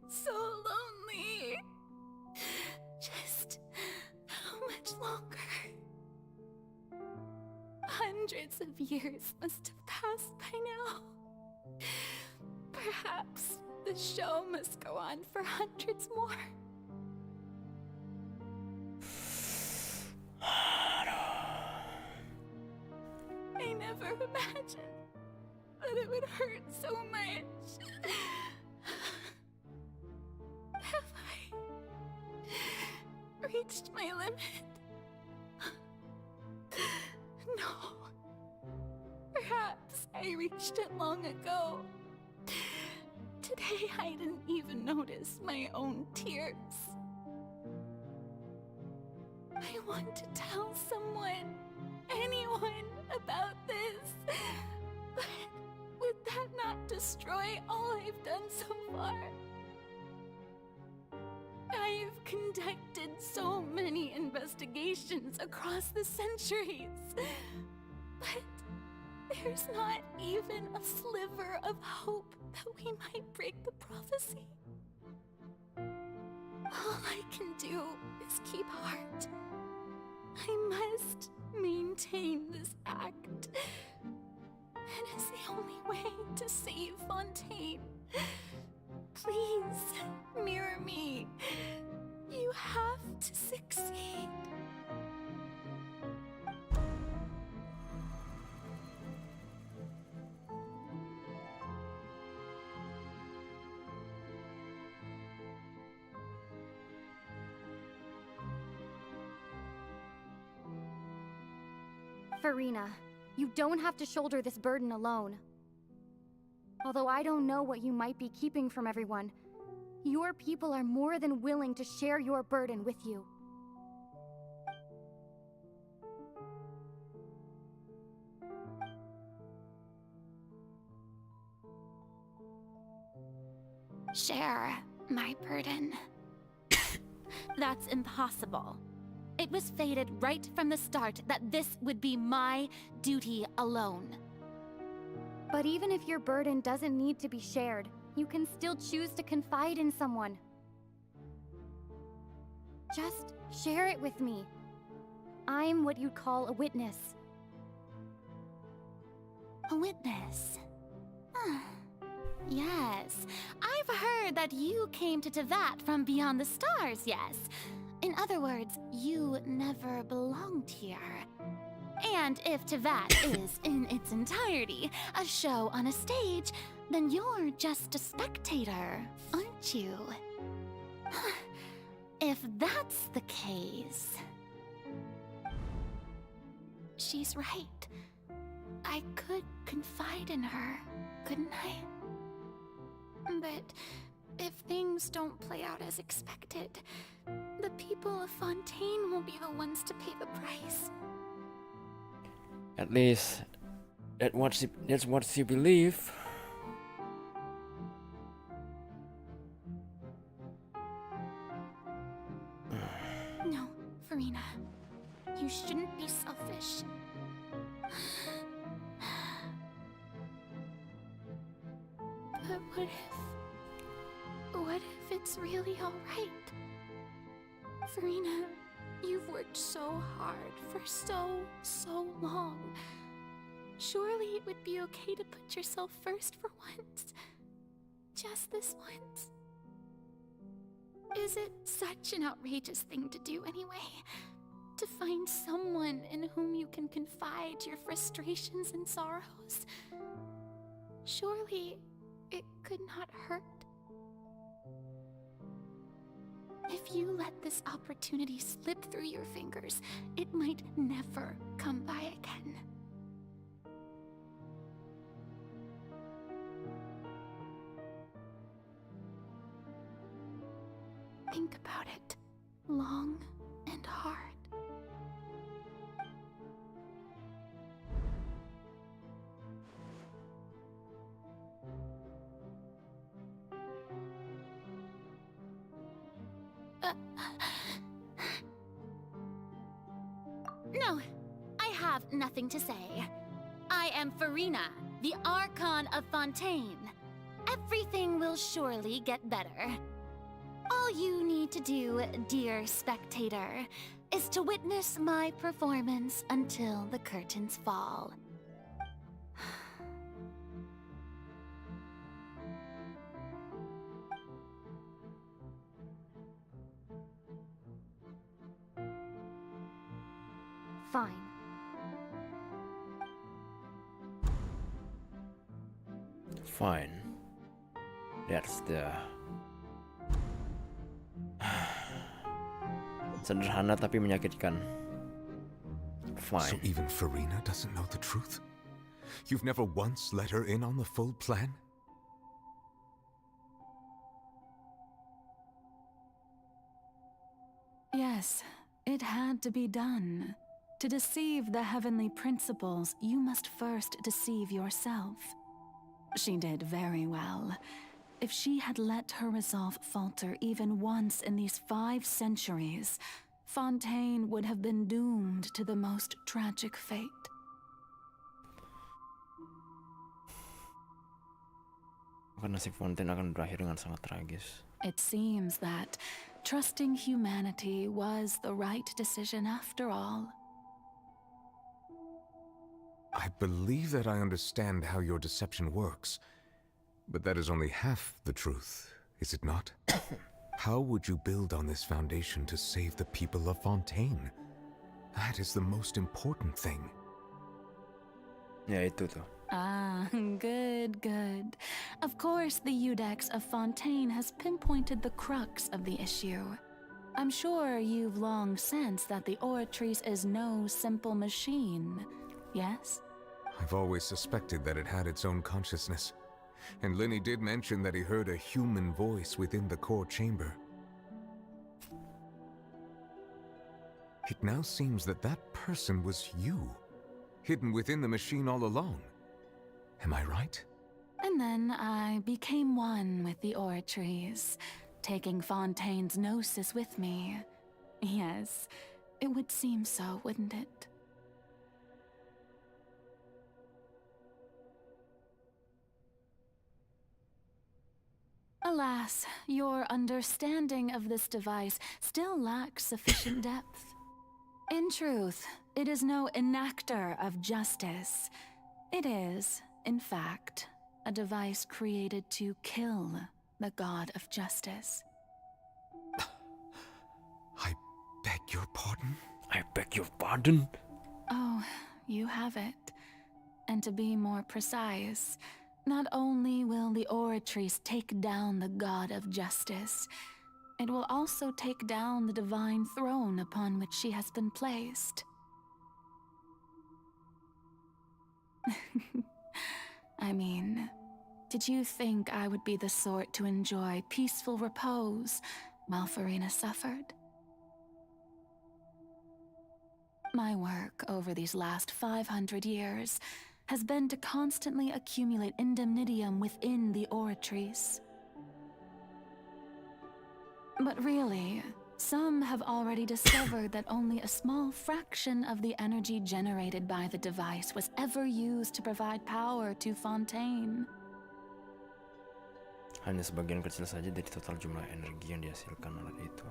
So lonely. Just how much longer? Hundreds of years must have passed by now. Perhaps the show must go on for hundreds more. I never imagined that it would hurt so much. Have I reached my limit? No. Perhaps I reached it long ago. Today I didn't even notice my own tears. I want to tell someone, anyone, about this. But would that not destroy all I've done so far? I've conducted so many investigations across the centuries. But there's not even a sliver of hope that we might break the prophecy. All I can do is keep heart. I must maintain this act. It is the only way to save Fontaine. Please, mirror me. You have to succeed. Farina, you don't have to shoulder this burden alone. Although I don't know what you might be keeping from everyone, your people are more than willing to share your burden with you. Share my burden. That's impossible. It was fated right from the start that this would be my duty alone. But even if your burden doesn't need to be shared, you can still choose to confide in someone. Just share it with me. I'm what you'd call a witness. A witness? Yes, I've heard that you came to Tevat from beyond the stars, yes. In other words, you never belonged here. And if Tevat is, in its entirety, a show on a stage, then you're just a spectator, aren't you? If that's the case... She's right. I could confide in her, couldn't I? But if things don't play out as expected, the people of Fontaine will be the ones to pay the price. At least that's what she believe. No, Farina. You shouldn't be selfish. But what if it's really alright? Farina, you've worked so hard for so long. Surely it would be okay to put yourself first for once. Just this once. Is it such an outrageous thing to do anyway? To find someone in whom you can confide your frustrations and sorrows? Surely it could not hurt. If you let this opportunity slip through your fingers, it might never come by again. Think about it long and hard. No, I have nothing to say. I am Farina, the Archon of Fontaine. Everything will surely get better. All you need to do, dear spectator, is to witness my performance until the curtains fall. Fine. Fine. That's the... Sederhana tapi menyakitkan. Fine. So even Farina doesn't know the truth? You've never once let her in on the full plan? Yes, it had to be done. To deceive the heavenly principles, you must first deceive yourself. She did very well. If she had let her resolve falter even once in these 5 centuries, Fontaine would have been doomed to the most tragic fate. Karena si Fontaine akan berakhir dengan sangat tragis. It seems that trusting humanity was the right decision after all. I believe that I understand how your deception works, but that is only half the truth, is it not? How would you build on this foundation to save the people of Fontaine? That is the most important thing. Ya itu tuh. Ah, good, good. Of course, the Iudex of Fontaine has pinpointed the crux of the issue. I'm sure you've long sensed that the Oratrice is no simple machine. yes? I've always suspected that it had its own consciousness. And Lenny did mention that he heard a human voice within the core chamber. It now seems that that person was you, hidden within the machine all along. Am I right? And then I became one with the oratories, taking Fontaine's gnosis with me. Yes, it would seem so, wouldn't it? Alas, your understanding of this device still lacks sufficient depth. In truth, it is no enactor of justice. It is, in fact, a device created to kill the god of justice. I beg your pardon? I beg your pardon? Oh, you have it. And to be more precise, not only will the oratories take down the god of justice, it will also take down the divine throne upon which she has been placed. I mean, did you think I would be the sort to enjoy peaceful repose while Farina suffered? My work over these last 500 years has been to constantly accumulate indemnitium within the oratories. But really, some have already discovered that only a small fraction of the energy generated by the device was ever used to provide power to Fontaine. Hanya sebagian kecil saja dari total jumlah energi yang dihasilkan oleh itu.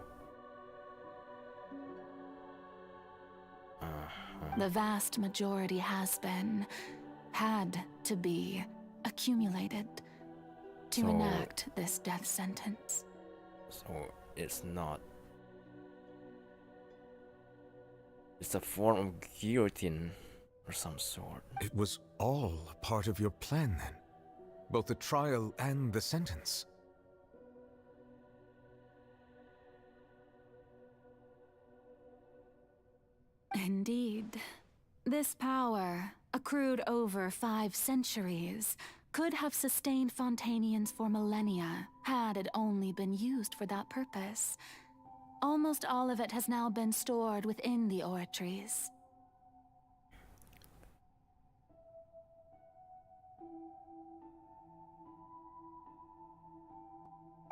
The vast majority had to be accumulated to enact this death sentence. So it's not. It's a form of guillotine or some sort. It was all a part of your plan then? Both the trial and the sentence? Indeed. This power, accrued over 5 centuries, could have sustained Fontainians for millennia had it only been used for that purpose. Almost all of it has now been stored within the oratories.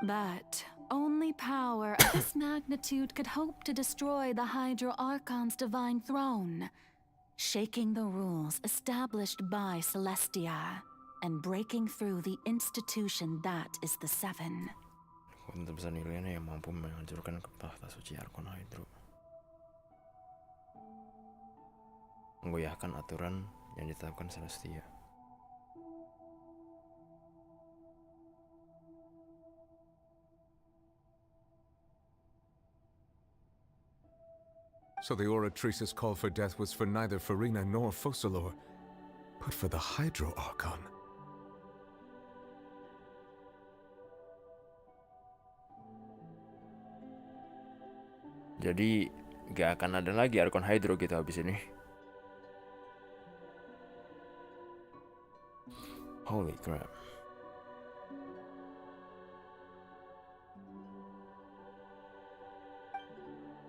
But only power of this magnitude could hope to destroy the Hydro Archon's divine throne, shaking the rules established by Celestia and breaking through the institution that is the Seven. Terbesar nilainya yang mampu menghancurkan tahta suci Archon Hydro. Menggoyahkan aturan yang ditetapkan Celestia. So the Oratrice's call for death was for neither Farina nor Focalor, but for the Hydro Archon. Jadi gak akan ada lagi Archon Hydro gitu habis ini. Holy crap.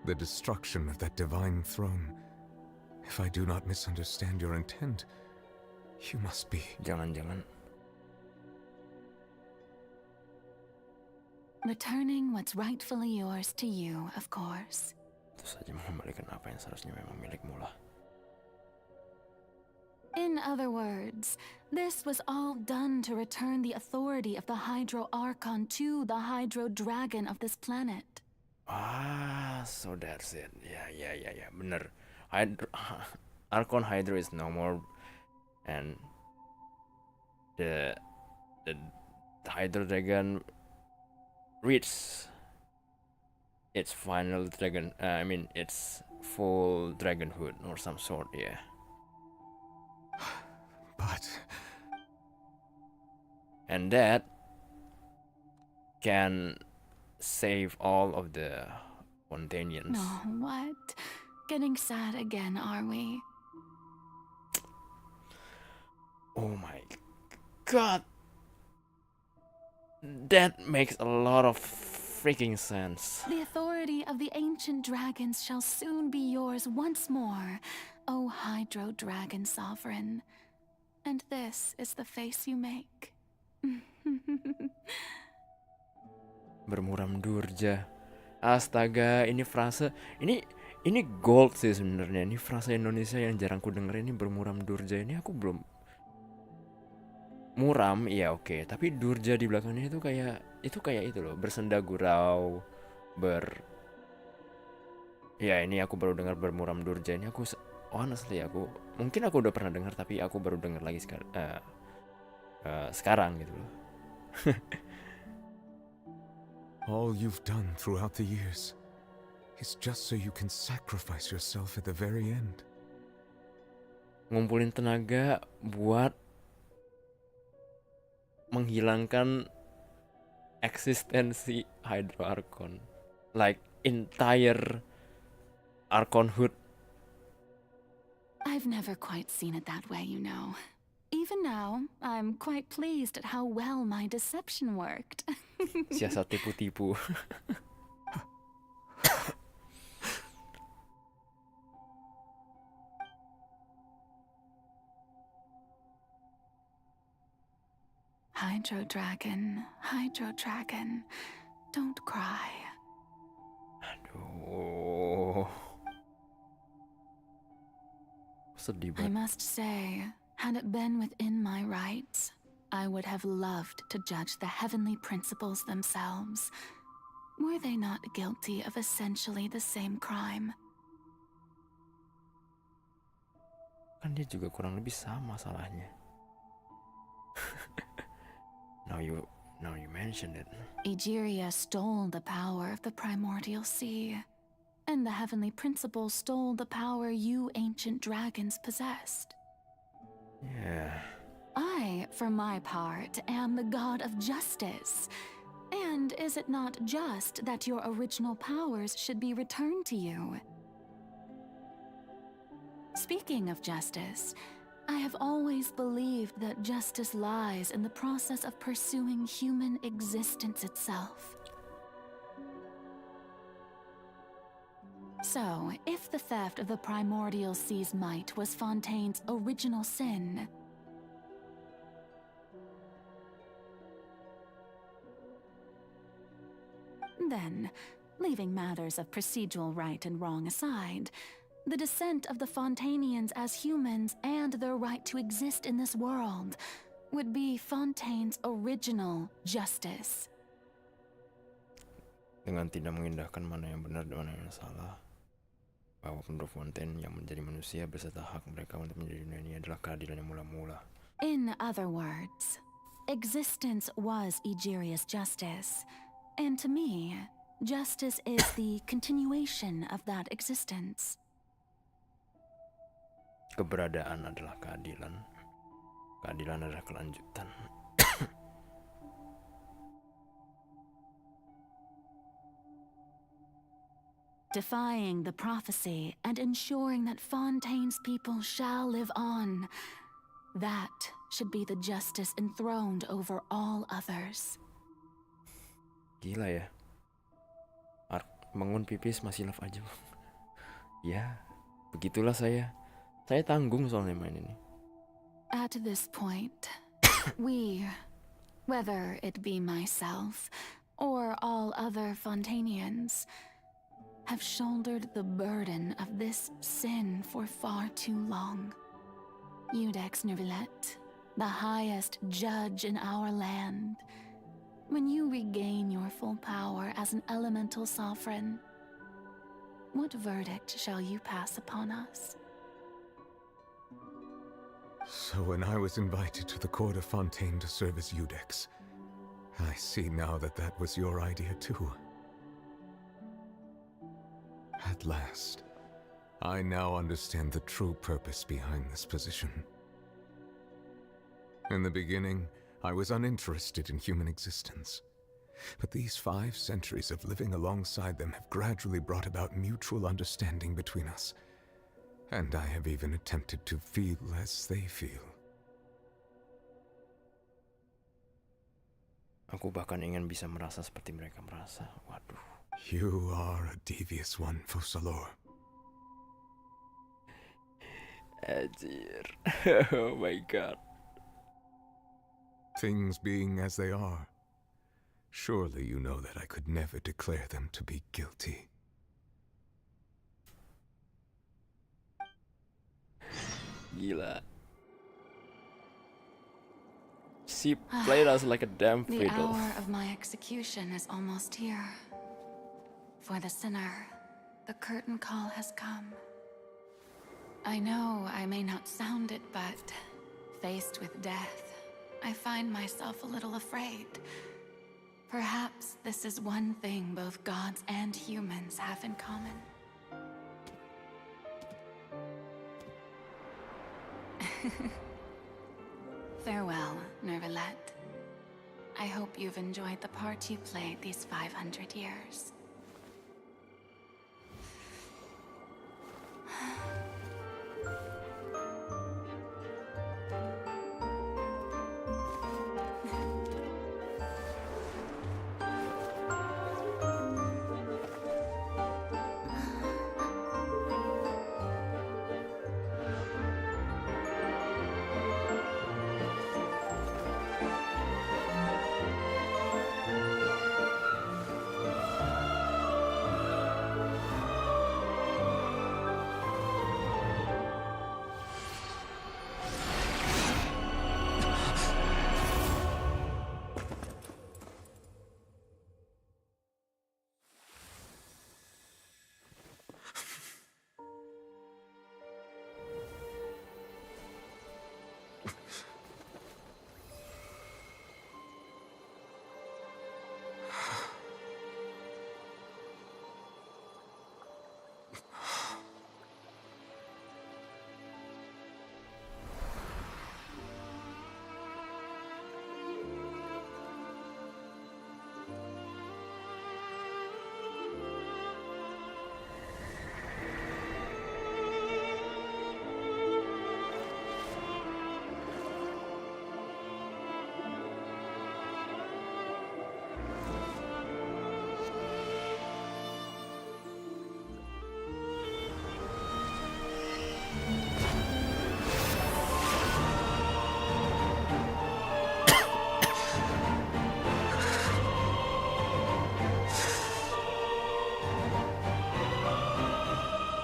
The destruction of that divine throne. If I do not misunderstand your intent, you must be... Jangan-jangan. Returning what's rightfully yours to you, of course. Itu saja mengembalikan apa yang seharusnya memang milikmu lah. In other words, this was all done to return the authority of the Hydro Archon to the Hydro Dragon of this planet. Ah, so that's it. Yeah, bener. Archon Hydro is no more, and the Hydro Dragon reached its final dragon. Its full dragonhood or some sort. Yeah. But... And that can save all of the Fontainians. No, what? Getting sad again, are we? Oh my god. That makes a lot of freaking sense. The authority of the ancient dragons shall soon be yours once more, O Hydro Dragon Sovereign. And this is the face you make. Bermuram durja. Astaga, ini frase ini gold sih sebenarnya. Ini frase Indonesia yang jarang ku denger. Ini bermuram durja ini aku belum. Muram, iya oke. Tapi durja di belakangnya itu kayak itu loh, bersenda gurau, ya ini aku baru dengar bermuram durja ini. Aku honestly mungkin aku udah pernah dengar tapi aku baru dengar lagi sekarang gitu loh. All you've done throughout the years is just so you can sacrifice yourself at the very end. Ngumpulin tenaga buat menghilangkan eksistensi Hydro Archon, like entire Archonhood. I've never quite seen it that way, you know. Even now, I'm quite pleased at how well my deception worked. Siasat tipu-tipu. Hydro Dragon, don't cry. Aduh. Sedih I banget. must say, had it been within my rights, I would have loved to judge the heavenly principles themselves. Were they not guilty of essentially the same crime? Kan dia juga kurang lebih sama salahnya. Now you mentioned it. Egeria stole the power of the primordial sea, and the heavenly principles stole the power you ancient dragons possessed. Yeah. I, for my part, am the god of justice. And is it not just that your original powers should be returned to you? Speaking of justice, I have always believed that justice lies in the process of pursuing human existence itself. So, if the theft of the primordial sea's might was Fontaine's original sin, then, leaving matters of procedural right and wrong aside, the descent of the Fontainians as humans and their right to exist in this world would be Fontaine's original justice. Dengan tidak mengindahkan mana yang benar dan mana yang salah, bahwa penduduk Fontaine yang menjadi manusia beserta hak mereka untuk menjadi dunia ini adalah keadilan yang mula-mula. In other words, existence was Egeria's justice, and to me, justice is the continuation of that existence. Keberadaan adalah keadilan. Keadilan adalah kelanjutan. Defying the prophecy and ensuring that Fontaine's people shall live on. That should be the justice enthroned over all others. Gila ya. Bangun pipis masih love aja. Ya, begitulah saya. Saya tanggung soalnya main ini. At this point, we, whether it be myself or all other Fontainians, have shouldered the burden of this sin for far too long. Iudex Nervillet, the highest judge in our land, when you regain your full power as an elemental sovereign, what verdict shall you pass upon us? So when I was invited to the court of Fontaine to serve as Iudex, I see now that that was your idea too. At last, I now understand the true purpose behind this position. In the beginning, I was uninterested in human existence. But these 5 centuries of living alongside them have gradually brought about mutual understanding between us. And I have even attempted to feel as they feel. Aku bahkan ingin bisa merasa seperti mereka merasa. Waduh. You are a devious one, Focalors. Anjir. Oh my god. Things being as they are, surely you know that I could never declare them to be guilty. Gila. She played us like a damn The fiddle. hour of my execution is almost here. For the sinner, the curtain call has come. I know I may not sound it, but faced with death, I find myself a little afraid. Perhaps this is one thing both gods and humans have in common. Farewell, Nervalette. I hope you've enjoyed the part you played these 500 years.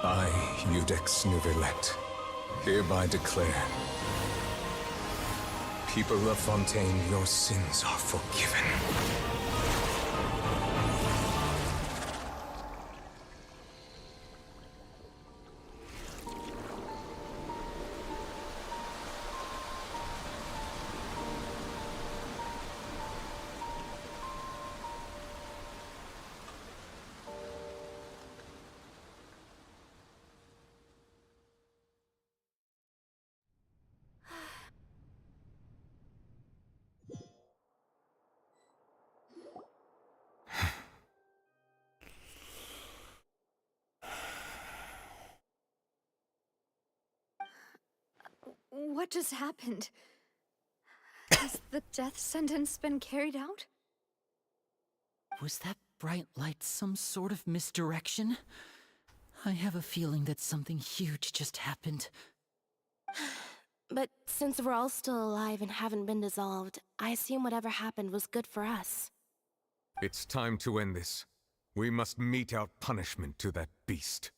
I, Iudex Nervalette, hereby declare, people of Fontaine, your sins are forgiven. What just happened? Has the death sentence been carried out? Was that bright light some sort of misdirection? I have a feeling that something huge just happened. But since we're all still alive and haven't been dissolved, I assume whatever happened was good for us. It's time to end this. We must mete out punishment to that beast.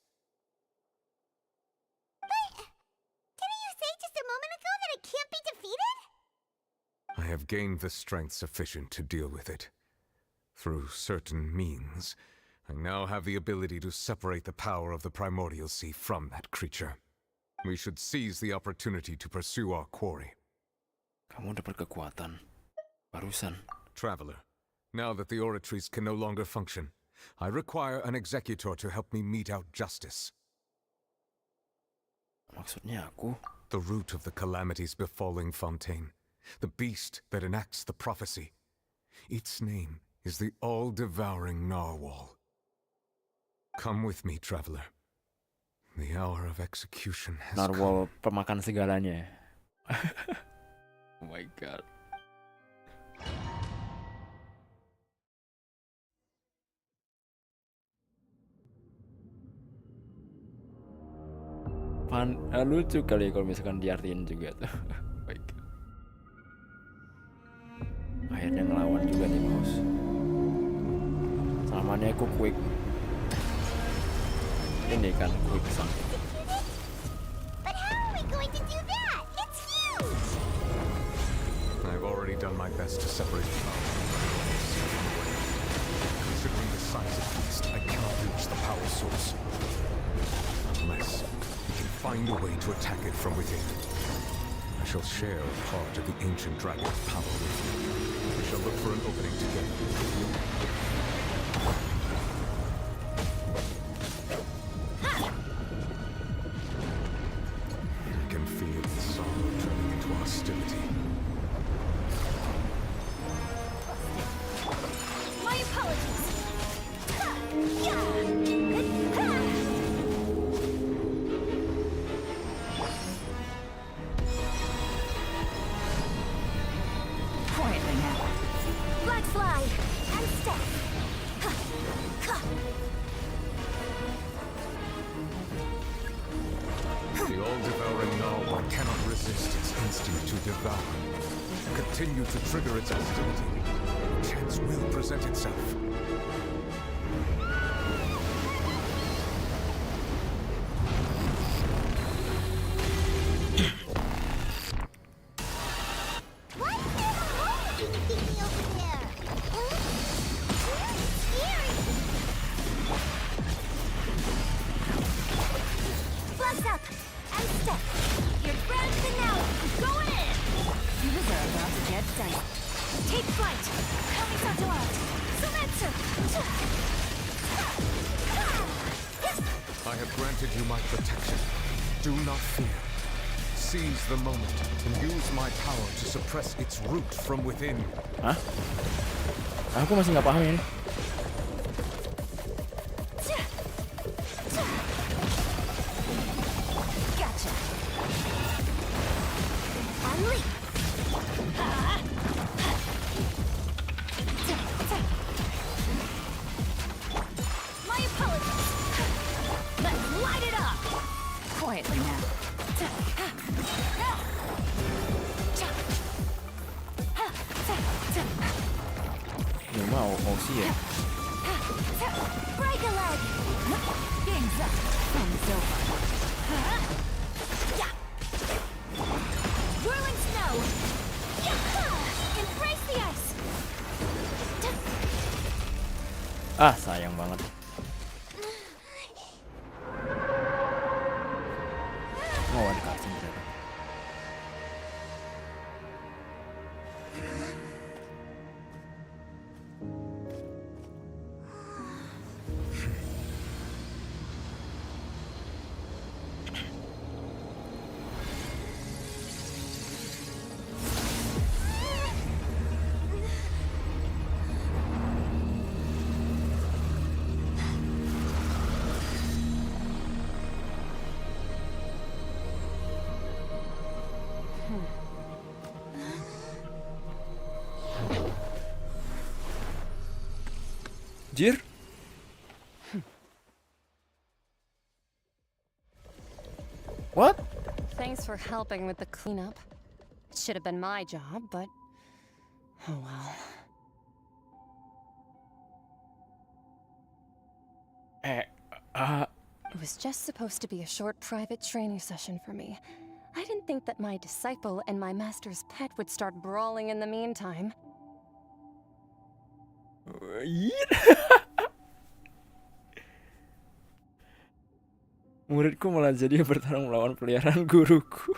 Didn't you say just a moment ago that it can't be defeated? I have gained the strength sufficient to deal with it. Through certain means, I now have the ability to separate the power of the Primordial Sea from that creature. We should seize the opportunity to pursue our quarry. Kamu dapat kekuatan. Barusan. Traveler, now that the oratories can no longer function, I require an executor to help me mete out justice. Maksudnya aku? The root of the calamities befalling Fontaine. The beast that enacts the prophecy. Its name is the all-devouring narwhal. Come with me, traveler. The hour of execution has Narwhal pemakan segalanya. Oh my god. Lucu kali kalau misalkan diartiin juga tuh. Baik. Akhirnya ngelawan juga nih bos. Samanya aku quick. Ini kan quick sang. But how are we going to do that? It's huge! I've already done my best to separate the power. Considering the size of the beast, I cannot reach the power source. Unless we can find a way to attack it from within. I shall share a part of the ancient dragon's power with you. We shall look for an opening together. I can feel the sorrow turning into hostility. My apologies. Quietly now. Black fly and step. The all-devouring narwhal cannot resist its instinct to devour. Continue to trigger its hostility. Chance will present itself. Flags up and step. You're branded now. Go in. You deserve not to get done. Take flight. Kamisato out. Sumetsu. I have granted you my protection. Do not fear. Seize the moment and use my power to suppress its root from within. Hah? Aku masih nggak paham ini. Gotcha. And leap. My apologies. Let's light it up. Quietly now. Ini mau sih ya. Break a leg. Game's up. Game's over. Whirling snow. Embrace the ice. Ah, sayang banget. Oh, ada cutscene ternyata. Jir? What? Thanks for helping with the cleanup. It should have been my job, but oh well. It was just supposed to be a short private training session for me. I didn't think that my disciple and my master's pet would start brawling in the meantime. Muridku malah jadi bertarung melawan peliharaan guruku.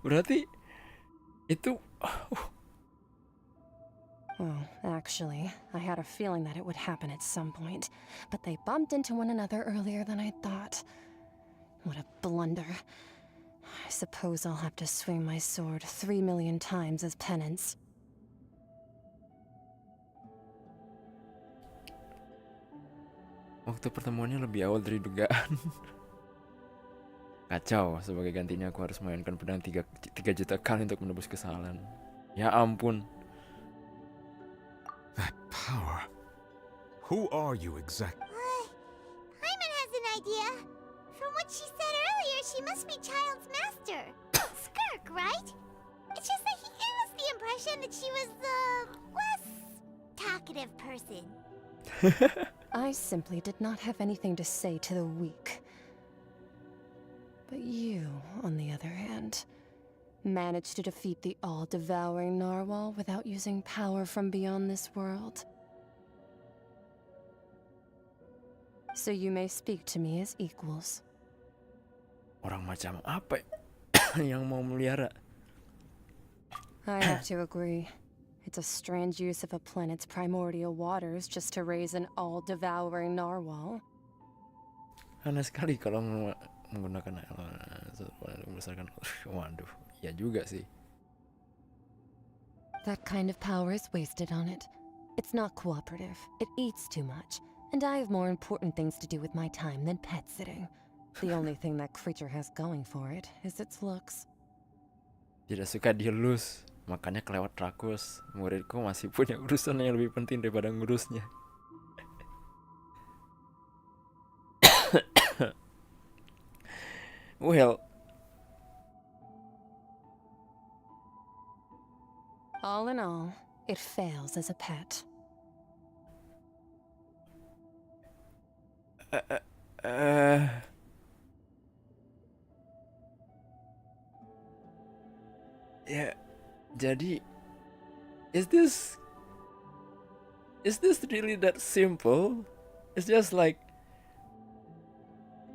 Berarti itu Well, actually, I had a feeling that it would happen at some point, but they bumped into one another earlier than I thought. What a blunder. I suppose I'll have to swing my sword 3 million times as penance. Waktu pertemuannya lebih awal dari dugaan. Kacau, sebagai gantinya aku harus memainkan pedang 3 juta kali untuk menebus kesalahan. Ya ampun. That power. Who are you exactly? I idea. From what she said earlier, she must be Child's master. Skirk, right? It's just that he gave us the impression that she was the less talkative person. I simply did not have anything to say to the weak. But you, on the other hand, managed to defeat the all-devouring narwhal without using power from beyond this world. So you may speak to me as equals. Orang macam apa yang mau melihara? I have to agree. It's a strange use of a planet's primordial waters just to raise an all-devouring narwhal. Aneh sekali kalau menggunakan berdasarkan. Waduh, ya juga sih. That kind of power is wasted on it. It's not cooperative. It eats too much. And I have more important things to do with my time than pet sitting. The only thing that creature has going for it is its looks. Tidak suka dielus, makanya kelewat rakus. Muridku masih punya urusan yang lebih penting daripada ngurusnya. Well, all in all, it fails as a pet. Ya, jadi is this really that simple? It's just like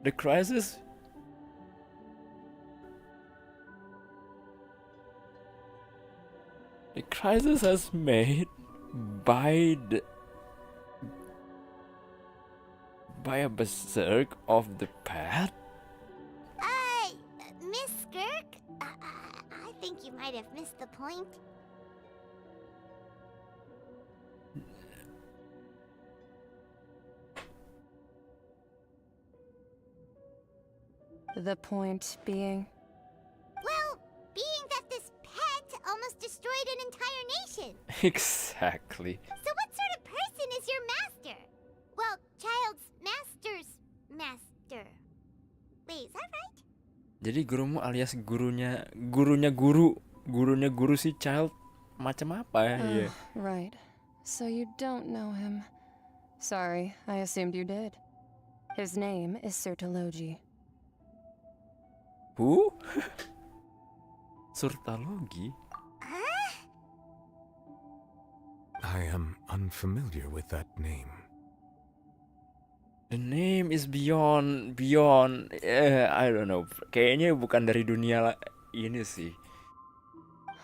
the crisis. The crisis has made by a berserk of the pet? Miss Skirk? I think you might have missed the point. The point being? Well, being that this pet almost destroyed an entire nation. Exactly. So what sort of person is your master? Well, Child's master's master. Wait, is that right? Jadi gurumu alias gurunya guru si Child macam apa ya? Yeah. Right. So you don't know him. Sorry, I assumed you did. His name is Surtologi. Who? Surtologi? I am unfamiliar with that name. The name is beyond. I don't know. Kayaknya bukan dari dunia ini sih.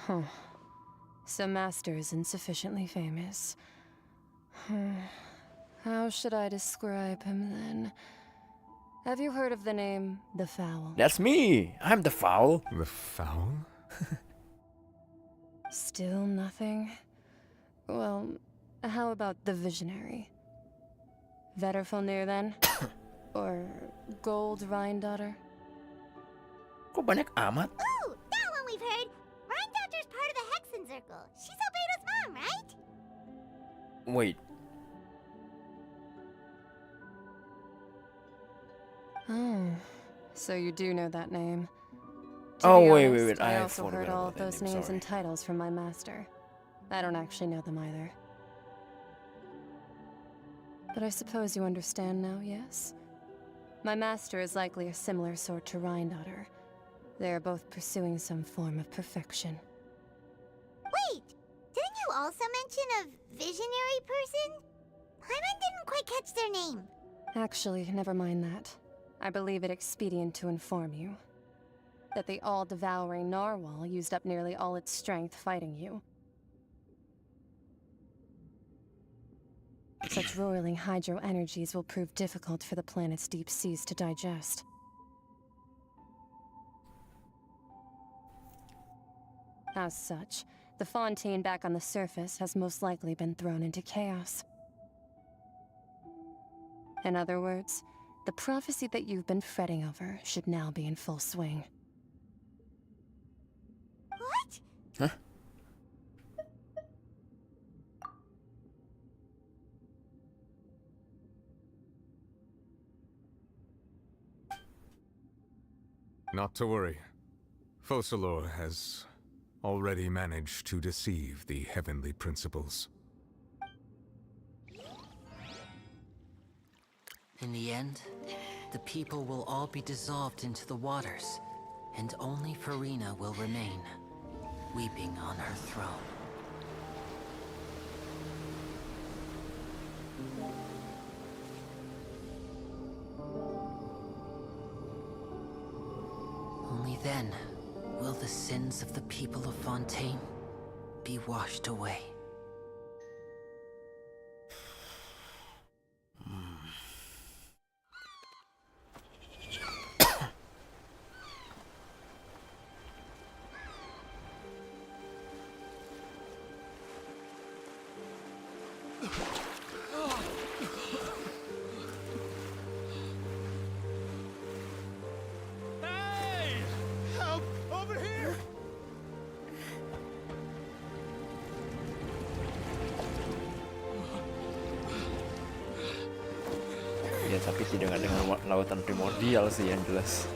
Huh. So Master isn't sufficiently famous. How should I describe him then? Have you heard of the name The Fowl? That's me. I'm the Fowl. The Fowl? Still nothing? Well, how about the Visionary? Vetterfulnir then? Or Gold Rhine-Daughter? Kok banyak amat? Ooh, that one we've heard. Rhine-Daughter's part of the Hexen Circle. She's Albedo's mom, right? Wait. Oh, so you do know that name. Wait. I I also heard all of those names and titles from my master. I don't actually know them either. But I suppose you understand now, yes? My master is likely a similar sort to Rhine-Daughter. They are both pursuing some form of perfection. Wait, didn't you also mention a visionary person? Paimon didn't quite catch their name. Actually, never mind that. I believe it expedient to inform you that the all-devouring narwhal used up nearly all its strength fighting you. Such roiling hydro energies will prove difficult for the planet's deep seas to digest. As such, the Fontaine back on the surface has most likely been thrown into chaos. In other words, the prophecy that you've been fretting over should now be in full swing. What? Huh? Not to worry. Focalor has already managed to deceive the heavenly principles. In the end, the people will all be dissolved into the waters, and only Farina will remain, weeping on her throne. Only then will the sins of the people of Fontaine be washed away. Ya tapi tidak dengan lautan primordial sih yang jelas.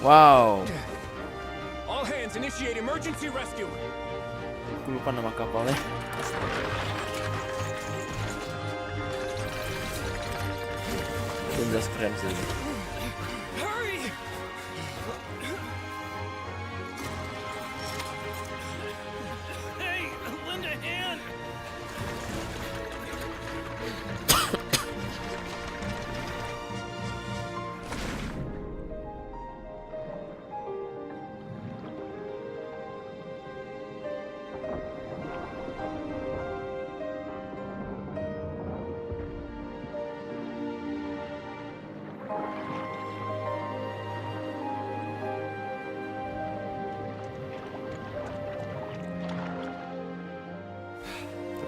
Wow. All hands initiate emergency rescue. Aku lupa nama kapalnya. Itu jelas keren sih. Hurry! Hey, lend a hand.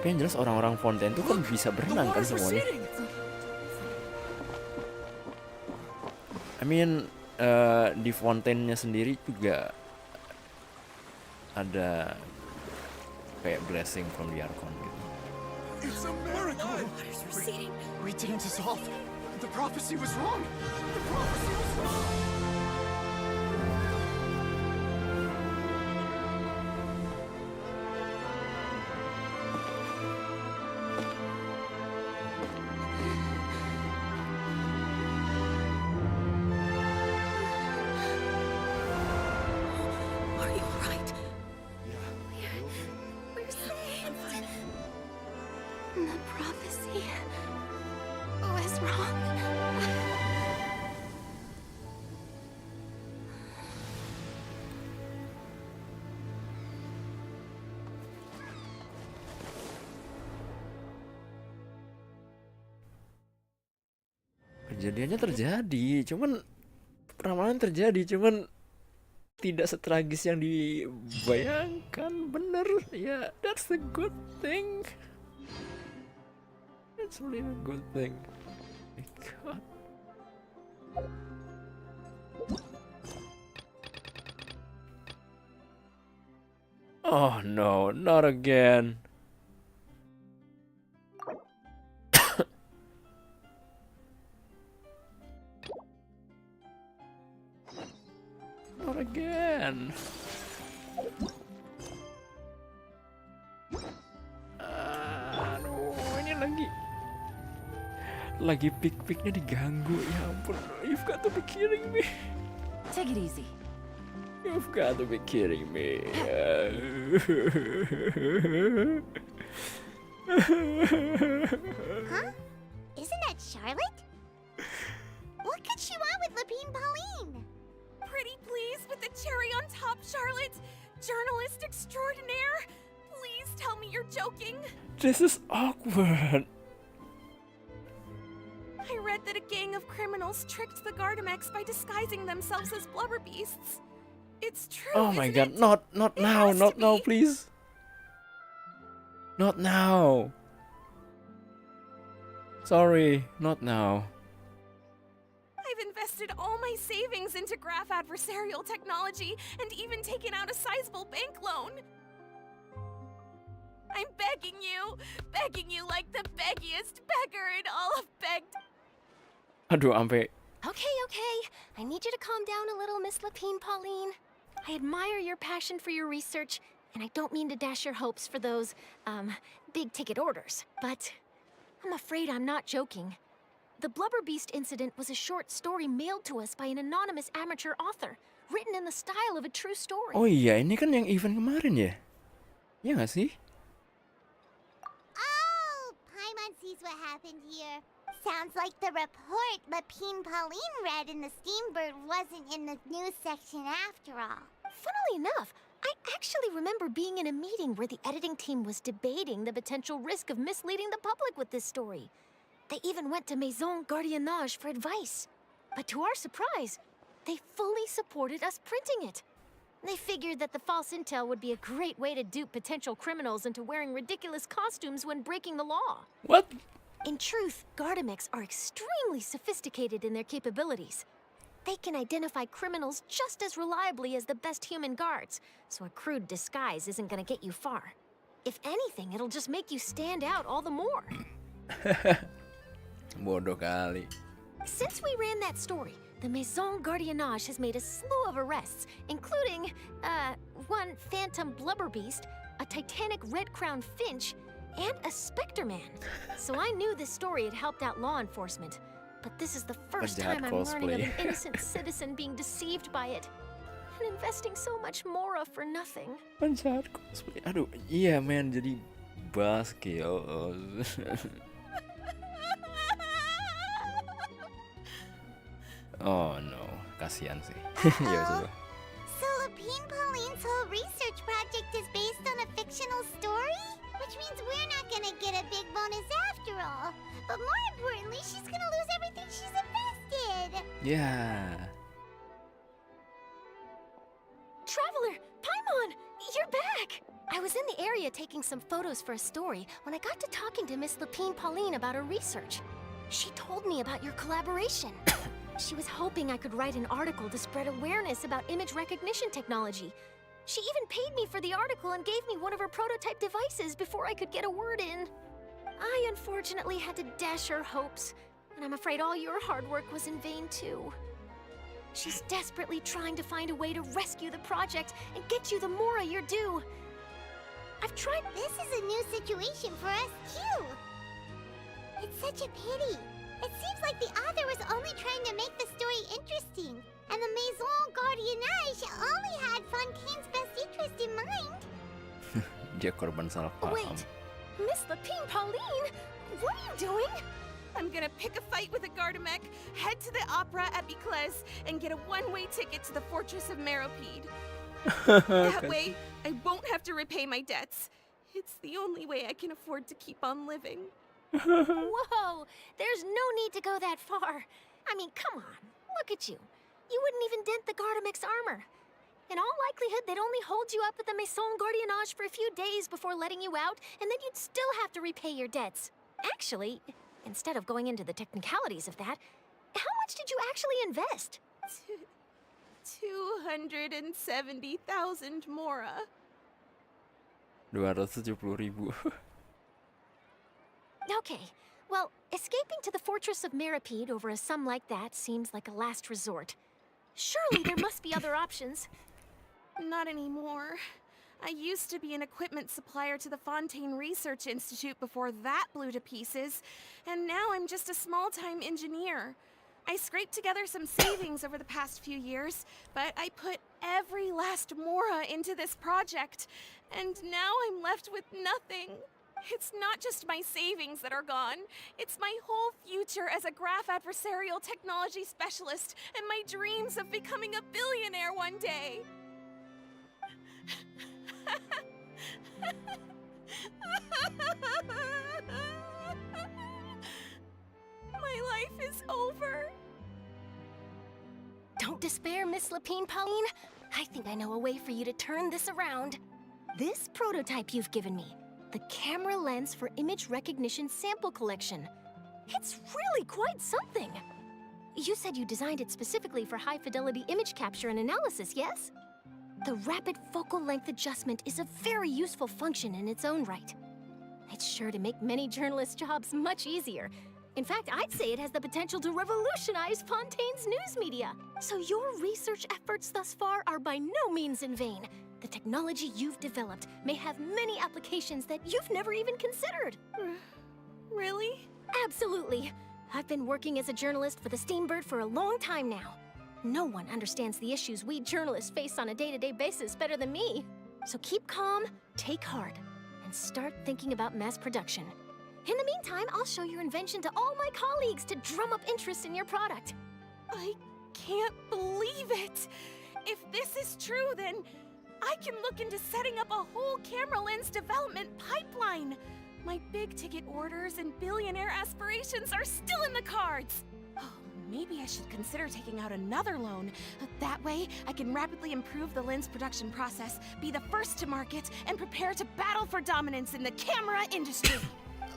Tapi yang jelas orang-orang Fontaine tuh kan bisa berenang kan semuanya. I mean, di Fontaine-nya sendiri juga ada kayak blessing from the Archon gitu. It's a miracle! We didn't dissolve. The prophecy was wrong. The prophecy was wrong. The prophecy was wrong. Kejadiannya terjadi, cuman ramalan terjadi, cuman tidak setragis yang dibayangkan. Bener ya, that's a good thing. That's really a good thing. My God. Oh no, not again. Not again. Aduh, ini lagi pik-piknya diganggu. Ya ampun, you've got to be kidding me. Take it easy. You've got to be kidding me. Huh? Isn't that Charlotte? What could she want with Lapine Pauline? Pretty please with the cherry on top, Charlotte. Journalist extraordinaire. Please tell me you're joking. This is awkward. I read that a gang of criminals tricked the Gardamex by disguising themselves as blubber beasts. It's true. Oh my isn't God, it? not now, not now, please. Not now. Sorry, not now. I've invested all my savings into graph adversarial technology and even taken out a sizable bank loan. I'm begging you like the beggiest beggar in all of begged. Aduh, sampai Okay. I need you to calm down a little, Miss Lapine Pauline. I admire your passion for your research, and I don't mean to dash your hopes for those, big-ticket orders. But I'm afraid I'm not joking. The Blubber Beast incident was a short story mailed to us by an anonymous amateur author, written in the style of a true story. Oh iya, ini kan yang event kemarin ya? Iya nggak sih? Oh, Paimon sees what happened here. Sounds like the report Lapine Pauline read in the Steambird wasn't in the news section after all. Funnily enough, I actually remember being in a meeting where the editing team was debating the potential risk of misleading the public with this story. They even went to Maison Gardiennage for advice. But to our surprise, they fully supported us printing it. They figured that the false intel would be a great way to dupe potential criminals into wearing ridiculous costumes when breaking the law. What? In truth, Gardamex are extremely sophisticated in their capabilities. They can identify criminals just as reliably as the best human guards, so a crude disguise isn't gonna get you far. If anything, it'll just make you stand out all the more. Bodoh kali. Since we ran that story, the Maison Gardiennage has made a slew of arrests, including, one phantom blubber beast, a titanic red-crowned finch, and a Spectre Man. So I knew this story had helped out law enforcement. But this is the first time I'm learning of an innocent citizen being deceived by it. And investing so much Mora for nothing. Penjahat cosplay. Aduh, iya men, jadi baskil. Oh no, kasihan sih. Ya sudah. So Lapine Pauline's whole research project is based on a fictional story? Which means we're not gonna get a big bonus after all. But more importantly, she's gonna lose everything she's invested. Yeah. Traveler, Paimon, you're back! I was in the area taking some photos for a story when I got to talking to Miss Lapine Pauline about her research. She told me about your collaboration. She was hoping I could write an article to spread awareness about image recognition technology. She even paid me for the article and gave me one of her prototype devices before I could get a word in. I unfortunately had to dash her hopes, and I'm afraid all your hard work was in vain too. She's desperately trying to find a way to rescue the project and get you the Mora you're due. I've tried— This is a new situation for us too. It's such a pity. It seems like the author was only trying to make the story interesting, and the Maison Gardiennage only had Fontaine's best interest in mind. Dia korban salah paham. Wait, Miss Lapine Pauline, what are you doing? I'm gonna pick a fight with a Gardamek, head to the opera at Biclès, and get a one-way ticket to the Fortress of Meropide. That way, I won't have to repay my debts. It's the only way I can afford to keep on living. Whoa, there's no need to go that far. I mean, come on, look at you. You wouldn't even dent the Gardamex's armor. In all likelihood, they'd only hold you up at the Maison Gardiennage for a few days before letting you out, and then you'd still have to repay your debts. Actually, instead of going into the technicalities of that, how much did you actually invest? 270,000 Mora. 270.000. Okay, well, escaping to the Fortress of Meropide over a sum like that seems like a last resort. Surely there must be other options. Not anymore. I used to be an equipment supplier to the Fontaine Research Institute before that blew to pieces, and now I'm just a small-time engineer. I scraped together some savings over the past few years, but I put every last Mora into this project, and now I'm left with nothing. It's not just my savings that are gone. It's my whole future as a graph adversarial technology specialist and my dreams of becoming a billionaire one day. My life is over. Don't despair, Miss Lapine Pauline. I think I know a way for you to turn this around. This prototype you've given me, the camera lens for image recognition sample collection. It's really quite something. You said you designed it specifically for high-fidelity image capture and analysis, yes? The rapid focal length adjustment is a very useful function in its own right. It's sure to make many journalists' jobs much easier. In fact, I'd say it has the potential to revolutionize Fontaine's news media. So your research efforts thus far are by no means in vain. The technology you've developed may have many applications that you've never even considered. Really? Absolutely. I've been working as a journalist for the Steambird for a long time now. No one understands the issues we journalists face on a day-to-day basis better than me. So keep calm, take heart, and start thinking about mass production. In the meantime, I'll show your invention to all my colleagues to drum up interest in your product. I can't believe it! If this is true, then I can look into setting up a whole camera lens development pipeline. My big-ticket orders and billionaire aspirations are still in the cards. Oh, maybe I should consider taking out another loan. That way, I can rapidly improve the lens production process, be the first to market, and prepare to battle for dominance in the camera industry.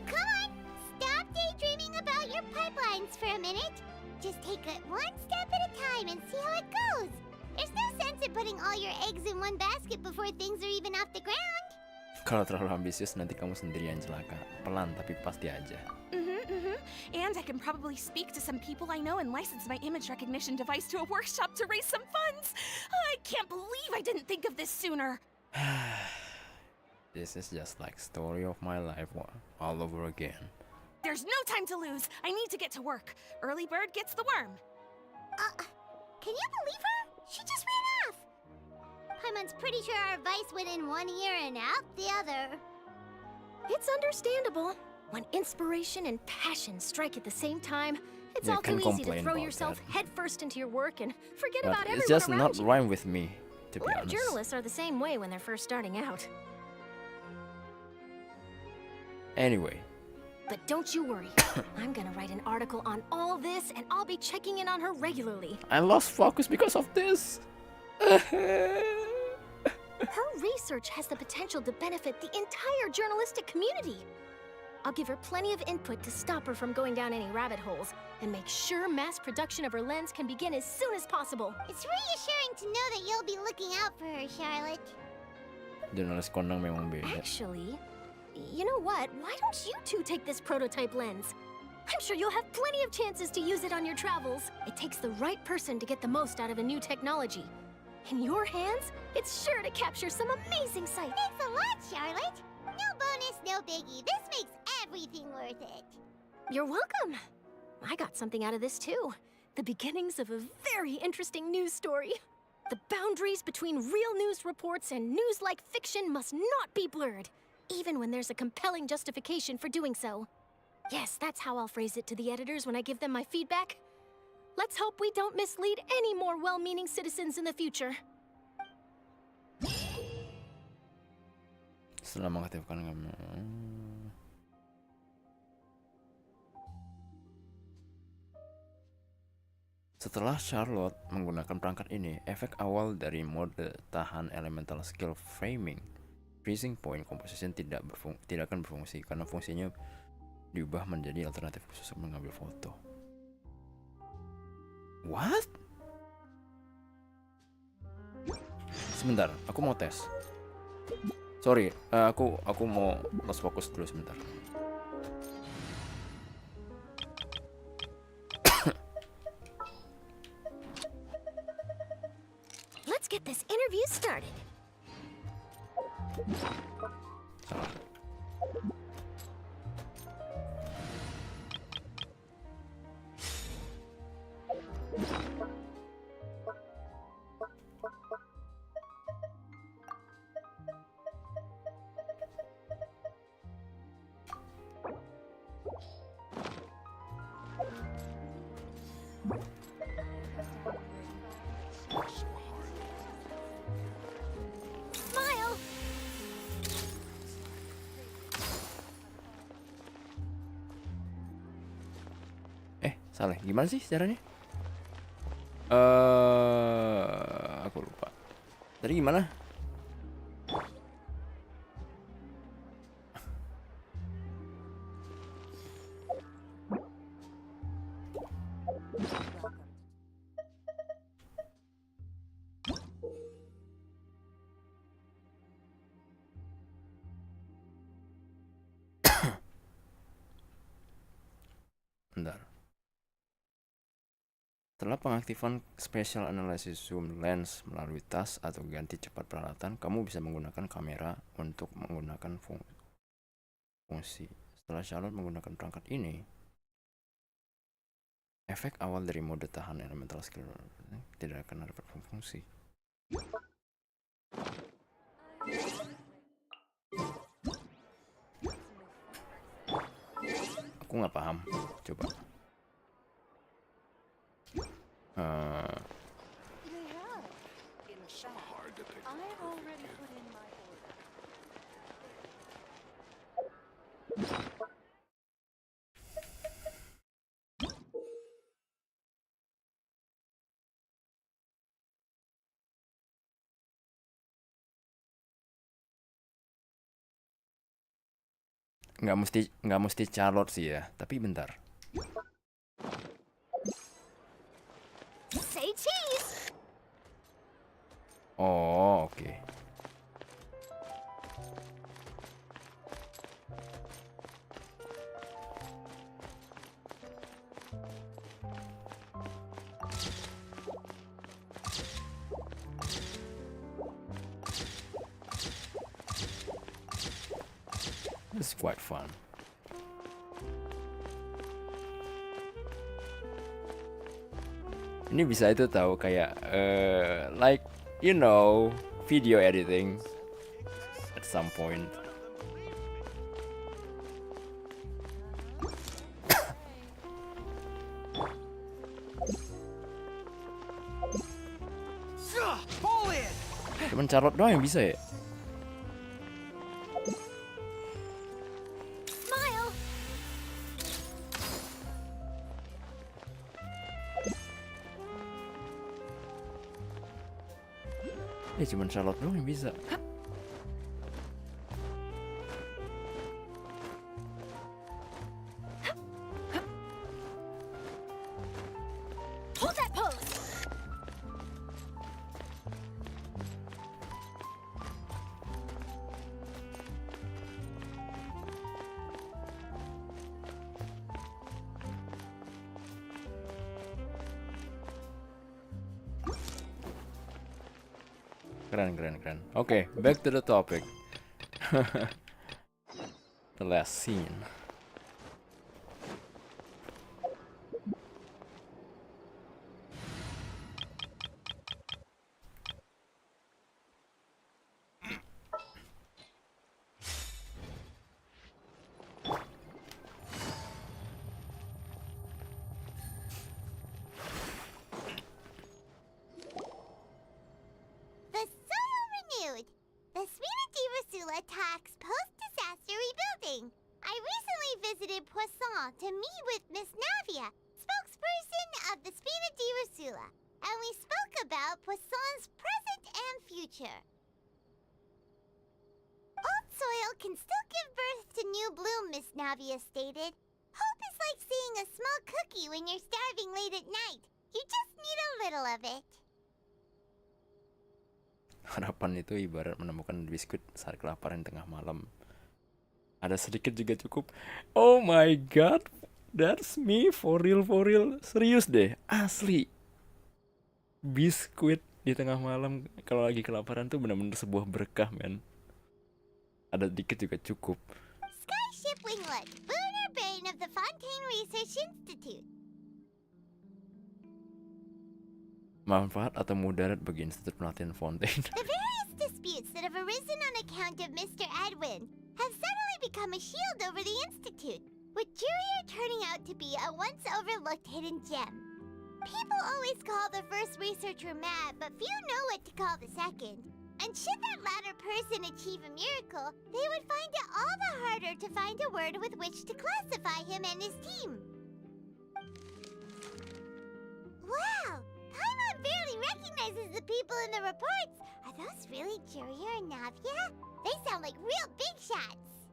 Come on! Stop daydreaming about your pipelines for a minute. Just take it one step at a time and see how it goes. There's no sense in putting all your eggs in one basket before things are even off the ground. Kalau terlalu ambisius nanti kamu sendirian celaka. Pelan tapi pasti aja. And I can probably speak to some people I know and license my image recognition device to a workshop to raise some funds. I can't believe I didn't think of this sooner. This is just like story of my life all over again. There's no time to lose. I need to get to work. Early bird gets the worm. Can you believe her? She just ran off. Paimon's pretty sure our advice went in one ear and out the other. It's understandable. When inspiration and passion strike at the same time, it's You all too can easy to complain throw about yourself that. headfirst into your work and forget But about everyone it's just around not you. rhyme with me, to A be lot of honest. journalists are the same way when they're first starting out. Anyway, But don't you worry. I'm gonna write an article on all this, and I'll be checking in on her regularly. I lost focus because of this. Her research has the potential to benefit the entire journalistic community. I'll give her plenty of input to stop her from going down any rabbit holes, and make sure mass production of her lens can begin as soon as possible. It's reassuring to know that you'll be looking out for her, Charlotte. Jurnalis kondang memang beda. Actually, you know what? Why don't you two take this prototype lens? I'm sure you'll have plenty of chances to use it on your travels. It takes the right person to get the most out of a new technology. In your hands, it's sure to capture some amazing sight. Thanks a lot, Charlotte. No bonus, no biggie. This makes everything worth it. You're welcome. I got something out of this too. The beginnings of a very interesting news story. The boundaries between real news reports and news-like fiction must not be blurred, even when there's a compelling justification for doing so. Yes, that's how I'll phrase it to the editors when I give them my feedback. Let's hope we don't mislead any more well-meaning citizens in the future. Setelah mengaktifkan Setelah Charlotte menggunakan perangkat ini, efek awal dari mode tahan elemental skill framing, freezing point composition tidak akan berfungsi karena fungsinya diubah menjadi alternatif khusus untuk mengambil foto. What? Sebentar, aku mau tes. Sorry, aku mau lost fokus dulu sebentar. Let's get this interview started. Salah. Smile! Salah. Gimana sih caranya? Aku lupa. Tadi gimana? bentar. Setelah pengaktifan Special Analysis Zoom Lens melalui tas atau ganti cepat peralatan, kamu bisa menggunakan kamera untuk menggunakan fungsi. Setelah Charlotte menggunakan perangkat ini, efek awal dari mode tahan elemental skill tidak akan dapat fungsi. Aku nggak paham. Coba. Nggak mesti Charlotte sih ya, tapi bentar. Say cheese. Oh, oke. It's quite fun. Ini bisa itu tahu kayak like you know video editing at some point. Cuman Charlotte doang yang bisa ya? Cuman Charlotte doang yang bisa. Hold that pose. Keren. Okay, back to the topic. The last scene. Attacks post-disaster rebuilding. I recently visited Poisson to meet with Miss Navia, spokesperson of the Spina di Rosula, and we spoke about Poisson's present and future. Old soil can still give birth to new bloom, Miss Navia stated. Hope is like seeing a small cookie when you're starving late at night. You just need a little of it. Harapan itu ibarat menemukan biskuit saat kelaparan tengah malam. Ada sedikit juga cukup. Oh my god, that's me for real. Serius deh, asli. Biskuit di tengah malam kalau lagi kelaparan tuh benar-benar sebuah berkah, men. Ada sedikit juga cukup. Skyship Winglet, lunar brain of the Fontaine Research Institute. Manfaat atau mudarat bagi Institut Pelatihan Fontaine. The various disputes that have arisen on account of Mr. Edwin have suddenly become a shield over the Institute, with Jurier turning out to be a once overlooked hidden gem. People always call the first researcher mad, but few know what to call the second. And should that latter person achieve a miracle, they would find it all the harder to find a word with which to classify him and his team. Wow! Paimon barely recognizes the people in the reports. Are those really Jurier and Navia? They sound like real big shots.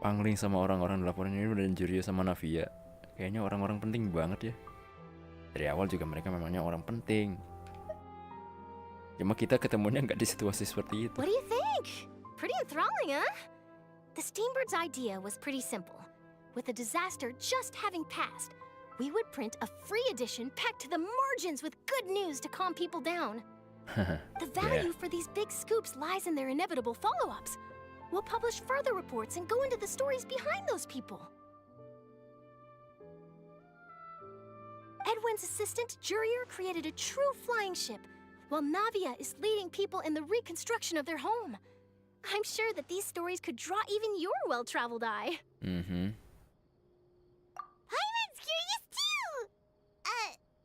Pangling sama orang-orang di laporan ini dan Jurier sama Navia. Kayaknya orang-orang penting banget ya. Dari awal juga mereka memangnya orang penting. Cuma kita ketemunya nggak di situasi seperti itu. What do you think? Pretty enthralling, huh? The Steambird's idea was pretty simple. with the disaster just having passed, we would print a free edition packed to the margins with good news to calm people down. The value for these big scoops lies in their inevitable follow-ups. We'll publish further reports and go into the stories behind those people. Edwin's assistant, Jurier, created a true flying ship, while Navia is leading people in the reconstruction of their home. I'm sure that these stories could draw even your well-traveled eye. Mm-hmm. Paimon's curious too!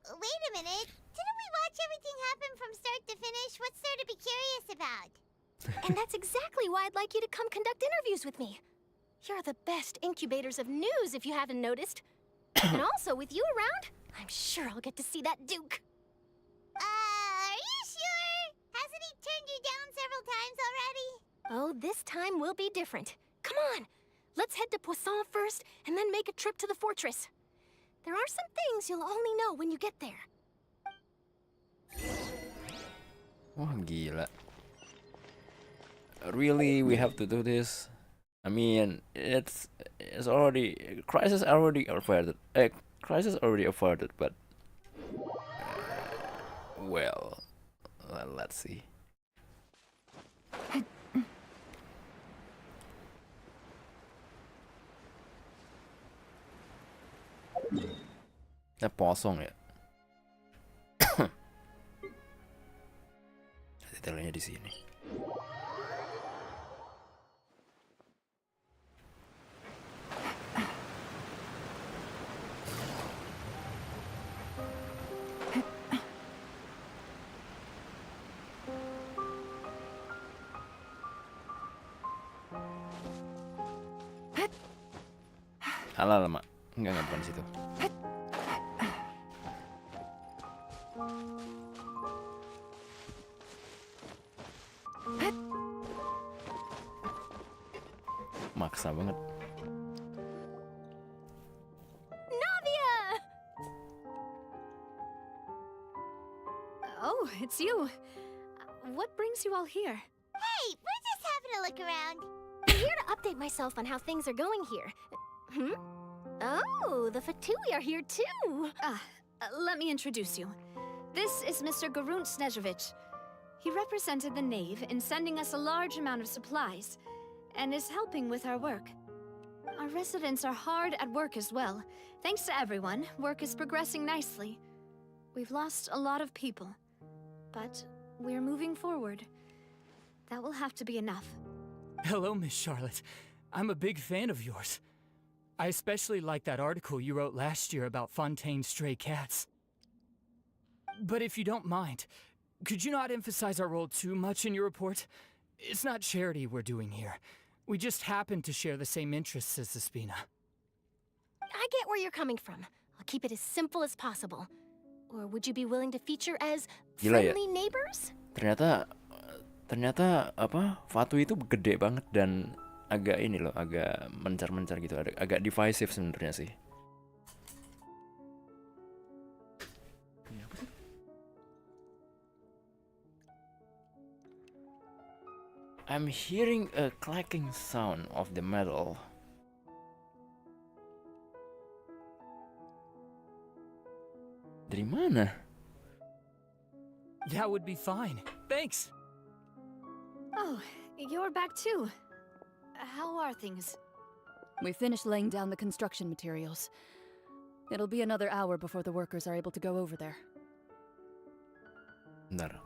Wait a minute. Didn't we watch everything happen from start to finish? What's there to be curious about? And that's exactly why I'd like you to come conduct interviews with me. You're the best incubators of news, if you haven't noticed. And also, with you around, I'm sure I'll get to see that Duke. Are you sure? Hasn't he turned you down several times already? Oh, this time will be different. Come on, let's head to Poisson first, and then make a trip to the fortress. There are some things you'll only know when you get there. Wah, gila. Really, we have to do this? I mean, it's already crisis already averted. Crisis already averted, but well, let's see. Posong ya. Detailnya di sini. Halal mak, enggak bukan di situ. Maksa banget. Navia! Oh, it's you. What brings you all here? Hey, we're just having a look around. I'm here to update myself on how things are going here. Oh, the Fatui are here too. Let me introduce you. This is Mr. Garunt Snezhevich. He represented the Knave in sending us a large amount of supplies, and is helping with our work. Our residents are hard at work as well. Thanks to everyone, work is progressing nicely. We've lost a lot of people, but we're moving forward. That will have to be enough. Hello, Miss Charlotte. I'm a big fan of yours. I especially like that article you wrote last year about Fontaine's stray cats. But if you don't mind, could you not emphasize our role too much in your report? It's not charity we're doing here. We just happen to share the same interests as the Spina. I get where you're coming from. I'll keep it as simple as possible. Or would you be willing to feature as friendly neighbors? Ternyata apa? Fatu itu gede banget dan agak ini loh, agak mencar-mencar gitu, agak divisive sebenarnya sih. I'm hearing a clacking sound of the metal. Dari mana? That would be fine. Thanks. Oh, you're back too. How are things? We finished laying down the construction materials. It'll be another hour before the workers are able to go over there. Bentar.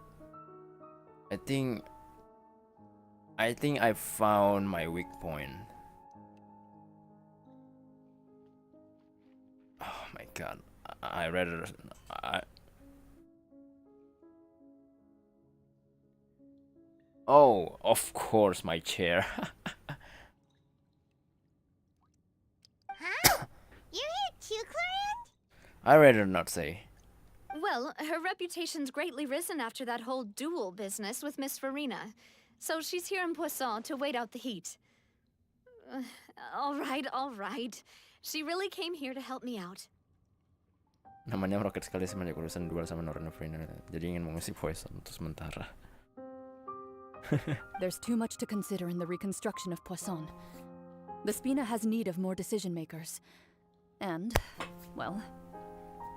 I think I found my weak point. Oh my god. Oh, of course, my chair. Huh? You're here too, Clarence? I'd rather not say. Well, her reputation's greatly risen after that whole duel business with Miss Farina. So she's here in Poisson to wait out the heat. All right. She really came here to help me out. Namanya roket sekali semenjak urusan duel sama Norna Farina. Jadi ingin mengisi Poisson untuk sementara. There's too much to consider in the reconstruction of Poisson. The Spina has need of more decision makers. And, well,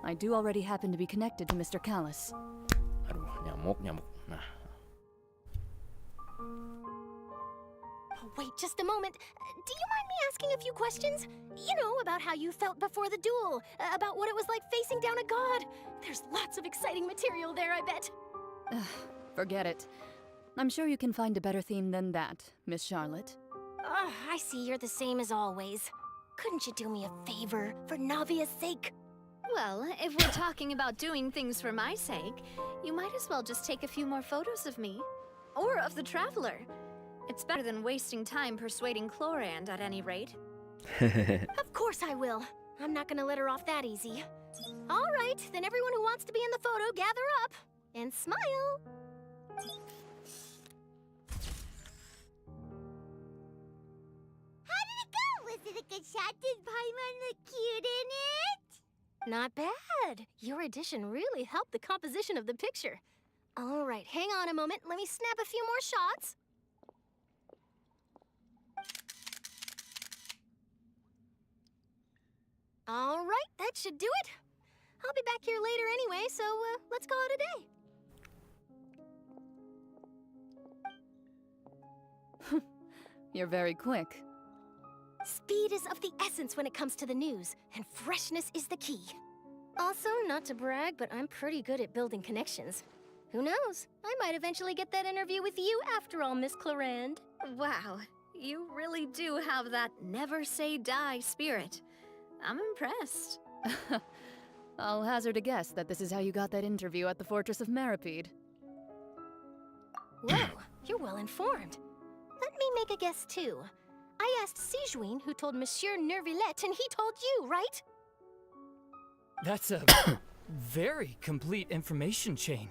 I do already happen to be connected to Mr. Callis. Aduh, nyamuk. Nah. Oh, wait just a moment. Do you mind me asking a few questions? You know, about how you felt before the duel, about what it was like facing down a god. There's lots of exciting material there, I bet. Forget it. I'm sure you can find a better theme than that, Miss Charlotte. I see you're the same as always. Couldn't you do me a favor, for Navia's sake? Well, if we're talking about doing things for my sake, you might as well just take a few more photos of me. Or of the Traveler. It's better than wasting time persuading Chlorand, at any rate. Of course I will. I'm not gonna let her off that easy. All right, then everyone who wants to be in the photo, gather up. And smile. How did it go? Was it a good shot? Did Paimon look cute in it? Not bad. Your addition really helped the composition of the picture. All right, hang on a moment. Let me snap a few more shots. All right, that should do it. I'll be back here later anyway, so let's call it a day. You're very quick. Speed is of the essence when it comes to the news, and freshness is the key. Also, not to brag, but I'm pretty good at building connections. Who knows? I might eventually get that interview with you after all, Miss Chlorand. Wow, you really do have that never say die spirit. I'm impressed. I'll hazard a guess that this is how you got that interview at the Fortress of Meripede. Whoa, you're well informed. Let me make a guess too. I asked Sijuin, who told Monsieur Nervillette, and he told you, right? That's a very complete information chain.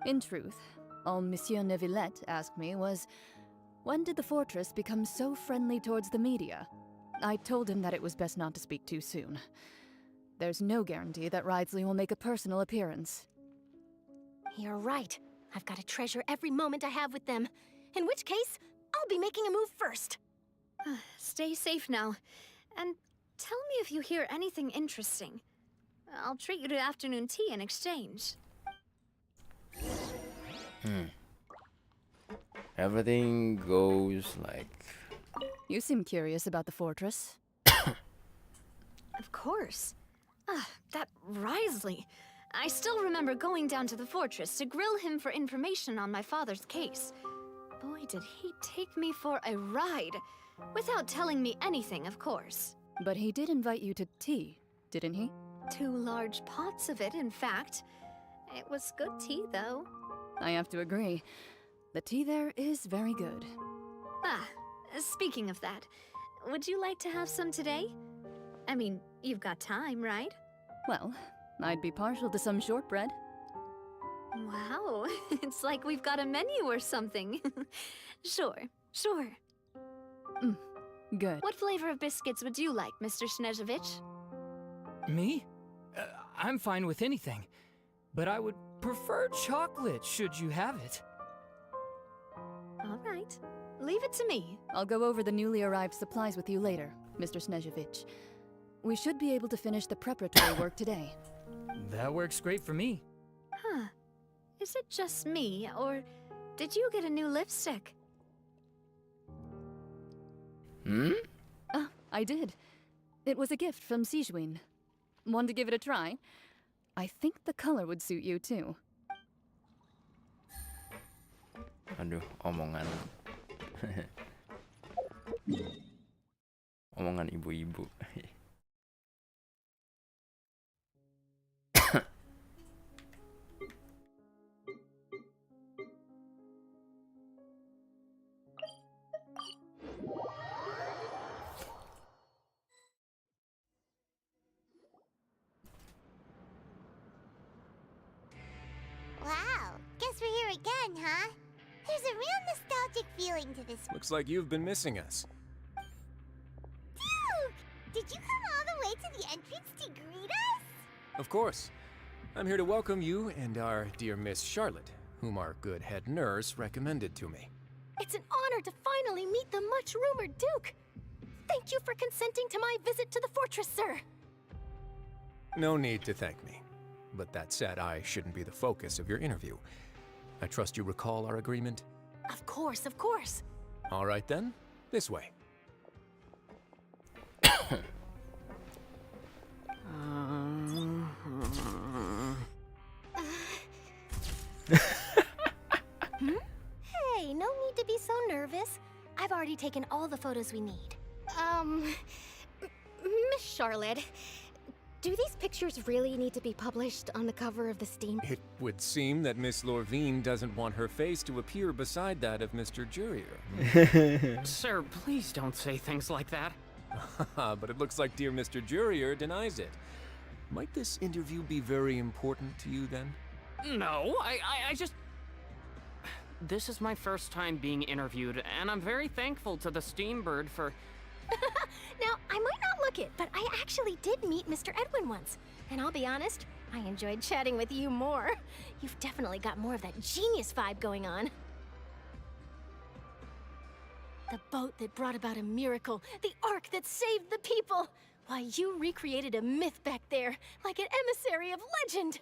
In truth, all Monsieur Nervillette asked me was, when did the fortress become so friendly towards the media? I told him that it was best not to speak too soon. There's no guarantee that Ridesley will make a personal appearance. You're right. I've got to treasure every moment I have with them. In which case, I'll be making a move first. Stay safe now. And tell me if you hear anything interesting. I'll treat you to afternoon tea in exchange. Everything goes like... You seem curious about the fortress. Of course. That Ridesley. I still remember going down to the fortress to grill him for information on my father's case. Boy, did he take me for a ride. Without telling me anything, of course. But he did invite you to tea, didn't he? 2 large pots of it, in fact. It was good tea, though. I have to agree. The tea there is very good. Speaking of that, would you like to have some today? I mean, you've got time, right? Well, I'd be partial to some shortbread. Wow, it's like we've got a menu or something. Sure. Good. What flavor of biscuits would you like, Mr. Snezhevich? Me? I'm fine with anything. But I would prefer chocolate, should you have it. All right. Leave it to me. I'll go over the newly arrived supplies with you later, Mr. Snezhevich. We should be able to finish the preparatory work today. That works great for me. Huh. Is it just me, or did you get a new lipstick? I did. It was a gift from Sijuin. Want to give it a try? I think the color would suit you too. Aduh, omongan. Omongan ibu-ibu. Wow, guess we're here again, huh? There's a real nostalgic feeling to this. Looks like you've been missing us. Duke! Did you come all the way to the entrance to greet us? Of course. I'm here to welcome you and our dear Miss Charlotte, whom our good head nurse recommended to me. It's an honor to finally meet the much-rumored Duke. Thank you for consenting to my visit to the fortress, sir. No need to thank me. But that said, I shouldn't be the focus of your interview. I trust you recall our agreement? Of course, of course. All right then, this way. Hey, no need to be so nervous. I've already taken all the photos we need. Miss Charlotte, do these pictures really need to be published on the cover of the Steam? It would seem that Miss Lorvine doesn't want her face to appear beside that of Mr. Jurier. Sir, please don't say things like that. But it looks like dear Mr. Jurier denies it. Might this interview be very important to you then? No, I just... This is my first time being interviewed, and I'm very thankful to the Steambird for... Now, I might not look it, but I actually did meet Mr. Edwin once. And I'll be honest, I enjoyed chatting with you more. You've definitely got more of that genius vibe going on. The boat that brought about a miracle, the ark that saved the people. Why, you recreated a myth back there, like an emissary of legend.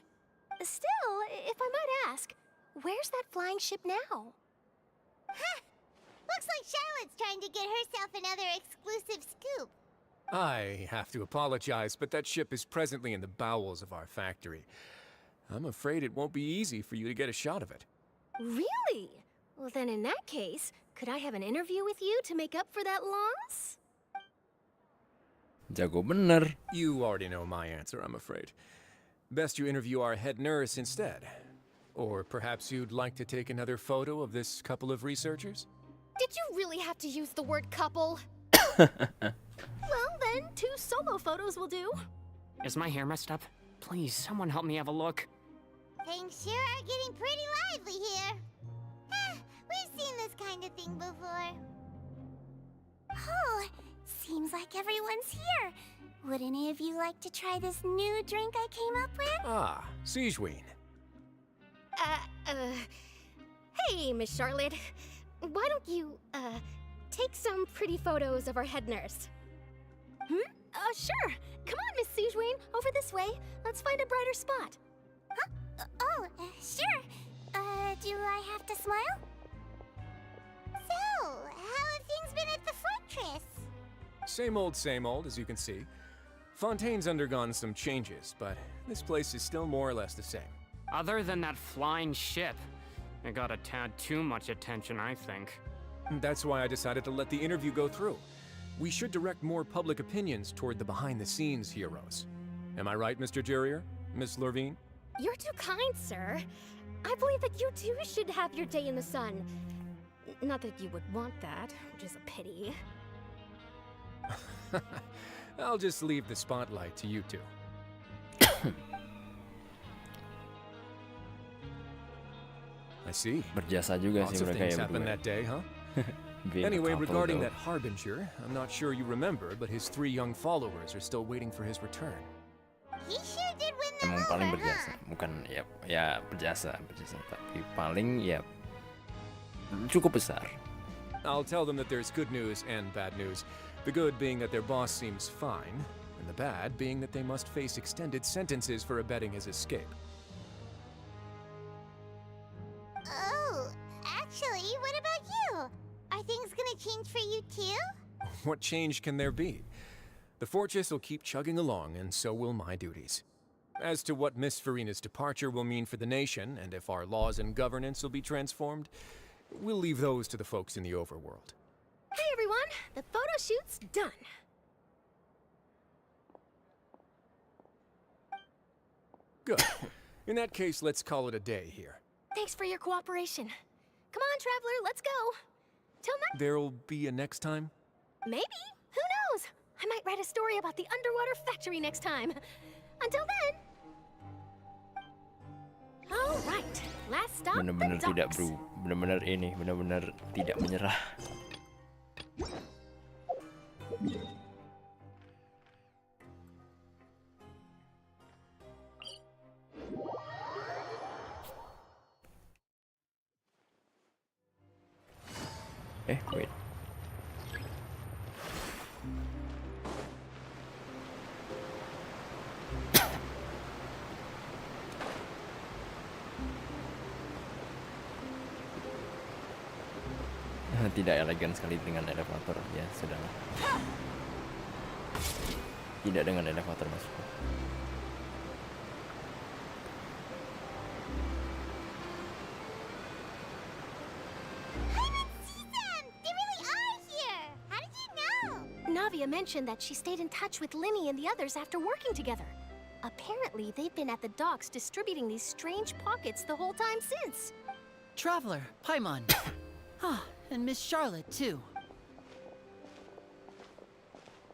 Still, if I might ask, where's that flying ship now? Huh! Looks like Charlotte's trying to get herself another exclusive scoop. I have to apologize, but that ship is presently in the bowels of our factory. I'm afraid it won't be easy for you to get a shot of it. Really? Well, then in that case, could I have an interview with you to make up for that loss? Jago bener. You already know my answer, I'm afraid. Best you interview our head nurse instead. Or perhaps you'd like to take another photo of this couple of researchers? Did you really have to use the word couple? Well, then, 2 solo photos will do. Is my hair messed up? Please, someone help me have a look. Things sure are getting pretty lively here. We've seen this kind of thing before. Oh, seems like everyone's here. Would any of you like to try this new drink I came up with? Ah, Siegeween. Hey, Miss Charlotte. Why don't you, take some pretty photos of our head nurse? Sure. Come on, Miss Siegeween. Over this way. Let's find a brighter spot. Huh? Sure. Do I have to smile? So, how have things been at the fortress? Same old, as you can see. Fontaine's undergone some changes, but this place is still more or less the same. Other than that flying ship, it got a tad too much attention, I think. That's why I decided to let the interview go through. We should direct more public opinions toward the behind-the-scenes heroes. Am I right, Mr. Jurier? Miss Lorvine? You're too kind, sir. I believe that you too should have your day in the sun. Not that you would want that, which is a pity. I'll just leave the spotlight to you two. I see. Berjasa juga Lots sih of mereka things ya happened berdua. that day, huh? Being a Anyway, couple, regarding though. that Harbinger, I'm not sure you remember, but his 3 young followers are still waiting for his return. He sure did win them Emang over, paling huh? berjasa, bukan ya berjasa, tapi paling ya cukup besar. I'll tell them that there's good news and bad news. The good being that their boss seems fine, and the bad being that they must face extended sentences for abetting his escape. Oh, actually, what about you? Are things gonna change for you too? What change can there be? The fortress will keep chugging along, and so will my duties. As to what Miss Farina's departure will mean for the nation, and if our laws and governance will be transformed, we'll leave those to the folks in the overworld. Hey everyone, the photo shoot's done. Good. In that case, let's call it a day here. Thanks for your cooperation. Come on, Traveler, let's go. Till next... There'll be a next time? Maybe. Who knows? I might write a story about the underwater factory next time. Until then... Alright, last stop, Bener-bener the tidak docks. bro, bener-bener ini, bener-bener tidak menyerah. Wait. Tidak elegan sekali dengan elevator. Ya, sudahlah. Tidak dengan elevator maksudku. Navia mentioned that she stayed in touch with Linny and the others after working together. Apparently, they've been at the docks distributing these strange pockets the whole time since. Traveler, Paimon. And Miss Charlotte, too.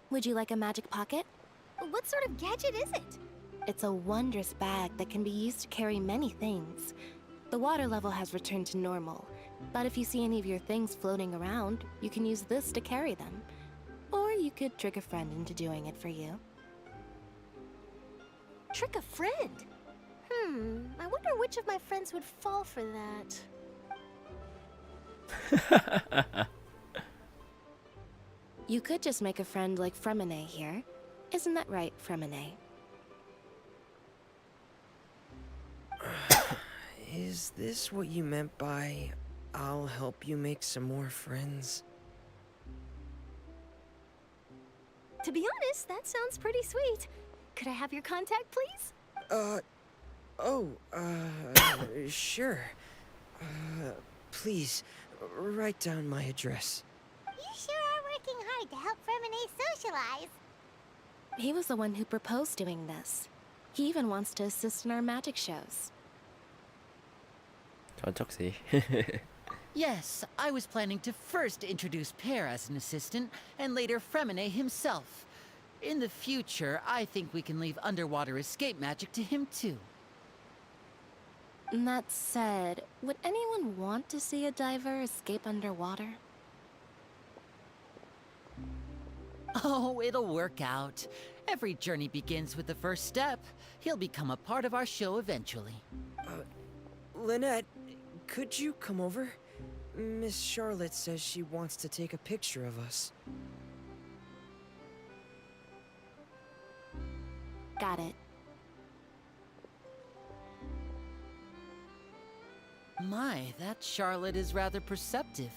Would you like a magic pocket? What sort of gadget is it? It's a wondrous bag that can be used to carry many things. The water level has returned to normal, but if you see any of your things floating around, you can use this to carry them. Or you could trick a friend into doing it for you. Trick a friend? I wonder which of my friends would fall for that. You could just make a friend like Fremine here. Isn't that right, Fremine? Is this what you meant by, I'll help you make some more friends? To be honest, that sounds pretty sweet. Could I have your contact, please? Sure. Please, write down my address. You sure are working hard to help Fremine socialize. He was the one who proposed doing this. He even wants to assist in our magic shows. Cocok sih. Yes, I was planning to first introduce Pear as an assistant, and later Fremine himself. In the future, I think we can leave underwater escape magic to him too. That said, would anyone want to see a diver escape underwater? Oh, it'll work out. Every journey begins with the first step. He'll become a part of our show eventually. Lynette, could you come over? Miss Charlotte says she wants to take a picture of us. Got it. My, that Charlotte is rather perceptive.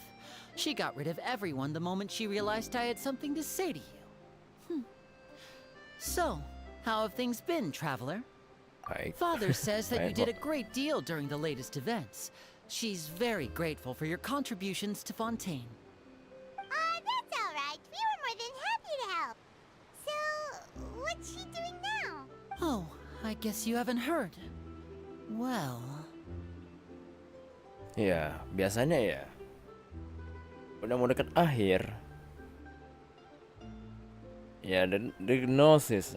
She got rid of everyone the moment she realized I had something to say to you. So, how have things been, Traveler? Father says that you did a great deal during the latest events. She's very grateful for your contributions to Fontaine. That's all right. We were more than happy to help. So, what's she doing now? Oh, I guess you haven't heard. Well... Ya, biasanya ya. Udah mau deket akhir. Ya, the gnosis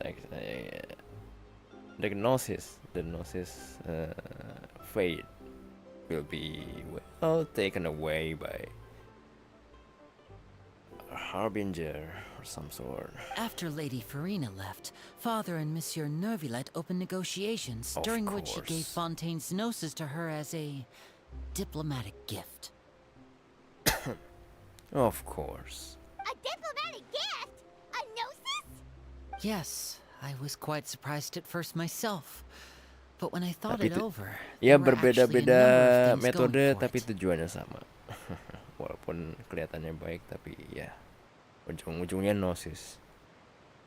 fate will be well taken away by a harbinger or some sort. After Lady Farina left, Father and Monsieur Neuvillette opened negotiations, Of during which he gave course. Fontaine's gnosis to her as a diplomatic gift. Of course. A diplomatic gift? A gnosis? Yes, I was quite surprised at first myself. But when I thought Tapi it over, ya there were actually a berbeda-beda number of things metode going for tapi it. tujuannya sama. Walaupun kelihatannya baik tapi ya ujung-ujungnya gnosis.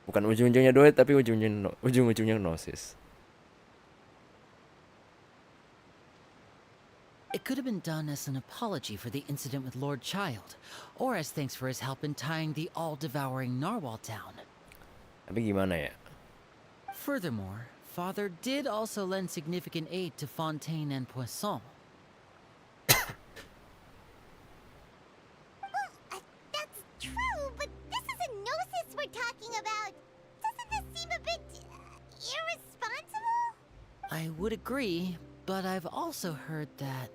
Bukan ujung-ujungnya duit tapi ujung-ujungnya gnosis. It could have been done as an apology for the incident with Lord Child, or as thanks for his help in tying the all-devouring narwhal down. Tapi gimana ya? Furthermore, Father did also lend significant aid to Fontaine and Poisson. That's true, but this is a gnosis we're talking about. Doesn't this seem a bit irresponsible? I would agree, but I've also heard that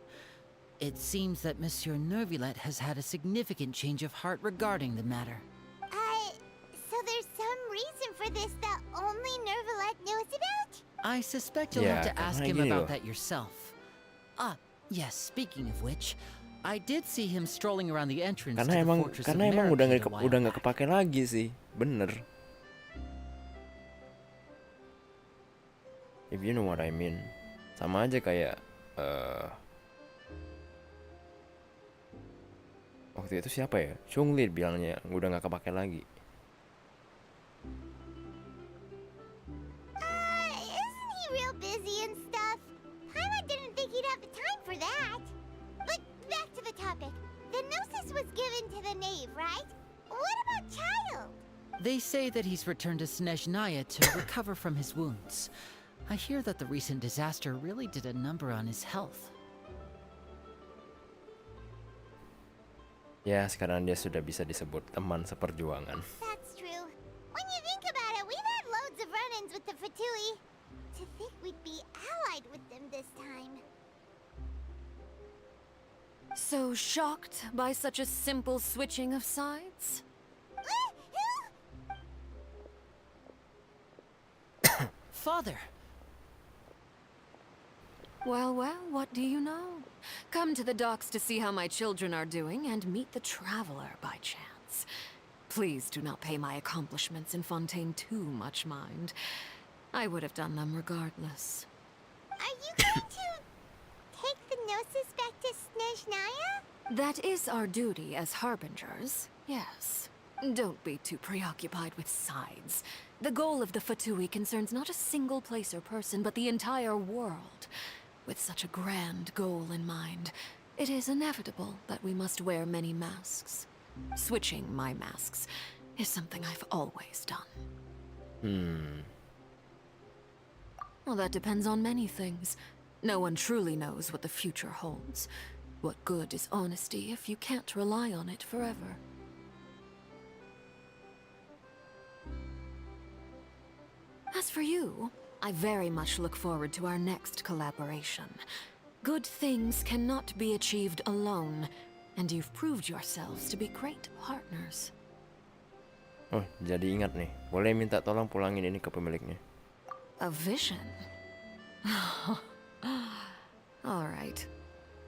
it seems that Monsieur Neuvillette has had a significant change of heart regarding the matter. So there's some reason for this that only Neuvillette knows about? I suspect you'll Yeah, have to ask karena him gini about loh. that yourself. Yes, speaking of which, I did see him strolling around the entrance Karena to the emang Fortress karena of emang Maripede a while udah nggak back. kepake lagi sih, bener. If you know what I mean, sama aja kayak Waktu itu siapa ya? Chungli bilangnya udah nggak kepake lagi. Isn't he real busy and stuff? Paimon didn't think he'd have the time for that. But back to the topic. The Gnosis was given to the knave, right? What about Child? They say that he's returned to Snezhnaya to recover from his wounds. I hear that the recent disaster really did a number on his health. Ya, sekarang dia sudah bisa disebut teman seperjuangan. That's true. When you think about it, we've had loads of run-ins with the Fatui. To think we'd be allied with them this time. So shocked by such a simple switching of sides? Father! Well, what do you know? Come to the docks to see how my children are doing and meet the traveler by chance. Please do not pay my accomplishments in Fontaine too much mind. I would have done them regardless. Are you going to take the Gnosis back to Snezhnaya? That is our duty as harbingers, yes. Don't be too preoccupied with sides. The goal of the Fatui concerns not a single place or person, but the entire world. With such a grand goal in mind, it is inevitable that we must wear many masks. Switching my masks is something I've always done. Well, that depends on many things. No one truly knows what the future holds. What good is honesty if you can't rely on it forever? As for you, I very much look forward to our next collaboration. Good things cannot be achieved alone, and you've proved yourselves to be great partners. Oh, jadi ingat nih. Boleh minta tolong pulangin ini ke pemiliknya. A vision? All right.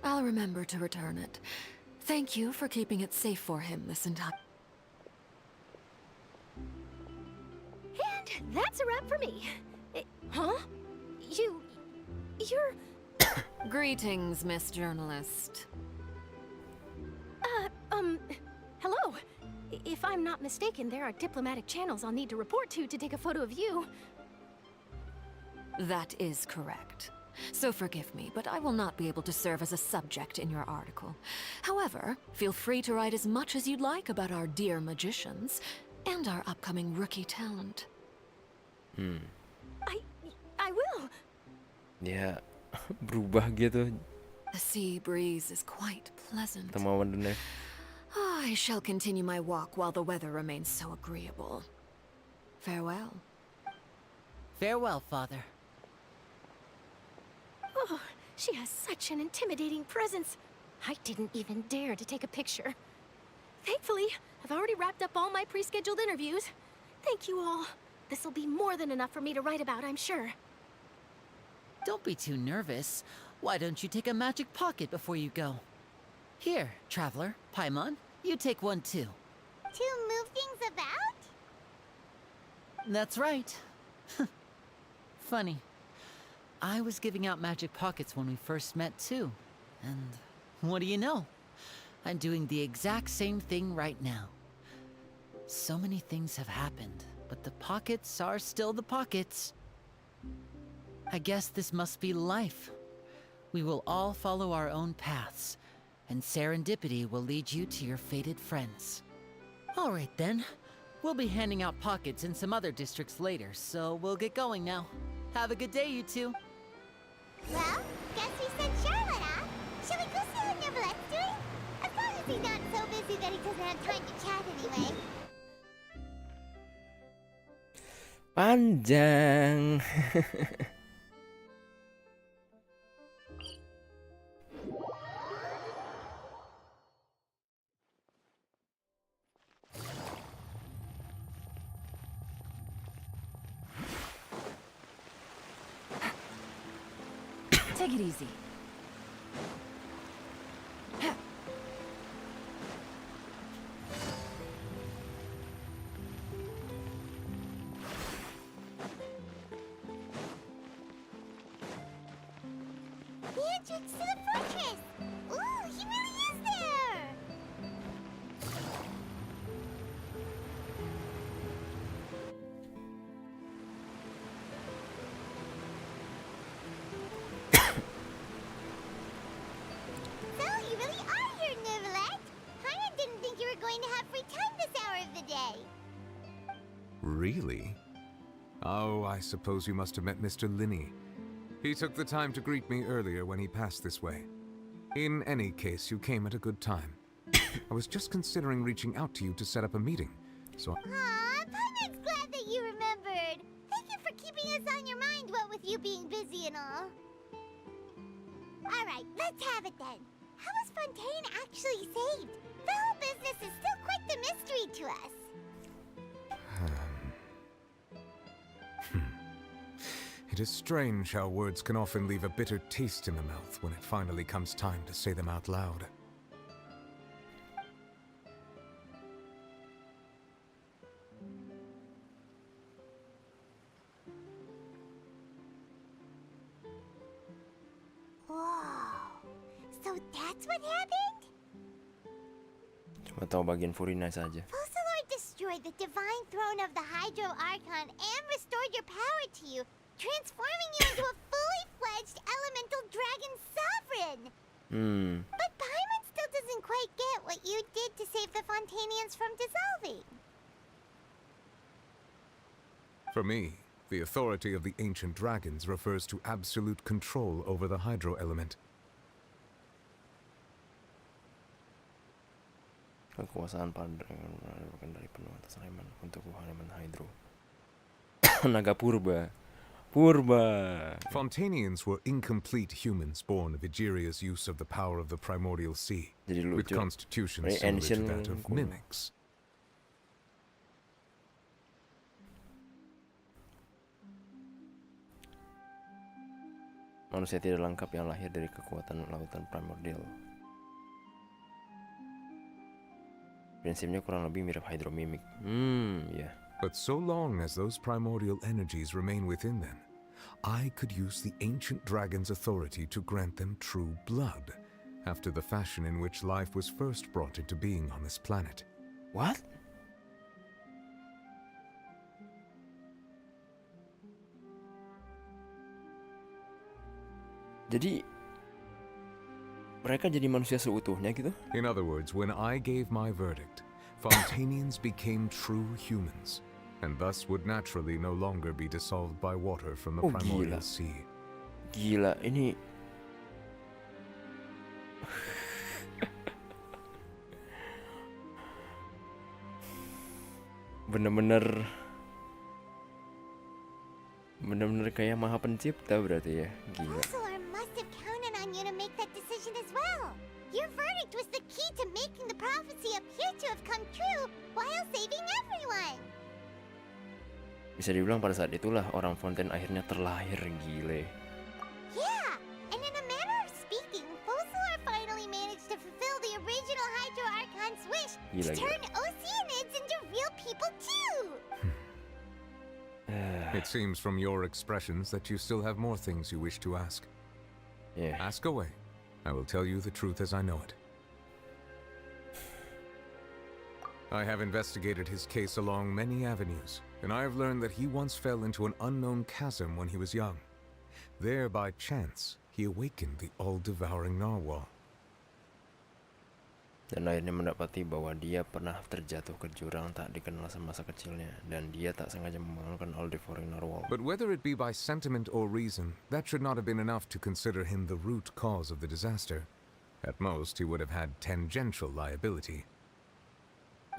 I'll remember to return it. Thank you for keeping it safe for him this entire... And that's a wrap for me. Huh? You're... Greetings, Miss Journalist. Hello. If I'm not mistaken, there are diplomatic channels I'll need to report to take a photo of you. That is correct. So forgive me, but I will not be able to serve as a subject in your article. However, feel free to write as much as you'd like about our dear magicians and our upcoming rookie talent. I will. Ya, berubah gitu. The sea breeze is quite pleasant. Temawan dunia. I shall continue my walk while the weather remains so agreeable. Farewell. Farewell, Father. Oh, she has such an intimidating presence. I didn't even dare to take a picture. Thankfully, I've already wrapped up all my pre-scheduled interviews. Thank you all. This'll be more than enough for me to write about, I'm sure. Don't be too nervous. Why don't you take a magic pocket before you go? Here, Traveler, Paimon, you take one too. To move things about? That's right. Funny. I was giving out magic pockets when we first met too. And what do you know? I'm doing the exact same thing right now. So many things have happened, but the pockets are still the pockets. I guess this must be life. We will all follow our own paths, and serendipity will lead you to your fated friends. All right then. We'll be handing out pockets in some other districts later, so we'll get going now. Have a good day, you two. Well, guess we sent Charlotte off. Shall we go see what Neverlette's doing? As long as he's not so busy that he doesn't have time to chat anyway. Panjang. Take it easy. The entrance to the fortress! Ooh, he really is there! Really? Oh, I suppose you must have met Mr. Linney. He took the time to greet me earlier when he passed this way. In any case, you came at a good time. I was just considering reaching out to you to set up a meeting, so... Aw, Paimon's glad that you remembered. Thank you for keeping us on your mind, what with you being busy and all. Alright, let's have it then. How was Fontaine actually saved? The whole business is still quite the mystery to us. It is strange how words can often leave a bitter taste in the mouth when it finally comes time to say them out loud. Whoa. So that's what happened? Cuma tahu bagian Furina saja. Focalor destroyed the divine throne of the Hydro Archon and restored your power to you, transforming you into a fully fledged elemental dragon sovereign. But Paimon still doesn't quite get what you did to save the Fontainians from dissolving. For me, the authority of the ancient dragons refers to absolute control over the hydro element. Kekuasaan bukan dari penuh atas Rayman untuk elemen hydro. Naga purba. Fontainians were incomplete humans born of Egeria's use of the power of the primordial sea, with constitutions similar to that of mimics. Manusia tidak lengkap yang lahir dari kekuatan lautan primordial. Prinsipnya kurang lebih mirip hydromimic. Yeah. But so long as those primordial energies remain within them, I could use the ancient dragon's authority to grant them true blood, after the fashion in which life was first brought into being on this planet. What? Jadi mereka jadi manusia seutuhnya gitu? In other words, when I gave my verdict, Fontainians became true humans, and thus would naturally no longer be dissolved by water from the primordial sea. Gila, ini... Bener-bener kayak Maha Pencipta berarti ya. Gila. Focalor must have counted on you to make that decision as well. Your verdict was the key to making the prophecy appear to have come true while saving everyone. Bisa dibilang pada saat itulah orang Fontaine akhirnya terlahir, gile. Yeah, and in a manner of speaking, Focalor finally managed to fulfill the original Hydro Archon's wish to turn Oceanids into real people too. It seems from your expressions that you still have more things you wish to ask. Yeah. Ask away. I will tell you the truth as I know it. I have investigated his case along many avenues, and I have learned that he once fell into an unknown chasm when he was young. There, by chance, he awakened the all-devouring narwhal. Dan akhirnya mendapati bahwa dia pernah terjatuh ke jurang tak dikenal semasa kecilnya, dan dia tak sengaja membangunkan all-devouring narwhal. But whether it be by sentiment or reason, that should not have been enough to consider him the root cause of the disaster. At most, he would have had tangential liability.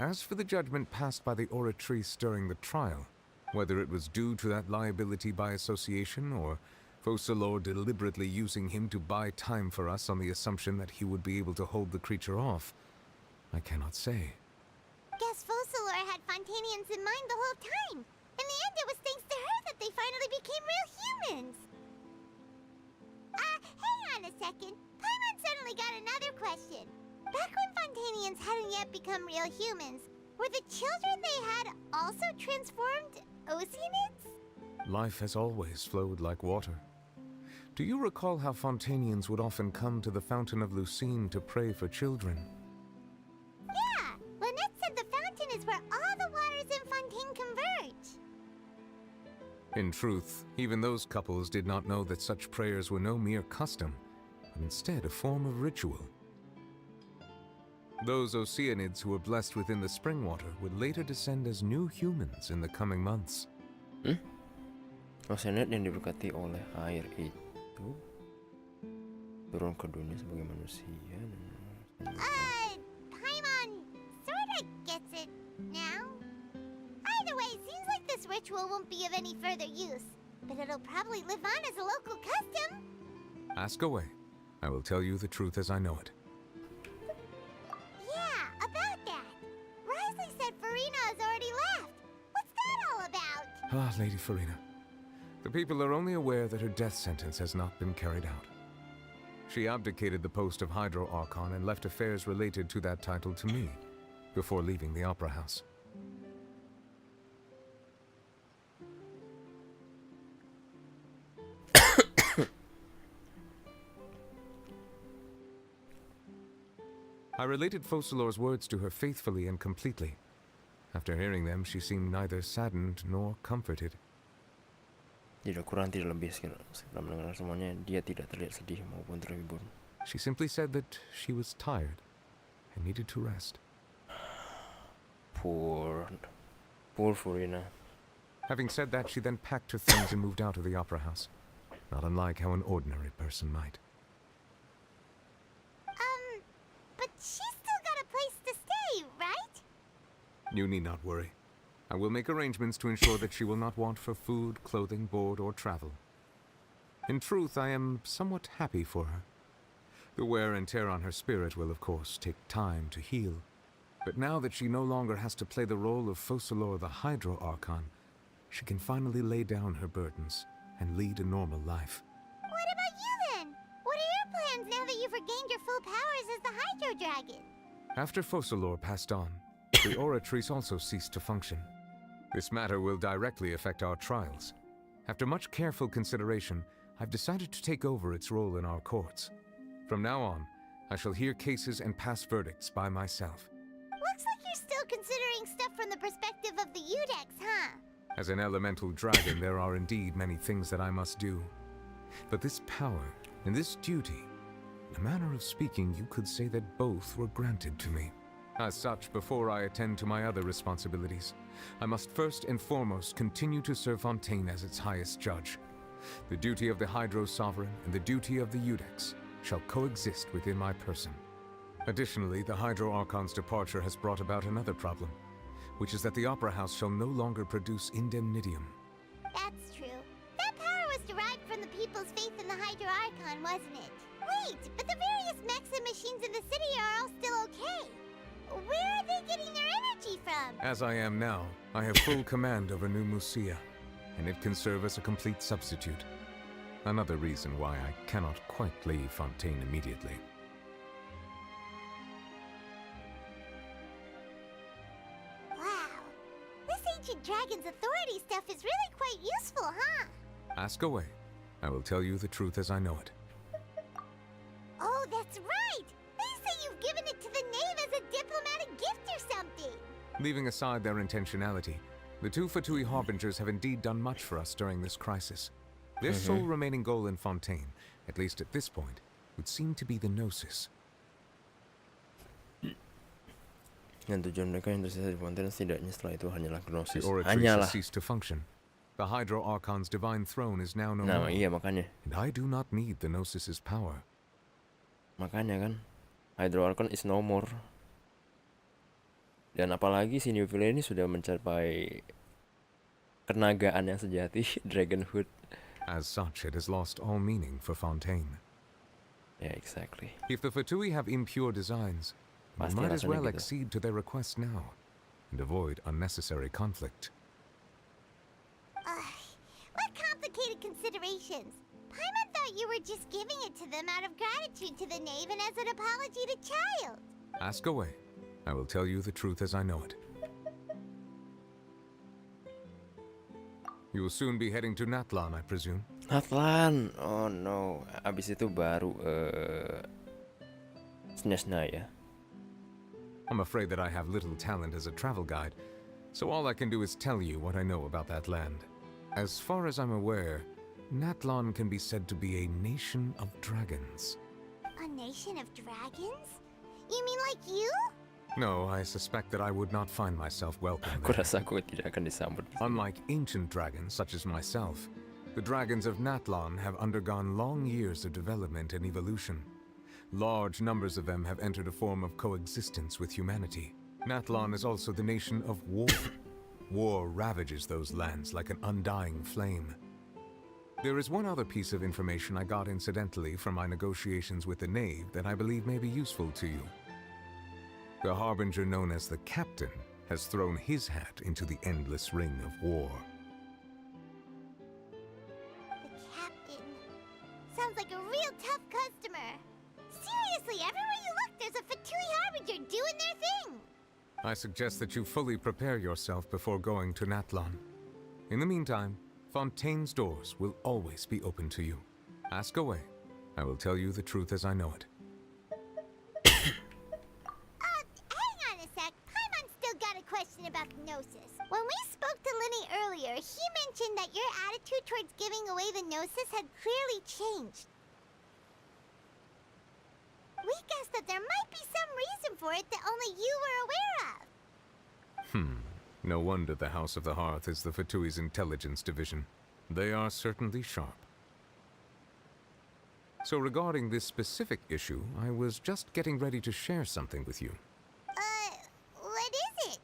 As for the judgment passed by the oratrice during the trial, whether it was due to that liability by association or Focalor deliberately using him to buy time for us on the assumption that he would be able to hold the creature off, I cannot say. Guess Focalor had Fontainians in mind the whole time. In the end, it was thanks to her that they finally became real humans. Hang on a second. Paimon suddenly got another question. Back when Fontainians hadn't yet become real humans, were the children they had also transformed Oceanids? Life has always flowed like water. Do you recall how Fontainians would often come to the Fountain of Lucine to pray for children? Yeah! Lynette said the fountain is where all the waters in Fontaine converge. In truth, even those couples did not know that such prayers were no mere custom, but instead a form of ritual. Those Oceanids who were blessed within the spring water would later descend as new humans in the coming months. Oceanid yang diberkati oleh air itu turun ke dunia sebagai manusia. Paimon sorta gets it now. Either way, it seems like this ritual won't be of any further use, but it'll probably live on as a local custom. Ask away. I will tell you the truth as I know it. Yeah, about that. Risley said Farina has already left. What's that all about? Ah, Lady Farina. The people are only aware that her death sentence has not been carried out. She abdicated the post of Hydro Archon and left affairs related to that title to me before leaving the Opera House. I related Focalor's words to her faithfully and completely. After hearing them, she seemed neither saddened nor comforted. Tidak kurang tidak lebih setelah mendengar semuanya, dia tidak terlihat sedih maupun terhibur. She simply said that she was tired and needed to rest. Poor Farina. Having said that, she then packed her things and moved out of the Opera House, not unlike how an ordinary person might. But she's still got a place to stay, right? You need not worry. I will make arrangements to ensure that she will not want for food, clothing, board, or travel. In truth, I am somewhat happy for her. The wear and tear on her spirit will, of course, take time to heal. But now that she no longer has to play the role of Focalor the Hydro Archon, she can finally lay down her burdens and lead a normal life. What about you then? What are your plans now that you've regained your full powers as the Hydro Dragon? After Focalor passed on, the Oratrice also ceased to function. This matter will directly affect our trials. After much careful consideration, I've decided to take over its role in our courts. From now on, I shall hear cases and pass verdicts by myself. Looks like you're still considering stuff from the perspective of the Udex, huh? As an elemental dragon, there are indeed many things that I must do. But this power and this duty, in a manner of speaking, you could say that both were granted to me. As such, before I attend to my other responsibilities, I must first and foremost continue to serve Fontaine as its highest judge. The duty of the Hydro Sovereign and the duty of the Udex shall coexist within my person. Additionally, the Hydro Archon's departure has brought about another problem, which is that the Opera House shall no longer produce indemnitium. That's true. That power was derived from the people's faith in the Hydro Archon, wasn't it? Wait, but the various mechs and machines in the city are all still okay. Where are they getting their energy from? As I am now, I have full command over New Musia, and it can serve as a complete substitute. Another reason why I cannot quite leave Fontaine immediately. Wow. This ancient dragon's authority stuff is really quite useful, huh? Ask away. I will tell you the truth as I know it. Oh, that's right! They say you've given it to the knave as a diplomatic gift or something! Leaving aside their intentionality, the two Fatui Harbingers have indeed done much for us during this crisis. Their sole remaining goal in Fontaine, at least at this point, would seem to be the Gnosis. Dan tujuan mereka yang tersisa di Fontaine setidaknya setelah itu hanyalah Gnosis. The Oratrice has ceased to function. The Hydro Archon's divine throne is now no more. Iya makanya. And I do not need the Gnosis's power. Makanya kan, Hydro Archon is no more. Dan apalagi si New Villain ini sudah mencapai kenagaan yang sejati, Dragonhood. As such, it has lost all meaning for Fontaine. Yeah, exactly. If the Fatui have impure designs, we might as well accede to their request now and avoid unnecessary conflict. What complicated considerations? Paimon thought you were just giving it to them out of gratitude to the knave and as an apology to Child. Ask away. I will tell you the truth as I know it. You will soon be heading to Natlan, I presume? Natlan? Oh no. Abis itu baru Snesna ya. I'm afraid that I have little talent as a travel guide, so all I can do is tell you what I know about that land. As far as I'm aware, Natlan can be said to be a nation of dragons. A nation of dragons? You mean like you? No, I suspect that I would not find myself welcome Aku there. rasa aku tidak akan disambut. Unlike ancient dragons such as myself, the dragons of Natlan have undergone long years of development and evolution. Large numbers of them have entered a form of coexistence with humanity. Natlan is also the nation of war. War ravages those lands like an undying flame. There is one other piece of information I got incidentally from my negotiations with the Knave that I believe may be useful to you. The harbinger known as the Captain has thrown his hat into the endless ring of war. The Captain. Sounds like a real tough customer. Seriously, everywhere you look, there's a Fatui harbinger doing their thing. I suggest that you fully prepare yourself before going to Natlan. In the meantime, Fontaine's doors will always be open to you. Ask away. I will tell you the truth as I know it. Hang on a sec. Paimon's still got a question about the Gnosis. When we spoke to Linny earlier, he mentioned that your attitude towards giving away the Gnosis had clearly changed. We guessed that there might be some reason for it that only you were aware of. No wonder the House of the Hearth is the Fatui's intelligence division. They are certainly sharp. So regarding this specific issue, I was just getting ready to share something with you. What is it?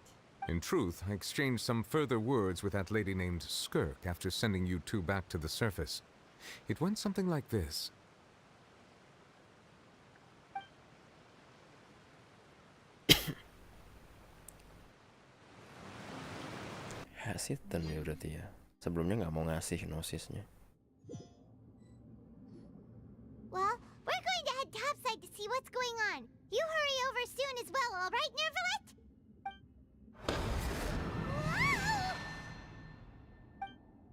In truth, I exchanged some further words with that lady named Skirk after sending you two back to the surface. It went something like this. Hesitant ya berarti ya. Sebelumnya nggak mau ngasih nosisnya. Well, we're going to head topside to see what's going on. You hurry over soon as well, all right, Nervalet?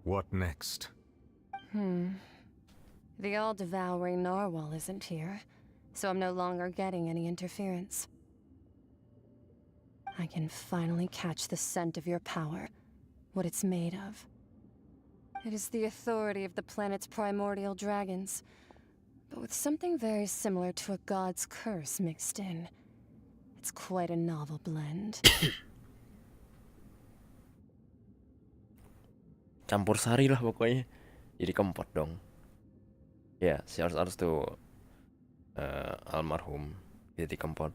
What next? The all-devouring narwhal isn't here, so I'm no longer getting any interference. I can finally catch the scent of your power, what it's made of. It is the authority of the planet's primordial dragons, but with something very similar to a god's curse mixed in. It's quite a novel blend. Campur sari lah pokoknya. Jadi kempot dong. Ya, si Ars tuh almarhum jadi kempot.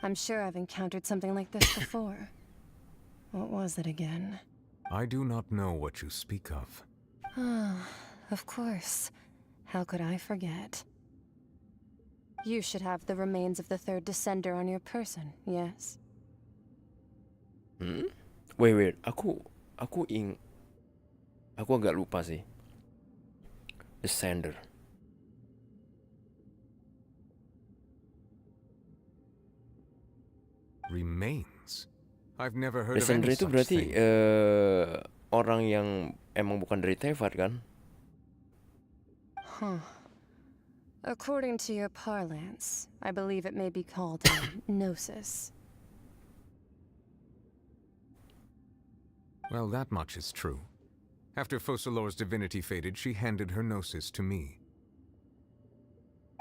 I'm sure I've encountered something like this before. What was it again? I do not know what you speak of. Ah, of course. How could I forget? You should have the remains of the third descender on your person, yes? Wait. Aku agak lupa sih. Descender. Remains? I've never heard of Descender any itu such berarti thing. orang yang emang bukan dari Tevat kan? Huh. According to your parlance, I believe it may be called a gnosis. Well, that much is true. After Focalor's divinity faded, she handed her gnosis to me.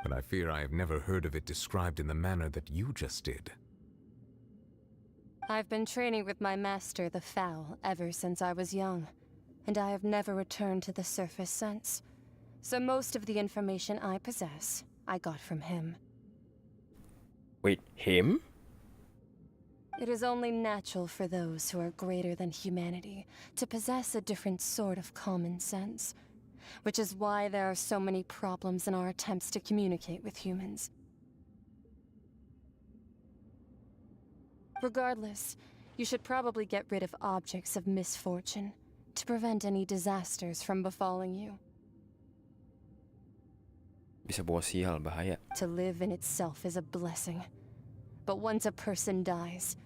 But I fear I have never heard of it described in the manner that you just did. I've been training with my master, the Foul, ever since I was young, and I have never returned to the surface since. So most of the information I possess, I got from him. Wait, him? It is only natural for those who are greater than humanity to possess a different sort of common sense, which is why there are so many problems in our attempts to communicate with humans. Regardless, you should probably get rid of objects of misfortune to prevent any disasters from befalling you. Bisa bawa sial, bahaya. To live in itself is a blessing. But once a person dies,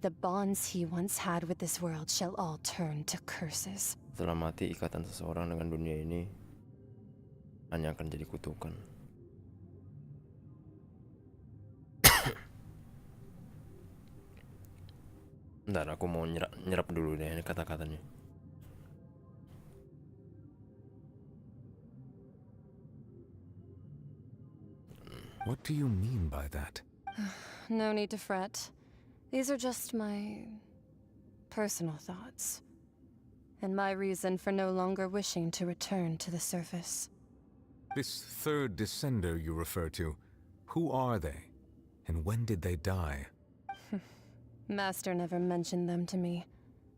the bonds he once had with this world shall all turn to curses. Setelah mati, ikatan seseorang dengan dunia ini hanya akan jadi kutukan. Bentar, aku mau nyerap dulu deh ini kata-katanya. What do you mean by that? No need to fret. These are just my personal thoughts. And my reason for no longer wishing to return to the surface. This third descender you refer to, who are they? And when did they die? Master never mentioned them to me.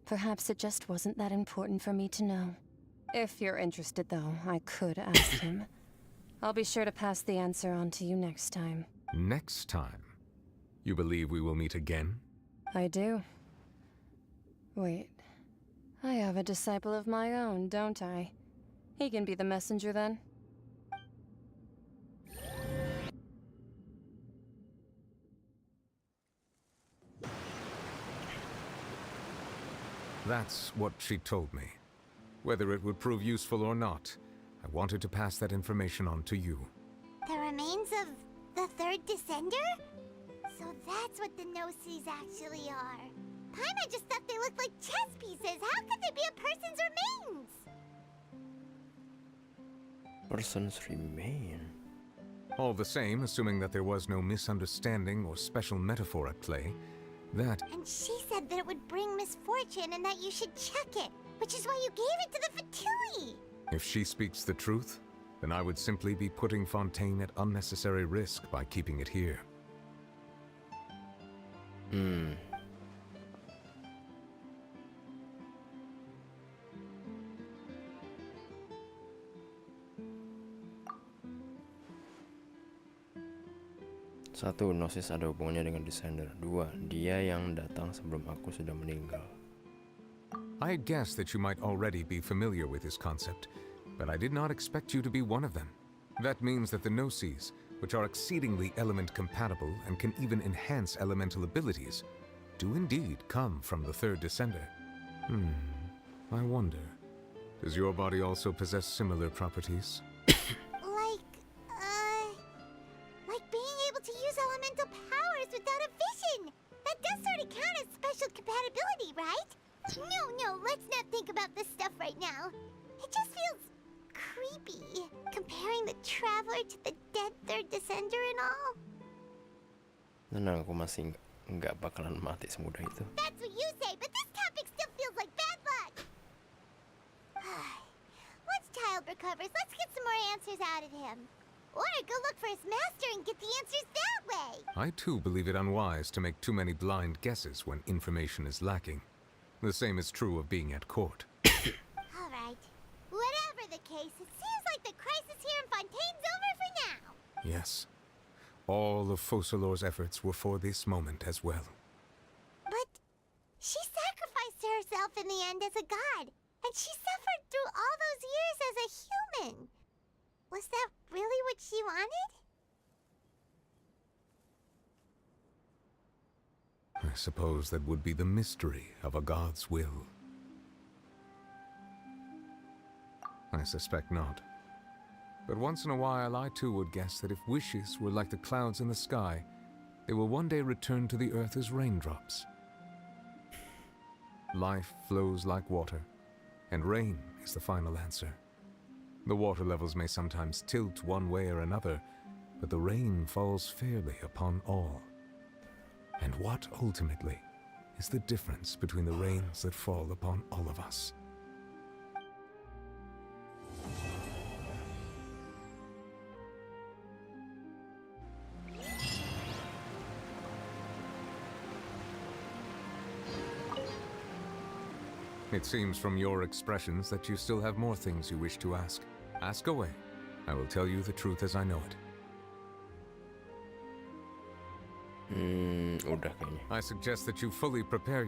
Perhaps it just wasn't that important for me to know. If you're interested, though, I could ask him. I'll be sure to pass the answer on to you next time. Next time? You believe we will meet again? I do. Wait. I have a disciple of my own, don't I? He can be the messenger then. That's what she told me. Whether it would prove useful or not, I wanted to pass that information on to you. The remains of the third descender? So that's what the no-sees actually are. Paimon just thought they looked like chess pieces. How could they be a person's remains? Person's remain. All the same, assuming that there was no misunderstanding or special metaphor at play, that... And she said that it would bring misfortune and that you should check it, which is why you gave it to the Fatui. If she speaks the truth, then I would simply be putting Fontaine at unnecessary risk by keeping it here. Satu, Gnosis ada hubungannya dengan descender. Dua, dia yang datang sebelum aku sudah meninggal. I had guessed that you might already be familiar with this concept, but I did not expect you to be one of them. That means that the Gnosis, which are exceedingly element compatible and can even enhance elemental abilities, do indeed come from the third descender. I wonder, does your body also possess similar properties? Like being able to use elemental powers without a vision. That does sort of count as special compatibility, right? No, let's not think about this stuff right now. It just feels creepy, comparing the Traveler to the dead third descender and all. Tenang, aku masih nggak bakalan mati semudah itu. That's what you say, but this topic still feels like bad luck. Once Child recovers, let's get some more answers out of him. Or go look for his master and get the answers that way. I too believe it unwise to make too many blind guesses when information is lacking. The same is true of being at court. All right. Whatever the case, it seems like the crisis here in Fontaine's over for now. Yes. All of Focalor's efforts were for this moment as well. But she sacrificed herself in the end as a god, and she suffered through all those years as a human. Was that really what she wanted? I suppose that would be the mystery of a god's will. I suspect not. But once in a while, I too would guess that if wishes were like the clouds in the sky, they will one day return to the earth as raindrops. Life flows like water, and rain is the final answer. The water levels may sometimes tilt one way or another, but the rain falls fairly upon all. And what, ultimately, is the difference between the rains that fall upon all of us? It seems from your expressions that you still have more things you wish to ask. Ask away. I will tell you the truth as I know it. Udah kayaknya. I suggest that you fully prepare.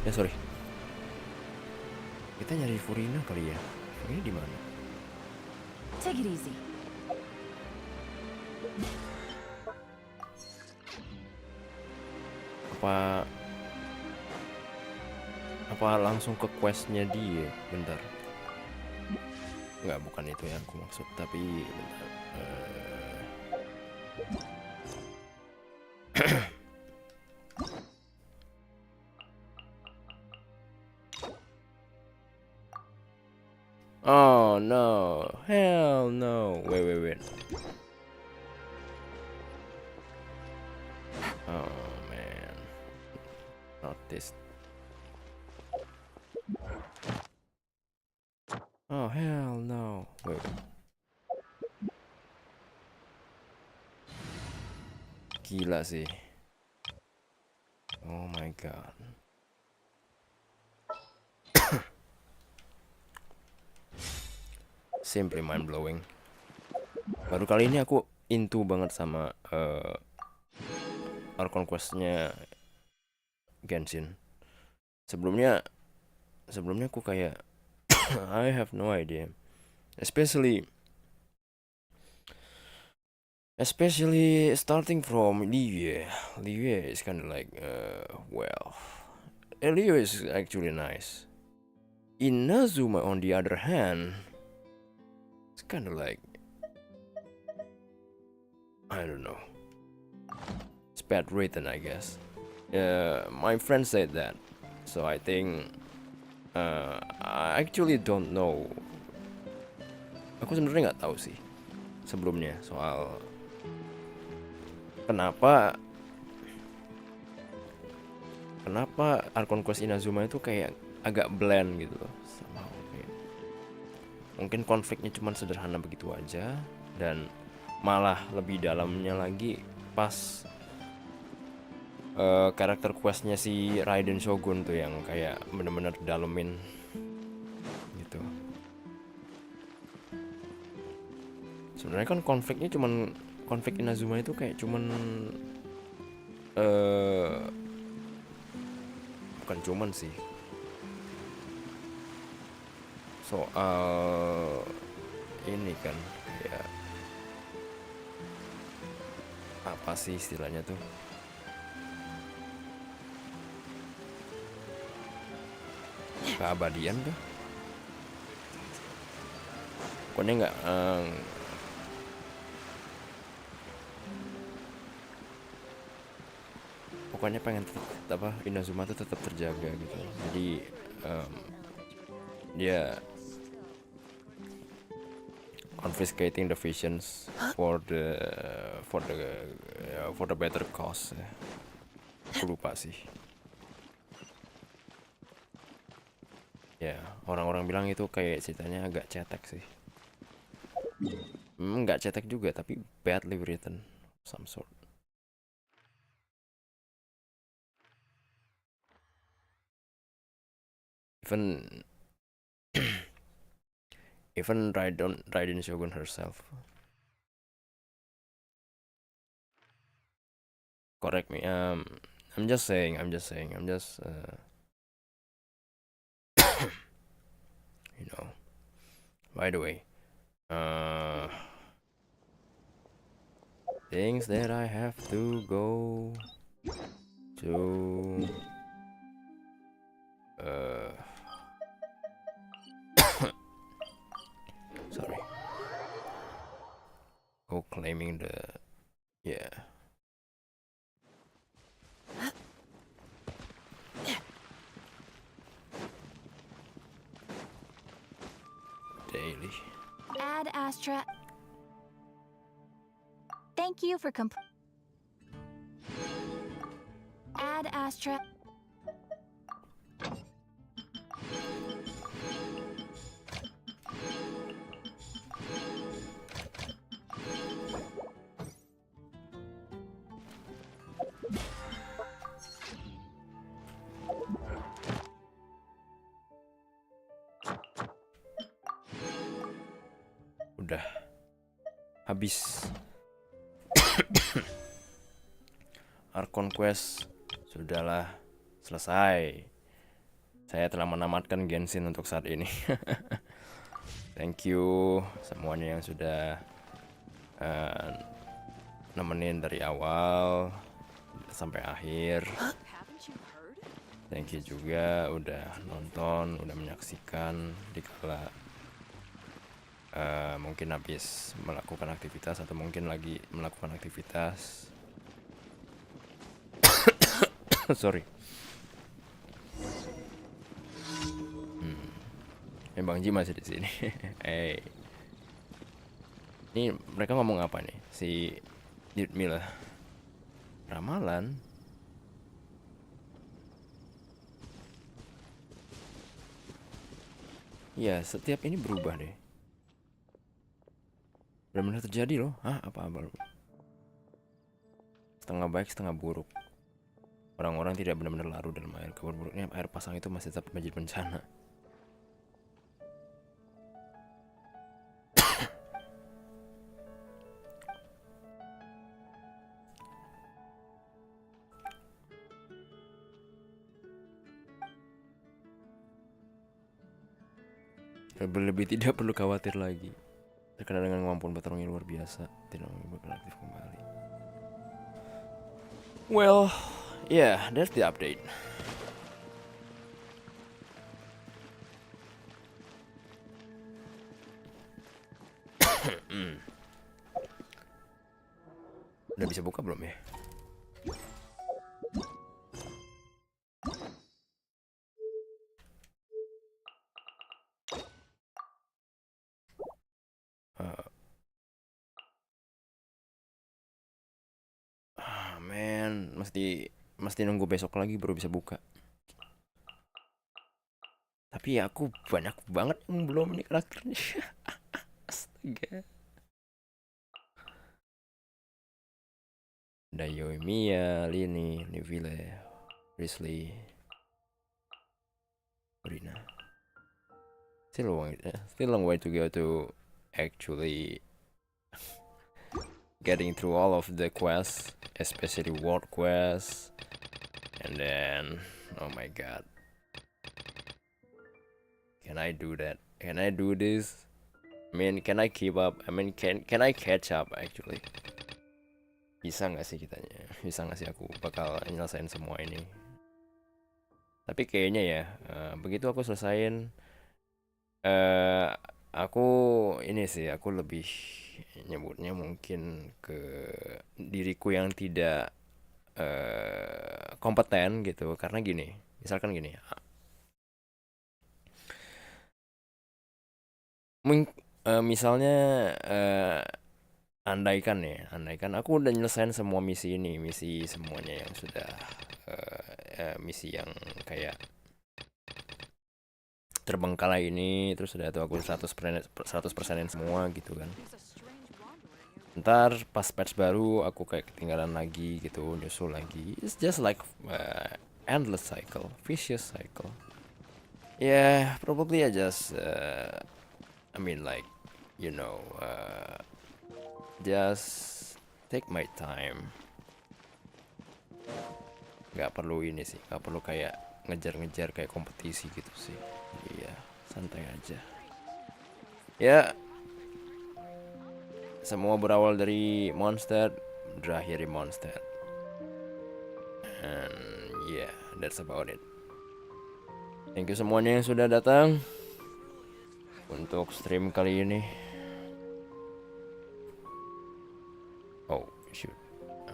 Ya sorry. Kita nyari Furina kali ya. Furina di mana? Take it easy. Apa langsung ke questnya dia? Bentar. Enggak, bukan itu yang aku maksud. Tapi bentar. Oh no, hell no. Wait. Oh man, not this. Oh hell no. Wait. Gila sih. Oh my god. Simply mind blowing. Baru kali ini aku into banget sama Archon quest-nya Genshin. Sebelumnya aku kayak I have no idea. Especially starting from Liu. Liu is kind of like Liu is actually nice. Inazuma on the other hand, it's kind of like, I don't know, it's bad written, I guess. My friend said that, so I think I actually don't know. Aku sebenarnya nggak tahu sih sebelumnya soal kenapa Archon Quest Inazuma itu kayak agak bland gitu loh, sama kayak mungkin konfliknya cuma sederhana begitu aja, dan malah lebih dalamnya lagi pas karakter questnya si Raiden Shogun tuh yang kayak bener-bener dalemin gitu. Sebenarnya kan konflik Inazuma itu kayak cuman bukan cuman sih, soal ini kan kayak apa sih istilahnya tuh, keabadian tuh pokoknya nggak pokoknya pengen Inazuma tuh tetap terjaga gitu. Jadi dia confiscating the visions for the better cause. Aku lupa sih. Ya, orang-orang bilang itu kayak ceritanya agak cetek sih. Nggak cetek juga, tapi badly written some sort. Even Raiden Shogun herself. Correct me. I'm just saying. You know. By the way, things that I have to go to. Sorry. Go claiming the daily. Ad Astra. Thank you for Ad Astra. Udah habis. Archon Quest sudahlah selesai. Saya telah menamatkan Genshin untuk saat ini. Thank you semuanya yang sudah nemenin dari awal sampai akhir. Thank you juga udah nonton, udah menyaksikan dikala mungkin habis melakukan aktivitas atau mungkin lagi melakukan aktivitas. Sorry. Bang Ji masih di sini. Ini mereka ngomong apa nih? Si Yudmila. Ramalan. Ya, setiap ini berubah deh. Benar-benar terjadi loh. Apa baru? Setengah baik, setengah buruk. Orang-orang tidak benar-benar larut dalam air. Kabar buruknya air pasang itu masih tetap menjadi bencana. Lebih tidak perlu khawatir lagi. Terkenal dengan kemampuan petarung yang luar biasa, tidak bakal aktif kembali. Well, yeah, that's the update. Udah bisa buka belum ya? Mesti nunggu besok lagi baru bisa buka. Tapi ya aku banyak banget yang belum nih karakternya. Astaga. Ada Yoimiya, Lini, Neville, Risley, Rina. Still a long way to go to actually getting through all of the quests, especially world quests. And then, oh my god, can I do that? Can I do this? I mean, can I keep up? I mean, can I catch up actually? Bisa nggak sih kitanya? Bisa nggak sih aku bakal nyelesain semua ini? Tapi kayaknya ya, begitu aku selesain, aku ini sih, aku lebih nyebutnya mungkin ke diriku yang tidak kompeten gitu, karena gini, misalkan gini, misalnya andaikan aku udah nyelesain semua misi ini, misi semuanya yang sudah misi yang kayak terbengkalai ini, terus udah tuh aku 100%in semua gitu kan. Ntar pas patch baru aku kayak ketinggalan lagi gitu, nyusul lagi. It's just like endless cycle, vicious cycle. Yeah, probably I just I mean like, you know, just take my time. Gak perlu ini sih, gak perlu kayak ngejar-ngejar kayak kompetisi gitu sih. Iya, santai aja. Ya, semua berawal dari monster, berakhir di monster. And yeah, that's about it. Thank you semuanya yang sudah datang untuk stream kali ini. Oh shoot,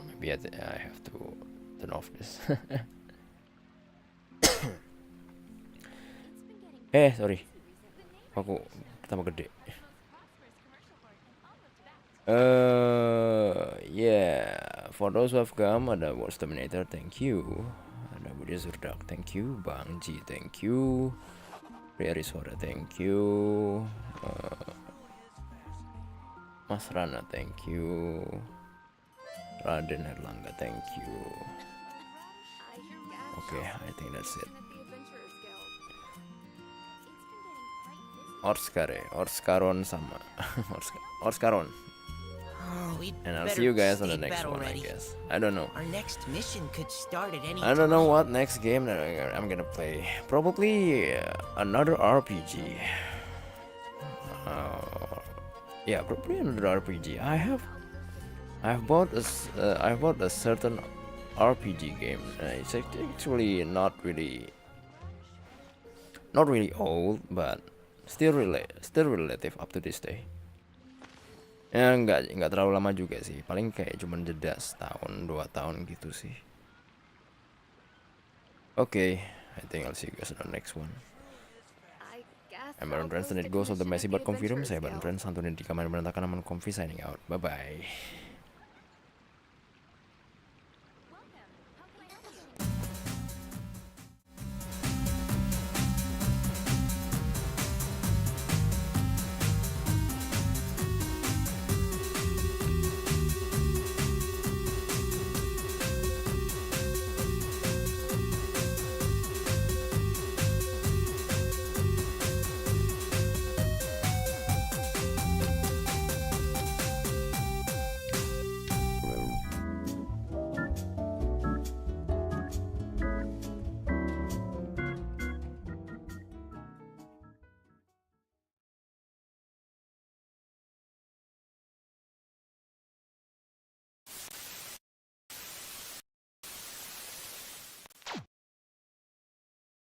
maybe I have to turn off this. Sorry, aku pertama gede. Yeah, for those who have come, ada Wars Dominator, thank you. Ada Budi Zurdak, thank you. Bang Ji, thank you. Riariswara, thank you. Mas Rana, thank you. Raden Erlangga, thank you. Okay, I think that's it. Orskaron sama. Orskaron. And I'll see you guys on the next one, I guess. I don't know. Our next mission could start at any I don't know what next game that I'm gonna play. Probably another RPG. Yeah, probably another RPG. I've bought a certain RPG game. It's actually not really old, but still relative up to this day. Ya nggak terlalu lama juga sih, paling kayak cuman jeda setahun 2 tahun gitu sih. Okay, I think I'll see you guys on the next one. I guess I'm BaronTrance, and it goes on the messy but confirm. Saya BaronTrance, santunin di kamar berantakan aman comfy, signing out. Bye-bye.